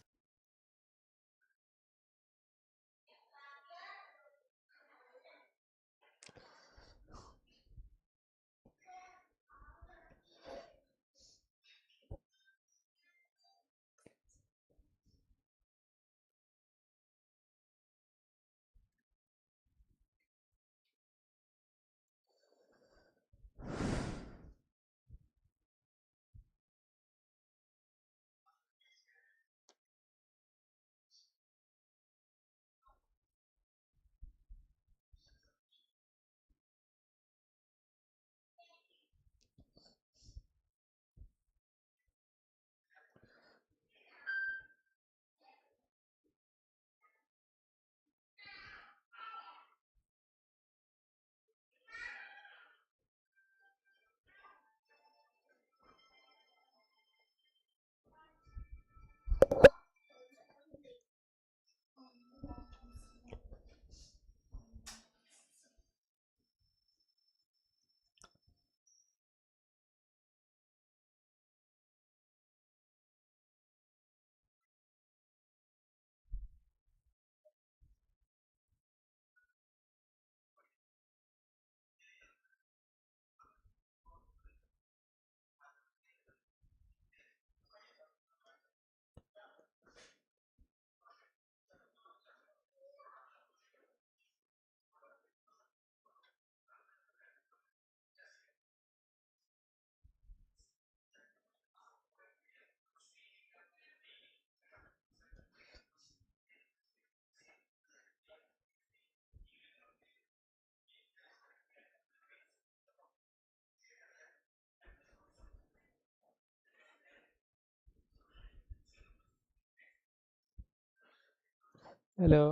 Speaker 1: Hello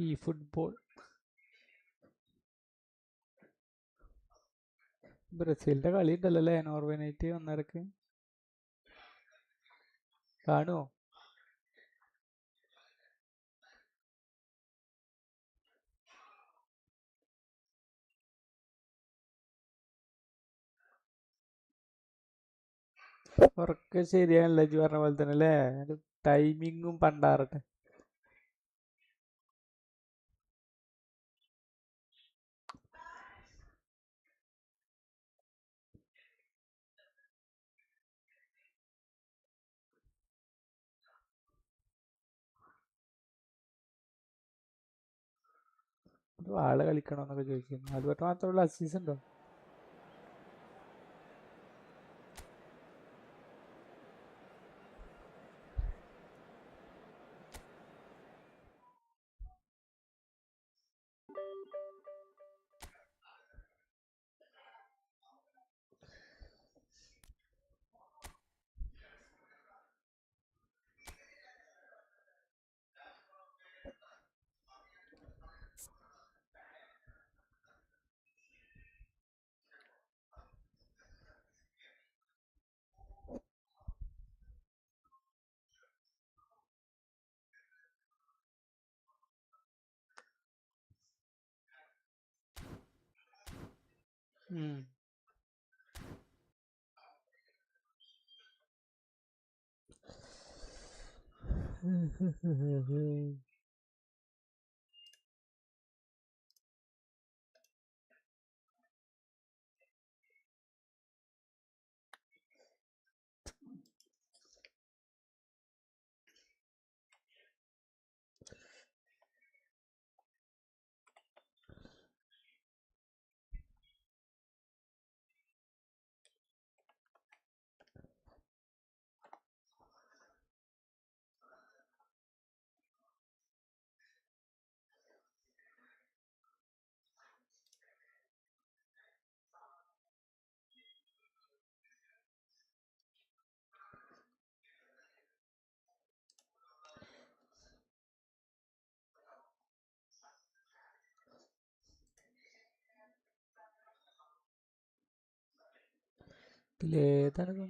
Speaker 1: ഈ football ബ്രസീലിന്റെ കളി ഉണ്ടല്ലോ അല്ലേ Norway night ഒന്നരക്ക് കാണുമോ? ഉറക്കെ ശരിയാണല്ലോ ഇജ്ജ് പറഞ്ഞ പോലെ തന്നെ അല്ലേ? ടൈമിങ്ങും പണ്ടാറട്ടെ. ആള് കളിക്കണമെന്നൊക്കെ ചോദിക്കുന്നു. അതുകൊണ്ട് മാത്രമുള്ള അസീസ് ഉണ്ടോ? ഇതിലേതാണ്?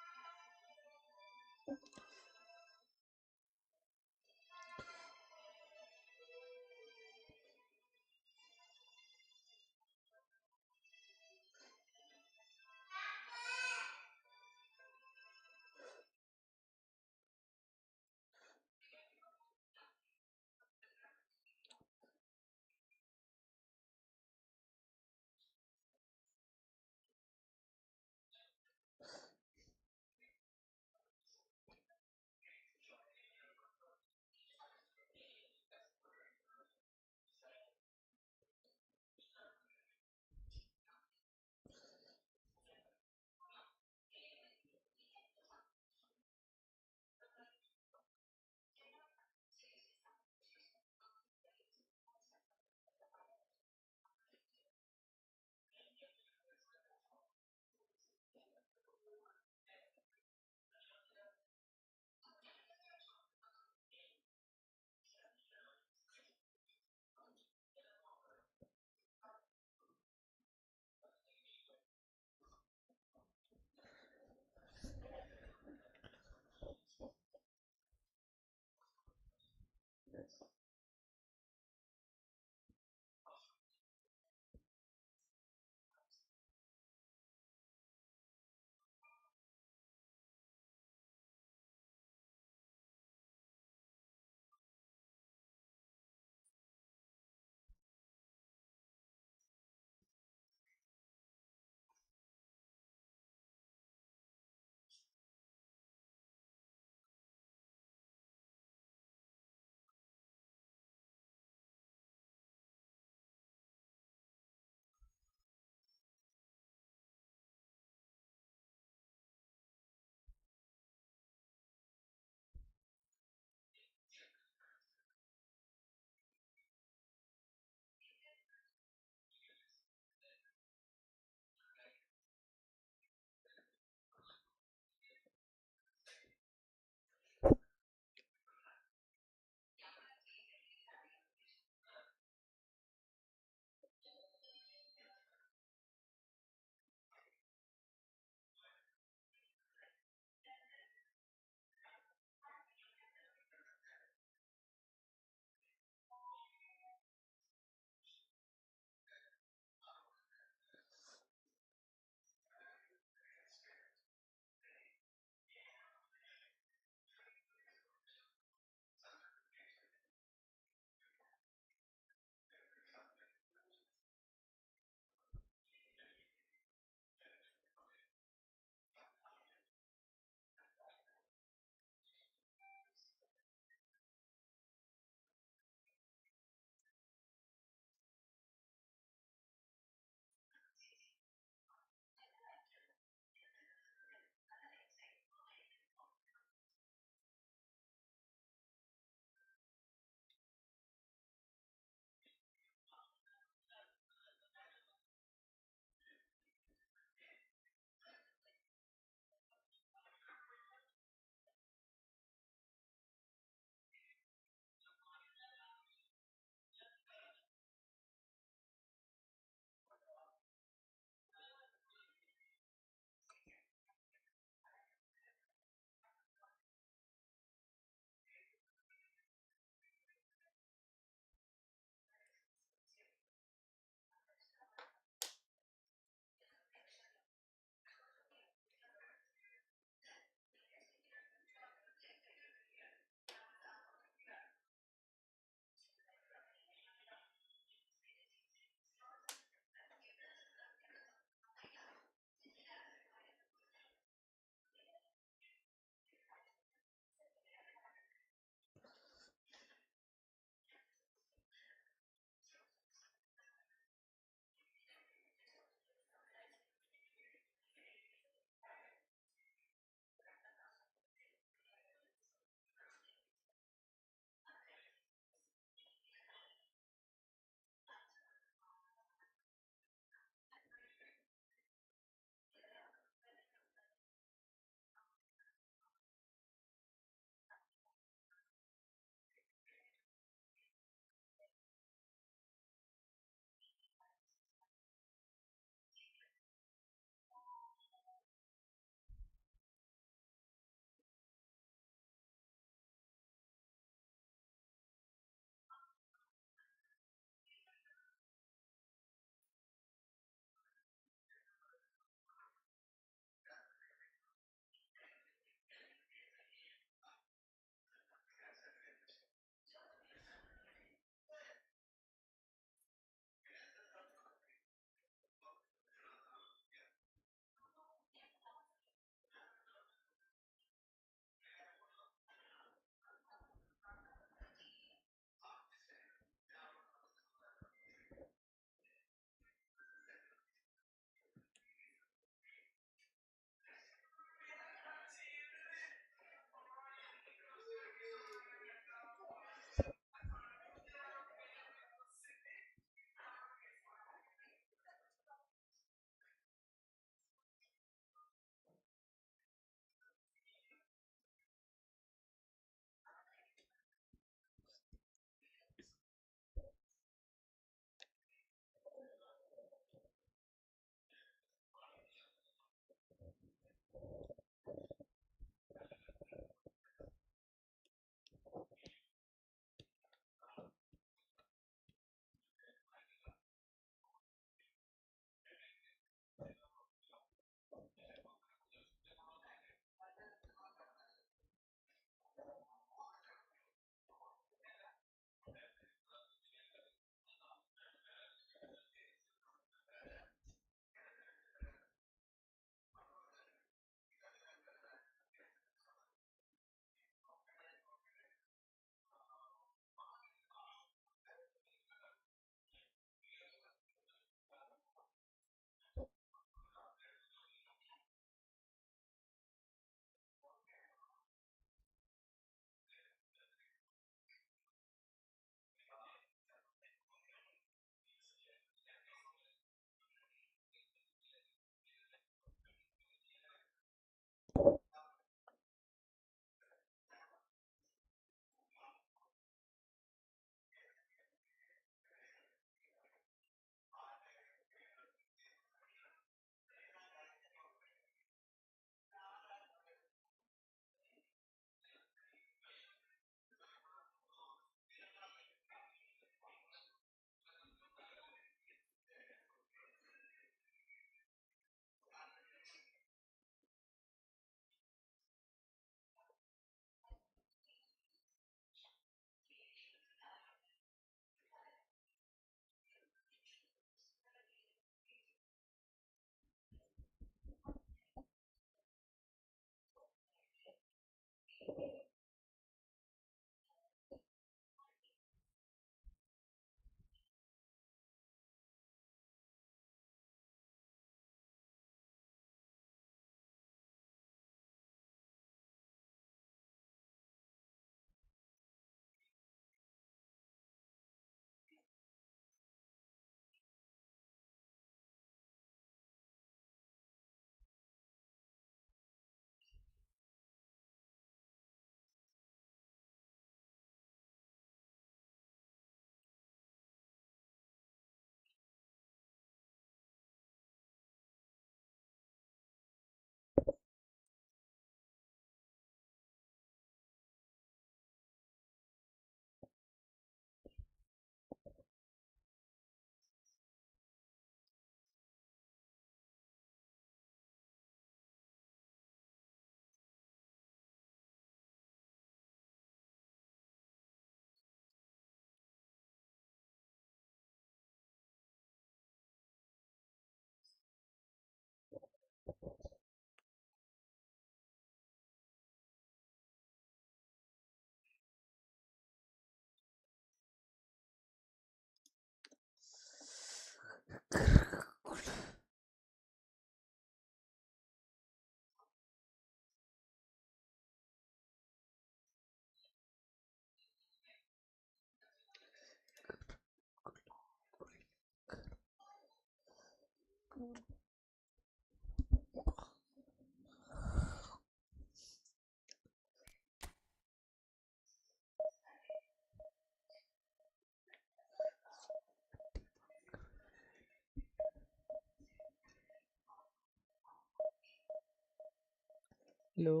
Speaker 1: ഹലോ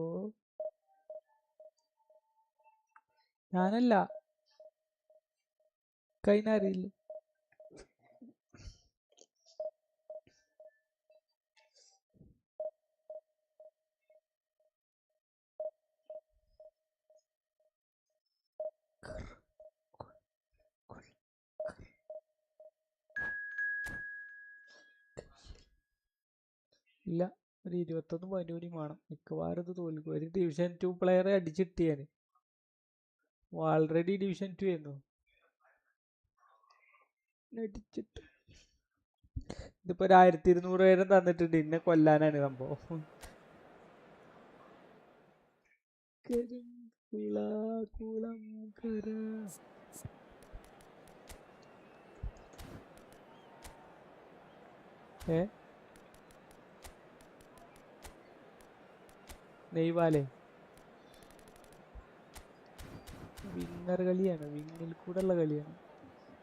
Speaker 1: ഞാനല്ല കൈനറിയില്ല ഇല്ല ഒരു 21 പോയിന്റ് കൂടി വേണം മിക്കവാറും ഇത് തോൽക്കും ഒരു ഡിവിഷൻ 2 പ്ലെയറെ അടിച്ചിട്ട് ഞാൻ ഓൾറെഡി ഡിവിഷൻ 2 ആയിരുന്നു അടിച്ചിട്ട് ഇതിപ്പോ 1200 പേരും തന്നിട്ടുണ്ട് ഇന്നെ കൊല്ലാനാണ് സംഭവം കുളംകര നെയ്വാലേ വിന്നർ കളിയാണ് വിന്നിൽ കൂടെ ഉള്ള കളിയാണ്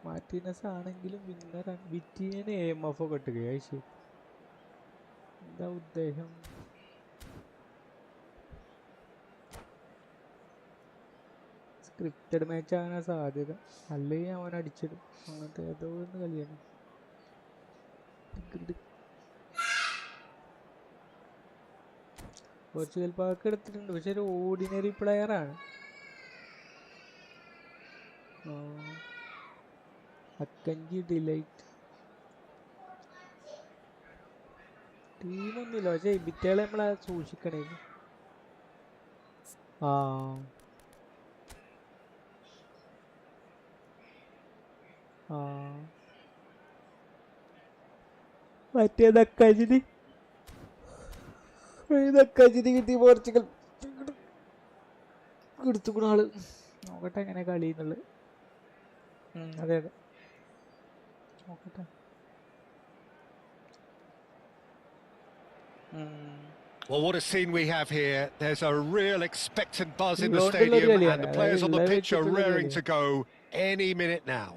Speaker 1: മാർട്ടിനസ് ആണെങ്കിലും വിന്നറാണ് വിറ്റിയന് AMF ഒക്കെ ഇട്ടുകയാ ശരി എന്താ ഉദ്ദേശം സ്ക്രിപ്റ്റഡ് മാച്ച് ആകാനാ സാധ്യത അല്ലെങ്കിൽ അവൻ അടിച്ചിടും അങ്ങനത്തെ ഏതോ ഒന്ന് കളിയാണ് പോർച്ചുഗൽ പാക്ക് എടുത്തിട്ടുണ്ട് പക്ഷെ ഒരു ഓർഡിനറി പ്ലെയർ ആണ് അക്കഞ്ചി ഡിലൈറ്റ് ടീമൊന്നുമില്ല പക്ഷെ ഇബിറ്റകളെ നമ്മളെ സൂക്ഷിക്കണേ മറ്റേതക്കഞ്ചിനി കിട്ടി പോർച്ചുഗൽ എടുത്തുകൂടെ ആള് നോക്കട്ടെ എങ്ങനെ കളി എന്നുള്ളത് അതെ അതെ നോക്കട്ടെ
Speaker 2: Well, what a scene we have here. There's a real expectant buzz in the stadium and the players on the pitch are raring to go any minute now.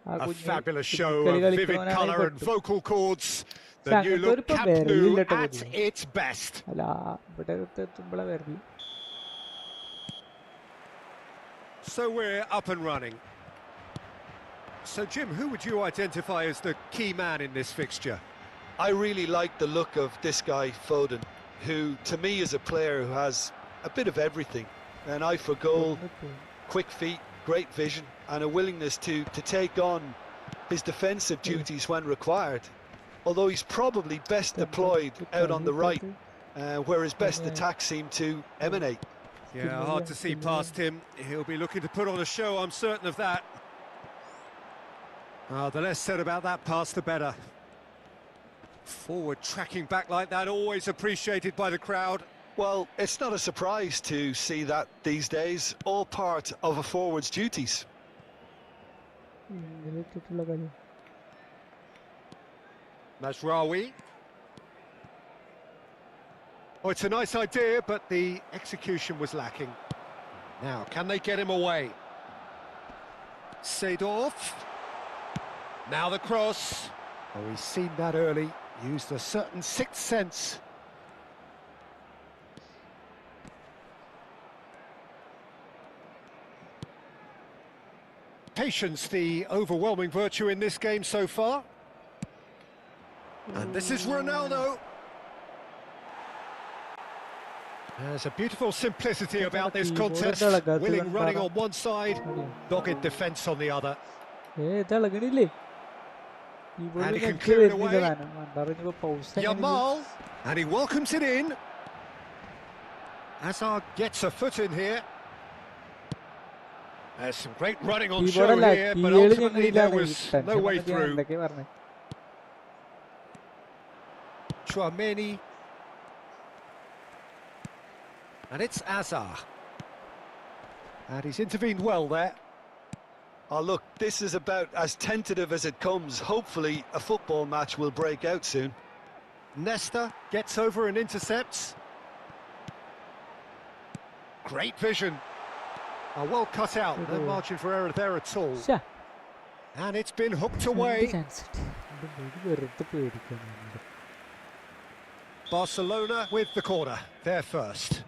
Speaker 2: A fabulous show of vivid colour and vocal cords. The new look Camp Nou at its best. So we're up and running. So Jim, who would you identify as the key man in this fixture?
Speaker 3: I really like the look of this guy, Foden, who to me is a player who has a bit of everything. An eye for goal, quick feet, great vision and a willingness to take on his defensive duties when required. Although he's probably best deployed out on the right, where his best attacks seem to emanate.
Speaker 2: Yeah, hard to see past him. He'll be looking to put on a show, I'm certain of that. The less said about that pass, the better. Forward tracking back like that, always appreciated by the crowd.
Speaker 3: Well, it's not a surprise to see that these days, all part of a forward's duties.
Speaker 2: Mazraoui. Oh, it's a nice idea, but the execution was lacking. Now, can they get him away? Seedorf. Now the cross. Oh, he's seen that early. Used a certain sixth sense. Patience, the overwhelming virtue in this game so far. And this is Ronaldo. There's a beautiful simplicity about this contest. Willing running on one side, dogged defence on the other. And he can clear it away. Yamal, and he welcomes it in. Hazard gets a foot in here. There's some great running on show here, but ultimately there was no way through. Chouameni. And it's Azar. And he's intervened well there.
Speaker 3: Oh, look, this is about as tentative as it comes. Hopefully, a football match will break out soon.
Speaker 2: Nesta gets over and intercepts. Great vision. Well cut out. No margin for error there at all. And it's been hooked away. Barcelona with the corner, they're first.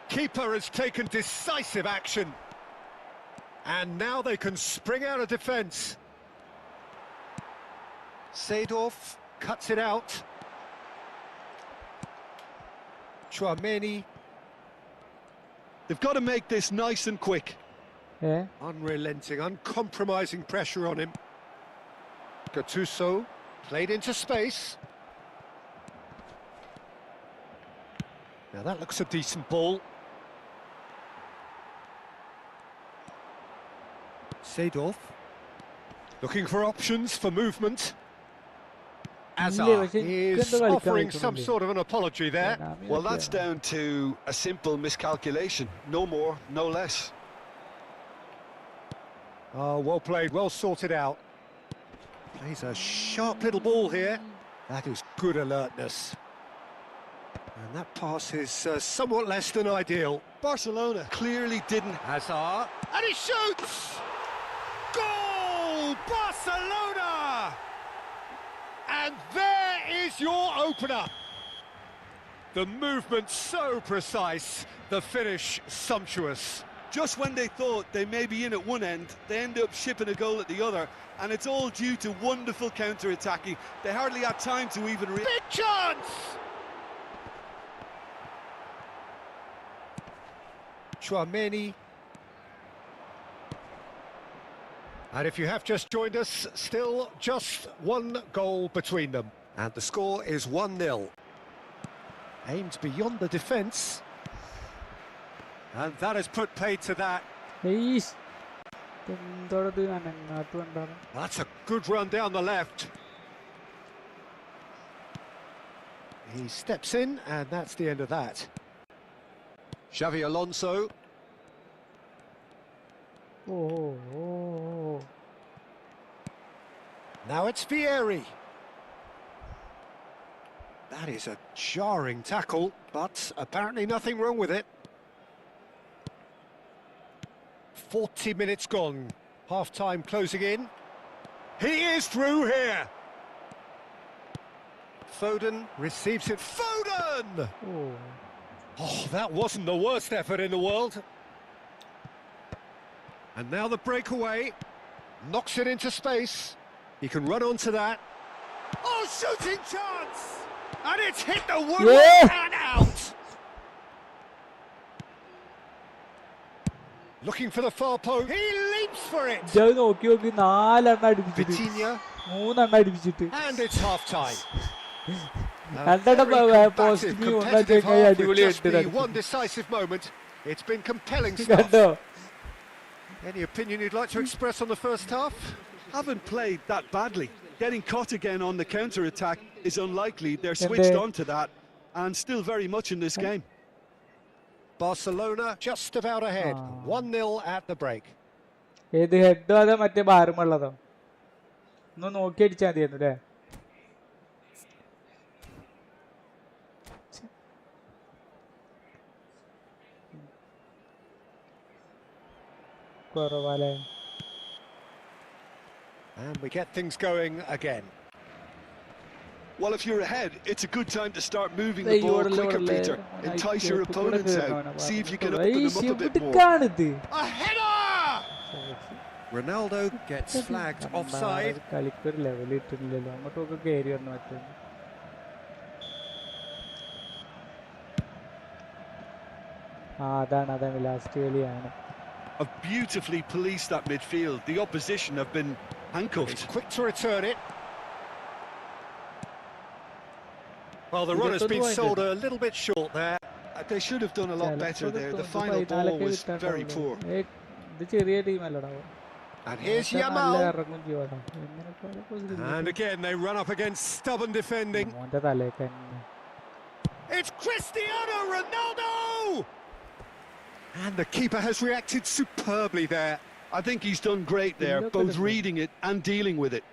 Speaker 2: Keeper has taken decisive action. And now they can spring out of defence. Seedorf cuts it out. Chouameni.
Speaker 3: They've got to make this nice and quick.
Speaker 1: Yeah.
Speaker 2: Unrelenting, uncompromising pressure on him. Gattuso played into space. Now that looks a decent ball. Seedorf looking for options for movement. Azar is offering some sort of an apology there.
Speaker 3: Well, that's down to a simple miscalculation. No more, no less.
Speaker 2: Oh, well played, well sorted out. Plays a sharp little ball here. That is good alertness. And that pass is somewhat less than ideal.
Speaker 3: Barcelona clearly didn't.
Speaker 2: Hazard, and he shoots! Goal! Barcelona! And there is your opener. The movement so precise, the finish sumptuous.
Speaker 3: Just when they thought they may be in at one end, they end up shipping a goal at the other, and it's all due to wonderful counter-attacking. They hardly had time to even
Speaker 2: Big chance! Chouameni. And if you have just joined us, still just one goal between them. And the score is 1-0. Aimed beyond the defence. And that has put paid to that. That's a good run down the left. He steps in, and that's the end of that. Xavi Alonso. Now it's Vieri. That is a jarring tackle, but apparently nothing wrong with it. 40 minutes gone. Half-time closing in. He is through here. Foden receives it. Foden! Oh, that wasn't the worst effort in the world. And now the breakaway. Knocks it into space. He can run onto that. Oh, shooting chance! And it's hit the woodwork and out! Looking for the far post. He leaps for it! Vitinha. And it's half-time. Just the one decisive moment. It's been compelling stuff. Any opinion you'd like to express on the first half?
Speaker 3: Haven't played that badly. Getting caught again on the counter-attack is unlikely. They're switched on to that and still very much in this game.
Speaker 2: Barcelona just about ahead. 1-0 at the break. And we get things going again.
Speaker 3: Well, if you're ahead, it's a good time to start moving the ball quicker, Peter. Entice your opponents out. See if you can open them up a bit more.
Speaker 2: A header! Ronaldo gets flagged offside.
Speaker 3: Have beautifully policed that midfield. The opposition have been handcuffed.
Speaker 2: He's quick to return it. Well, the run has been sold a little bit short there.
Speaker 3: They should have done a lot better there. The final ball was very poor.
Speaker 2: And here's Yamal. And again, they run up against stubborn defending. It's Cristiano Ronaldo! And the keeper has reacted superbly there.
Speaker 3: I think he's done great there, both reading it and dealing with it.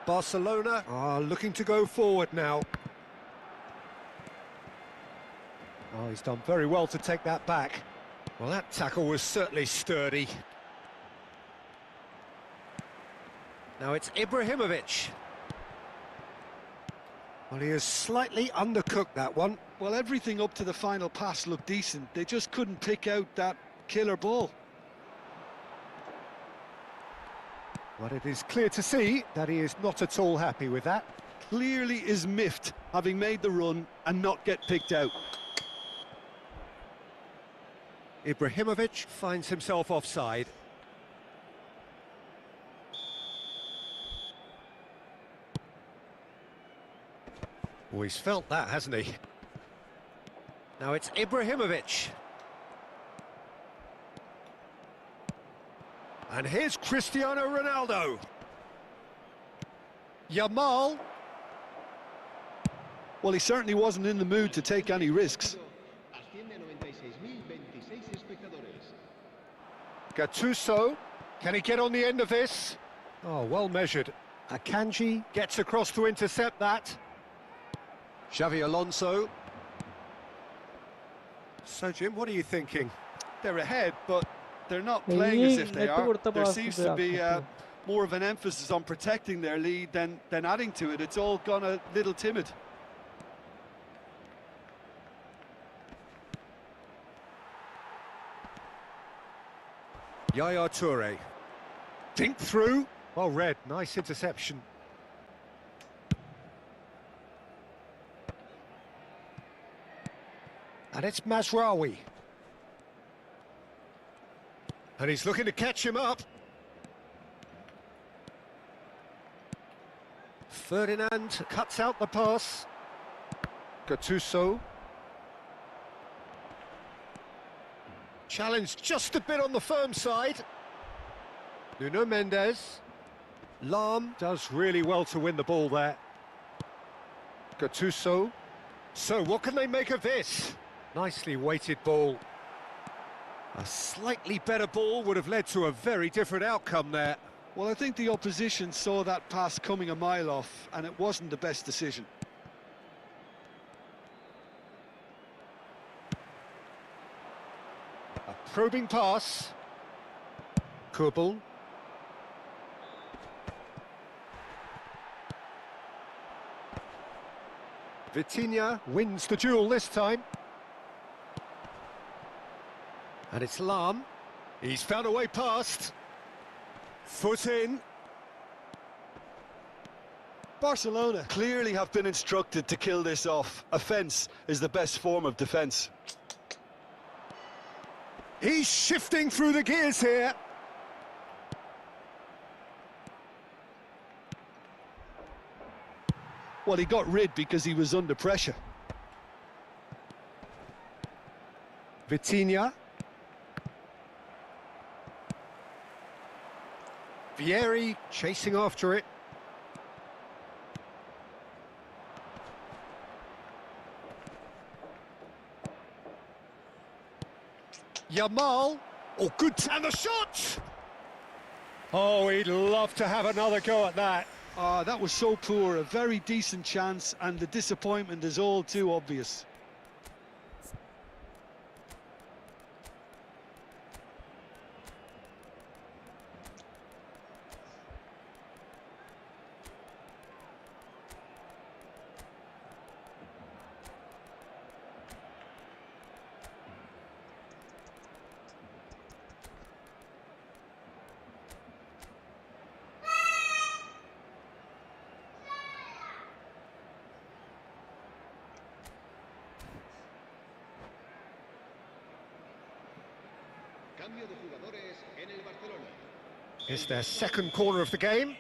Speaker 2: Barcelona are looking to go forward now. Oh, he's done very well to take that back. Well, that tackle was certainly sturdy. Now it's Ibrahimovic. Well, he has slightly undercooked that one.
Speaker 3: Well, everything up to the final pass looked decent. They just couldn't pick out that killer ball.
Speaker 2: But it is clear to see that he is not at all happy with that.
Speaker 3: Clearly is miffed, having made the run and not get picked out.
Speaker 2: Ibrahimovic finds himself offside. Oh, he's felt that, hasn't he? Now it's Ibrahimovic. And here's Cristiano Ronaldo. Yamal.
Speaker 3: Well, he certainly wasn't in the mood to take any risks.
Speaker 2: Gattuso. Can he get on the end of this? Oh, well measured. Akanji gets across to intercept that. Xavi Alonso. So, Jim, what are you thinking?
Speaker 3: They're ahead, but they're not playing as if they are. There seems to be more of an emphasis on protecting their lead than adding to it. It's all gone a little timid.
Speaker 2: Yaya Toure. Dink through. Well read, nice interception. And it's Mazraoui. And he's looking to catch him up. Ferdinand cuts out the pass. Gattuso. Challenged just a bit on the firm side. Nuno Mendes. Lam does really well to win the ball there. Gattuso. So what can they make of this? Nicely weighted ball. A slightly better ball would have led to a very different outcome there.
Speaker 3: Well, I think the opposition saw that pass coming a mile off, and it wasn't the best decision.
Speaker 2: A probing pass. Kubel. Vitinha wins the duel this time. And it's Lam. He's found a way past. Foot in.
Speaker 3: Barcelona clearly have been instructed to kill this off. Offence is the best form of defence.
Speaker 2: He's shifting through the gears here.
Speaker 3: Well, he got rid because he was under pressure.
Speaker 2: Vitinha. Vieri chasing after it. Yamal. Oh, good. And the shot! Oh, he'd love to have another go at that.
Speaker 3: That was so poor. A very decent chance, and the disappointment is all too obvious.
Speaker 2: It's their second corner of the game.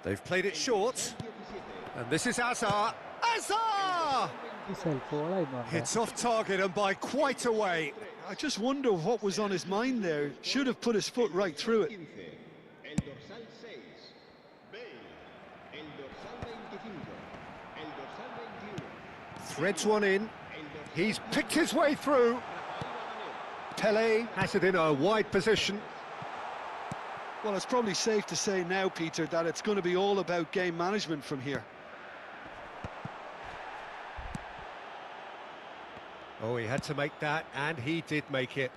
Speaker 2: They've played it short. And this is Azar. Azar! Hits off target and by quite a way.
Speaker 3: I just wonder what was on his mind there. Should have put his foot right through it.
Speaker 2: Threads one in. He's picked his way through. Pele has it in a wide position.
Speaker 3: Well, it's probably safe to say now, Peter, that it's going to be all about game management from here.
Speaker 2: Oh, he had to make that, and he did make it.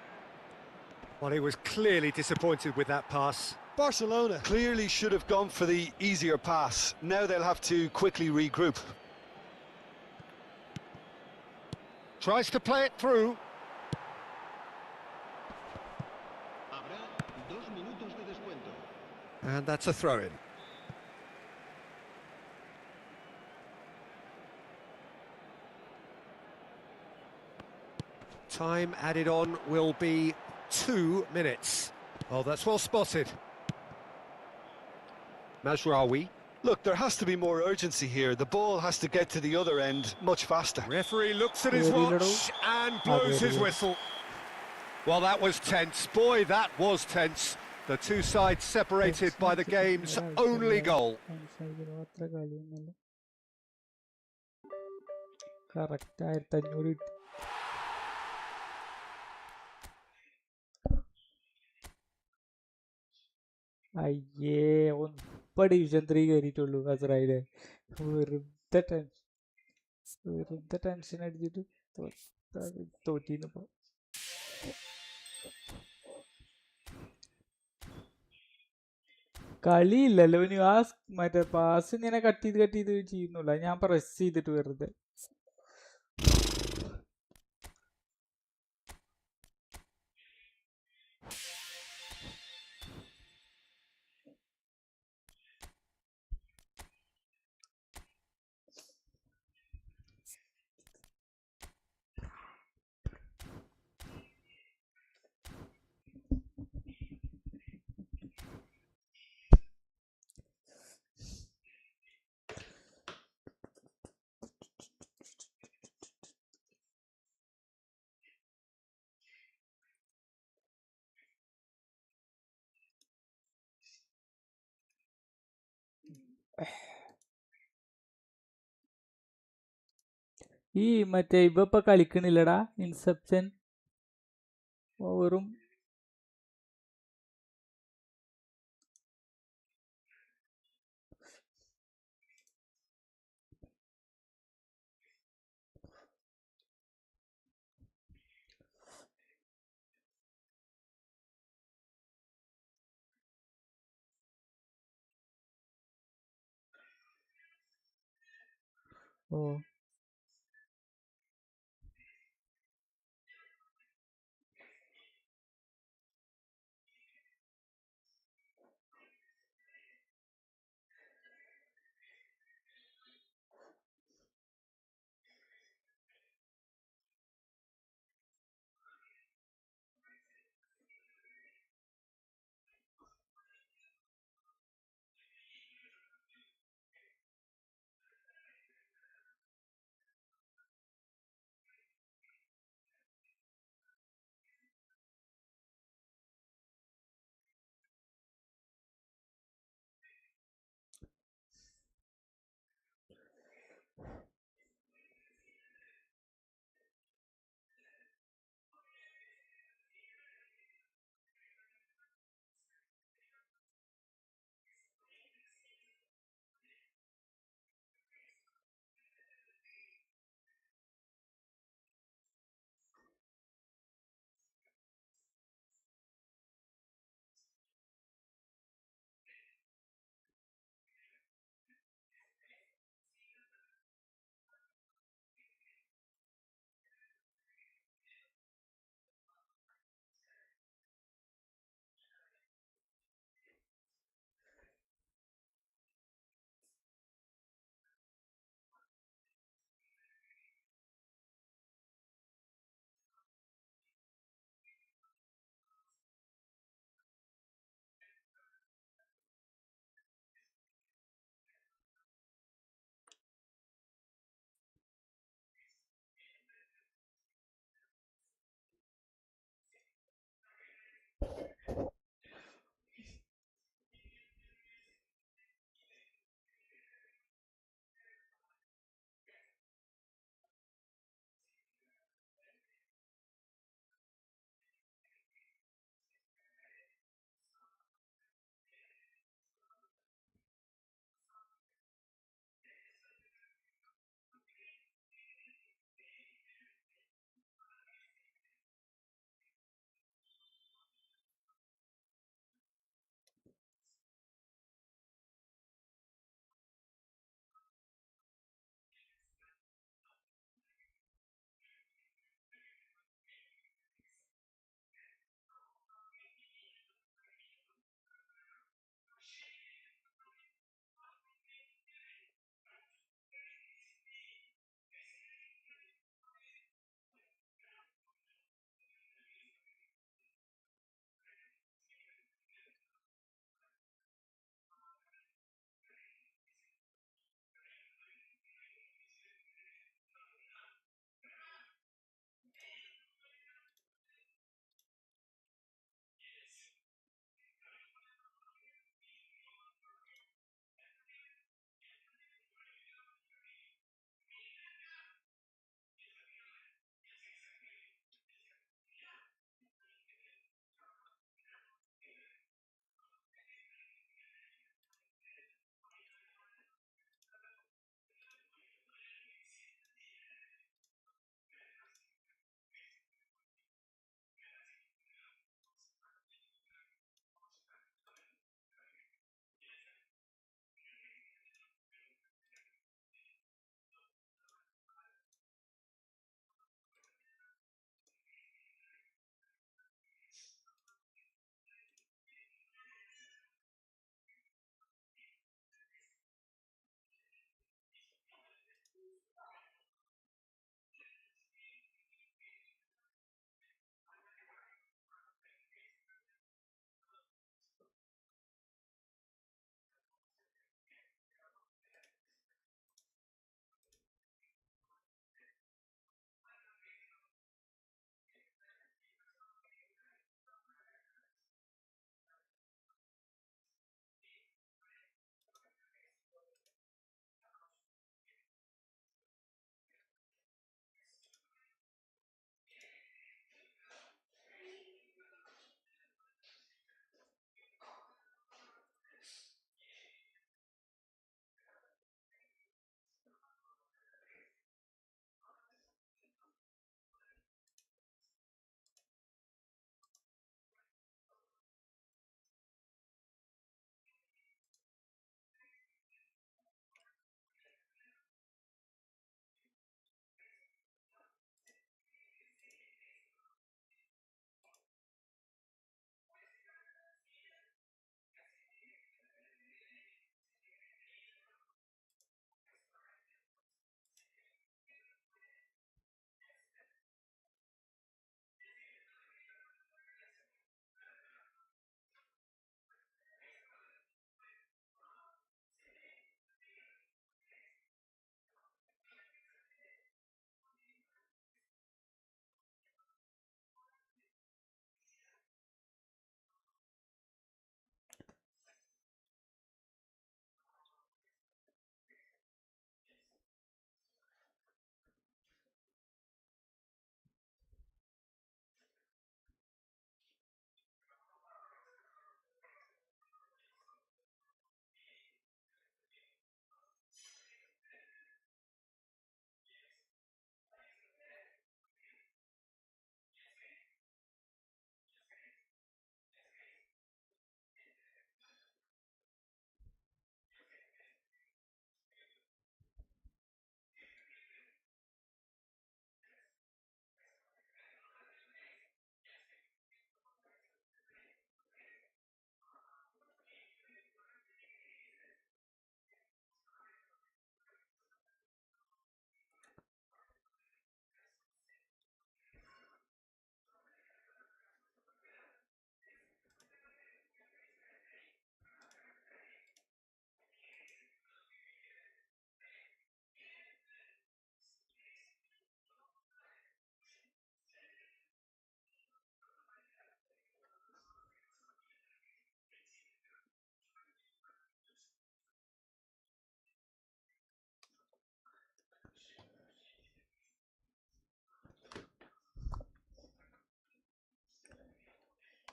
Speaker 2: Well, he was clearly disappointed with that pass.
Speaker 3: Barcelona clearly should have gone for the easier pass. Now they'll have to quickly regroup.
Speaker 2: Tries to play it through.
Speaker 4: Habrá 2 minutos de descuento.
Speaker 2: And that's a throw-in. Time added on will be 2 minutes. Oh, that's well spotted. Mazraoui.
Speaker 3: Look, there has to be more urgency here. The ball has to get to the other end much faster.
Speaker 2: Referee looks at his
Speaker 1: Very little.
Speaker 2: watch and blows his
Speaker 1: Very
Speaker 2: whistle. Well, that was tense. Boy, that was tense. The two sides separated by the game's only goal.
Speaker 1: Correct 1500 കിട്ടി. അയ്യേ ഇപ്പൊ division 3 കയറിയിട്ടുള്ളൂ അസറായിലെ. വെറുതെ tension അടിച്ചിട്ട് തോറ്റീന്നിപ്പോ. കളിയില്ലല്ലോ ഇനി ആ മറ്റേ pass ഇങ്ങനെ cut ചെയ്ത് ചെയ്യുന്നുള്ളൂ. ഞാൻ പ്രസ് ചെയ്തിട്ട് വെറുതെ. ഈ മറ്റേ ഇപ്പൊ കളിക്കണില്ലടാ ഇൻസെപ്ഷൻ വെറും. ഓ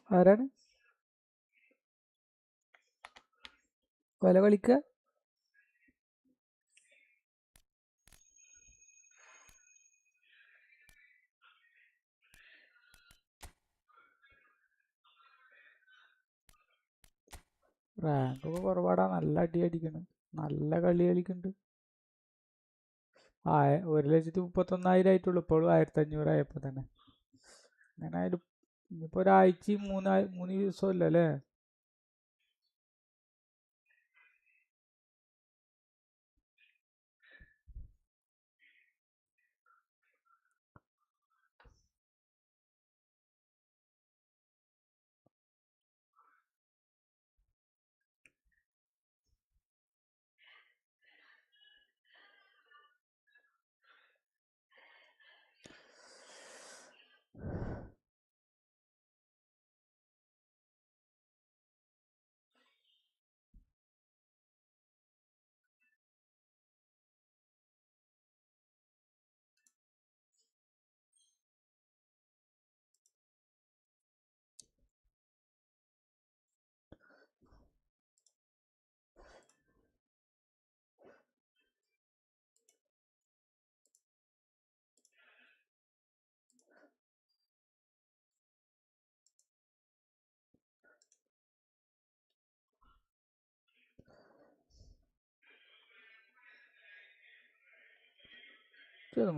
Speaker 1: ആരാണ് കൊല കളിക്ക? റാങ്കൊക്കെ കുറവാടാ. നല്ല അടി അടിക്കണം. നല്ല കളി കളിക്കുന്നുണ്ട്. 1,31,000 ആയിട്ടുള്ളൂ. ഇപ്പോഴും 1,500 ആയപ്പോ തന്നെ. അങ്ങനെ ആയാലും ഇനിയിപ്പോ ഒരാഴ്ചയും 3 ദിവസമല്ല അല്ലേ?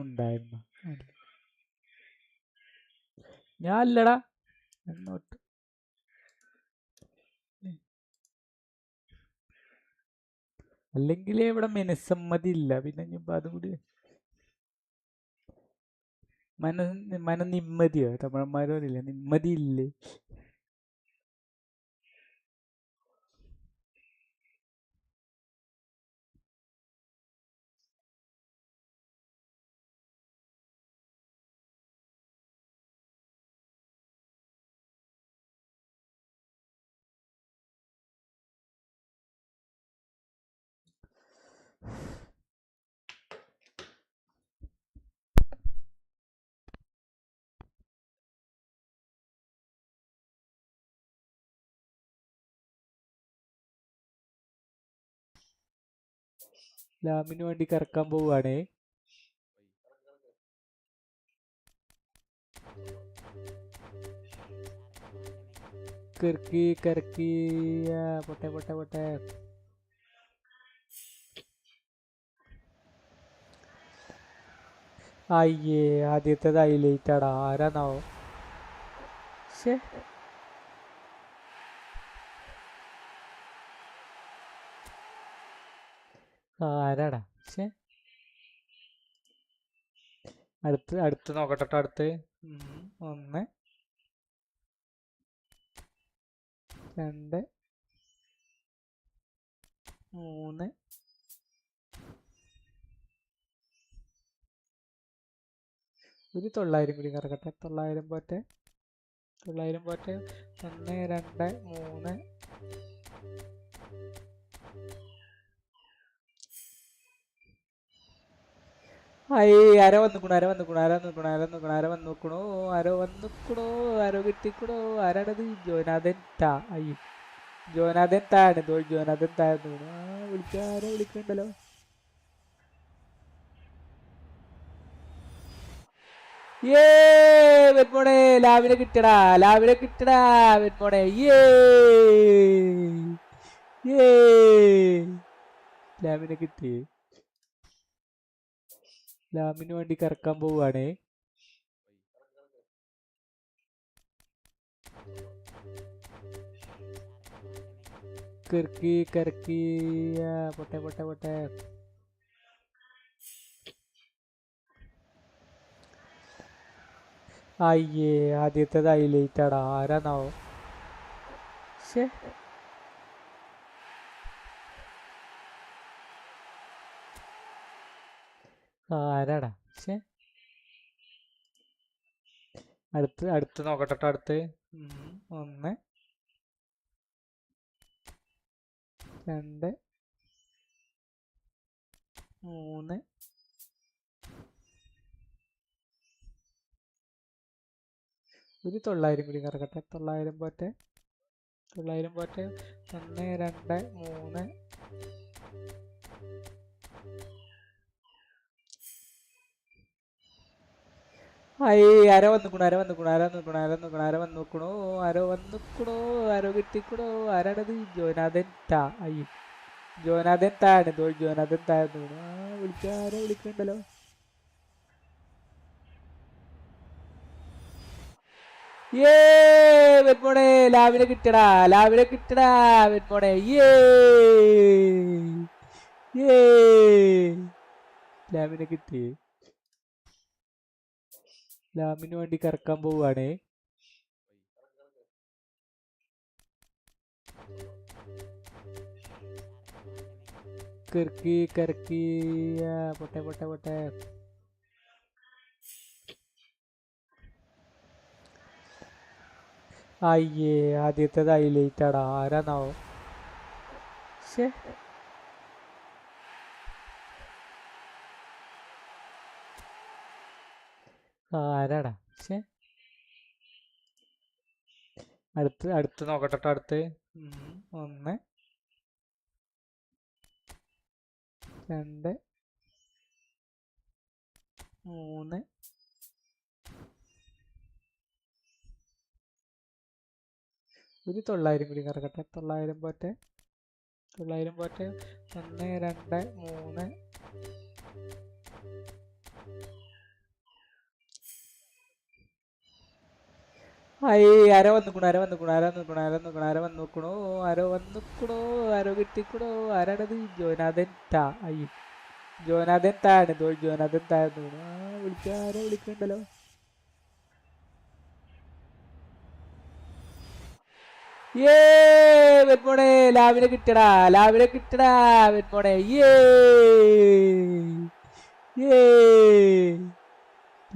Speaker 1: ഉണ്ടായിരുന്നു. ഞാൻ അല്ലടാ എന്നോട്ട്. അല്ലെങ്കിലേ ഇവിടെ മനസ്സമ്മതി ഇല്ല. പിന്നെ ഇനിയിപ്പോ അതും കൂടി മന നിമ്മതിയോ തമിഴന്മാരോ അറിയില്ല. നിമ്മതി ഇല്ലേ? ലാമിന് വേണ്ടി കറക്കാൻ പോവുകയാണേ. കറക്കി കറക്കി പൊട്ടെ പൊട്ടെ പൊട്ടെ. അയ്യേ, ആദ്യത്തേത് ഹൈലൈറ്റ് ആടാ. ആരാന്നാവോ? ശേ, ആരാടാ? ശേ, അടുത്ത് നോക്കട്ടെ. അടുത്ത് 1 2 3 ഒരു 900 കൂടി കറക്കട്ടെ. 900 പോട്ടെ. 1 2 3. ആരോ കിട്ടിക്കണോ? ആരാണത്? ജോനാഥൻ താ. അയ്യോ, ജോനാഥൻ താണ്. ജോനാഥൻ താഴ്ന്നു. ആരോ വിളിക്കണ്ടല്ലോ. വെന്മോണെ ലാവിനെ കിട്ടടാ. വെന്മോണെ. ലാവിനെ കിട്ടി. ലാമിന് വേണ്ടി കറക്കാൻ പോവുകയാണേ. കറക്കി കറക്കി പൊട്ടെ പൊട്ടെ പൊട്ടെ. അയ്യേ, ആദ്യത്തേത് ഹൈലൈറ്റ് ആടാ. ആരാന്നാവോ? ശേ, ആരാടാ? ശേ, അടുത്ത് നോക്കട്ടെ. അടുത്ത് 1 2 3. ഒരു 900 കൂടി കറക്കട്ടെ. 900 പോട്ടെ. 900 പോട്ടെ. 1 2 3. ആരോ വന്നിക്കണു. ആരോ കിട്ടിക്കണു. ആരാണത്? ജോനാഥൻ താ. അയ്യോ, ജോനാഥൻ താഴെ ജോനാഥൻ താഴ്ന്നു. ആരോ വിളിക്കണ്ടല്ലോ. വെറ്റ്മോണെ ലാവിനെ കിട്ടടാ. വെറ്റ്മോണെ ലാവിനെ കിട്ടി. ലാമിന് വേണ്ടി കറക്കാൻ പോവുകയാണേ. കറക്കി പൊട്ടെ. അയ്യേ, ആദ്യത്തേത് ഹൈലൈറ്റ് ആടാ. ആരാന്നാവോ? ശേ, ആരാടാ? ശേ, അടുത്ത് നോക്കട്ടെ. അടുത്ത് 1 2 3. ഒരു 900 കൂടി കറക്കട്ടെ. 900 പോട്ടെ. 1 2 3. ആരോ വന്നിക്കണു. ആരോ കിട്ടിക്കണു. ആരാണത്? ജോനാഥൻ താ. അയ്യോ, ജോനാഥൻ താഴ്ന്നു. ആരോ വിളിക്കണ്ടല്ലോ. വെറ്റ്മോണെ ലാവിനെ കിട്ടടാ. വെറ്റ്മോണെ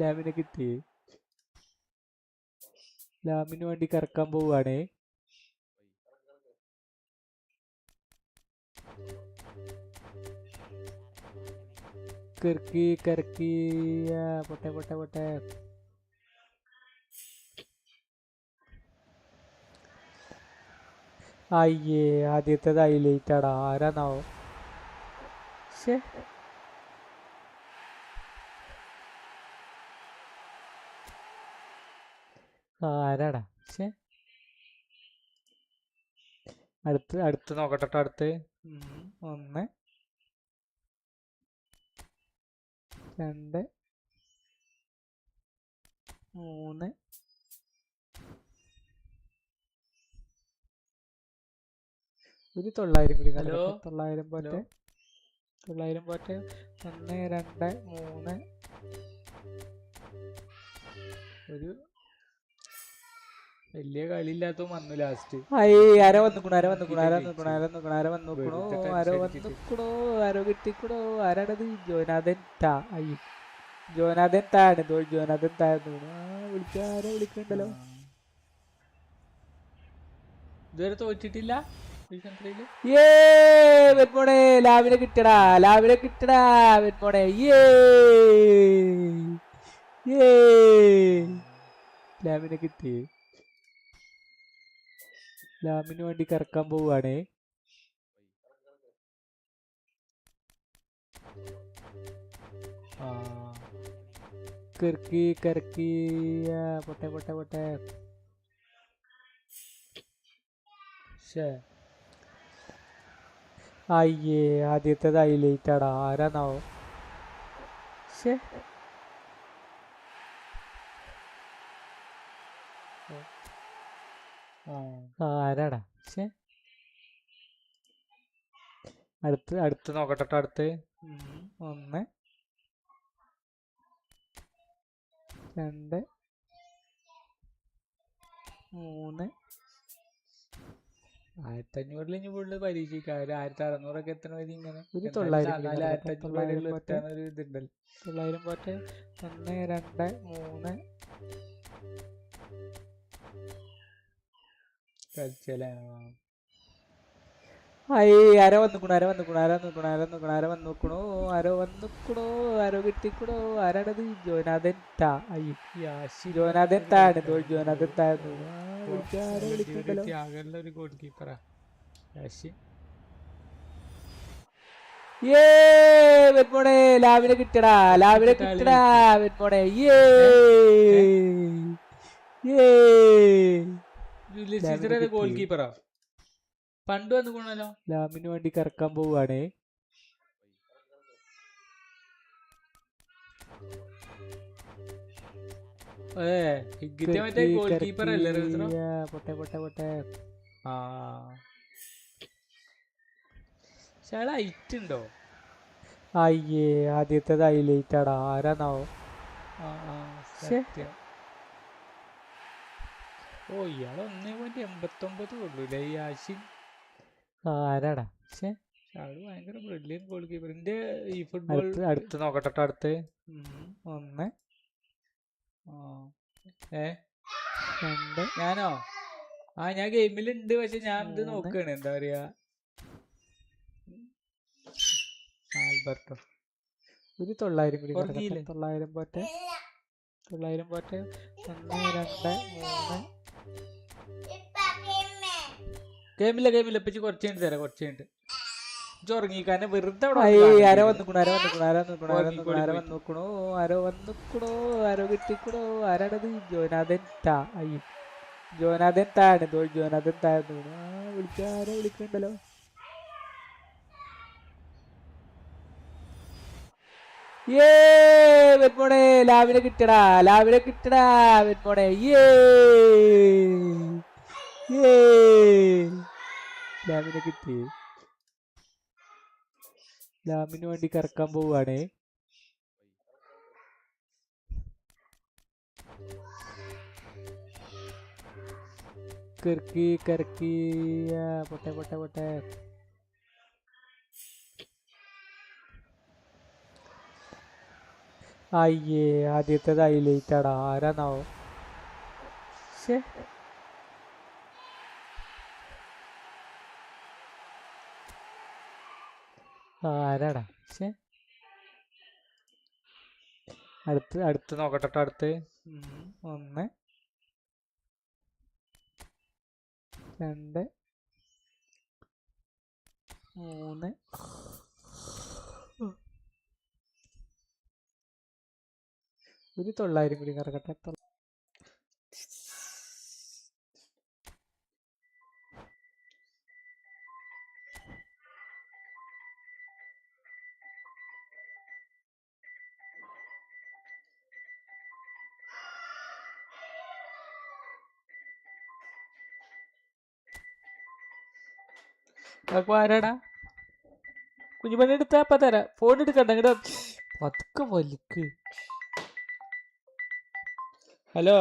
Speaker 1: ലാവിനെ കിട്ടി. ലാമിന് വേണ്ടി കറക്കാൻ പോവുകയാണേ. കറക്കി പൊട്ടെ. അയ്യേ, ആദ്യത്തേത് ഹൈലൈറ്റ് ആടാ. ആരാന്നാവോ? ശേ, ആരാടാ? ശേ, അടുത്ത് നോക്കട്ടെ. അടുത്ത് 1 2 3. ഒരു 900 കൂടി കറക്കട്ടെ. 900 പോട്ടെ. 1 2 3. ഒരു വലിയ കളിയില്ലാത്ത വന്നു ലാസ്റ്റ്. ആരോ വന്നിക്കണു. ആരോ കിട്ടിക്കണു. ആരാണത്? ജോനാഥൻ താ. അയ്യോ, ജോനാഥൻ താഴ്ന്നു. ആരോ വിളിക്കണ്ടല്ലോ. ഇതുവരെ തോറ്റിട്ടില്ല. വെറ്റ്മോണെ ലാവിനെ കിട്ടടാ. വെറ്റ്മോണെ ലാവിനെ കിട്ടി. ലാമിന് വേണ്ടി കറക്കാൻ പോവുകയാണേ. കറക്കി പൊട്ടെ. ശേ, അയ്യേ, ആദ്യത്തേത് ഹൈലൈറ്റ് ആടാ. ആരാന്നാവോ? ശേ, ആരാടാ? ശേ, അടുത്ത് നോക്കട്ടെ. അടുത്ത് 1 2 3. 1500 ഇനി ഫുള്ള് പരീക്ഷിക്കാം. ഒരു 1600 എത്തണ വരെ ഇങ്ങനെ. ഒരു 900 എത്താനൊരു ഇതുണ്ടല്ലോ. 900 പോട്ടെ. 1 2 3. കളിച്ചല്ലേ. ആരോ വന്നുക്കണു ആരോ വന്നുക്കണു ആരോ വന്നുക്കണു ആരോ വന്നുക്കണു ആരോ വന്നുക്കണു ആരോ വന്നുക്കണു ആരോ കിട്ടിക്കണു ആരാണത്? ജോനാഥൻ താ. അയ്യോ, ജോനാഥൻ താണ് തോൽ ജോനാഥൻ താന്ന് വിളിക്കാരെ വിളിക്കണ്ടല്ലോ.
Speaker 5: ത്യാഗമുള്ള ഒരു ഗോൾ കീപ്പറാ യാഷി.
Speaker 1: വെന്മോണെ ലാവിനെ കിട്ടടാ, ലാവിനെ കിട്ടടാ വെന്മോണെ.
Speaker 5: ജൂലിയസ് സീസർ ഗോൾ കീപ്പറാ പണ്ട് വന്നുകൊണ്ടല്ലോ.
Speaker 1: ലാമിന് വേണ്ടി കറക്കാൻ പോവുകയാണേ.
Speaker 5: മറ്റേ ഗോൾ കീപ്പർ അല്ലേ?
Speaker 1: പൊട്ടെ പൊട്ടെ പൊട്ടെ.
Speaker 5: ആ ഹൈറ്റ് ഉണ്ടോ?
Speaker 1: അയ്യേ, ആദ്യത്തേത് ഹൈലൈറ്റ് ആടാ. ആരാന്നാവോ?
Speaker 5: ഓ, ഇയാള് 1.89 കൊള്ളൂല്ലേ ഈ ആശി.
Speaker 1: ആരാടാ?
Speaker 5: ആള് ഭയങ്കര ബ്രില്യൻ ഗോൾ കീപ്പറിന്റെ ഈ ഫുട്ബോൾ.
Speaker 1: അടുത്ത് നോക്കട്ടെ. അടുത്ത് ഒന്ന് രണ്ട്.
Speaker 5: ഞാനോ? ഞാൻ ഗെയിമിലുണ്ട്, പക്ഷെ ഞാൻ ഇത് നോക്കാണ്. എന്താ പറയാ, ആൽബർട്ടോ.
Speaker 1: ഒരു 900 കൂടി 900 പോട്ടെ. 900 പോട്ടെ. 1 2 3.
Speaker 5: ഗെയിമില്ല ഇപ്പച്ചി കുറച്ച് കഴിഞ്ഞിട്ട് തരാം. കുറച്ച് കഴിഞ്ഞിട്ട് ഉറങ്ങിക്കാനെ വെറുതെ
Speaker 1: ആരോ വന്നുക്കണു ആരോ വന്നുക്കണു ആരോ വന്നുക്കണു ആരോ വന്നുക്കണു ആരോ വന്നുക്കണു ആരോ വന്നുക്കണു ആരോ കിട്ടിക്കണു ആരാണത്? ജോനാഥൻ താ. അയ്യോ, ജോനാഥൻ താണ് തോൽ ജോനാഥൻ താന്ന് വിളിക്കാരെ വിളിക്കണ്ടല്ലോ. വെന്മോണെ ലാവിനെ കിട്ടടാ, ലാവിനെ കിട്ടടാ വെന്മോണെ. ലാവിനെ കിട്ടി. ലാമിന് വേണ്ടി കറക്കാൻ പോവുകയാണേ. കറക്കി കറക്കി. പൊട്ടെ പൊട്ടെ പൊട്ടെ. അയ്യേ, ആദ്യത്തേത് ഹൈലൈറ്റ് ആടാ. ആരാന്നാവോ? ആരാടാ? അടുത്ത് നോക്കട്ടെ. അടുത്ത് ഒന്ന് രണ്ട് മൂന്ന്. ഒരു 900 കൂടി കറക്കട്ടെ.
Speaker 5: ആരാടാ?
Speaker 1: കുഞ്ഞുമണി എടുത്താ അപ്പ തരാം. ഫോൺ എടുക്കണ്ട, ഇങ്ങടെ പതുക്കെ വലിക്ക്. ഹലോ,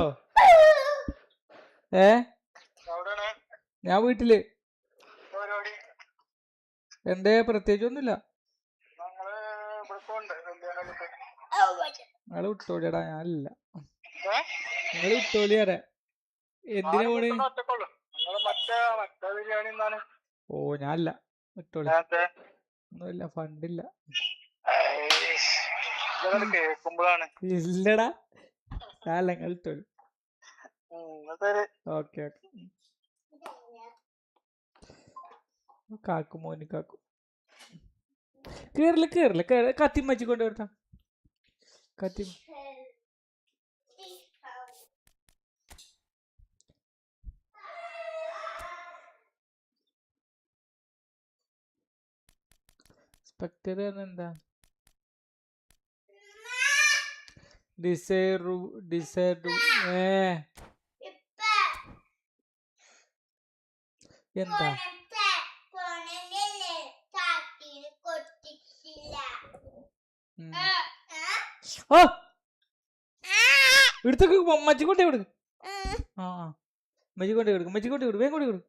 Speaker 1: ഞാൻ വീട്ടില്. എന്തേ പ്രത്യേകിച്ച് ഒന്നുമില്ല. നിങ്ങള് വിട്ടോളിയടാ, ഞാനില്ല. നിങ്ങള് വിട്ടോളി അറിയാ. എന്തിനാ പോണ്? ഓ, ഞാനില്ല, വിട്ടോളി. ഒന്നുമില്ല, ഫണ്ടില്ല. ഇല്ലടാ, ഞാനല്ല, നിങ്ങൾ വിട്ടോളി. ഓക്കെ. കാക്കും മോനി കാക്കും. കേറില്ല. കത്തി മച്ചിക്കൊണ്ട് വരട്ടാ. കത്തി സ്പെക്ടർ എന്താ? ഡിസൈർ എന്താ? ഓ, എടുത്തൊക്കെ മച്ചിക്കൊണ്ടേ കൊടുക്ക്. മച്ചിക്കൊണ്ടേ കൊടുക്ക്. വേഗം കൊടുക്ക്.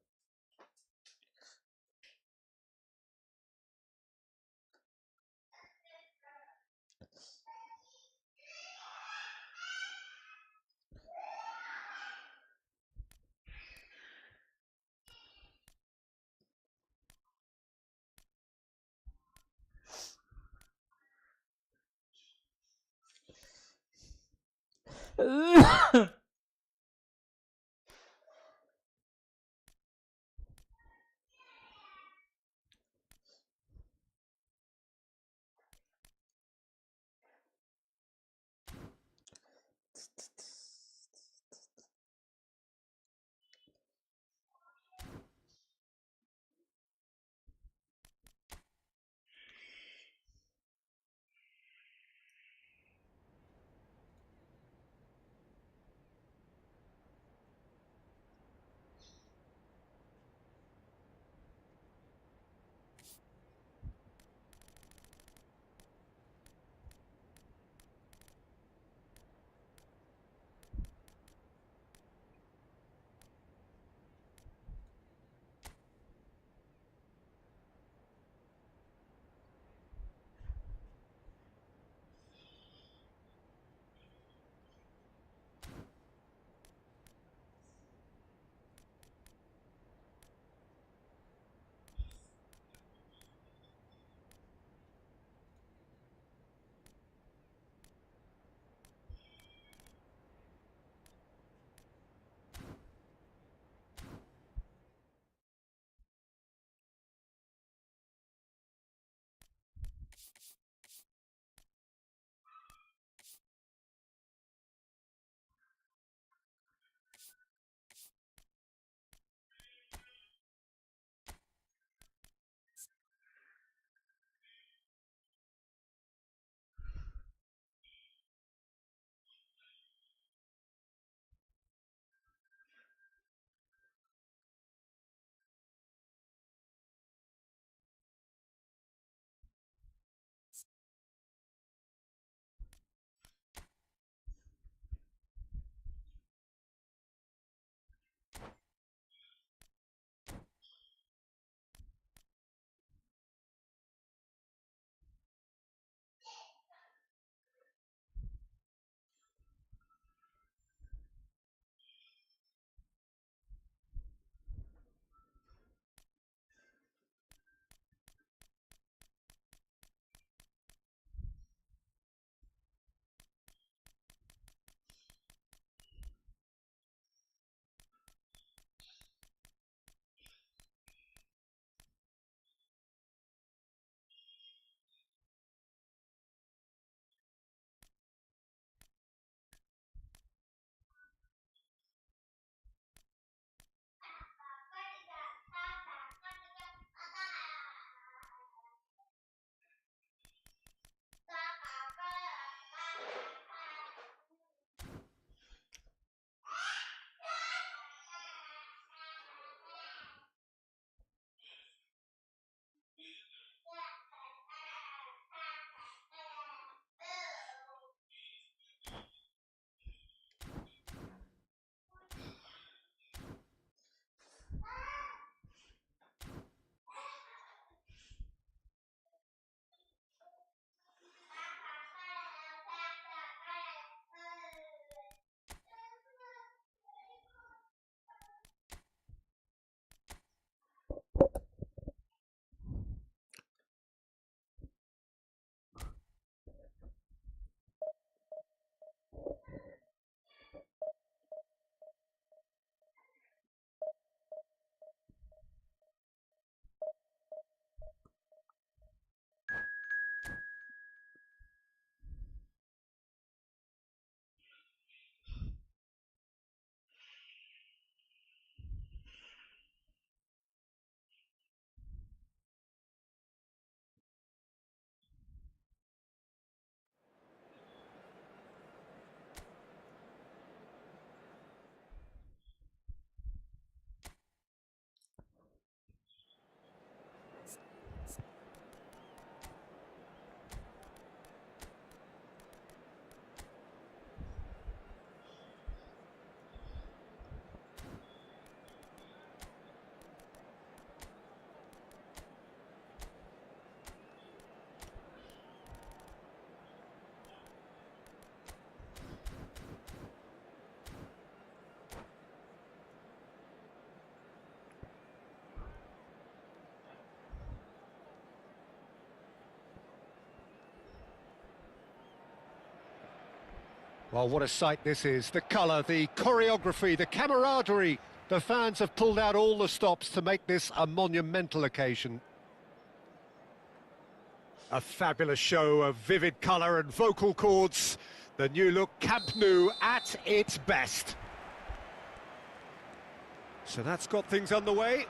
Speaker 2: Well, what a sight this is. The colour, the choreography, the camaraderie. The fans have pulled out all the stops to make this a monumental occasion. A fabulous show of vivid colour and vocal cords. The new look Camp Nou at its best. So that's got things underway.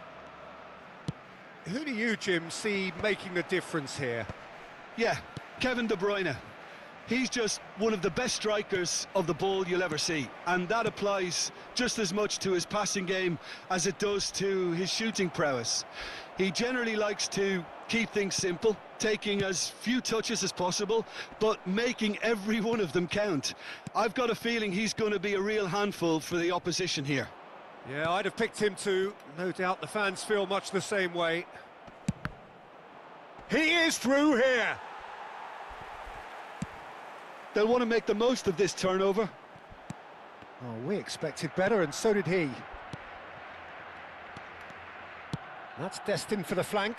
Speaker 2: Who do you, Jim, see making the difference here?
Speaker 3: Yeah, Kevin De Bruyne. He's just one of the best strikers of the ball you'll ever see, and that applies just as much to his passing game as it does to his shooting prowess. He generally likes to keep things simple, taking as few touches as possible, but making every one of them count. I've got a feeling he's going to be a real handful for the opposition here.
Speaker 2: Yeah, I'd have picked him too. No doubt the fans feel much the same way. He is through here.
Speaker 3: They'll want to make the most of this turnover.
Speaker 2: Oh, we expected better, and so did he. That's destined for the flank.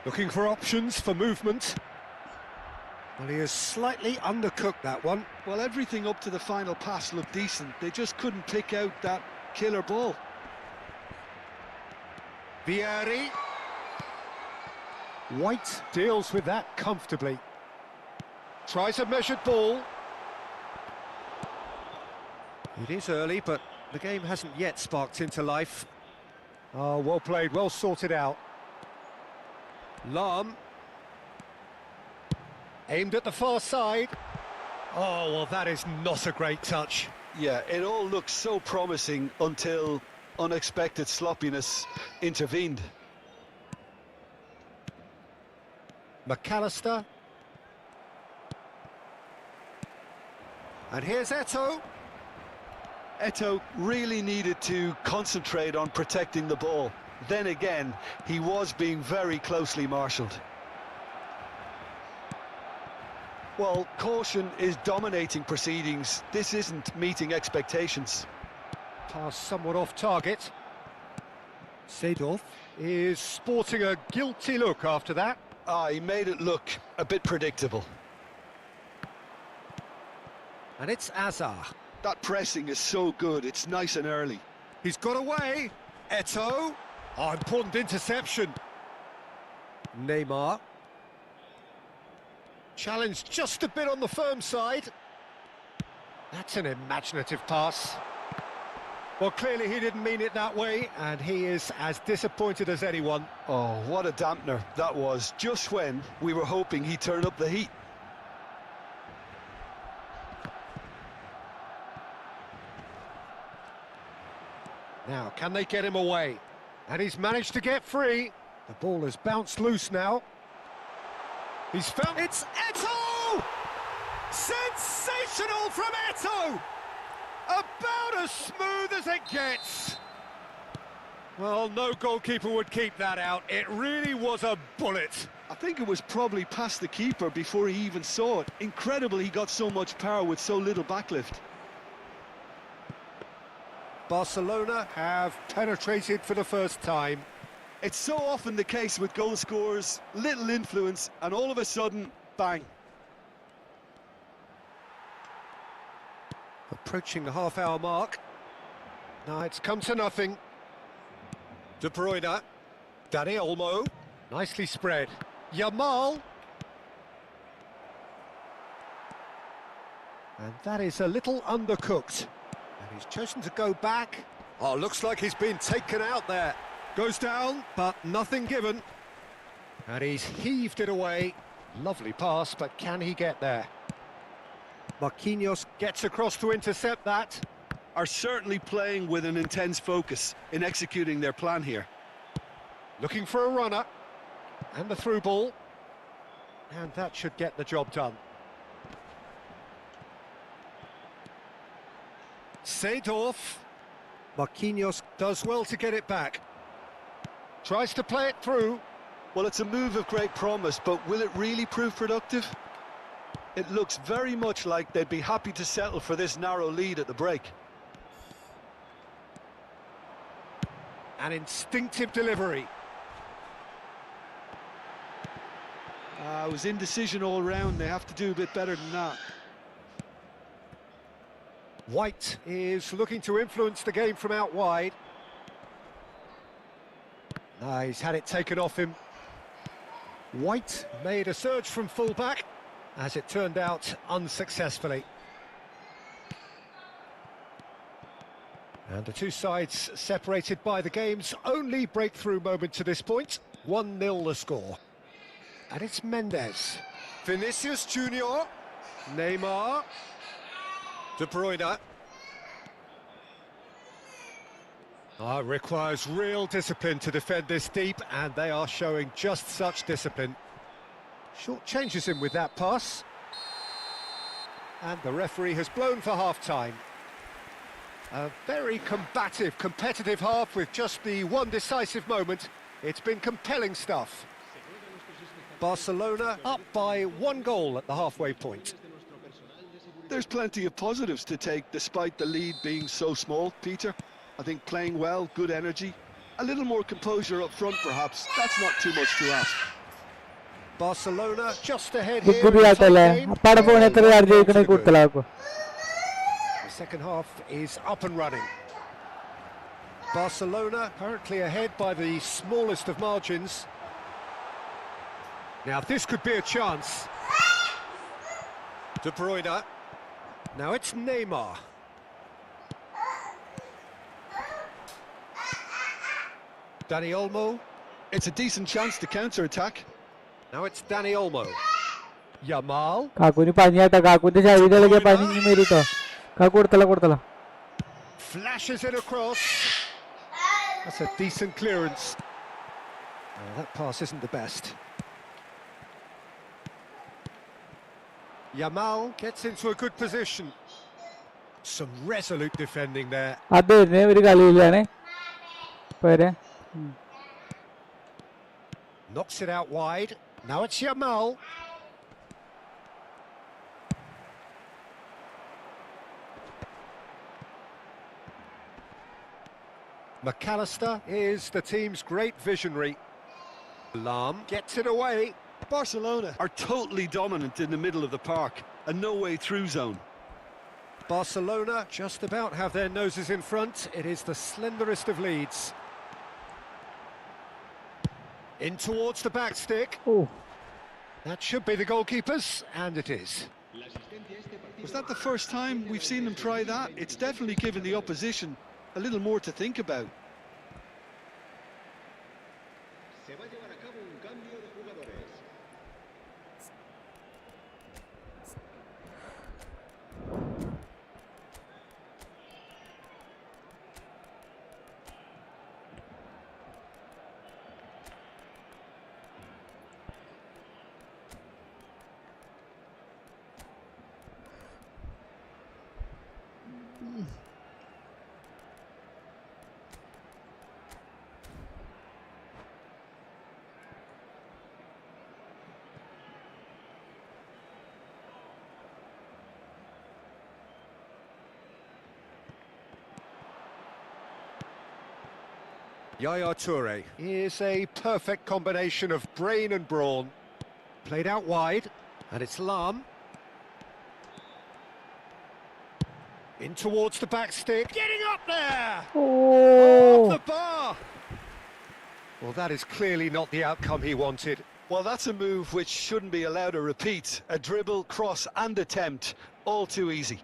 Speaker 2: Looking for options for movement. Well, he has slightly undercooked that one.
Speaker 3: Well, everything up to the final pass looked decent. They just couldn't pick out that killer ball.
Speaker 2: Vieri. White deals with that comfortably. Tries a measured ball. It is early, but the game hasn't yet sparked into life. Oh, well played, well sorted out. Lam. Aimed at the far side. Oh, well, that is not a great touch.
Speaker 3: Yeah, it all looked so promising until unexpected sloppiness intervened.
Speaker 2: McAllister. And here's Eto'o.
Speaker 3: Eto'o really needed to concentrate on protecting the ball. Then again, he was being very closely marshalled. Well, caution is dominating proceedings. This isn't meeting expectations.
Speaker 2: Pass somewhat off target. Seedorf is sporting a guilty look after that.
Speaker 3: He made it look a bit predictable.
Speaker 2: And it's Azar.
Speaker 3: That pressing is so good, it's nice and early.
Speaker 2: He's got away. Eto'o. Oh, important interception. Neymar. Challenged just a bit on the firm side. That's an imaginative pass. Well, clearly he didn't mean it that way, and he is as disappointed as anyone.
Speaker 3: Oh, what a dampener that was, just when we were hoping he'd turn up the heat.
Speaker 2: Now, can they get him away? And he's managed to get free. The ball has bounced loose now. He's found... It's Eto'o! Sensational from Eto'o! About as smooth as it gets. Well, no goalkeeper would keep that out. It really was a bullet.
Speaker 3: I think it was probably past the keeper before he even saw it. Incredible he got so much power with so little backlift.
Speaker 2: Barcelona have penetrated for the first time.
Speaker 3: It's so often the case with goal scorers, little influence, and all of a sudden, bang.
Speaker 2: Approaching the half-hour mark. Now it's come to nothing. De Bruyne. Dani Olmo. Nicely spread. Yamal. And that is a little undercooked. And he's chosen to go back. Oh, looks like he's been taken out there. Goes down, but nothing given. And he's heaved it away. Lovely pass, but can he get there? Marquinhos gets across to intercept that.
Speaker 3: Are certainly playing with an intense focus in executing their plan here.
Speaker 2: Looking for a runner. And the through ball. And that should get the job done. Seedorf. Marquinhos does well to get it back. Tries to play it through.
Speaker 3: Well, it's a move of great promise, but will it really prove productive? It looks very much like they'd be happy to settle for this narrow lead at the break.
Speaker 2: An instinctive delivery.
Speaker 3: It was indecision all round. They have to do a bit better than that.
Speaker 2: White is looking to influence the game from out wide. He's had it taken off him. White made a surge from full-back, as it turned out unsuccessfully. And the two sides separated by the game's only breakthrough moment to this point. 1-0 the score. And it's Mendes. Vinicius Junior. Neymar. De Bruyne. It requires real discipline to defend this deep, and they are showing just such discipline. Short changes him with that pass. And the referee has blown for half-time. A very combative, competitive half with just the one decisive moment. It's been compelling stuff. Barcelona up by 1 goal at the halfway point.
Speaker 3: There's plenty of positives to take despite the lead being so small, Peter. I think playing well, good energy, a little more composure up front perhaps. That's not too much to ask.
Speaker 2: Barcelona just ahead here.
Speaker 1: Good
Speaker 2: in the top
Speaker 1: attack.
Speaker 2: game.
Speaker 1: Apart from that, they are
Speaker 2: The
Speaker 1: good.
Speaker 2: second half is up and running. Barcelona currently ahead by the smallest of margins. Now this could be a chance. De Bruyne. Now it's Neymar. Dani Olmo.
Speaker 3: It's a decent chance to counter-attack.
Speaker 2: Now it's Dani Olmo. Yamal.
Speaker 1: Kakuni panyata, Kakuni Javidal Pani Merito. Kakurtala.
Speaker 2: Flashes it across. That's a decent clearance. That pass isn't the best. Yamal gets into a good position. Some resolute defending there. Knocks it out wide. Now it's Yamal. McAllister is the team's great visionary. Lam gets it away.
Speaker 3: Barcelona are totally dominant in the middle of the park, a no-way through zone.
Speaker 2: Barcelona just about have their noses in front. It is the slenderest of leads. In towards the back stick.
Speaker 1: Oh.
Speaker 2: That should be the goalkeepers, and it is.
Speaker 3: Was that the first time we've seen them try that? It's definitely given the opposition a little more to think about.
Speaker 2: Yaya Toure is a perfect combination of brain and brawn. Played out wide, and it's Lam. In towards the back stick. Getting up there! Off the bar! Well, that is clearly not the outcome he wanted.
Speaker 3: Well, that's a move which shouldn't be allowed to repeat. A dribble, cross and attempt, all too easy.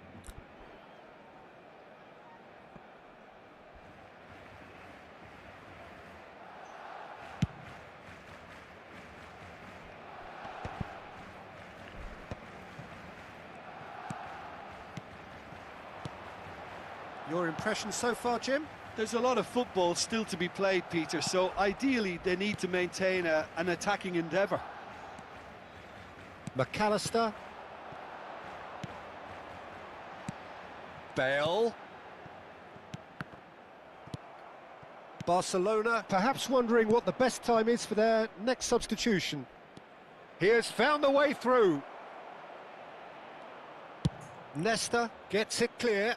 Speaker 2: Your impression so far, Jim?
Speaker 3: There's a lot of football still to be played, Peter, so ideally they need to maintain an attacking endeavour.
Speaker 2: McAllister. Bale. Barcelona perhaps wondering what the best time is for their next substitution. He has found the way through. Nesta gets it clear.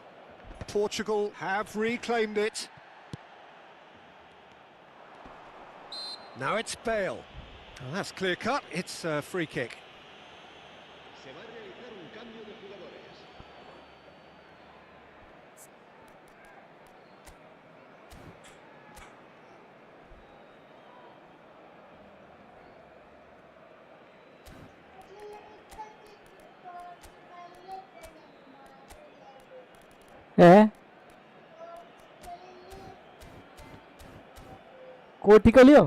Speaker 2: Portugal have reclaimed it. Now it's Bale. Well, that's clear cut. It's a free kick.
Speaker 1: കോട്ടിക്കളിയോ?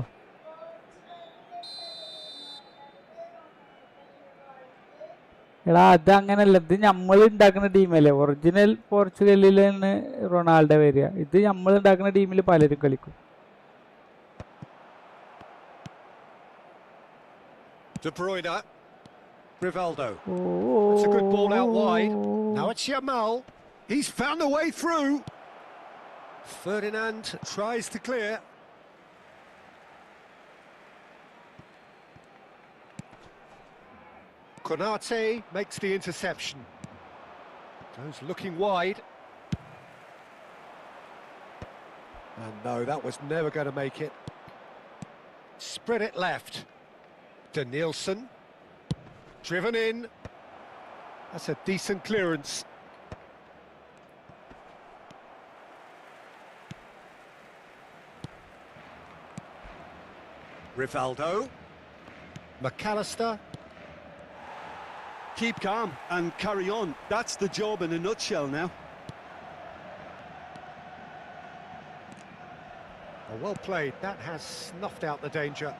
Speaker 1: എടാ അത് അങ്ങനല്ല, ഇത് നമ്മൾ ഉണ്ടാക്കുന്ന ടീമല്ലേ. Original പോർച്ചുഗലിലാണ് Ronaldo വരിക. ഇത് നമ്മൾ ഉണ്ടാക്കുന്ന ടീമിൽ പലരും കളിക്കും.
Speaker 2: De Bruyne, Rivaldo. It's a good ball out wide. Now it's Yamal. He's found a way through. Ferdinand tries to clear. Konate makes the interception. Goes looking wide. And no, that was never going to make it. Spread it left. Danielson. Driven in. That's a decent clearance. Rivaldo. McAllister.
Speaker 3: Keep calm and carry on. That's the job in a nutshell now.
Speaker 2: Well played. That has snuffed out the danger.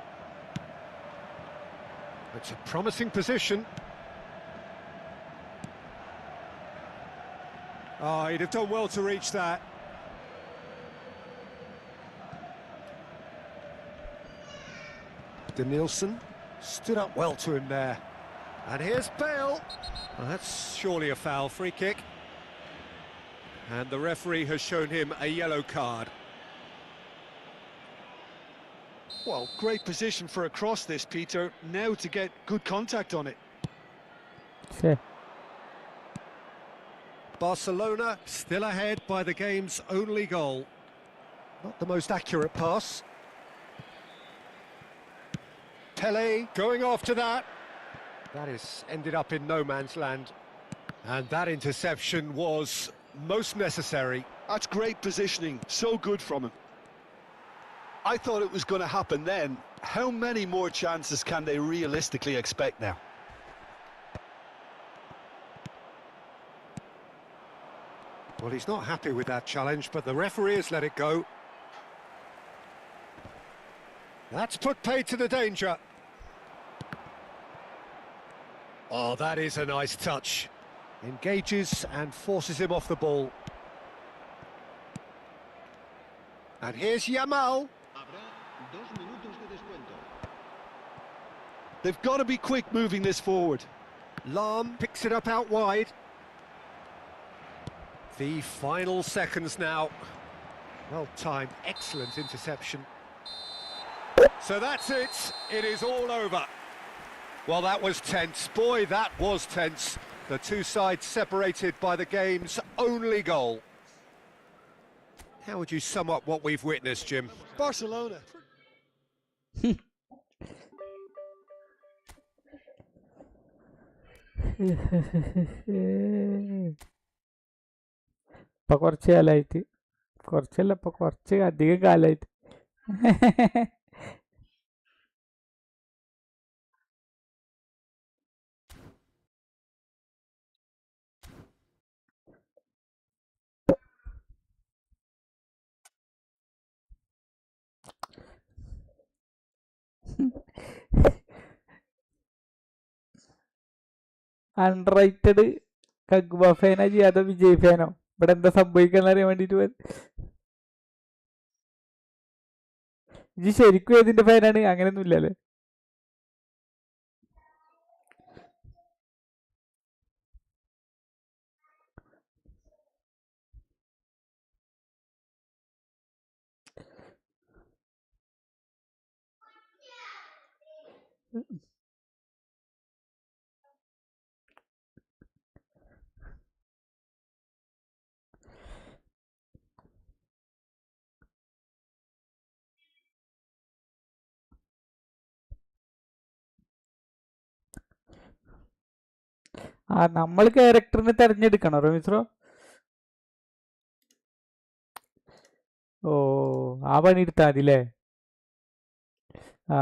Speaker 2: It's a promising position. Oh, he'd have done well to reach that. Danielson stood up well to him there. And here's Bale. Well, that's surely a foul. Free kick. And the referee has shown him a yellow card.
Speaker 3: Well, great position for a cross this, Peter. Now to get good contact on it.
Speaker 1: Sure.
Speaker 2: Barcelona still ahead by the game's only goal. Not the most accurate pass. Pele going after that. That has ended up in no man's land. And that interception was most necessary.
Speaker 3: That's great positioning. So good from him. I thought it was going to happen then. How many more chances can they realistically expect now?
Speaker 2: Well, he's not happy with that challenge, but the referee has let it go. That's put paid to the danger. Oh, that is a nice touch. Engages and forces him off the ball. And here's Yamal.
Speaker 3: They've got to be quick moving this forward.
Speaker 2: Lam picks it up out wide. The final seconds now. Well timed, excellent interception. So that's it. It is all over. Well, that was tense. Boy, that was tense. The two sides separated by the game's only goal. How would you sum up what we've witnessed, Jim?
Speaker 3: Barcelona.
Speaker 1: ഇപ്പൊ കുറച്ച് കാലമായിട്ട്, കുറച്ചല്ല, ഇപ്പൊ കുറച്ച് അധികം കാലമായിട്ട് underrated കഗ്ബ ഫാനോ ചെയ്യാതെ വിജയ് ഫാനോ? ഇവിടെ എന്താ സംഭവിക്കാന്ന് അറിയാൻ വേണ്ടിട്ട് ഇത് ശരിക്കും ഏതിന്റെ ഫാനാണ്? അങ്ങനെയൊന്നും ഇല്ലല്ലേ? ആ നമ്മൾ ക്യാരക്ടറിനെ തെരഞ്ഞെടുക്കണം റമീസ്രോ. ഓ ആ പണി എടുത്താൽ മതി അല്ലേ? ആ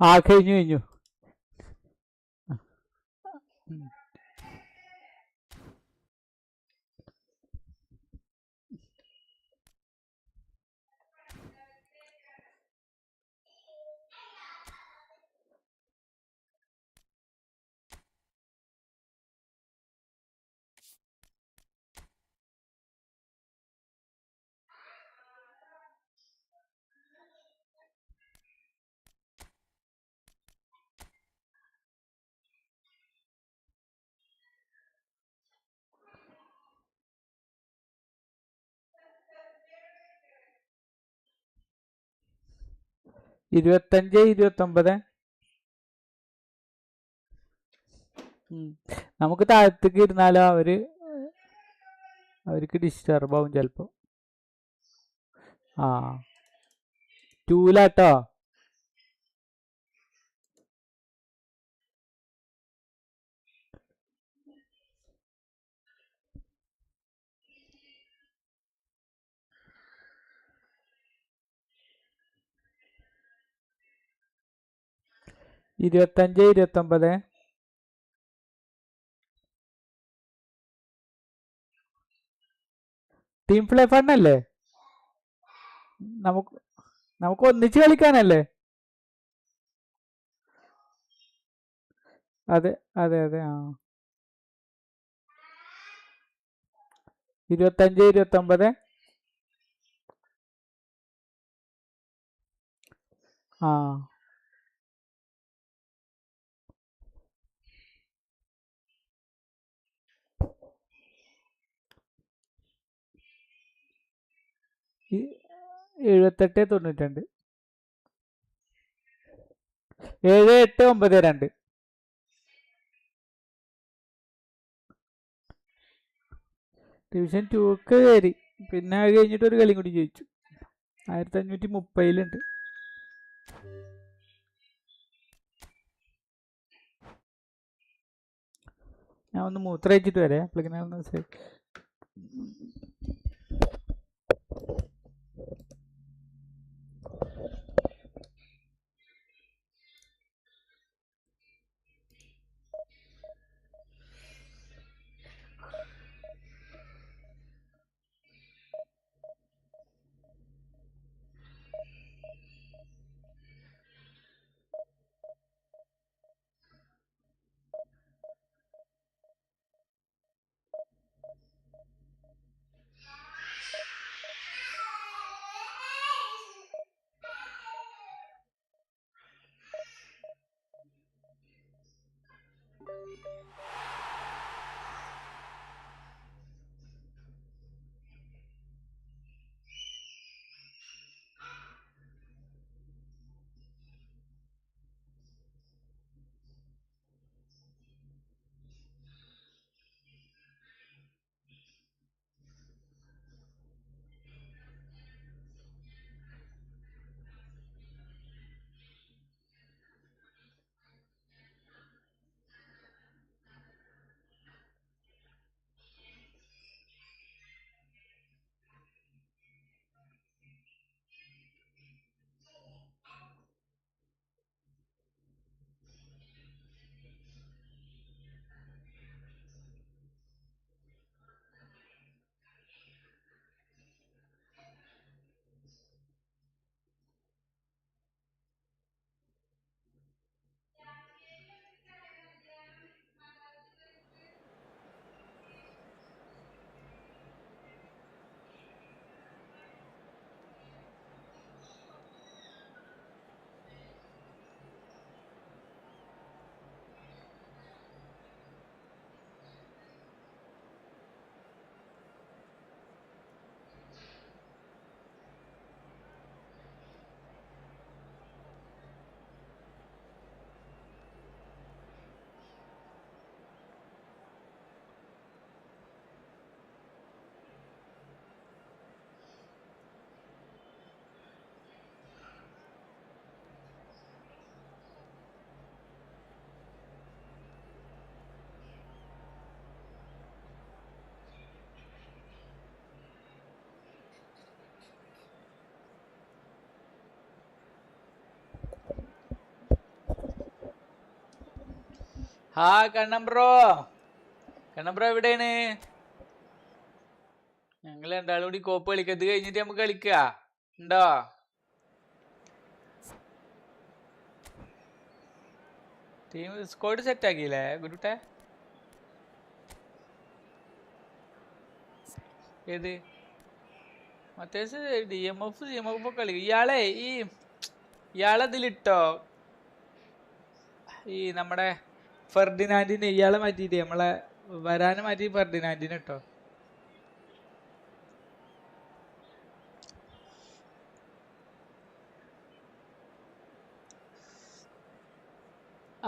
Speaker 1: ആ കഴിഞ്ഞു കഴിഞ്ഞു. 25-29. നമുക്ക് താഴത്തേക്ക് ഇരുന്നാലോ അവർക്ക് ഡിസ്റ്റർബ് ആവും ചിലപ്പോ. 2-ലാട്ടോ. ഇരുപത്തഞ്ച് 29. ടീം പ്ലേ ഫണ്ണല്ലേ? നമുക്ക് ഒന്നിച്ച് കളിക്കാനല്ലേ? അതെ. 25-29. ഈ 78-92. 7-8-9-2. ഡിവിഷൻ 2ക്ക് കയറി. പിന്നെ അത് കഴിഞ്ഞിട്ട് ഒരു കളി കൂടി ജയിച്ചു. 1530 ഞാൻ ഒന്ന് മൂത്രയിച്ചിട്ട് വരെ അപ്പോഴേക്കും. കണ്ണം ബ്രോ എവിടെയാണ്? ഞങ്ങൾ രണ്ടാളും കൂടി കോപ്പ് കളിക്കുക. ഇത് കഴിഞ്ഞിട്ട് നമുക്ക് കളിക്കുക ഉണ്ടോ? ടീം സ്ക്വാഡ് സെറ്റ് ആക്കിയില്ലേ ഗുരുട്ടെ? ഏത് മറ്റേ DMF ഒക്കെ കളി. ഇയാളെതിലിട്ടോ ഈ നമ്മുടെ ഫെർഡിനാൻഡിനെ. ഇയാളെ മാറ്റിയിട്ട് നമ്മളെ വരാനെ മാറ്റി ഫെർഡിനാൻഡിനെ ഇട്ടോ.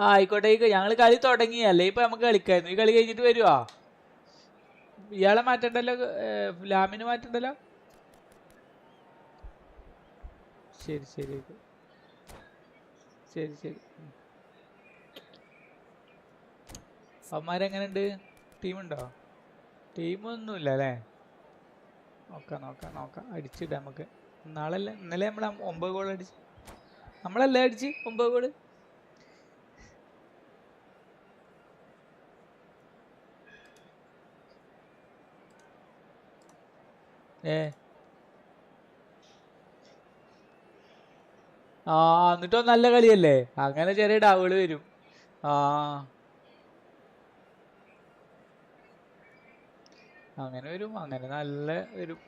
Speaker 5: ആയിക്കോട്ടെ ഞങ്ങൾ കളി തുടങ്ങിയല്ലേ ഇപ്പൊ നമുക്ക് കളിക്കായിരുന്നു. ഈ കളി കഴിഞ്ഞിട്ട് വരുവാ. ഇയാളെ മാറ്റണ്ടല്ലോ, ലാമിന് മാറ്റണ്ടല്ലോ. ശരി ശരി ശരി ശരി. അവന്മാരെങ്ങനെയുണ്ട്? ടീമുണ്ടോ? ടീമൊന്നുമില്ല അല്ലേ? നോക്കാം അടിച്ചിടാം നമുക്ക്. ഇന്നലെ നമ്മൾ 9 ഗോൾ അടിച്ച്. നമ്മളല്ലേ അടിച്ച് 9 ഗോള്? എന്നിട്ടോ നല്ല കളിയല്ലേ? അങ്ങനെ ചെറിയ ഡാവുകള് വരും. അങ്ങനെ വരും, അങ്ങനെ നല്ല വരും.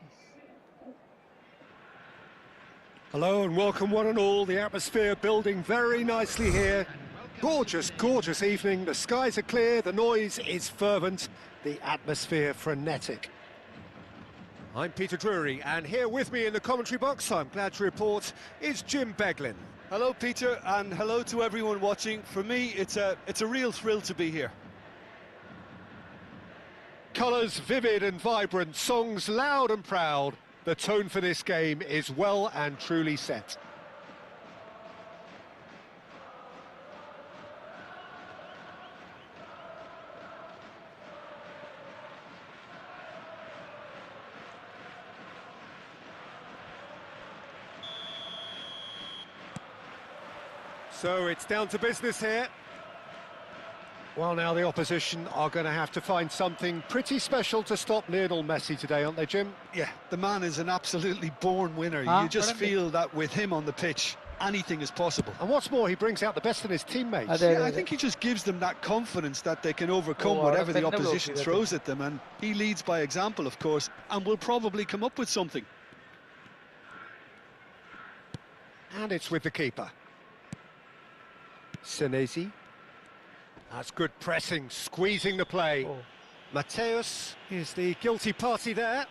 Speaker 2: Hello and welcome one and all. The atmosphere building very nicely here. Gorgeous evening. The skies are clear, the noise is fervent, the atmosphere frenetic. I'm Peter Drury, and here with me in the commentary box, I'm glad to report, is Jim Beglin.
Speaker 3: Hello, Peter, and hello to everyone watching. For me, it's a real thrill to be here.
Speaker 2: Colours vivid and vibrant, songs loud and proud. The tone for this game is well and truly set. So it's down to business here. Well, now the opposition are going to have to find something pretty special to stop Lionel Messi today, aren't they, Jim?
Speaker 3: Yeah, the man is an absolutely born winner. You just feel that with him on the pitch, anything is possible.
Speaker 2: And what's more, he brings out the best in his teammates.
Speaker 3: I think he just gives them that confidence that they can overcome whatever the opposition throws at them, and he leads by example, of course, and will probably come up with something.
Speaker 2: And it's with the keeper. Senesi. That's good pressing, squeezing the play. Mateus is the guilty party there.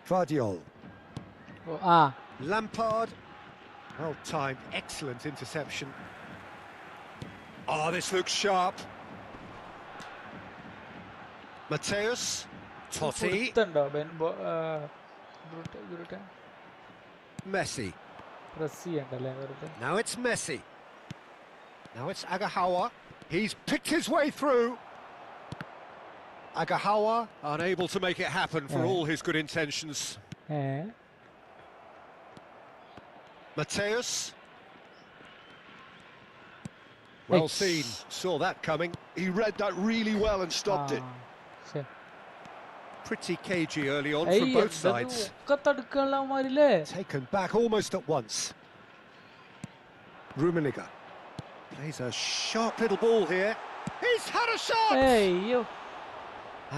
Speaker 2: Vardiol. Lampard. Well timed, excellent interception. Oh, this looks sharp. Mateus. Totti. Messi. Now it's Messi. Now it's Agahawa. He's picked his way through. Agahawa unable to make it happen for all his good intentions. Mateus. Well seen, saw that coming.
Speaker 3: He read that really well and stopped it.
Speaker 2: Pretty cagey early on from both sides. Taken back almost at once. Rummenigge plays a sharp little ball here. He's had a shot!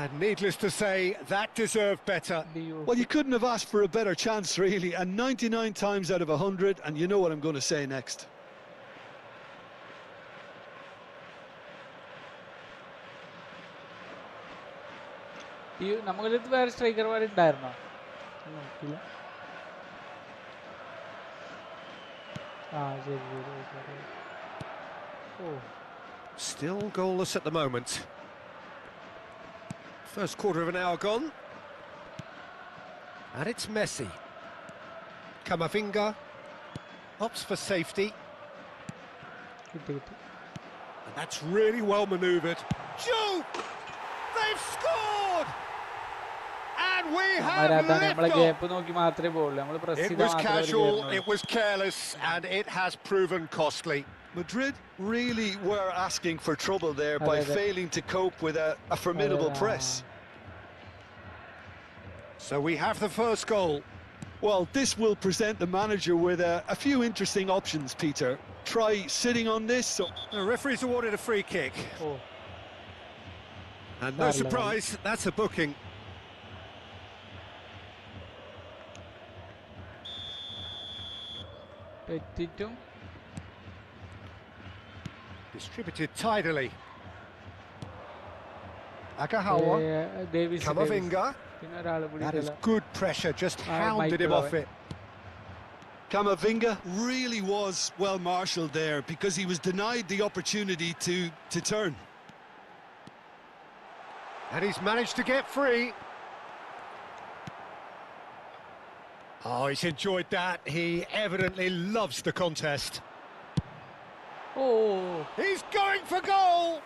Speaker 2: And needless to say, that deserved better.
Speaker 3: Well, you couldn't have asked for a better chance, really. And 99 times out of 100, and you know what I'm going to say next.
Speaker 5: നമുക്കത് വേറെ സ്ട്രൈക്കർമാരുണ്ടായിരുന്നോ?
Speaker 2: Still goalless at the moment. First quarter of an hour gone. And it's Messi. Camavinga opts for safety. And that's really well manoeuvred. Joe! They've scored! And we have liftoff! It was casual, it was careless, and it has proven costly.
Speaker 3: Madrid really were asking for trouble there by failing to cope with a formidable press.
Speaker 2: So we have the first goal.
Speaker 3: Well, this will present the manager with a few interesting options, Peter. Try sitting on this.
Speaker 2: The referee's awarded a free kick. And no surprise, that's a booking. Distributed tidily. Agahawa.
Speaker 5: Davis.
Speaker 2: Kamavinga. That is good pressure, just hounded him off it.
Speaker 3: Kamavinga really was well marshalled there because he was denied the opportunity to turn.
Speaker 2: And he's managed to get free. Oh, he's enjoyed that. He evidently loves the contest.
Speaker 5: Oh.
Speaker 2: He's going for goal!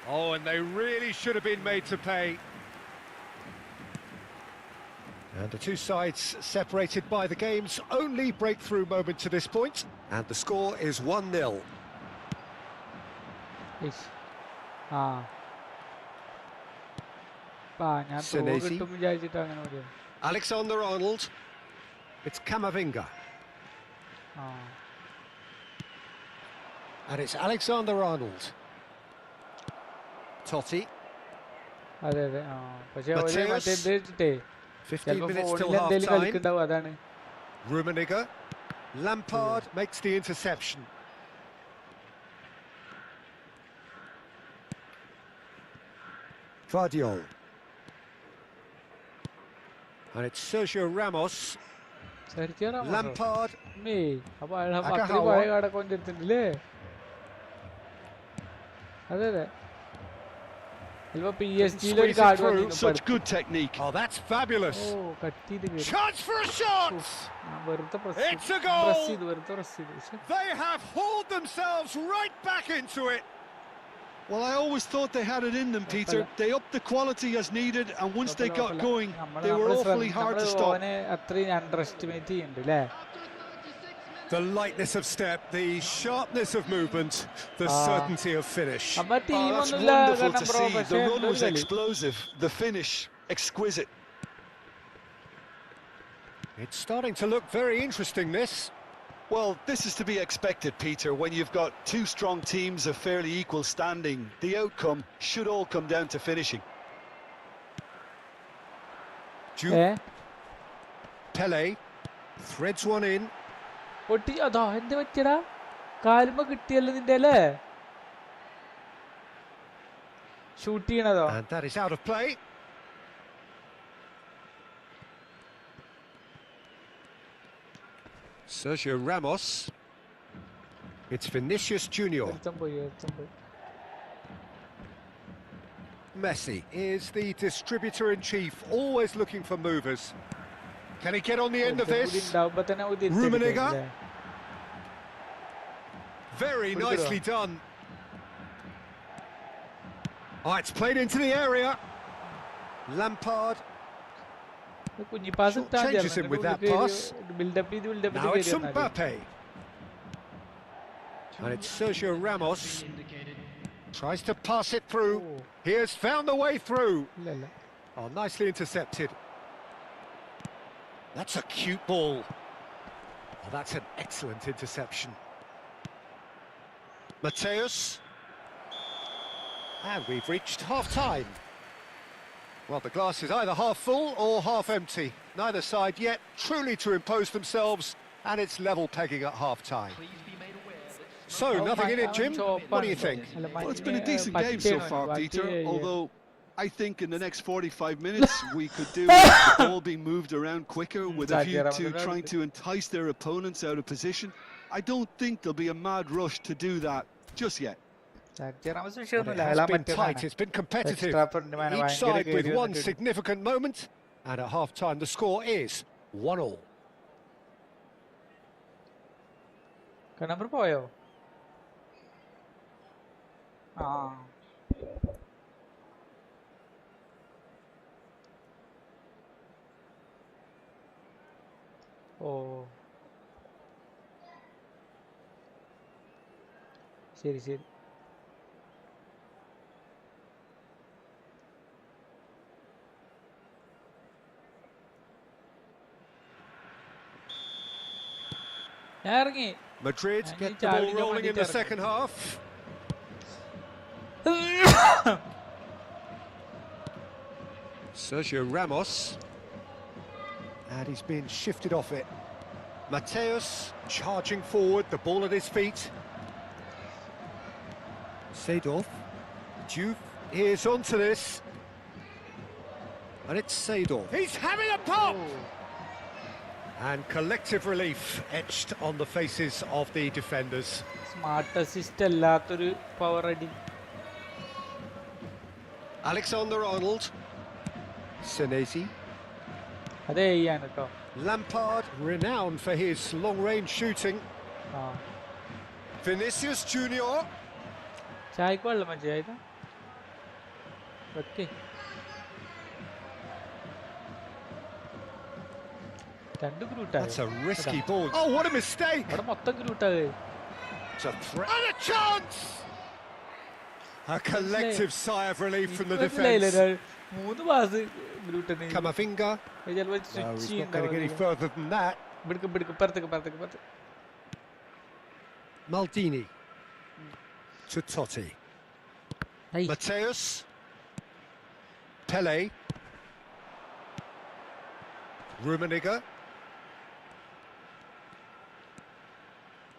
Speaker 2: Oh, and they really should have been made to pay. And the two sides separated by the game's only breakthrough moment to this point. And the score is 1-0. Senesi. Alexander-Arnold. It's Kamavinga. And it's Alexander-Arnold. Totti. 15 minutes till half-time. Rummenigge. Lampard makes the interception. Vardiol. And it's Sergio Ramos. Lampard.
Speaker 3: Such good technique.
Speaker 2: Oh, that's fabulous. Chance for a shot. It's a goal. They have hauled themselves right back into it.
Speaker 3: Well, I always thought they had it in them, Peter. They upped the quality as needed, and once they got going, they were awfully hard to stop.
Speaker 2: The lightness of step, the sharpness of movement, the certainty of finish.
Speaker 3: Oh, that's wonderful to see. The run was explosive, the finish exquisite.
Speaker 2: It's starting to look very interesting, this.
Speaker 3: Well, this is to be expected, Peter. When you've got two strong teams of fairly equal standing, the outcome should all come down to finishing.
Speaker 2: Pele threads one in. And that is out of play. Sergio Ramos. It's Vinicius Junior. Messi is the distributor-in-chief, always looking for movers. Can he get on the end of this? Rummenigge. Very nicely done. Oh, it's played into the area. Lampard. Changes him with that pass. Now it's Mbappe. And it's Sergio Ramos. Tries to pass it through. He has found the way through. Oh, nicely intercepted. That's a cute ball. Oh, that's an excellent interception. Mateus. And we've reached half-time. Well, the glass is either half full or half empty. Neither side yet truly to impose themselves, and it's level pegging at half-time. So, nothing in it, Jim? What do you think?
Speaker 3: Well, it's been a decent game so far, Peter, although I think in the next 45 minutes we could do with the ball being moved around quicker with a view to trying to entice their opponents out of position. I don't think there'll be a mad rush to do that just yet.
Speaker 2: Well, it has been tight, it's been competitive. Each side with one significant moment, and at half-time the score is 1-1.
Speaker 5: Number പോയോ? ശരി ശരി.
Speaker 2: Madrid get the ball rolling in the second half. Sergio Ramos. And he's been shifted off it. Mateus charging forward, the ball at his feet. Seedorf. Juve is onto this. And it's Seedorf. He's having a pop! And collective relief etched on the faces of the defenders.
Speaker 5: Smart assist അല്ലാത്തൊരു power അടി.
Speaker 2: Alexander-Arnold. Senesi.
Speaker 5: അതെ ചെയ്യാണ് കേട്ടോ.
Speaker 2: Lampard, renowned for his long-range shooting. Vinicius Junior.
Speaker 5: ചായക്ക് വെള്ളം മതിയായത്. Okay. രണ്ട് ഗ്രൂട്ടാണ്.
Speaker 2: That's a risky ball. Oh, what a mistake!
Speaker 5: അവിടെ മൊത്തം ഗ്രൂട്ടാണ്.
Speaker 2: And a chance! A collective sigh of relief from the defence.
Speaker 5: മൂന്ന് പാസ് ഗ്രൂട്ടന്.
Speaker 2: Camavinga.
Speaker 5: ചിലപ്പോൾ
Speaker 2: He's not going to get any further than that.
Speaker 5: പുറത്തേക്ക്.
Speaker 2: Maldini. To Totti. Mateus. Pele. Rummenigge.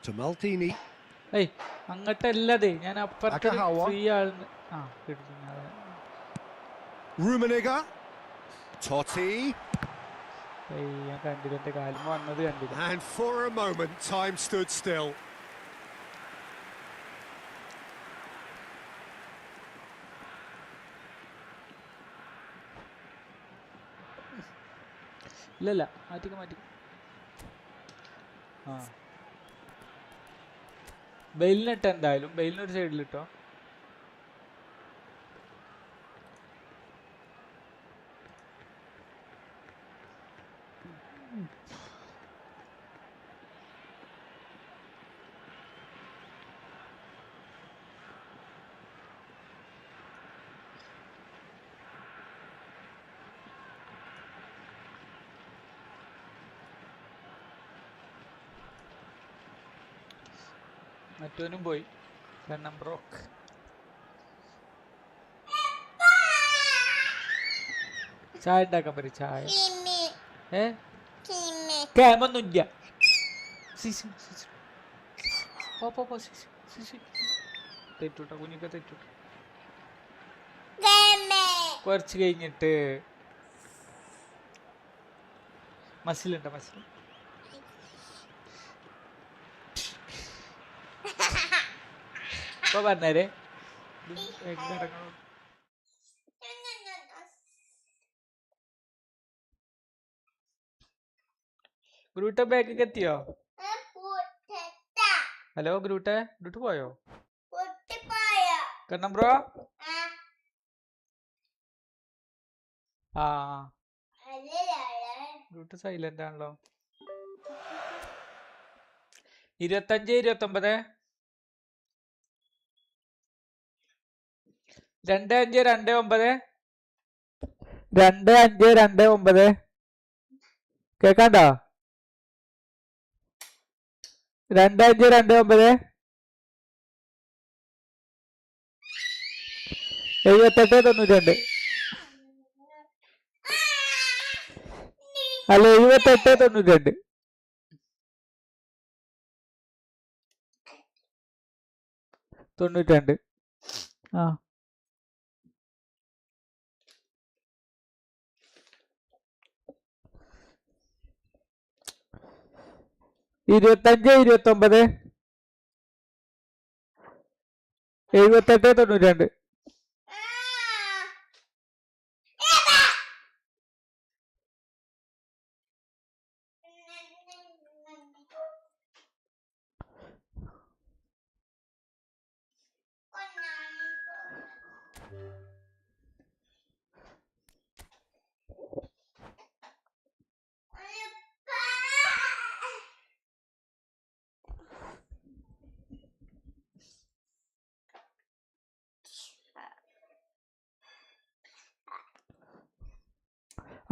Speaker 2: To Maldini.
Speaker 5: ഏയ് അങ്ങട്ടല്ലേ ഞാൻ അപ്പുറത്തെ
Speaker 2: Akahawa.
Speaker 5: Free ആള്.
Speaker 2: Rummenigge. Totti.
Speaker 5: ഞാൻ കണ്ടില്ല, എന്റെ കാലിന് വന്നത് കണ്ടില്ല.
Speaker 2: And for a moment, time stood still.
Speaker 5: ഇല്ലല്ല, മാറ്റി. ബെയിലിനിട്ട് എന്തായാലും ബെയിലിനൊരു സൈഡിലിട്ടോ. മറ്റവനും പോയി. കാരണം ബ്രോക്ക്. ചായ ഉണ്ടാക്കാൻ പറ്റും. ചായ ക്യാമൊന്നുമില്ല. തെറ്റൂട്ടോ കുഞ്ഞിക്ക, തെറ്റൂട്ടോ. കുറച്ച് കഴിഞ്ഞിട്ട് മസിലുണ്ടോ? മസിൽ ഇപ്പൊ പറഞ്ഞേരെ. ഗ്രൂട്ട ബാഗൊക്കെ എത്തിയോ? ഹലോ ഗ്രൂട്ട് പോയോ? കണ്ണം ബ്രോ. ഗ്രൂട്ട് സൈലന്റ് ആണല്ലോ. 25 29 25 29 കേക്കാണ്ടോ? 2529 78 92 അല്ല 78 92 92. ആ 25 29 78 92.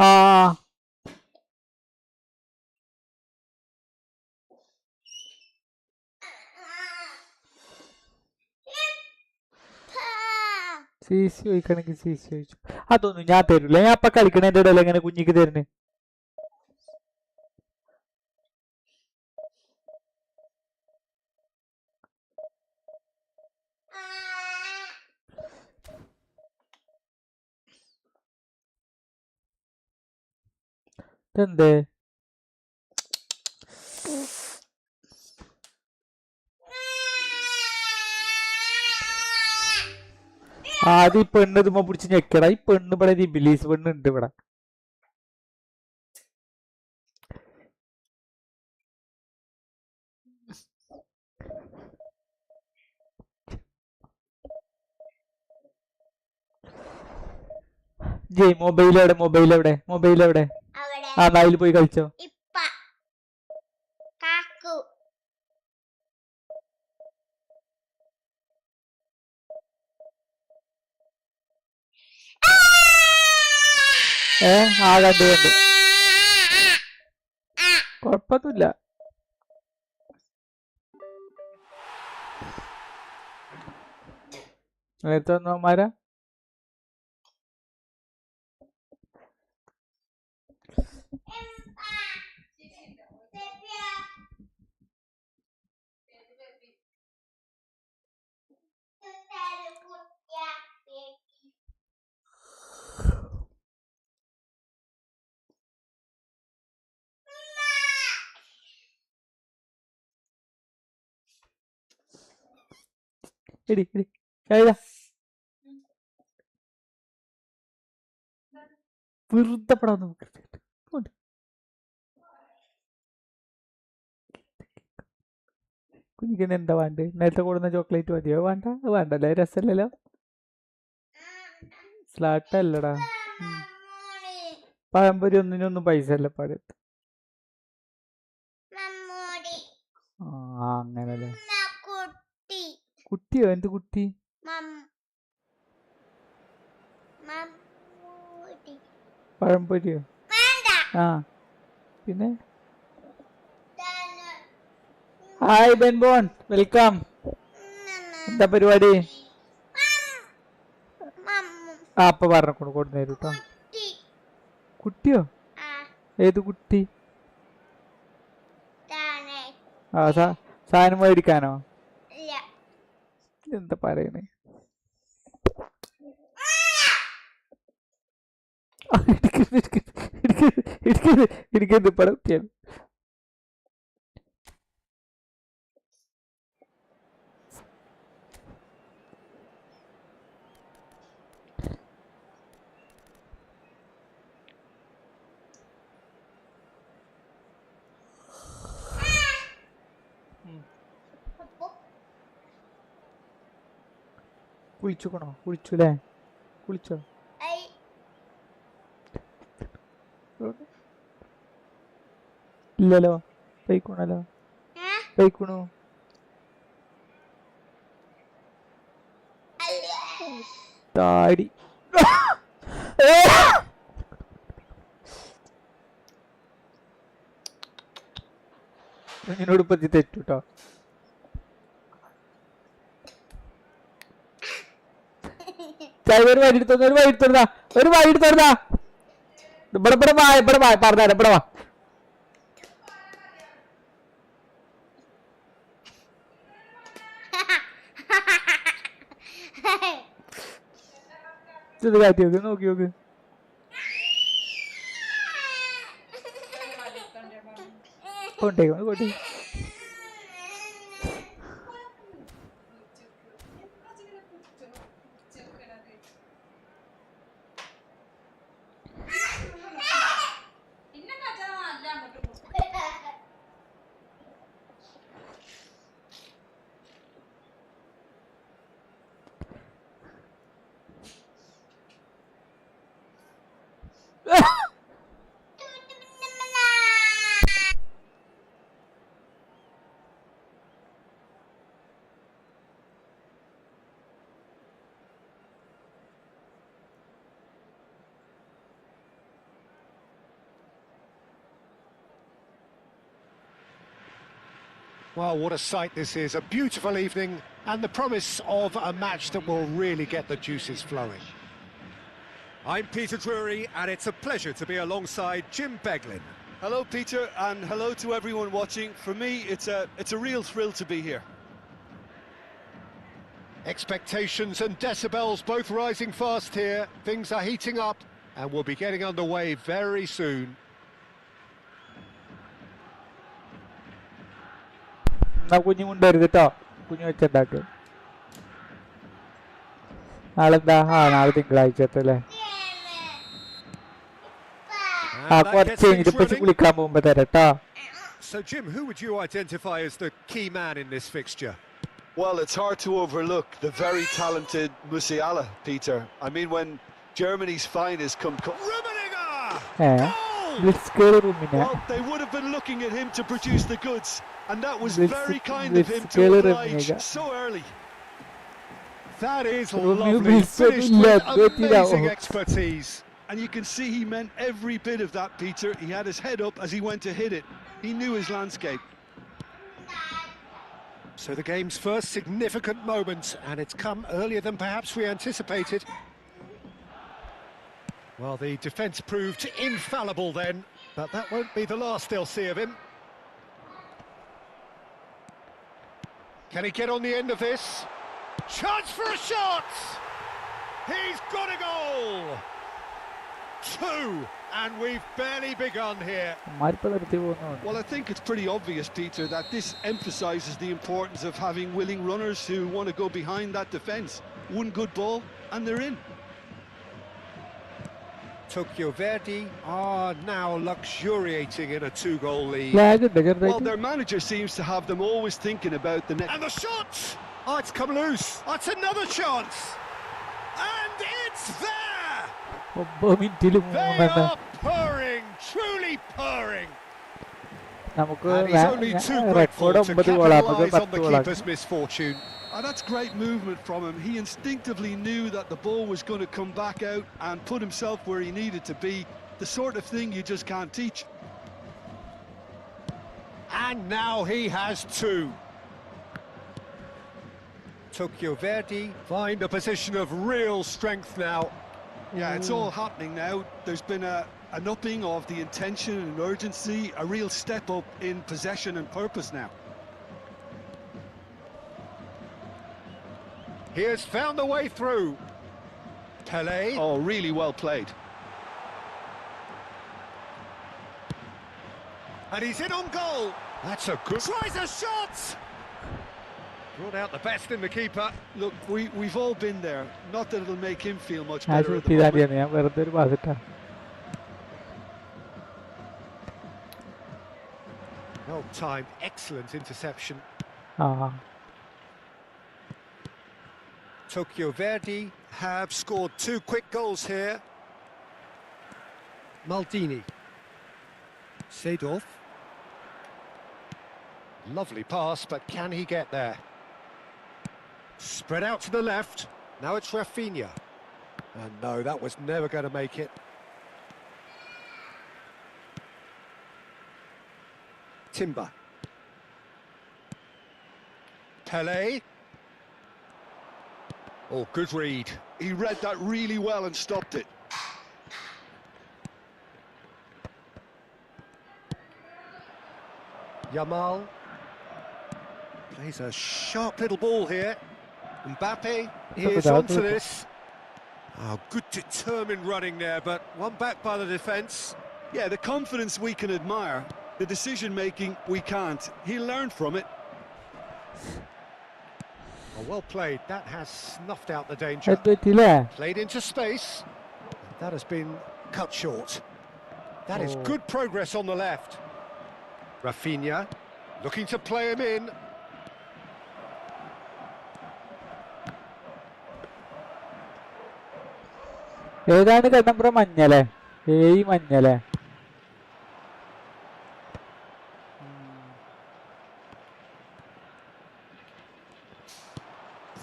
Speaker 5: ആ CC ചോദിക്കണെങ്കിൽ CC ചോദിച്ചു. അതൊന്നും ഞാൻ തരൂല. ഞാൻ അപ്പൊ കളിക്കണേന്റെ ഇടയിൽ എങ്ങനെ കുഞ്ഞിക്ക് തരുന്നേ?
Speaker 1: ഇതെന്തേ ആദ്യം ഈ പെണ്ണ് ഇതുമ്പോ പിടിച്ച് ഞെക്കടാ. ഈ പെണ്ണ് ഇവിടെ ബിലീസ് പെണ്ണ് ഉണ്ട് ഇവിടെ. ജയ് മൊബൈൽ എവിടെ? ആ നായിൽ പോയി കളിച്ചോ. കണ്ടു കൊഴപ്പൊന്നുമില്ല. നേരത്തെ വന്നവന്മാരാ. വെറുതെ നമുക്ക് കുഞ്ഞിക്കന് എന്താ വേണ്ട? നേരത്തെ കൊടുന്ന ചോക്ലേറ്റ് മതിയോ? വേണ്ടല്ലേ, രസമല്ലല്ലോ. സ്ലാട്ടല്ലടാ, പഴംപൊരി ഒന്നിനൊന്നും പൈസ അല്ല പഴത്ത്. അങ്ങനല്ലേ. കുട്ടിയോ? എന്ത് കുട്ടി? പഴംപൊരിയോ? പിന്നെ ഹായ് ബെൻബോൺ, വെൽക്കം. എന്താ പരിപാടി? അപ്പൊ പറഞ്ഞു കൊടുന്നേരും കേട്ടോ. കുട്ടിയോ? ഏത് കുട്ടി? സാധനം മേടിക്കാനോ? എന്താ പറയണേ? ഇടിക്കരുത് പടം കുട്ടിയാണ്. കുളിച്ചുക്കണോ? കുളിച്ചുല്ലേ? കുളിച്ചോ? ഇല്ലല്ലോ, പൈക്കണല്ലോ. പൈക്കണു താടി. എന്നോട് പറ്റി തെറ്റുട്ടോ. ഒരു വഴി എടുത്തോടാ, ഇവിടെ വാ പറഞ്ഞാൽ ഇവിടെ വാ. ഇത് കാട്ടി നോക്ക്, നോക്കി നോക്ക്. കൊണ്ടേ
Speaker 2: Well, what a sight this is. A beautiful evening and the promise of a match that will really get the juices flowing.
Speaker 7: I'm Peter Drury and it's a pleasure to be alongside Jim Beglin.
Speaker 3: Hello, Peter, and hello to everyone watching. For me, it's a real thrill to be here.
Speaker 2: Expectations and decibels both rising fast here. Things are heating up and we'll be getting underway very soon.
Speaker 1: എന്നാ കുഞ്ഞു കൊണ്ടുവരുത് കേട്ടോ. കുഞ്ഞു വെച്ചുണ്ടാക്ക്. നാളെന്താ? നാളെ തിങ്കളാഴ്ചത്തല്ലേ. കുറച്ച് കഴിഞ്ഞിട്ട് ഇപ്പൊ കുളിക്കാൻ പോകുമ്പോ തരാം കേട്ടോ.
Speaker 7: So, Jim, who would you identify as the key man in this fixture?
Speaker 3: Well, it's hard to overlook the very talented Musiala, Peter. I mean, when Germany's finest come...
Speaker 1: Well,
Speaker 3: they would have been looking at him to produce the goods, and that was very kind of him to oblige so early.
Speaker 2: That is lovely, finished with amazing expertise.
Speaker 3: And you can see he meant every bit of that, Peter. He had his head up as he went to hit it. He knew his landscape.
Speaker 2: So the game's first significant moment, and it's come earlier than perhaps we anticipated. Well, the defence proved infallible then, but that won't be the last they'll see of him. Can he get on the end of this? Chance for a shot! He's got a goal! 2, and we've barely begun here.
Speaker 3: Well, I think it's pretty obvious, Peter, that this emphasises the importance of having willing runners who want to go behind that defence. One good ball, and they're in.
Speaker 2: Tokyo Verdy are now luxuriating in a 2-goal lead.
Speaker 3: Well, their manager seems to have them always thinking about the next...
Speaker 2: And the shot! Oh, it's come loose. Oh, it's another chance. And it's there! They are purring, truly purring. And he's only too grateful to capitalise on the keeper's misfortune.
Speaker 3: Oh, that's great movement from him. He instinctively knew that the ball was going to come back out and put himself where he needed to be. The sort of thing you just can't teach.
Speaker 2: And now he has 2. Tokyo Verdy find a position of real strength now.
Speaker 3: Yeah, it's all happening now. There's been an upping of the intention and urgency, a real step up in possession and purpose now.
Speaker 2: He has found a way through. Pelé.
Speaker 3: Oh, really well played.
Speaker 2: And he's in on goal. That's a good... Tries a shot! Brought out the best in the keeper.
Speaker 3: Look, we've all been there. Not that it'll make him feel much better at the moment.
Speaker 2: Well timed, excellent interception. Tokyo Verdy have scored 2 quick goals here. Maldini. Seedorf. Lovely pass, but can he get there? Spread out to the left. Now it's Rafinha. And no, that was never going to make it. Timber. Pelé. Oh, good read.
Speaker 3: He read that really well and stopped it.
Speaker 2: Yamal. Plays a sharp little ball here. Mbappe is onto this. Oh, good determined running there, but one back by the defence.
Speaker 3: Yeah, the confidence we can admire, the decision-making we can't. He'll learn from it.
Speaker 2: Oh, well played. That has snuffed out the danger. Played into space. That has been cut short. That is good progress on the left. Rafinha looking to play him in.
Speaker 1: ഏതാണ് Kannambra മഞ്ഞല്ലേ? മഞ്ഞല്ലേ?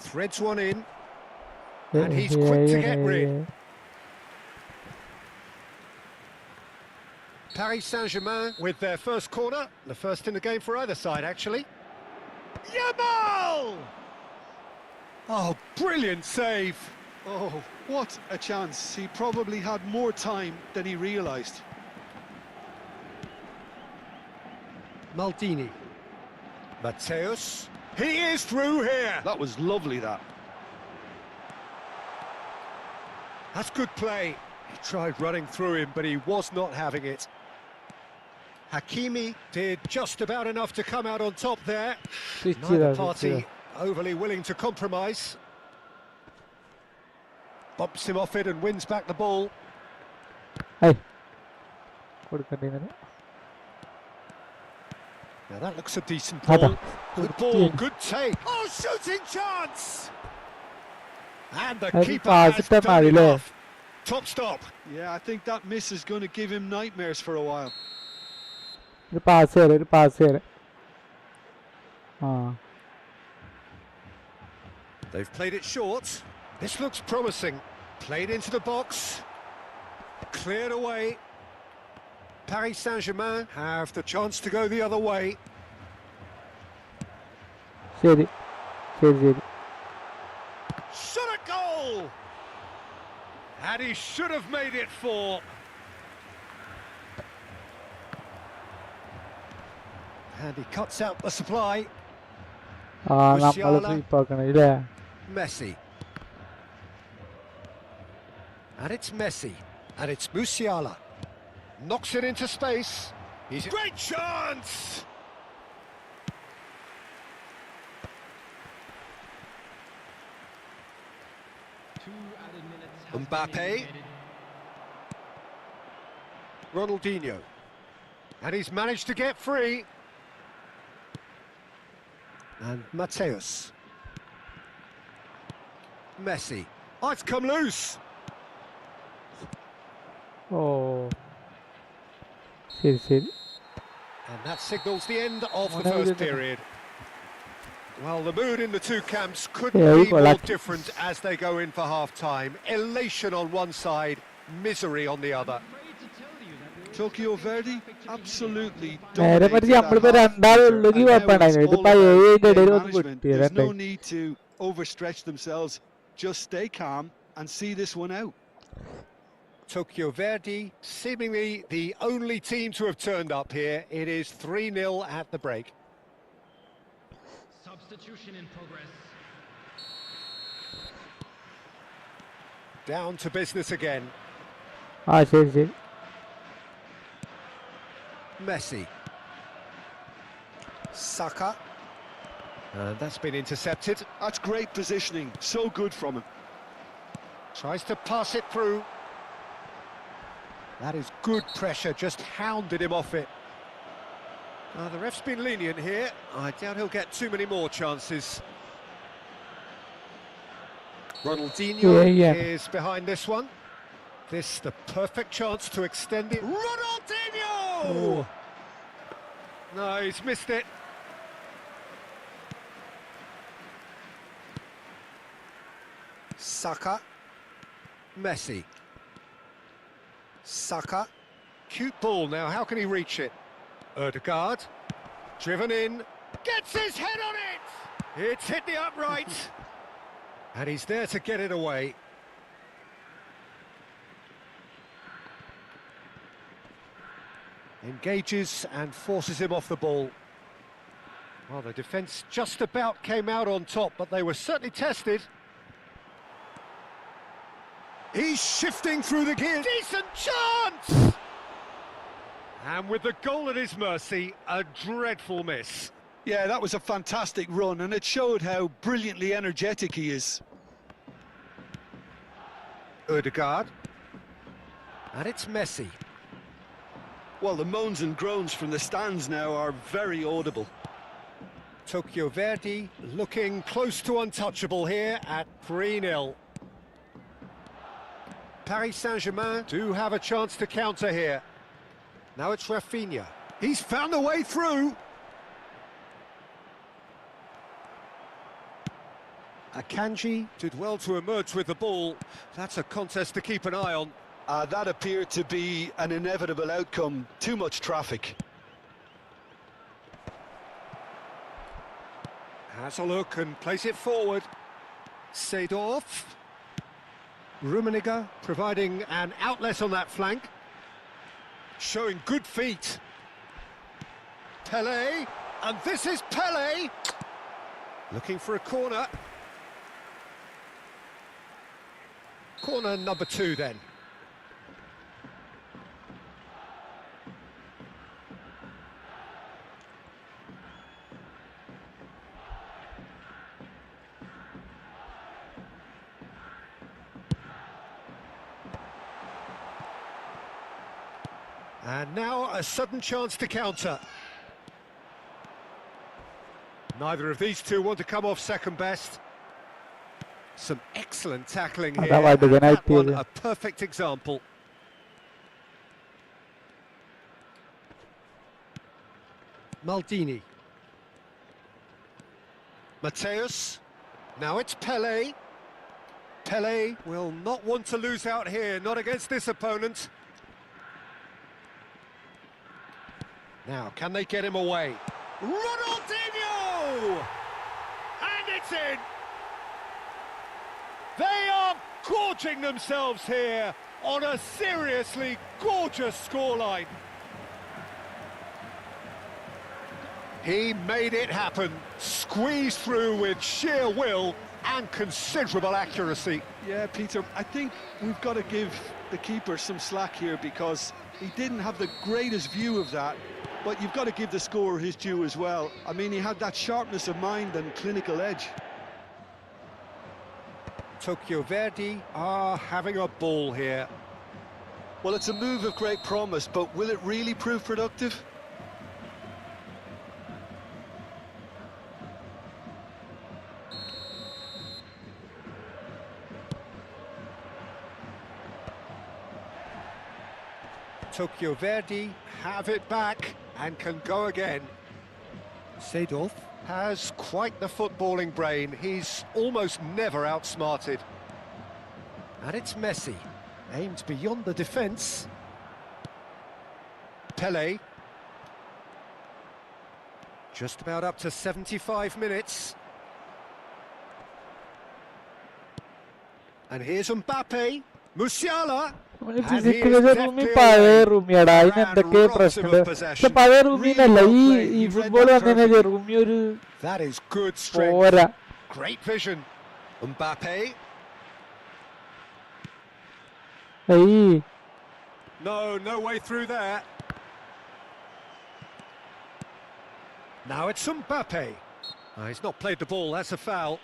Speaker 2: Threads one in. And he's quick to get rid. Paris Saint-Germain with their first corner. The first in the game for either side, actually. Yamal!
Speaker 3: Oh, brilliant save. Oh, what a chance. He probably had more time than he realised.
Speaker 2: Maldini. Mateus. He is through here.
Speaker 3: That was lovely, that.
Speaker 2: That's good play. He tried running through him, but he was not having it. Hakimi did just about enough to come out on top there.
Speaker 1: Switch
Speaker 2: Neither
Speaker 1: ചെയ്താ, switch
Speaker 2: party
Speaker 1: ചെയ്താ.
Speaker 2: overly willing to compromise. Bumps him off it and wins back the ball.
Speaker 1: Hey. കൊടുക്കണ്ടേ
Speaker 2: Now that looks a decent
Speaker 1: Ada.
Speaker 2: ball. Good ball,
Speaker 1: Good.
Speaker 2: good take. Oh, shooting chance! And the
Speaker 1: That's
Speaker 2: keeper
Speaker 1: pass
Speaker 2: has
Speaker 1: ഇട്ടാ
Speaker 2: done
Speaker 1: മതില്ലേ?
Speaker 2: enough. Top stop.
Speaker 3: Yeah, I think that miss is going to give him nightmares for a while.
Speaker 1: ഒരു pass തരാം, ഒരു pass തരാം. ആ
Speaker 2: They've played it short. This looks promising. Played into the box. Cleared away. Paris Saint-Germain have the chance to go the other way.
Speaker 1: ശരി ശരി ശരി.
Speaker 2: Shot a goal! And he should have made it 4. And he cuts out the supply.
Speaker 1: ആ നമ്മൾ
Speaker 2: Musiala.
Speaker 1: Sweep ആക്കണം ഇല്ലേ?
Speaker 2: Messi. And it's Messi. And it's Musiala. Knocks it into space. He's great chance! Mbappe. Ronaldinho. And he's managed to get free. And Mateus. Messi. Oh, it's come loose.
Speaker 1: ഓ ശരി ശരി.
Speaker 2: And that signals the end of the
Speaker 1: Whatever
Speaker 2: first
Speaker 1: it is.
Speaker 2: period. Well, the mood in the two camps
Speaker 1: Yeah,
Speaker 2: couldn't
Speaker 1: we
Speaker 2: be
Speaker 1: got
Speaker 2: more
Speaker 1: lucky.
Speaker 2: different as they go in for half-time. Elation on one side, misery on the other.
Speaker 3: Tokyo Verdy absolutely
Speaker 1: നേരെ
Speaker 3: dominated
Speaker 1: മറിച്ച്
Speaker 3: that
Speaker 1: നമ്മളിപ്പോ
Speaker 3: half,
Speaker 1: രണ്ടാളുള്ളെങ്കിൽ
Speaker 3: Peter, and now
Speaker 1: കുഴപ്പമുണ്ടായിരുന്നു.
Speaker 3: it's
Speaker 1: ഇതിപ്പോ
Speaker 3: all about
Speaker 1: ഏഴിന്റെ ഇടയിൽ
Speaker 3: game
Speaker 1: ഒന്ന്
Speaker 3: management.
Speaker 1: പൊട്ടി
Speaker 3: There's no
Speaker 1: രണ്ടേ.
Speaker 3: need to overstretch themselves. Just stay calm and see this one out.
Speaker 2: Tokyo Verdy, seemingly the only team to have turned up here. It is 3-0 at the break.
Speaker 4: Substitution in progress.
Speaker 2: Down to business again.
Speaker 1: ആ ശരി ശരി.
Speaker 2: Messi. Saka. And that's been intercepted.
Speaker 3: That's great positioning. So good from him.
Speaker 2: Tries to pass it through. That is good pressure, just hounded him off it. The ref's been lenient here. I doubt he'll get too many more chances. Ronaldinho
Speaker 1: Yeah.
Speaker 2: is behind this one. This the perfect chance to extend it. Ronaldinho!
Speaker 1: Oh.
Speaker 2: No, he's missed it. Saka. Messi. Saka. Cute ball now, how can he reach it? Ødegaard. Driven in. Gets his head on it! It's hit the upright. And he's there to get it away. Engages and forces him off the ball. Well, the defence just about came out on top, but they were certainly tested. He's shifting through the gears. Decent chance! And with the goal at his mercy, a dreadful miss.
Speaker 3: Yeah, that was a fantastic run, and it showed how brilliantly energetic he is.
Speaker 2: Ødegaard. And it's Messi.
Speaker 3: Well, the moans and groans from the stands now are very audible.
Speaker 2: Tokyo Verdy looking close to untouchable here at 3-0. Paris Saint-Germain do have a chance to counter here. Now it's Rafinha. He's found a way through. Akanji did well to emerge with the ball. That's a contest to keep an eye on.
Speaker 3: That appeared to be an inevitable outcome. Too much traffic.
Speaker 2: Has a look and plays it forward. Seedorf. Rummenigge providing an outlet on that flank. Showing good feet. Pelé. And this is Pelé. Looking for a corner. Corner number 2 then. And now a sudden chance to counter. Neither of these two want to come off second best. Some excellent tackling here, and that one a perfect example. Maldini. Mateus. Now it's Pele. Pele will not want to lose out here, not against this opponent. Now, can they get him away? Ronaldinho! And it's in! They are gorging themselves here on a seriously gorgeous scoreline. He made it happen, squeezed through with sheer will and considerable accuracy.
Speaker 3: Yeah, Peter, I think we've got to give the keeper some slack here because he didn't have the greatest view of that, but you've got to give the scorer his due as well. I mean, he had that sharpness of mind and clinical edge.
Speaker 2: Tokyo Verdy are having a ball here.
Speaker 3: Well, it's a move of great promise, but will it really prove productive?
Speaker 2: Tokyo Verdy have it back and can go again. Seedorf has quite the footballing brain. He's almost never outsmarted. And it's Messi, aimed beyond the defence. Pele. Just about up to 75 minutes. And here's Mbappe. Musiala.
Speaker 1: Physical റൂമി പഴയ റൂമിയാടാ, അതിന് എന്തൊക്കെ പ്രശ്നമുണ്ട്. പക്ഷെ പഴയ റൂമിന്നല്ല, ഈ football വന്നതിന് റൂമി ഒരു പോരാ.
Speaker 2: Great vision. Mbappe. No way through there. Now it's Mbappe. He's not played the ball, that's a foul.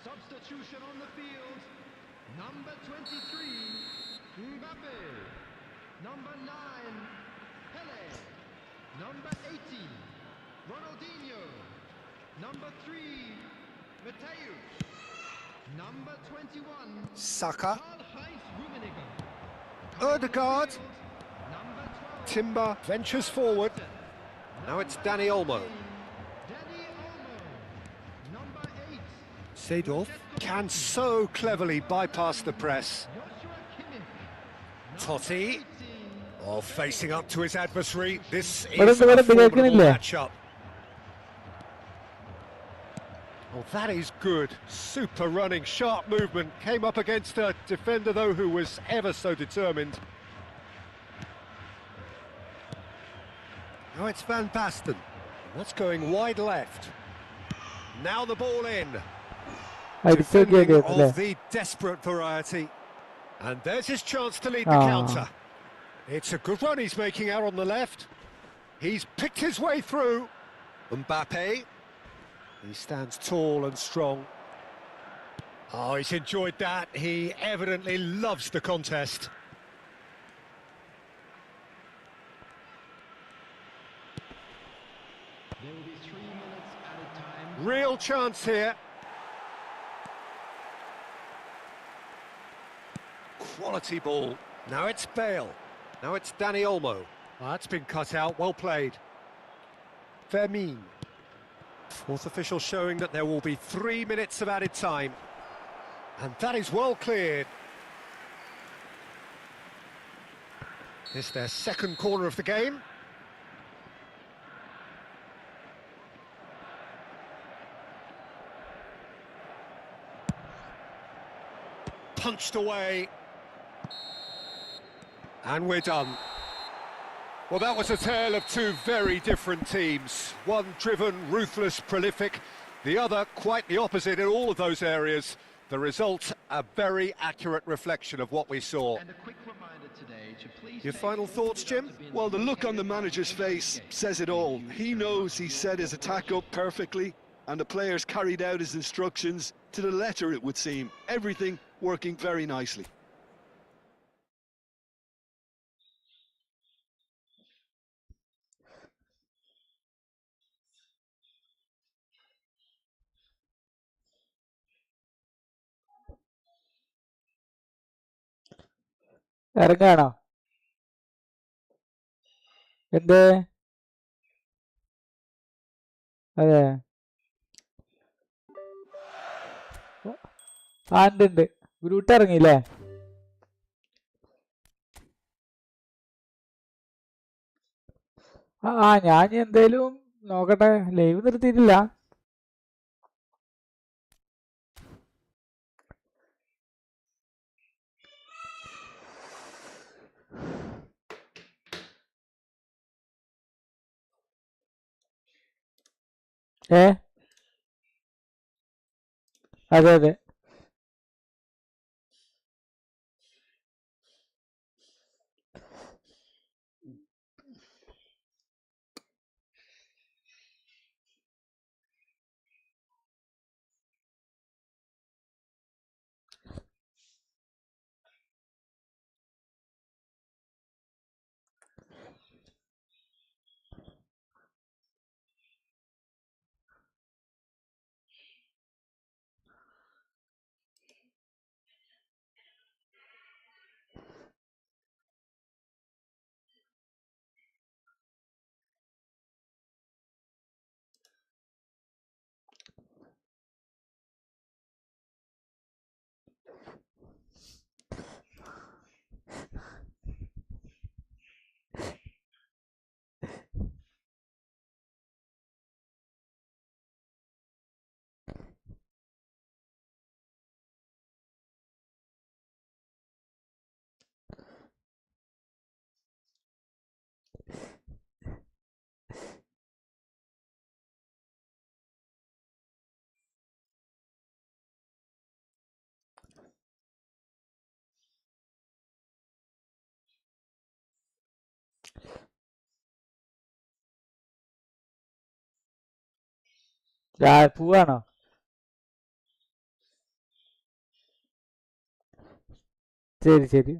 Speaker 4: Substitution on the field. Number 23, Mbappe. Number 9, Pele. Number 18, Ronaldinho. Number 3, Mateus. Number 21,
Speaker 2: Saka. Ødegaard. Timber ventures forward. Now it's Dani Olmo. Seedorf can so cleverly bypass the press. Totti, facing up to his adversary. This is a formidable matchup. Oh, that is good. Super running, sharp movement. Came up against a defender, though, who was ever so determined. Now it's Van Basten. That's going wide left. Now the ball in. Defending of the desperate variety. And there's his chance to lead the counter. It's a good run he's making out on the left. He's picked his way through. Mbappe. He stands tall and strong. Oh, he's enjoyed that. He evidently loves the contest.
Speaker 4: There will be 3 minutes added time.
Speaker 2: Real chance here. Quality ball. Now it's Bale. Now it's Danny Olmo. Oh, that's been cut out. Well played. Fermin. Fourth official showing that there will be 3 minutes of added time. And that is well cleared. It's their second corner of the game. Punched away. And we're done. Well, that was a tale of two very different teams. One driven, ruthless, prolific. The other quite the opposite in all of those areas. The result, a very accurate reflection of what we saw.
Speaker 4: And a quick reminder today to please
Speaker 2: Your
Speaker 4: take
Speaker 2: final
Speaker 4: all
Speaker 2: thoughts,
Speaker 4: the
Speaker 2: Jim?
Speaker 4: other bins
Speaker 3: Well, the
Speaker 4: and
Speaker 3: look on the
Speaker 4: take them
Speaker 3: manager's
Speaker 4: out of the
Speaker 3: face
Speaker 4: game.
Speaker 3: says it all. He knows he set his attack up perfectly, and the players carried out his instructions to the letter, it would seem. Everything working very nicely.
Speaker 1: ഇറങ്ങാണോ? എന്ത്? അതെ, ആ ഉണ്ട്. Groot ഇറങ്ങിയില്ലേ? ഞാൻ എന്തേലും നോക്കട്ടെ. Live നിർത്തിയിട്ടില്ല. അതെ അതെ. പോവാണോ? ശരി ശരി.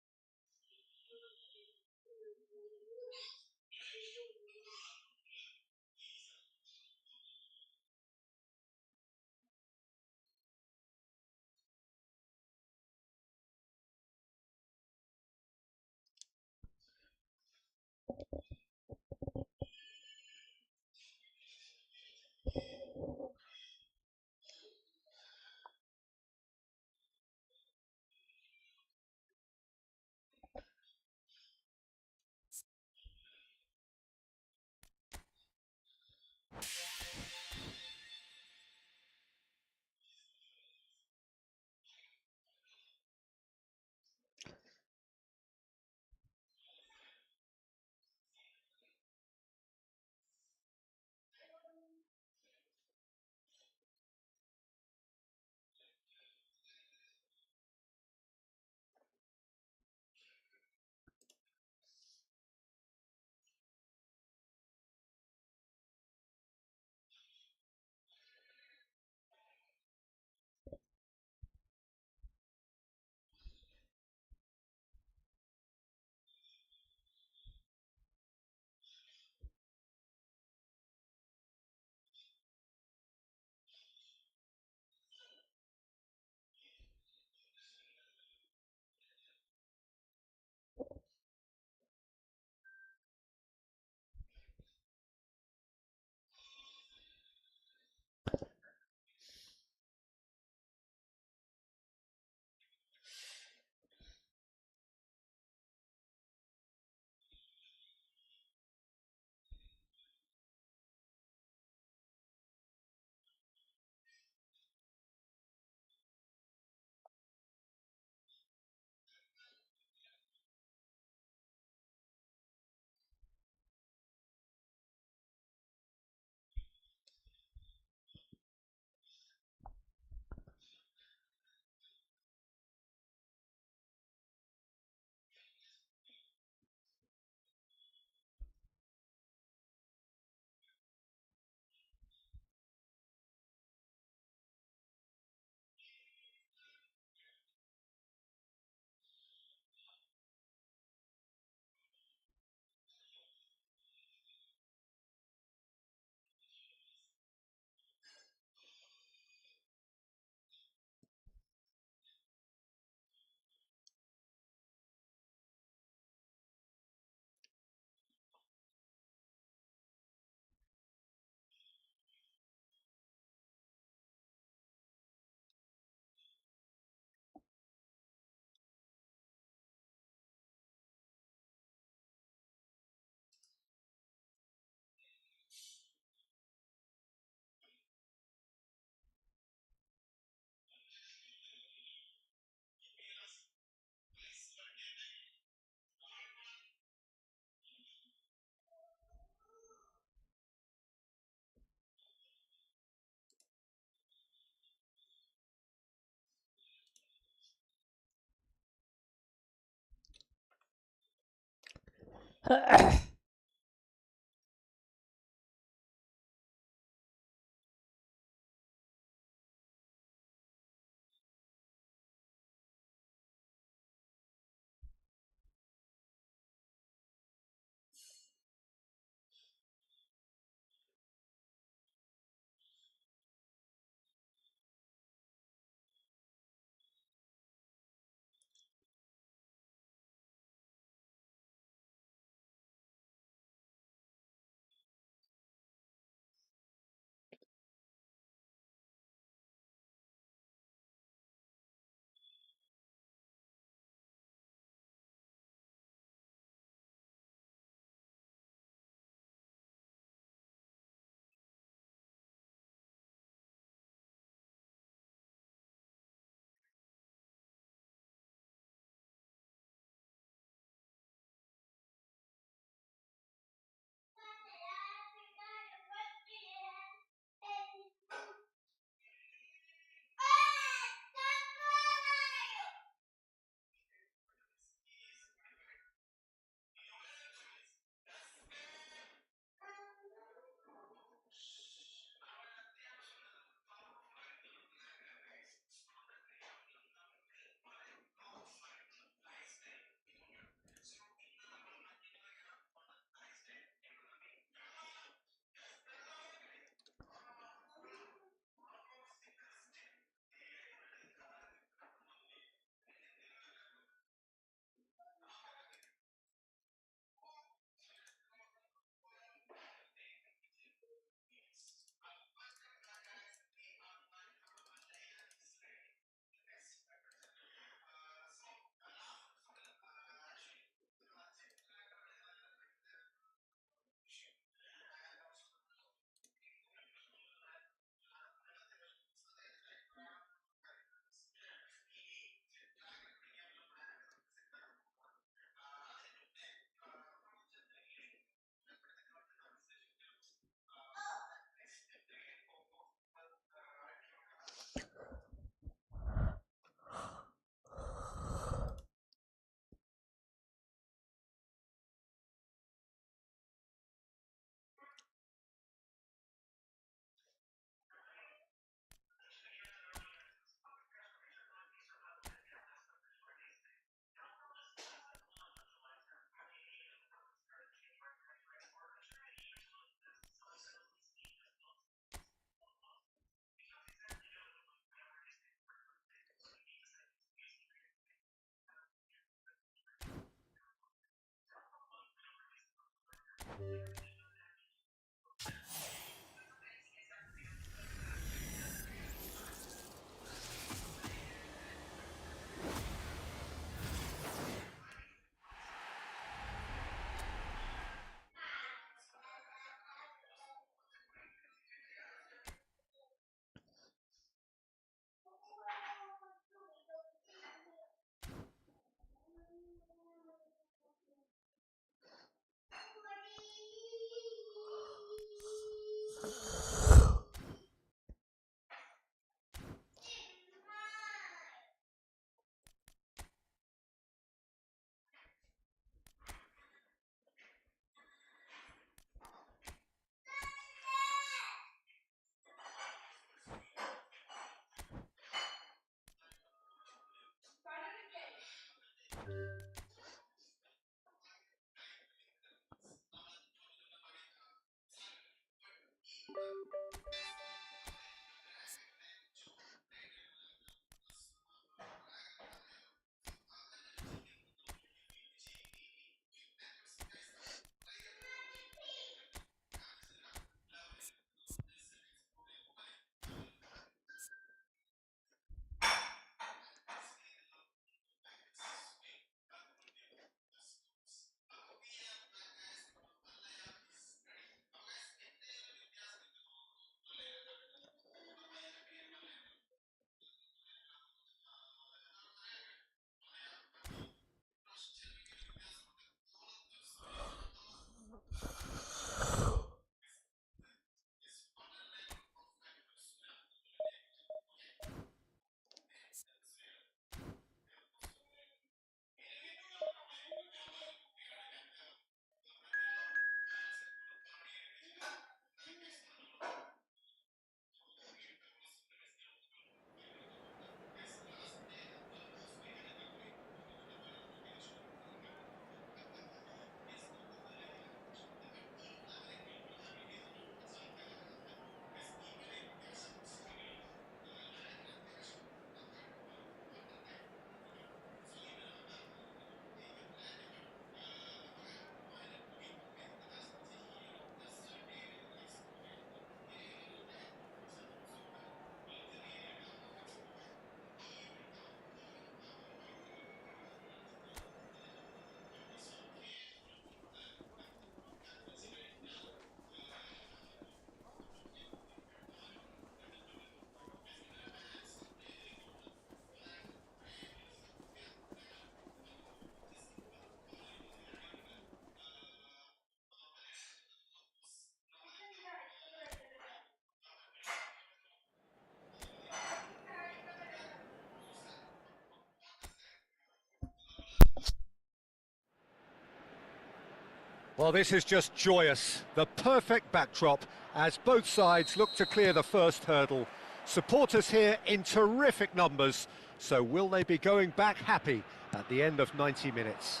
Speaker 2: Well, this is just joyous. The perfect backdrop as both sides look to clear the first hurdle. Supporters here in terrific numbers. So will they be going back happy at the end of 90 minutes?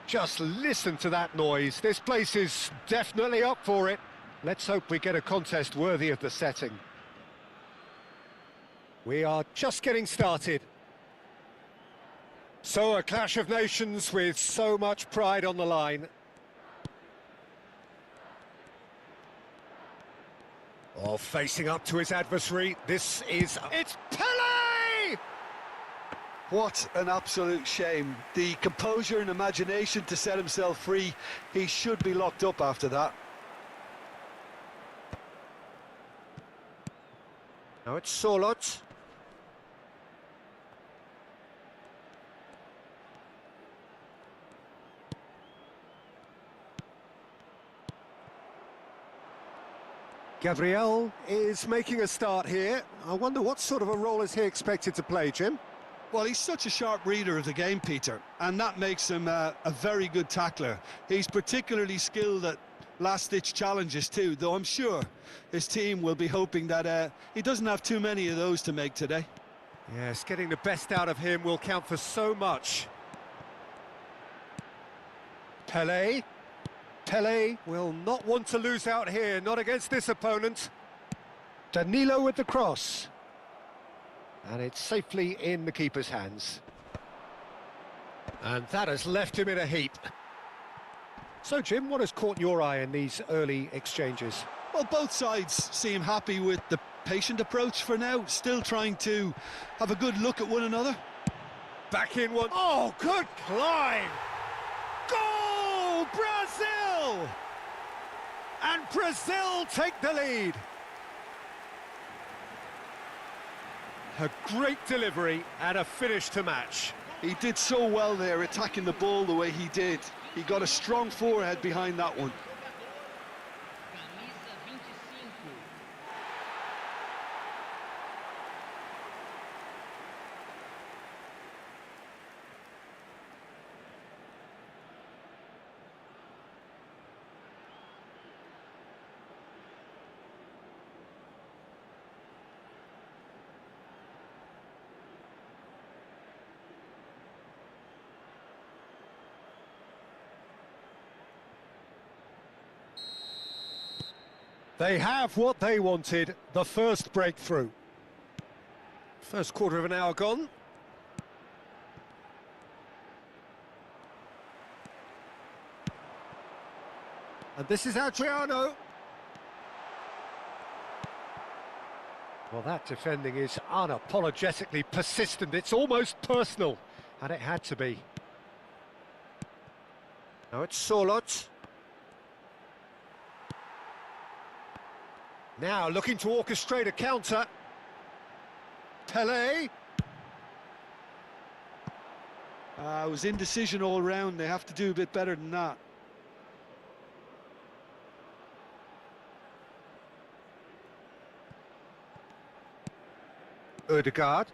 Speaker 2: Just listen to that noise. This place is definitely up for it. Let's hope we get a contest worthy of the setting. We are just getting started. So a clash of nations with so much pride on the line. Oh, facing up to his adversary. It's Pele!
Speaker 3: What an absolute shame. The composure and imagination to set himself free. He should be locked up after that.
Speaker 2: Now it's Solot. Gabriel is making a start here. I wonder what sort of a role is he expected to play, Jim?
Speaker 3: Well, he's such a sharp reader of the game, Peter, and that makes him a very good tackler. He's particularly skilled at last-ditch challenges too, though I'm sure his team will be hoping that he doesn't have too many of those to make today.
Speaker 2: Yes, getting the best out of him will count for so much. Pele. Pele will not want to lose out here, not against this opponent. Danilo with the cross. And it's safely in the keeper's hands. And that has left him in a heap. So, Jim, what has caught your eye in these early exchanges?
Speaker 3: Well, both sides seem happy with the patient approach for now, still trying to have a good look at one another.
Speaker 2: Back in one. Oh, good climb! Goal, Brazil! And Brazil take the lead. A great delivery and a finish to match.
Speaker 3: He did so well there, attacking the ball the way he did. He got a strong forehead behind that one.
Speaker 2: They have what they wanted, the first breakthrough. First quarter of an hour gone. And this is Adriano. Well, that defending is unapologetically persistent. It's almost personal, and it had to be. Now it's Solot. Now looking to orchestrate a counter. Pele.
Speaker 3: It was indecision all round. They have to do a bit better than that.
Speaker 2: Ødegaard.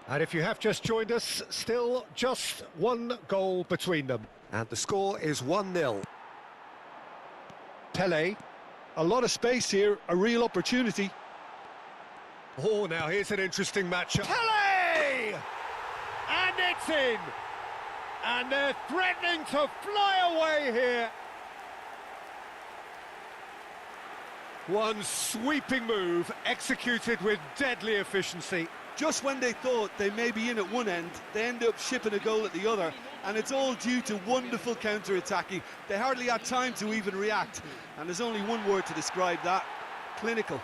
Speaker 2: And if you have just joined us, still just one goal between them. And the score is 1-0. Pele.
Speaker 3: A lot of space here, a real opportunity.
Speaker 2: Oh, now here's an interesting matchup. Pele! And it's in! And they're threatening to fly away here. One sweeping move, executed with deadly efficiency.
Speaker 3: Just when they thought they may be in at one end, they end up shipping a goal at the other, and it's all due to wonderful counter-attacking. They hardly had time to even react, and there's only one word to describe that: clinical.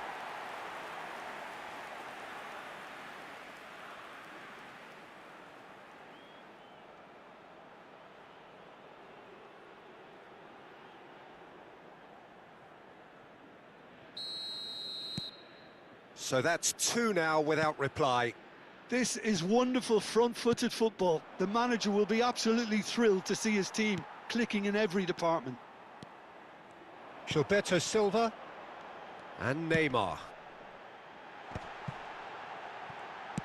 Speaker 2: So that's two now without reply.
Speaker 3: This is wonderful front-footed football. The manager will be absolutely thrilled to see his team clicking in every department.
Speaker 2: Gilberto Silva and Neymar.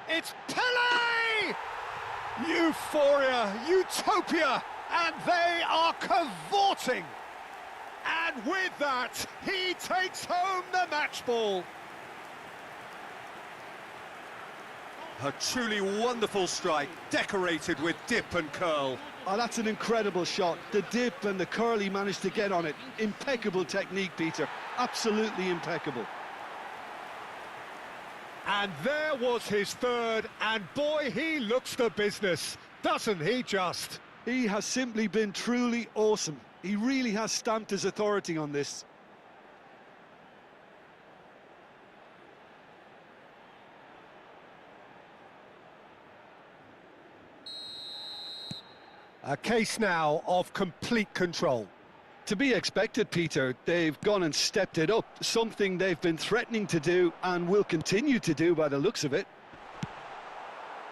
Speaker 2: It's Pele! Euphoria, utopia, and they are cavorting. And with that, he takes home the match ball. A truly wonderful strike, decorated with dip and curl.
Speaker 3: Oh, that's an incredible shot. The dip and the curl he managed to get on it. Impeccable technique, Peter. Absolutely impeccable.
Speaker 2: And there was his third, and boy, he looks the business, doesn't he just?
Speaker 3: He has simply been truly awesome. He really has stamped his authority on this.
Speaker 2: A case now of complete control.
Speaker 3: To be expected, Peter. They've gone and stepped it up, something they've been threatening to do and will continue to do by the looks of it.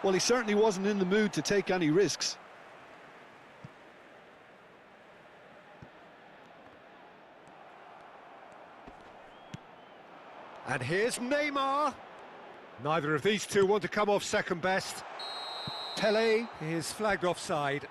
Speaker 3: Well, he certainly wasn't in the mood to take any risks.
Speaker 2: And here's Neymar. Neither of these two want to come off second best. Pele is flagged offside.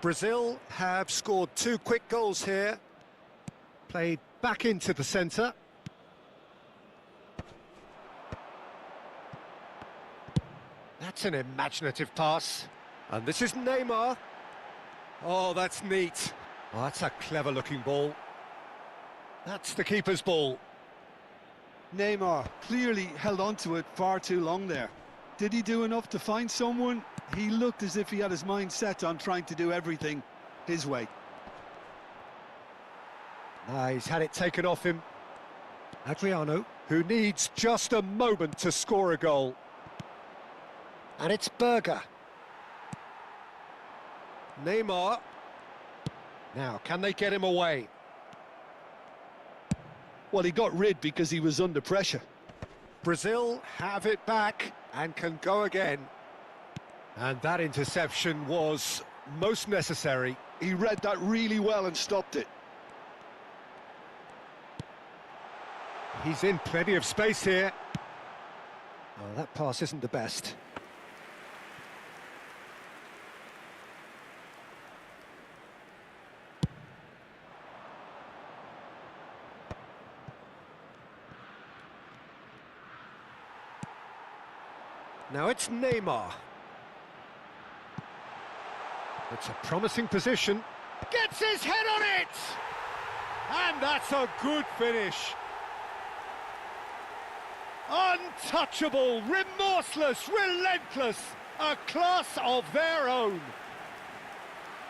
Speaker 2: Brazil have scored 2 quick goals here. Played back into the centre. That's an imaginative pass. And this is Neymar. Oh, that's neat. Oh, that's a clever-looking ball. That's the keeper's ball.
Speaker 3: Neymar clearly held on to it far too long there. Did he do enough to find someone? He looked as if he had his mind set on trying to do everything his way.
Speaker 2: He's had it taken off him. Adriano, who needs just a moment to score a goal. And it's Berger. Neymar. Now, can they get him away?
Speaker 3: Well, he got rid because he was under pressure.
Speaker 2: Brazil have it back and can go again. And that interception was most necessary.
Speaker 3: He read that really well and stopped it.
Speaker 2: He's in plenty of space here. Oh, that pass isn't the best. Now it's Neymar. It's a promising position. Gets his head on it! And that's a good finish. Untouchable, remorseless, relentless. A class of their own.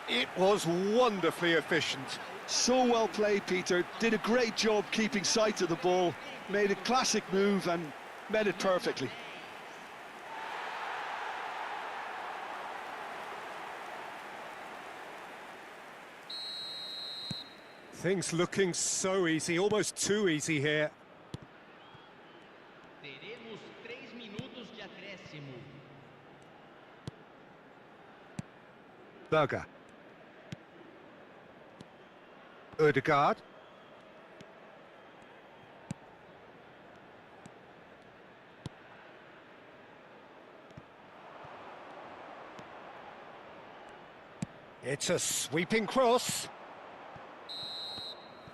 Speaker 2: It was wonderfully efficient.
Speaker 3: So well played, Peter. Did a great job keeping sight of the ball. Made a classic move and met it perfectly.
Speaker 2: Things looking so easy, almost too easy here.
Speaker 4: Teremos 3 minutos de acréscimo.
Speaker 2: Berger. Ødegaard. It's a sweeping cross.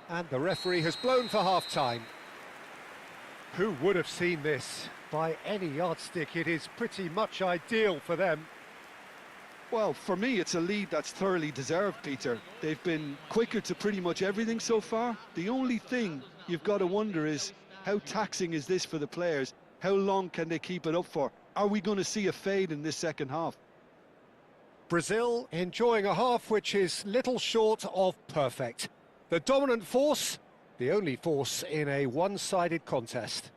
Speaker 2: And the referee has blown for half-time. Who would have seen this? By any yardstick, it is pretty much ideal for them.
Speaker 3: Well, for me, it's a lead that's thoroughly deserved, Peter. They've been quicker to pretty much everything so far. The only thing you've got to wonder is, how taxing is this for the players? How long can they keep it up for? Are we going to see a fade in this second half?
Speaker 2: Brazil enjoying a half which is little short of perfect. The dominant force, the only force in a one-sided contest.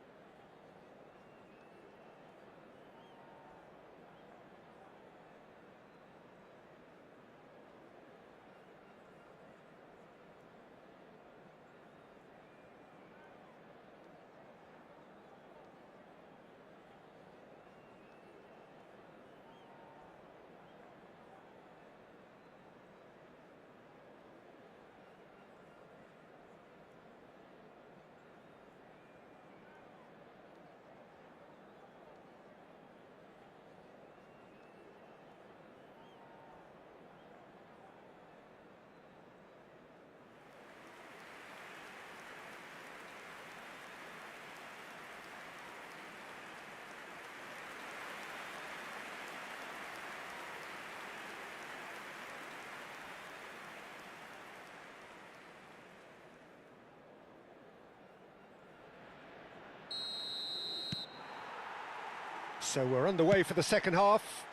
Speaker 2: So we're underway for the second half.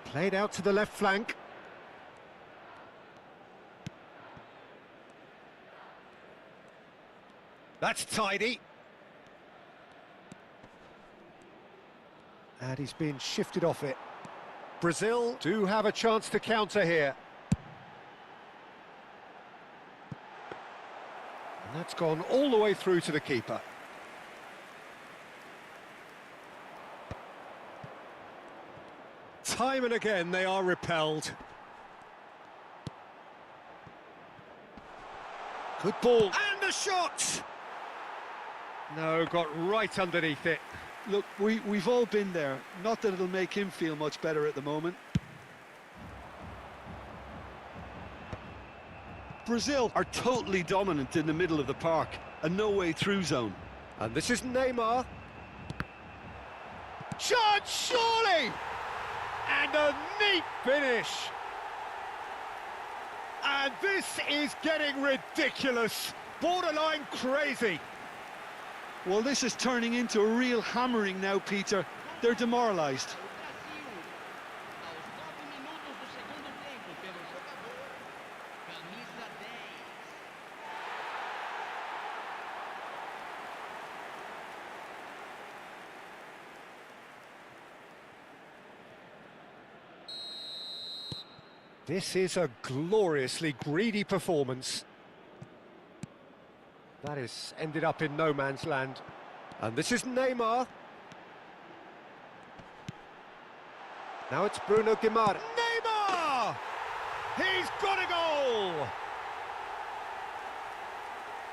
Speaker 2: Played out to the left flank. That's tidy. And he's been shifted off it. Brazil do have a chance to counter here. And that's gone all the way through to the keeper. Time and again they are repelled. Good ball. And the shot! No, got right underneath it.
Speaker 3: Look, we've all been there. Not that it'll make him feel much better at the moment. Brazil are totally dominant in the middle of the park. A no-way through zone.
Speaker 2: And this is Neymar. Shot, surely! And a neat finish. And this is getting ridiculous. Borderline crazy.
Speaker 3: Well, this is turning into a real hammering now, Peter. They're demoralised.
Speaker 2: This is a gloriously greedy performance. That has ended up in no man's land. And this is Neymar. Now it's Bruno Guimaraes. Neymar! He's got a goal!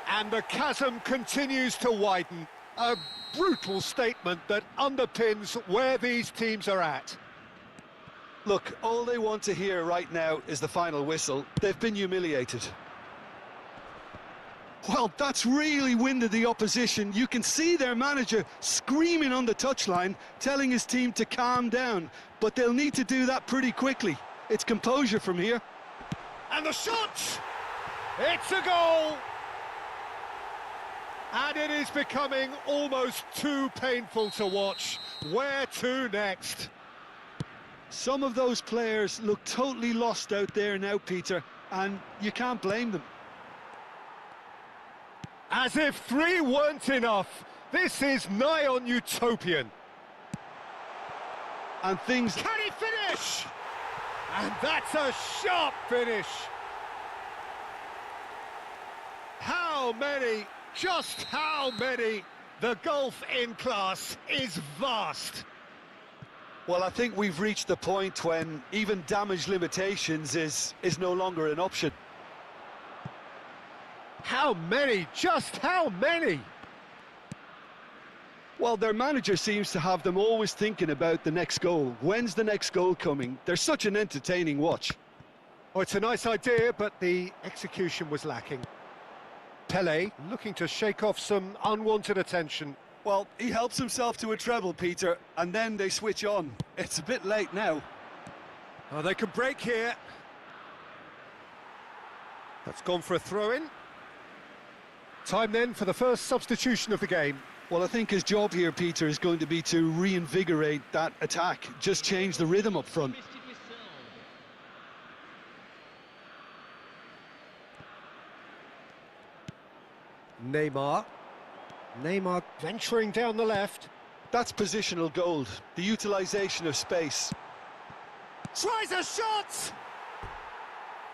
Speaker 2: And the chasm continues to widen. A brutal statement that underpins where these teams are at.
Speaker 3: Look, all they want to hear right now is the final whistle. They've been humiliated. Well, that's really winded the opposition. You can see their manager screaming on the touchline, telling his team to calm down. But they'll need to do that pretty quickly. It's composure from here.
Speaker 2: And the shot! It's a goal! And it is becoming almost too painful to watch. Where to next?
Speaker 3: Some of those players look totally lost out there now, Peter, and you can't blame them.
Speaker 2: As if 3 weren't enough, this is nigh on utopian.
Speaker 3: And things...
Speaker 2: Can he finish? And that's a sharp finish. How many? Just how many? The gulf in class is vast.
Speaker 3: Well, I think we've reached the point when even damage limitations is no longer an option.
Speaker 2: How many? Just how many?
Speaker 3: Well, their manager seems to have them always thinking about the next goal. When's the next goal coming? They're such an entertaining watch.
Speaker 2: Oh, it's a nice idea, but the execution was lacking. Pelé looking to shake off some unwanted attention.
Speaker 3: Well, he helps himself to a treble, Peter, and then they switch on. It's a bit late now.
Speaker 2: Oh, they can break here. That's gone for a throw-in. Time then for the first substitution of the game.
Speaker 3: Well, I think his job here, Peter, is going to be to reinvigorate that attack. Just change the rhythm up front.
Speaker 2: Neymar. Neymar venturing down the left.
Speaker 3: That's positional gold, the utilisation of space.
Speaker 2: Tries a shot!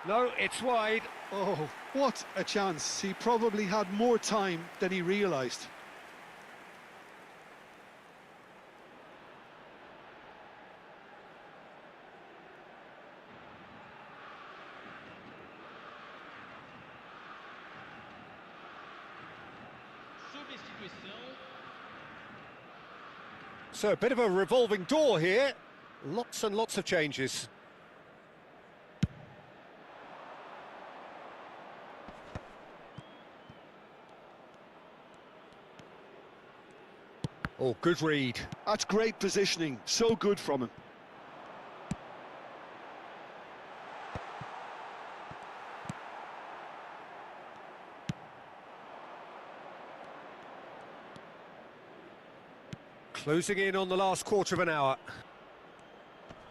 Speaker 2: No, it's wide.
Speaker 3: Oh, what a chance. He probably had more time than he realised.
Speaker 2: So a bit of a revolving door here. Lots and lots of changes. Oh, good read.
Speaker 3: That's great positioning. So good from him.
Speaker 2: Closing in on the last quarter of an hour.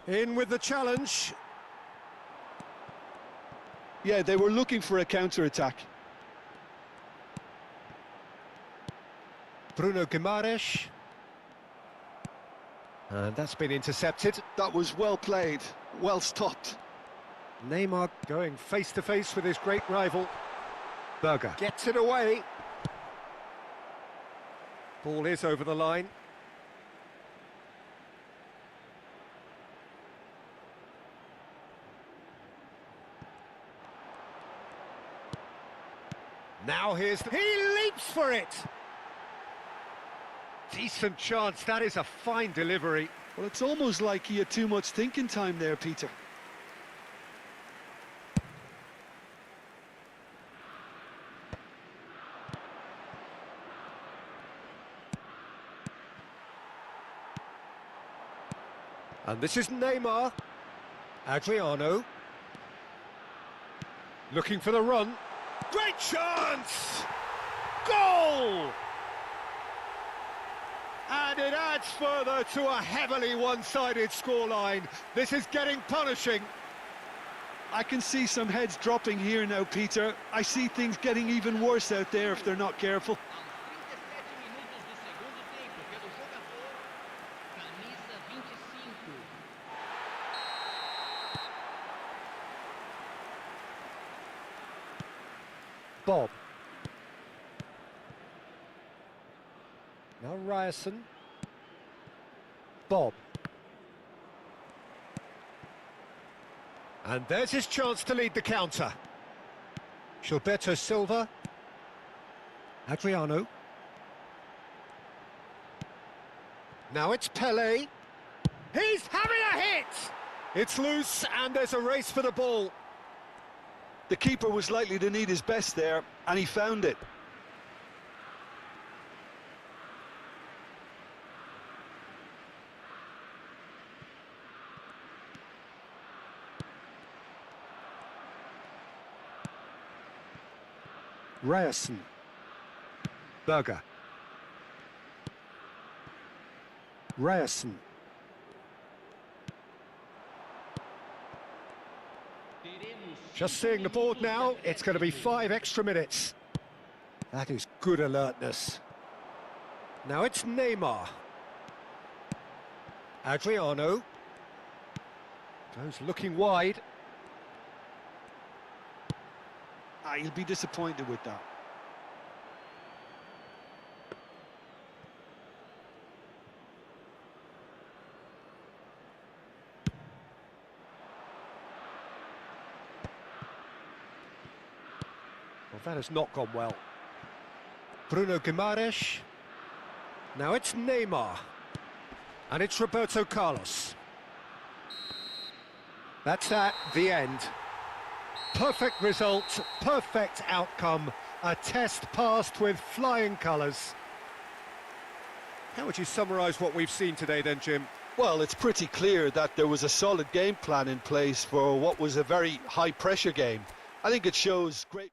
Speaker 2: In with the challenge.
Speaker 3: Yeah, they were looking for a counter-attack.
Speaker 2: Bruno Guimaraes. And that's been intercepted.
Speaker 3: That was well played, well stopped.
Speaker 2: Neymar going face-to-face with his great rival. Berger gets it away. Ball is over the line. Now he leaps for it! Decent chance, that is a fine delivery.
Speaker 3: Well, it's almost like he had too much thinking time there, Peter.
Speaker 2: And this is Neymar. Adriano. Looking for the run. Great chance! Goal! And it adds further to a heavily one-sided scoreline. This is getting punishing.
Speaker 3: I can see some heads dropping here now, Peter. I see things getting even worse out there if they're not careful.
Speaker 2: Bob. Now Ryerson. Bob. And there's his chance to lead the counter. Gilberto Silva. Adriano. Now it's Pele. He's having a hit! It's loose and there's a race for the ball.
Speaker 3: The keeper was likely to need his best there, and he found it.
Speaker 2: Ryerson. Berger. Ryerson. Just seeing the board now, it's going to be 5 extra minutes. That is good alertness. Now it's Neymar. Adriano. Goes looking wide.
Speaker 3: He'll be disappointed with that.
Speaker 2: Well, that has not gone well. Bruno Guimaraes. Now it's Neymar. And it's Roberto Carlos. That's at the end. Perfect result, perfect outcome. A test passed with flying colours. How would you summarise what we've seen today then, Jim?
Speaker 3: Well, it's pretty clear that there was a solid game plan in place for what was a very high-pressure game. I think it shows great...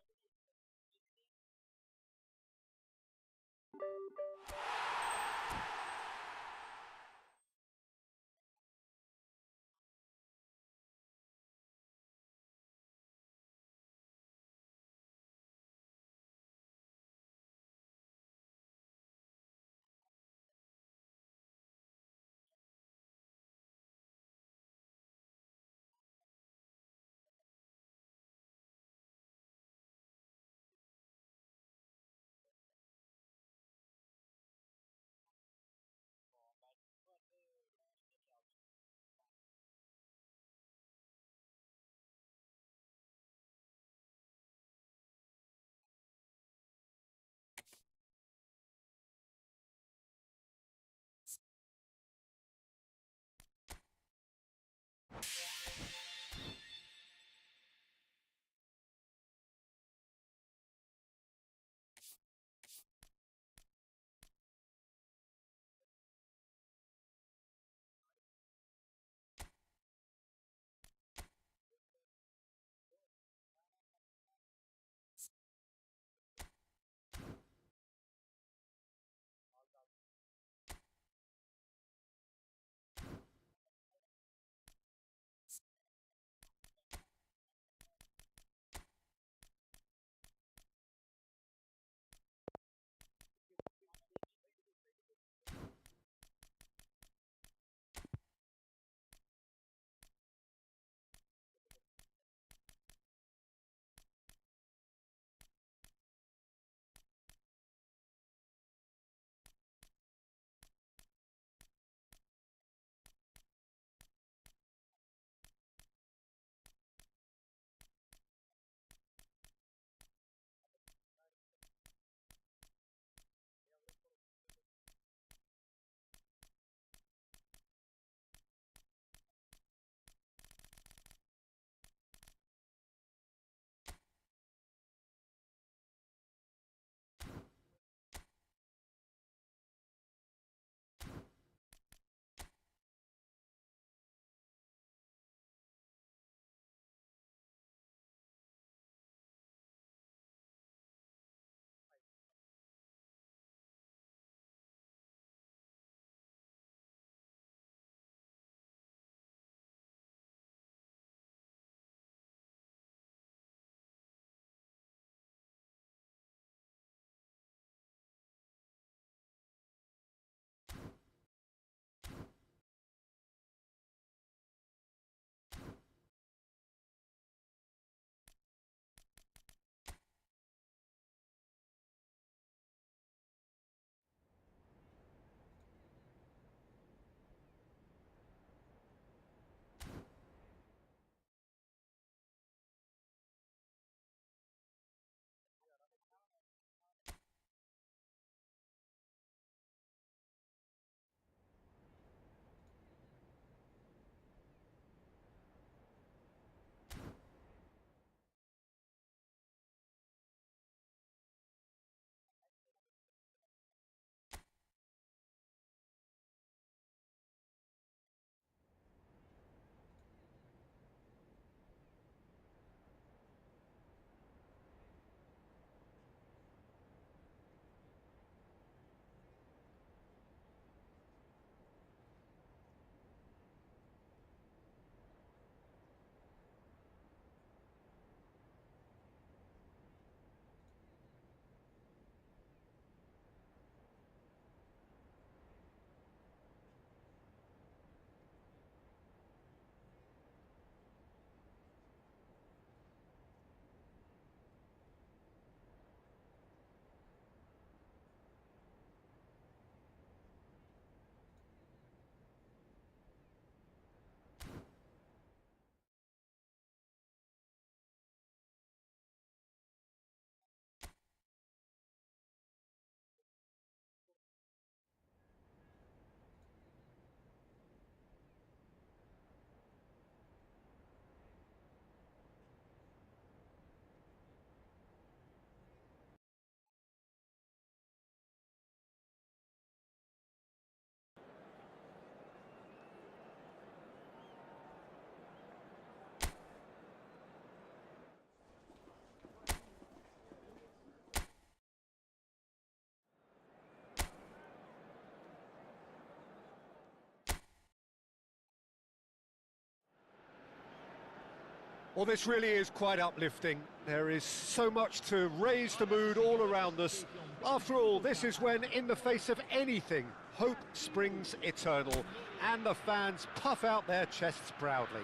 Speaker 2: Well, this really is quite uplifting. There is so much to raise the mood all around us. After all, this is when, in the face of anything, hope springs eternal, and the fans puff out their chests proudly.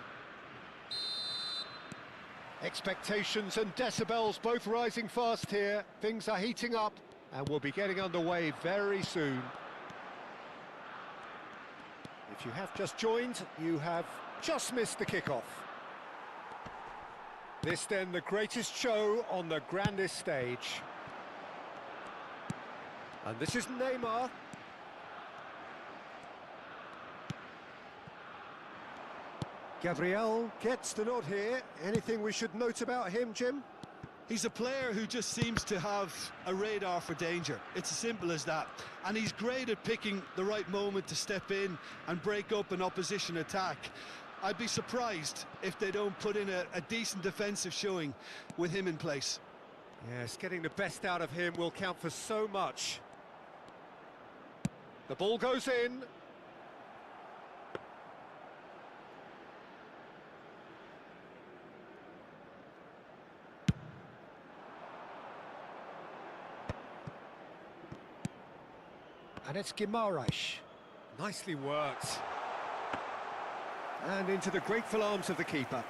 Speaker 2: Expectations and decibels both rising fast here. Things are heating up, and we'll be getting underway very soon. If you have just joined, you have just missed the kickoff. This then the greatest show on the grandest stage. And this is Neymar. Gabriel gets the nod here. Anything we should note about him, Jim?
Speaker 3: He's a player who just seems to have a radar for danger. It's as simple as that. And he's great at picking the right moment to step in and break up an opposition attack. I'd be surprised if they don't put in a decent defensive showing with him in place.
Speaker 2: Yes, getting the best out of him will count for so much. The ball goes in. And it's Guimaraes. Nicely worked. And into the grateful arms of the keeper.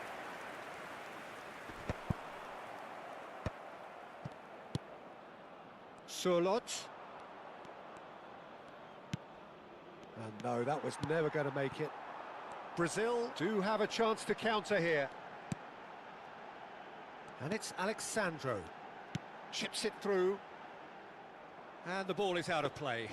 Speaker 2: Surlot. And no, that was never going to make it. Brazil do have a chance to counter here. And it's Alexandro. Chips it through. And the ball is out of play.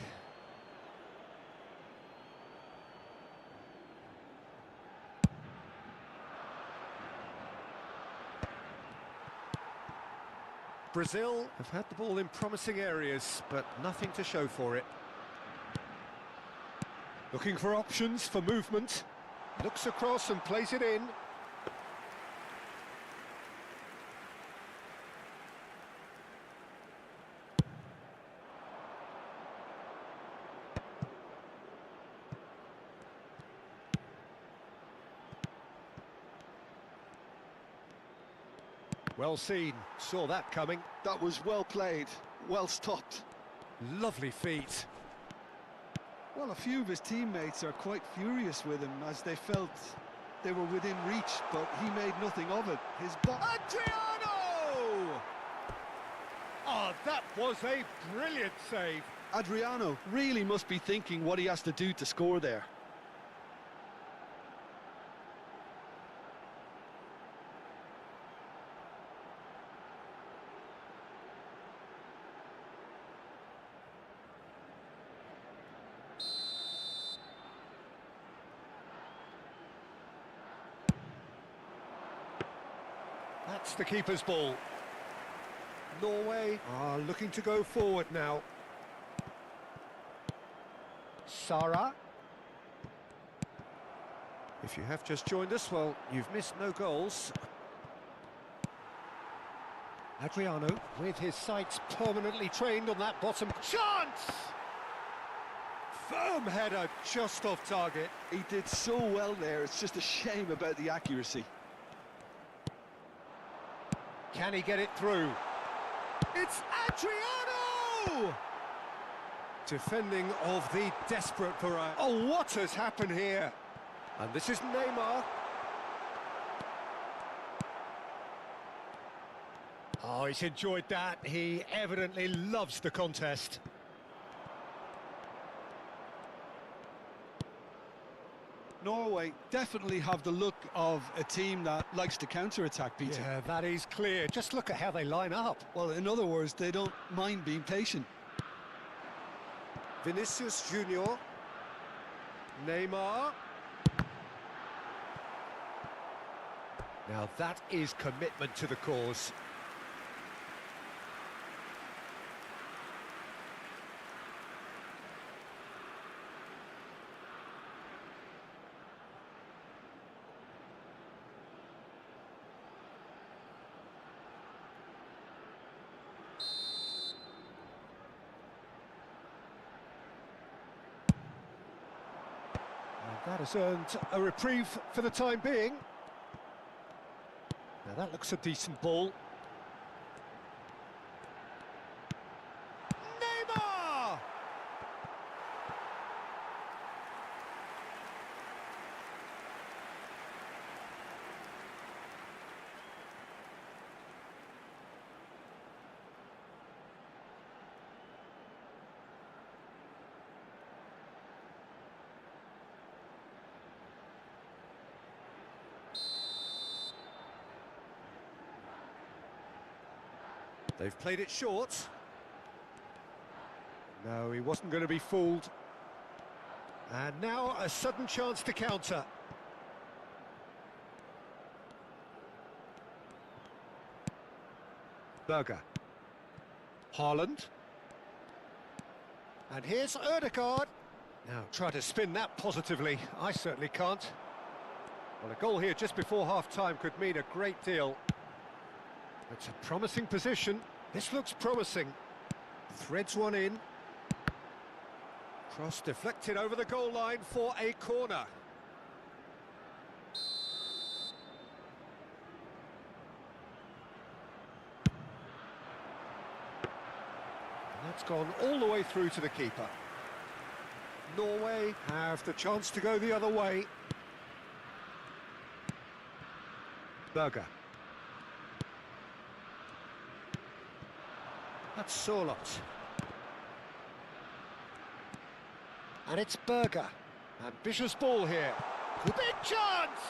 Speaker 2: Brazil have had the ball in promising areas, but nothing to show for it. Looking for options for movement. Looks across and plays it in. Well seen, saw that coming.
Speaker 3: That was well played, well stopped.
Speaker 2: Lovely feet.
Speaker 3: Well, a few of his teammates are quite furious with him as they felt they were within reach, but he made nothing of it. His
Speaker 2: Adriano! Oh, that was a brilliant save.
Speaker 3: Adriano really must be thinking what he has to do to score there.
Speaker 2: That's the keeper's ball. Norway are looking to go forward now. Sara. If you have just joined us, well, you've missed no goals. Adriano with his sights permanently trained on that bottom. Chance! Firm header just off target.
Speaker 3: He did so well there, it's just a shame about the accuracy.
Speaker 2: Can he get it through? It's Adriano! Defending of the desperate variety. Oh, what has happened here? And this is Neymar. Oh, he's enjoyed that. He evidently loves the contest.
Speaker 3: Norway definitely have the look of a team that likes to counter-attack, Peter.
Speaker 2: Yeah, that is clear. Just look at how they line up.
Speaker 3: Well, in other words, they don't mind being patient.
Speaker 2: Vinicius Junior. Neymar. Now that is commitment to the cause. That has earned a reprieve for the time being. Now that looks a decent ball. Neymar! They've played it short. No, he wasn't going to be fooled. And now a sudden chance to counter. Berger. Haaland. And here's Ødegaard. Now try to spin that positively. I certainly can't. Well, a goal here just before half-time could mean a great deal. It's a promising position. This looks promising. Threads one in. Cross deflected over the goal line for a corner. And that's gone all the way through to the keeper. Norway have the chance to go the other way. Berger. That's Sorlot. And it's Berger. Ambitious ball here. Big chance!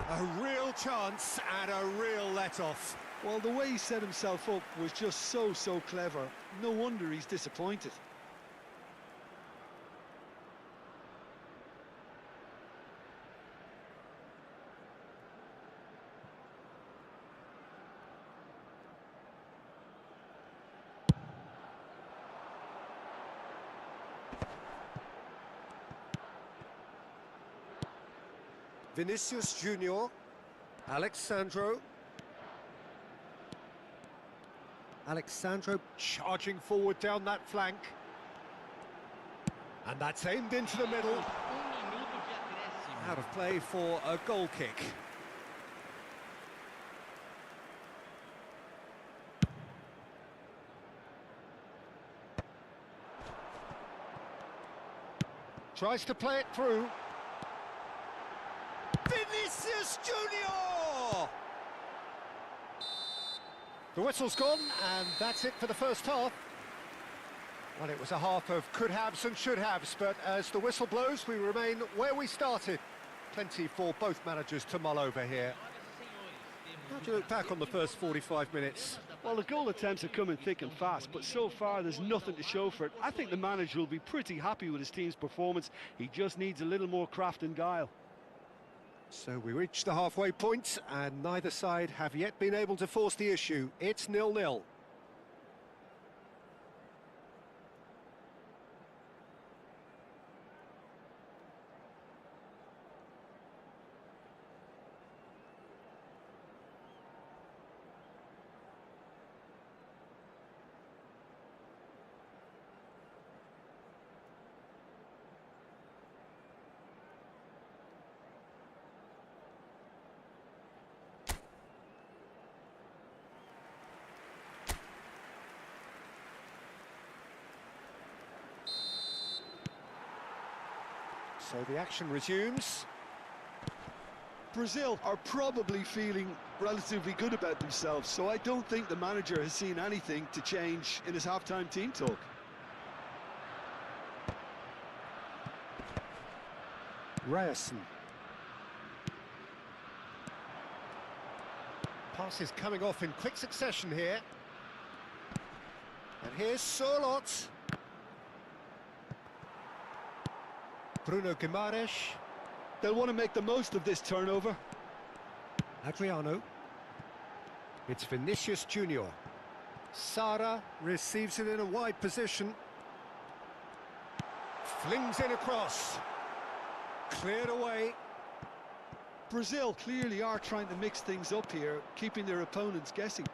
Speaker 2: A real chance and a real let-off.
Speaker 3: Well, the way he set himself up was just so clever. No wonder he's disappointed.
Speaker 2: Vinicius Junior, Alexandro charging forward down that flank. And that's aimed into the middle. Out of play for a goal kick. Tries to play it through. Vinicius Junior! The whistle's gone, and that's it for the first half. Well, it was a half of could-haves and should-haves, but as the whistle blows, we remain where we started. Plenty for both managers to mull over here. How do you look back on the first 45 minutes?
Speaker 3: Well, the goal attempts are coming thick and fast, but so far there's nothing to show for it. I think the manager will be pretty happy with his team's performance. He just needs a little more craft and guile.
Speaker 2: So we reach the halfway point, and neither side have yet been able to force the issue. It's 0-0. So the action resumes.
Speaker 3: Brazil are probably feeling relatively good about themselves, so I don't think the manager has seen anything to change in his half-time team talk.
Speaker 2: Ryerson. Passes coming off in quick succession here. And here's Sorlot. Bruno Guimaraes.
Speaker 3: They'll want to make the most of this turnover.
Speaker 2: Adriano. It's Vinicius Junior. Sara receives it in a wide position. Flings in across. Cleared away.
Speaker 3: Brazil clearly are trying to mix things up here, keeping their opponents guessing.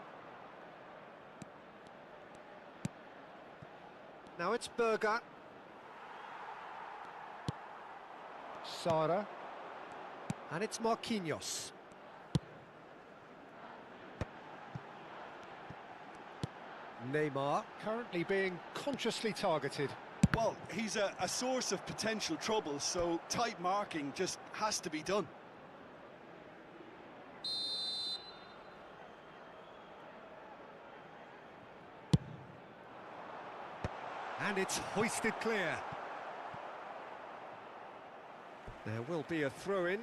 Speaker 2: Now it's Berger. Sara. And it's Marquinhos. Neymar currently being consciously targeted.
Speaker 3: Well, he's a source of potential trouble, so tight marking just has to be done.
Speaker 2: And it's hoisted clear. There will be a throw-in.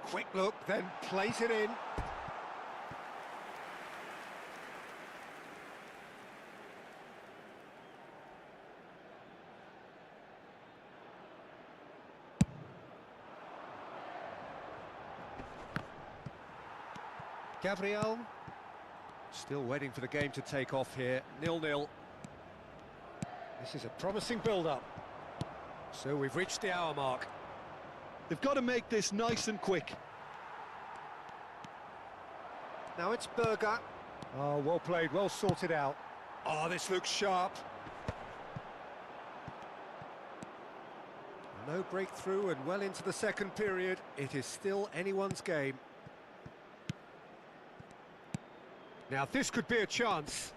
Speaker 2: Quick look, then plays it in. Gabriel, still waiting for the game to take off here, 0-0. This is a promising build-up. So we've reached the hour mark.
Speaker 3: They've got to make this nice and quick.
Speaker 2: Now it's Berger. Oh, well played, well sorted out. Oh, this looks sharp. No breakthrough and well into the second period. It is still anyone's game. Now this could be a chance.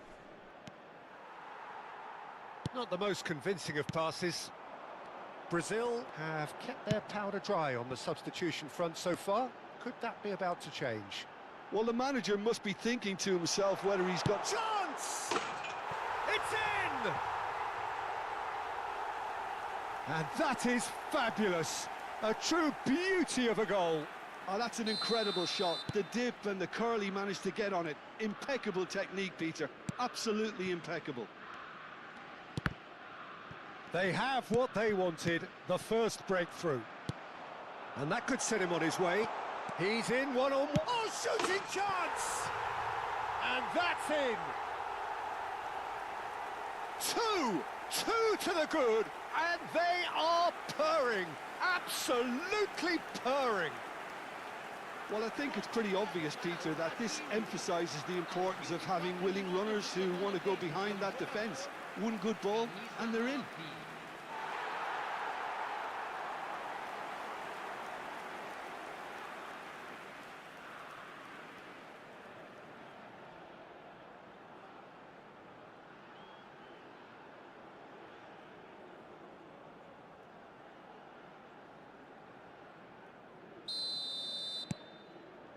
Speaker 2: Not the most convincing of passes. Brazil have kept their powder dry on the substitution front so far. Could that be about to change?
Speaker 3: Well, the manager must be thinking to himself whether he's got...
Speaker 2: Chance! It's in! And that is fabulous. A true beauty of a goal.
Speaker 3: Oh, that's an incredible shot. The dip and the curl he managed to get on it. Impeccable technique, Peter. Absolutely impeccable.
Speaker 2: They have what they wanted, the first breakthrough. And that could set him on his way. He's in one-on-one. Oh, shooting chance! And that's in. Two to the good, and they are purring. Absolutely purring.
Speaker 3: Well, I think it's pretty obvious, Peter, that this emphasises the importance of having willing runners who want to go behind that defence. One good ball, and they're in.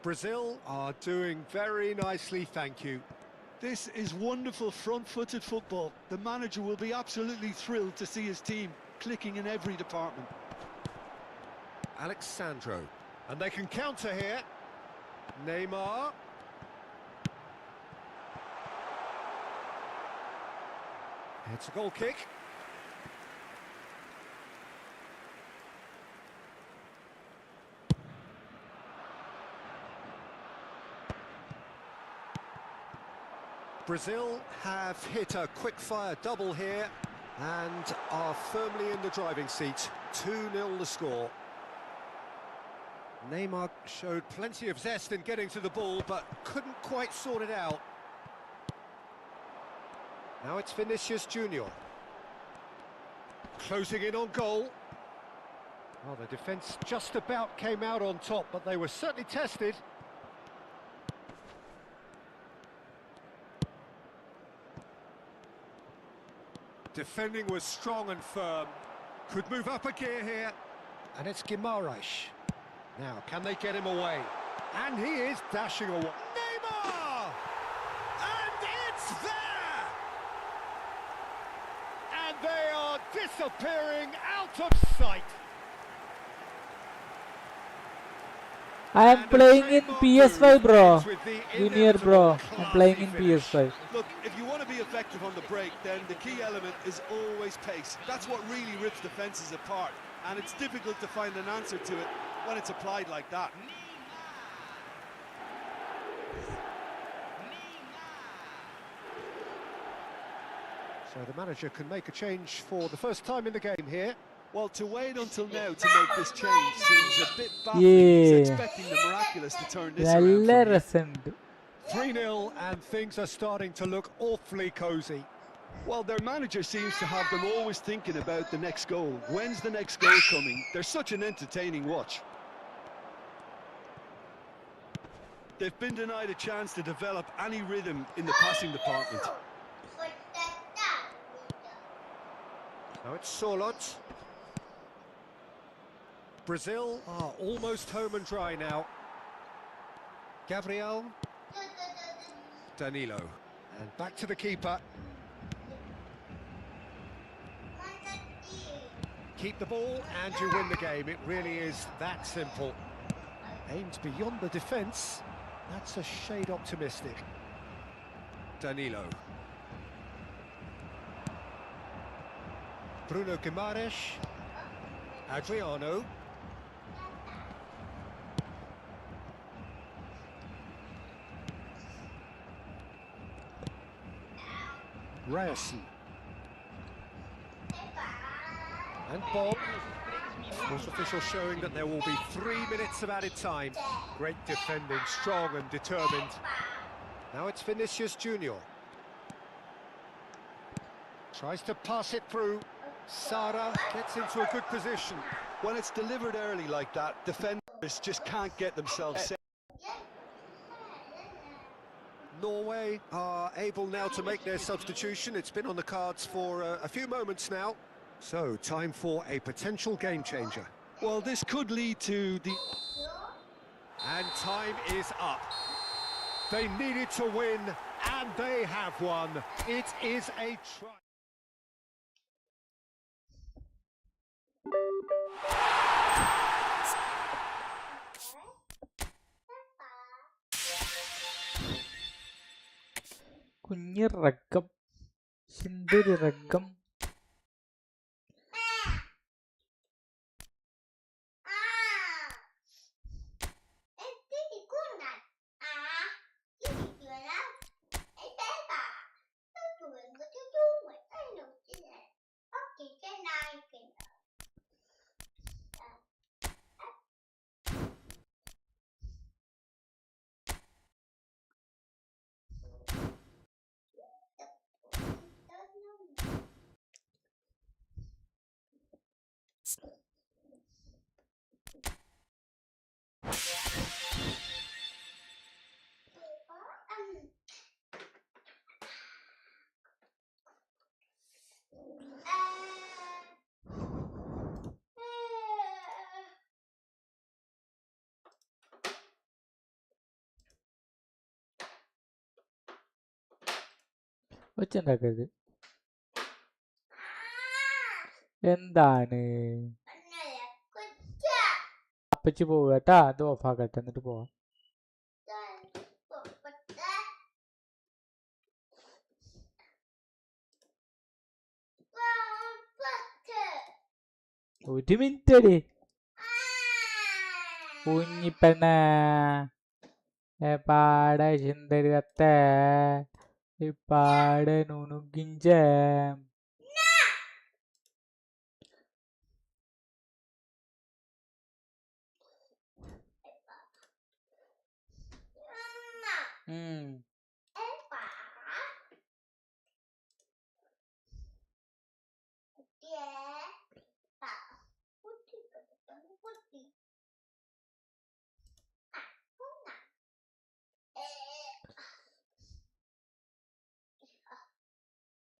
Speaker 2: Brazil are doing very nicely, thank you.
Speaker 3: This is wonderful front-footed football. The manager will be absolutely thrilled to see his team clicking in every department.
Speaker 2: Alexandro. And they can counter here. Neymar. It's a goal kick. Brazil have hit a quick-fire double here and are firmly in the driving seat. 2-0 the score. Neymar showed plenty of zest in getting to the ball, but couldn't quite sort it out. Now it's Vinicius Junior. Closing in on goal. Well, the defence just about came out on top, but they were certainly tested. Defending was strong and firm. Could move up a gear here. And it's Guimaraes. Now, can they get him away? And he is dashing away. Neymar! And it's there! And they are disappearing out of sight.
Speaker 5: I am playing in PS5, bro. Junior, bro. I'm playing in PS5.
Speaker 3: Look, if you want to be effective on the break, then the key element is always pace. That's what really rips defences apart. And it's difficult to find an answer to it when it's applied like that.
Speaker 2: So the manager can make a change for the first time in the game here.
Speaker 3: Well, to wait until now to make this change seems a bit baffling. He's expecting the miraculous to turn this around.
Speaker 2: 3-0 and things are starting to look awfully cosy.
Speaker 3: Well, their manager seems to have them always thinking about the next goal. When's the next goal coming? They're such an entertaining watch. They've been denied a chance to develop any rhythm in the passing department.
Speaker 2: Now it's Solot. Brazil are almost home and dry now. Gabriel. Danilo. And back to the keeper. Keep the ball and you win the game. It really is that simple. Aimed beyond the defence. That's a shade optimistic. Danilo. Bruno Guimaraes. Adriano. Ryerson. And Bob. Sports official showing that there will be 3 minutes of added time. Great defending, strong and determined. Now it's Vinicius Junior. Tries to pass it through. Sara gets into a good position.
Speaker 3: When it's delivered early like that, defenders just can't get themselves set.
Speaker 2: Norway are able now to make their substitution. It's been on the cards for a few moments now. So, time for a potential game changer.
Speaker 3: Well, this could lead to the...
Speaker 2: And time is up. They needed to win, and they have won. It is a try.
Speaker 5: കുഞ്ഞി റക്കം സുന്ദരി റക്കം ഒച്ചുണ്ടാക്കരുത്. എന്താണ് അപ്പച്ചി പോവുക കേട്ടാ. അത് ഓഫാക്കട്ടെ എന്നിട്ട് പോവാം. ഒരു minute അടി കുഞ്ഞിപ്പെണ്ണ പാട സുന്ദരി കത്ത പാട നുണുകിഞ്ച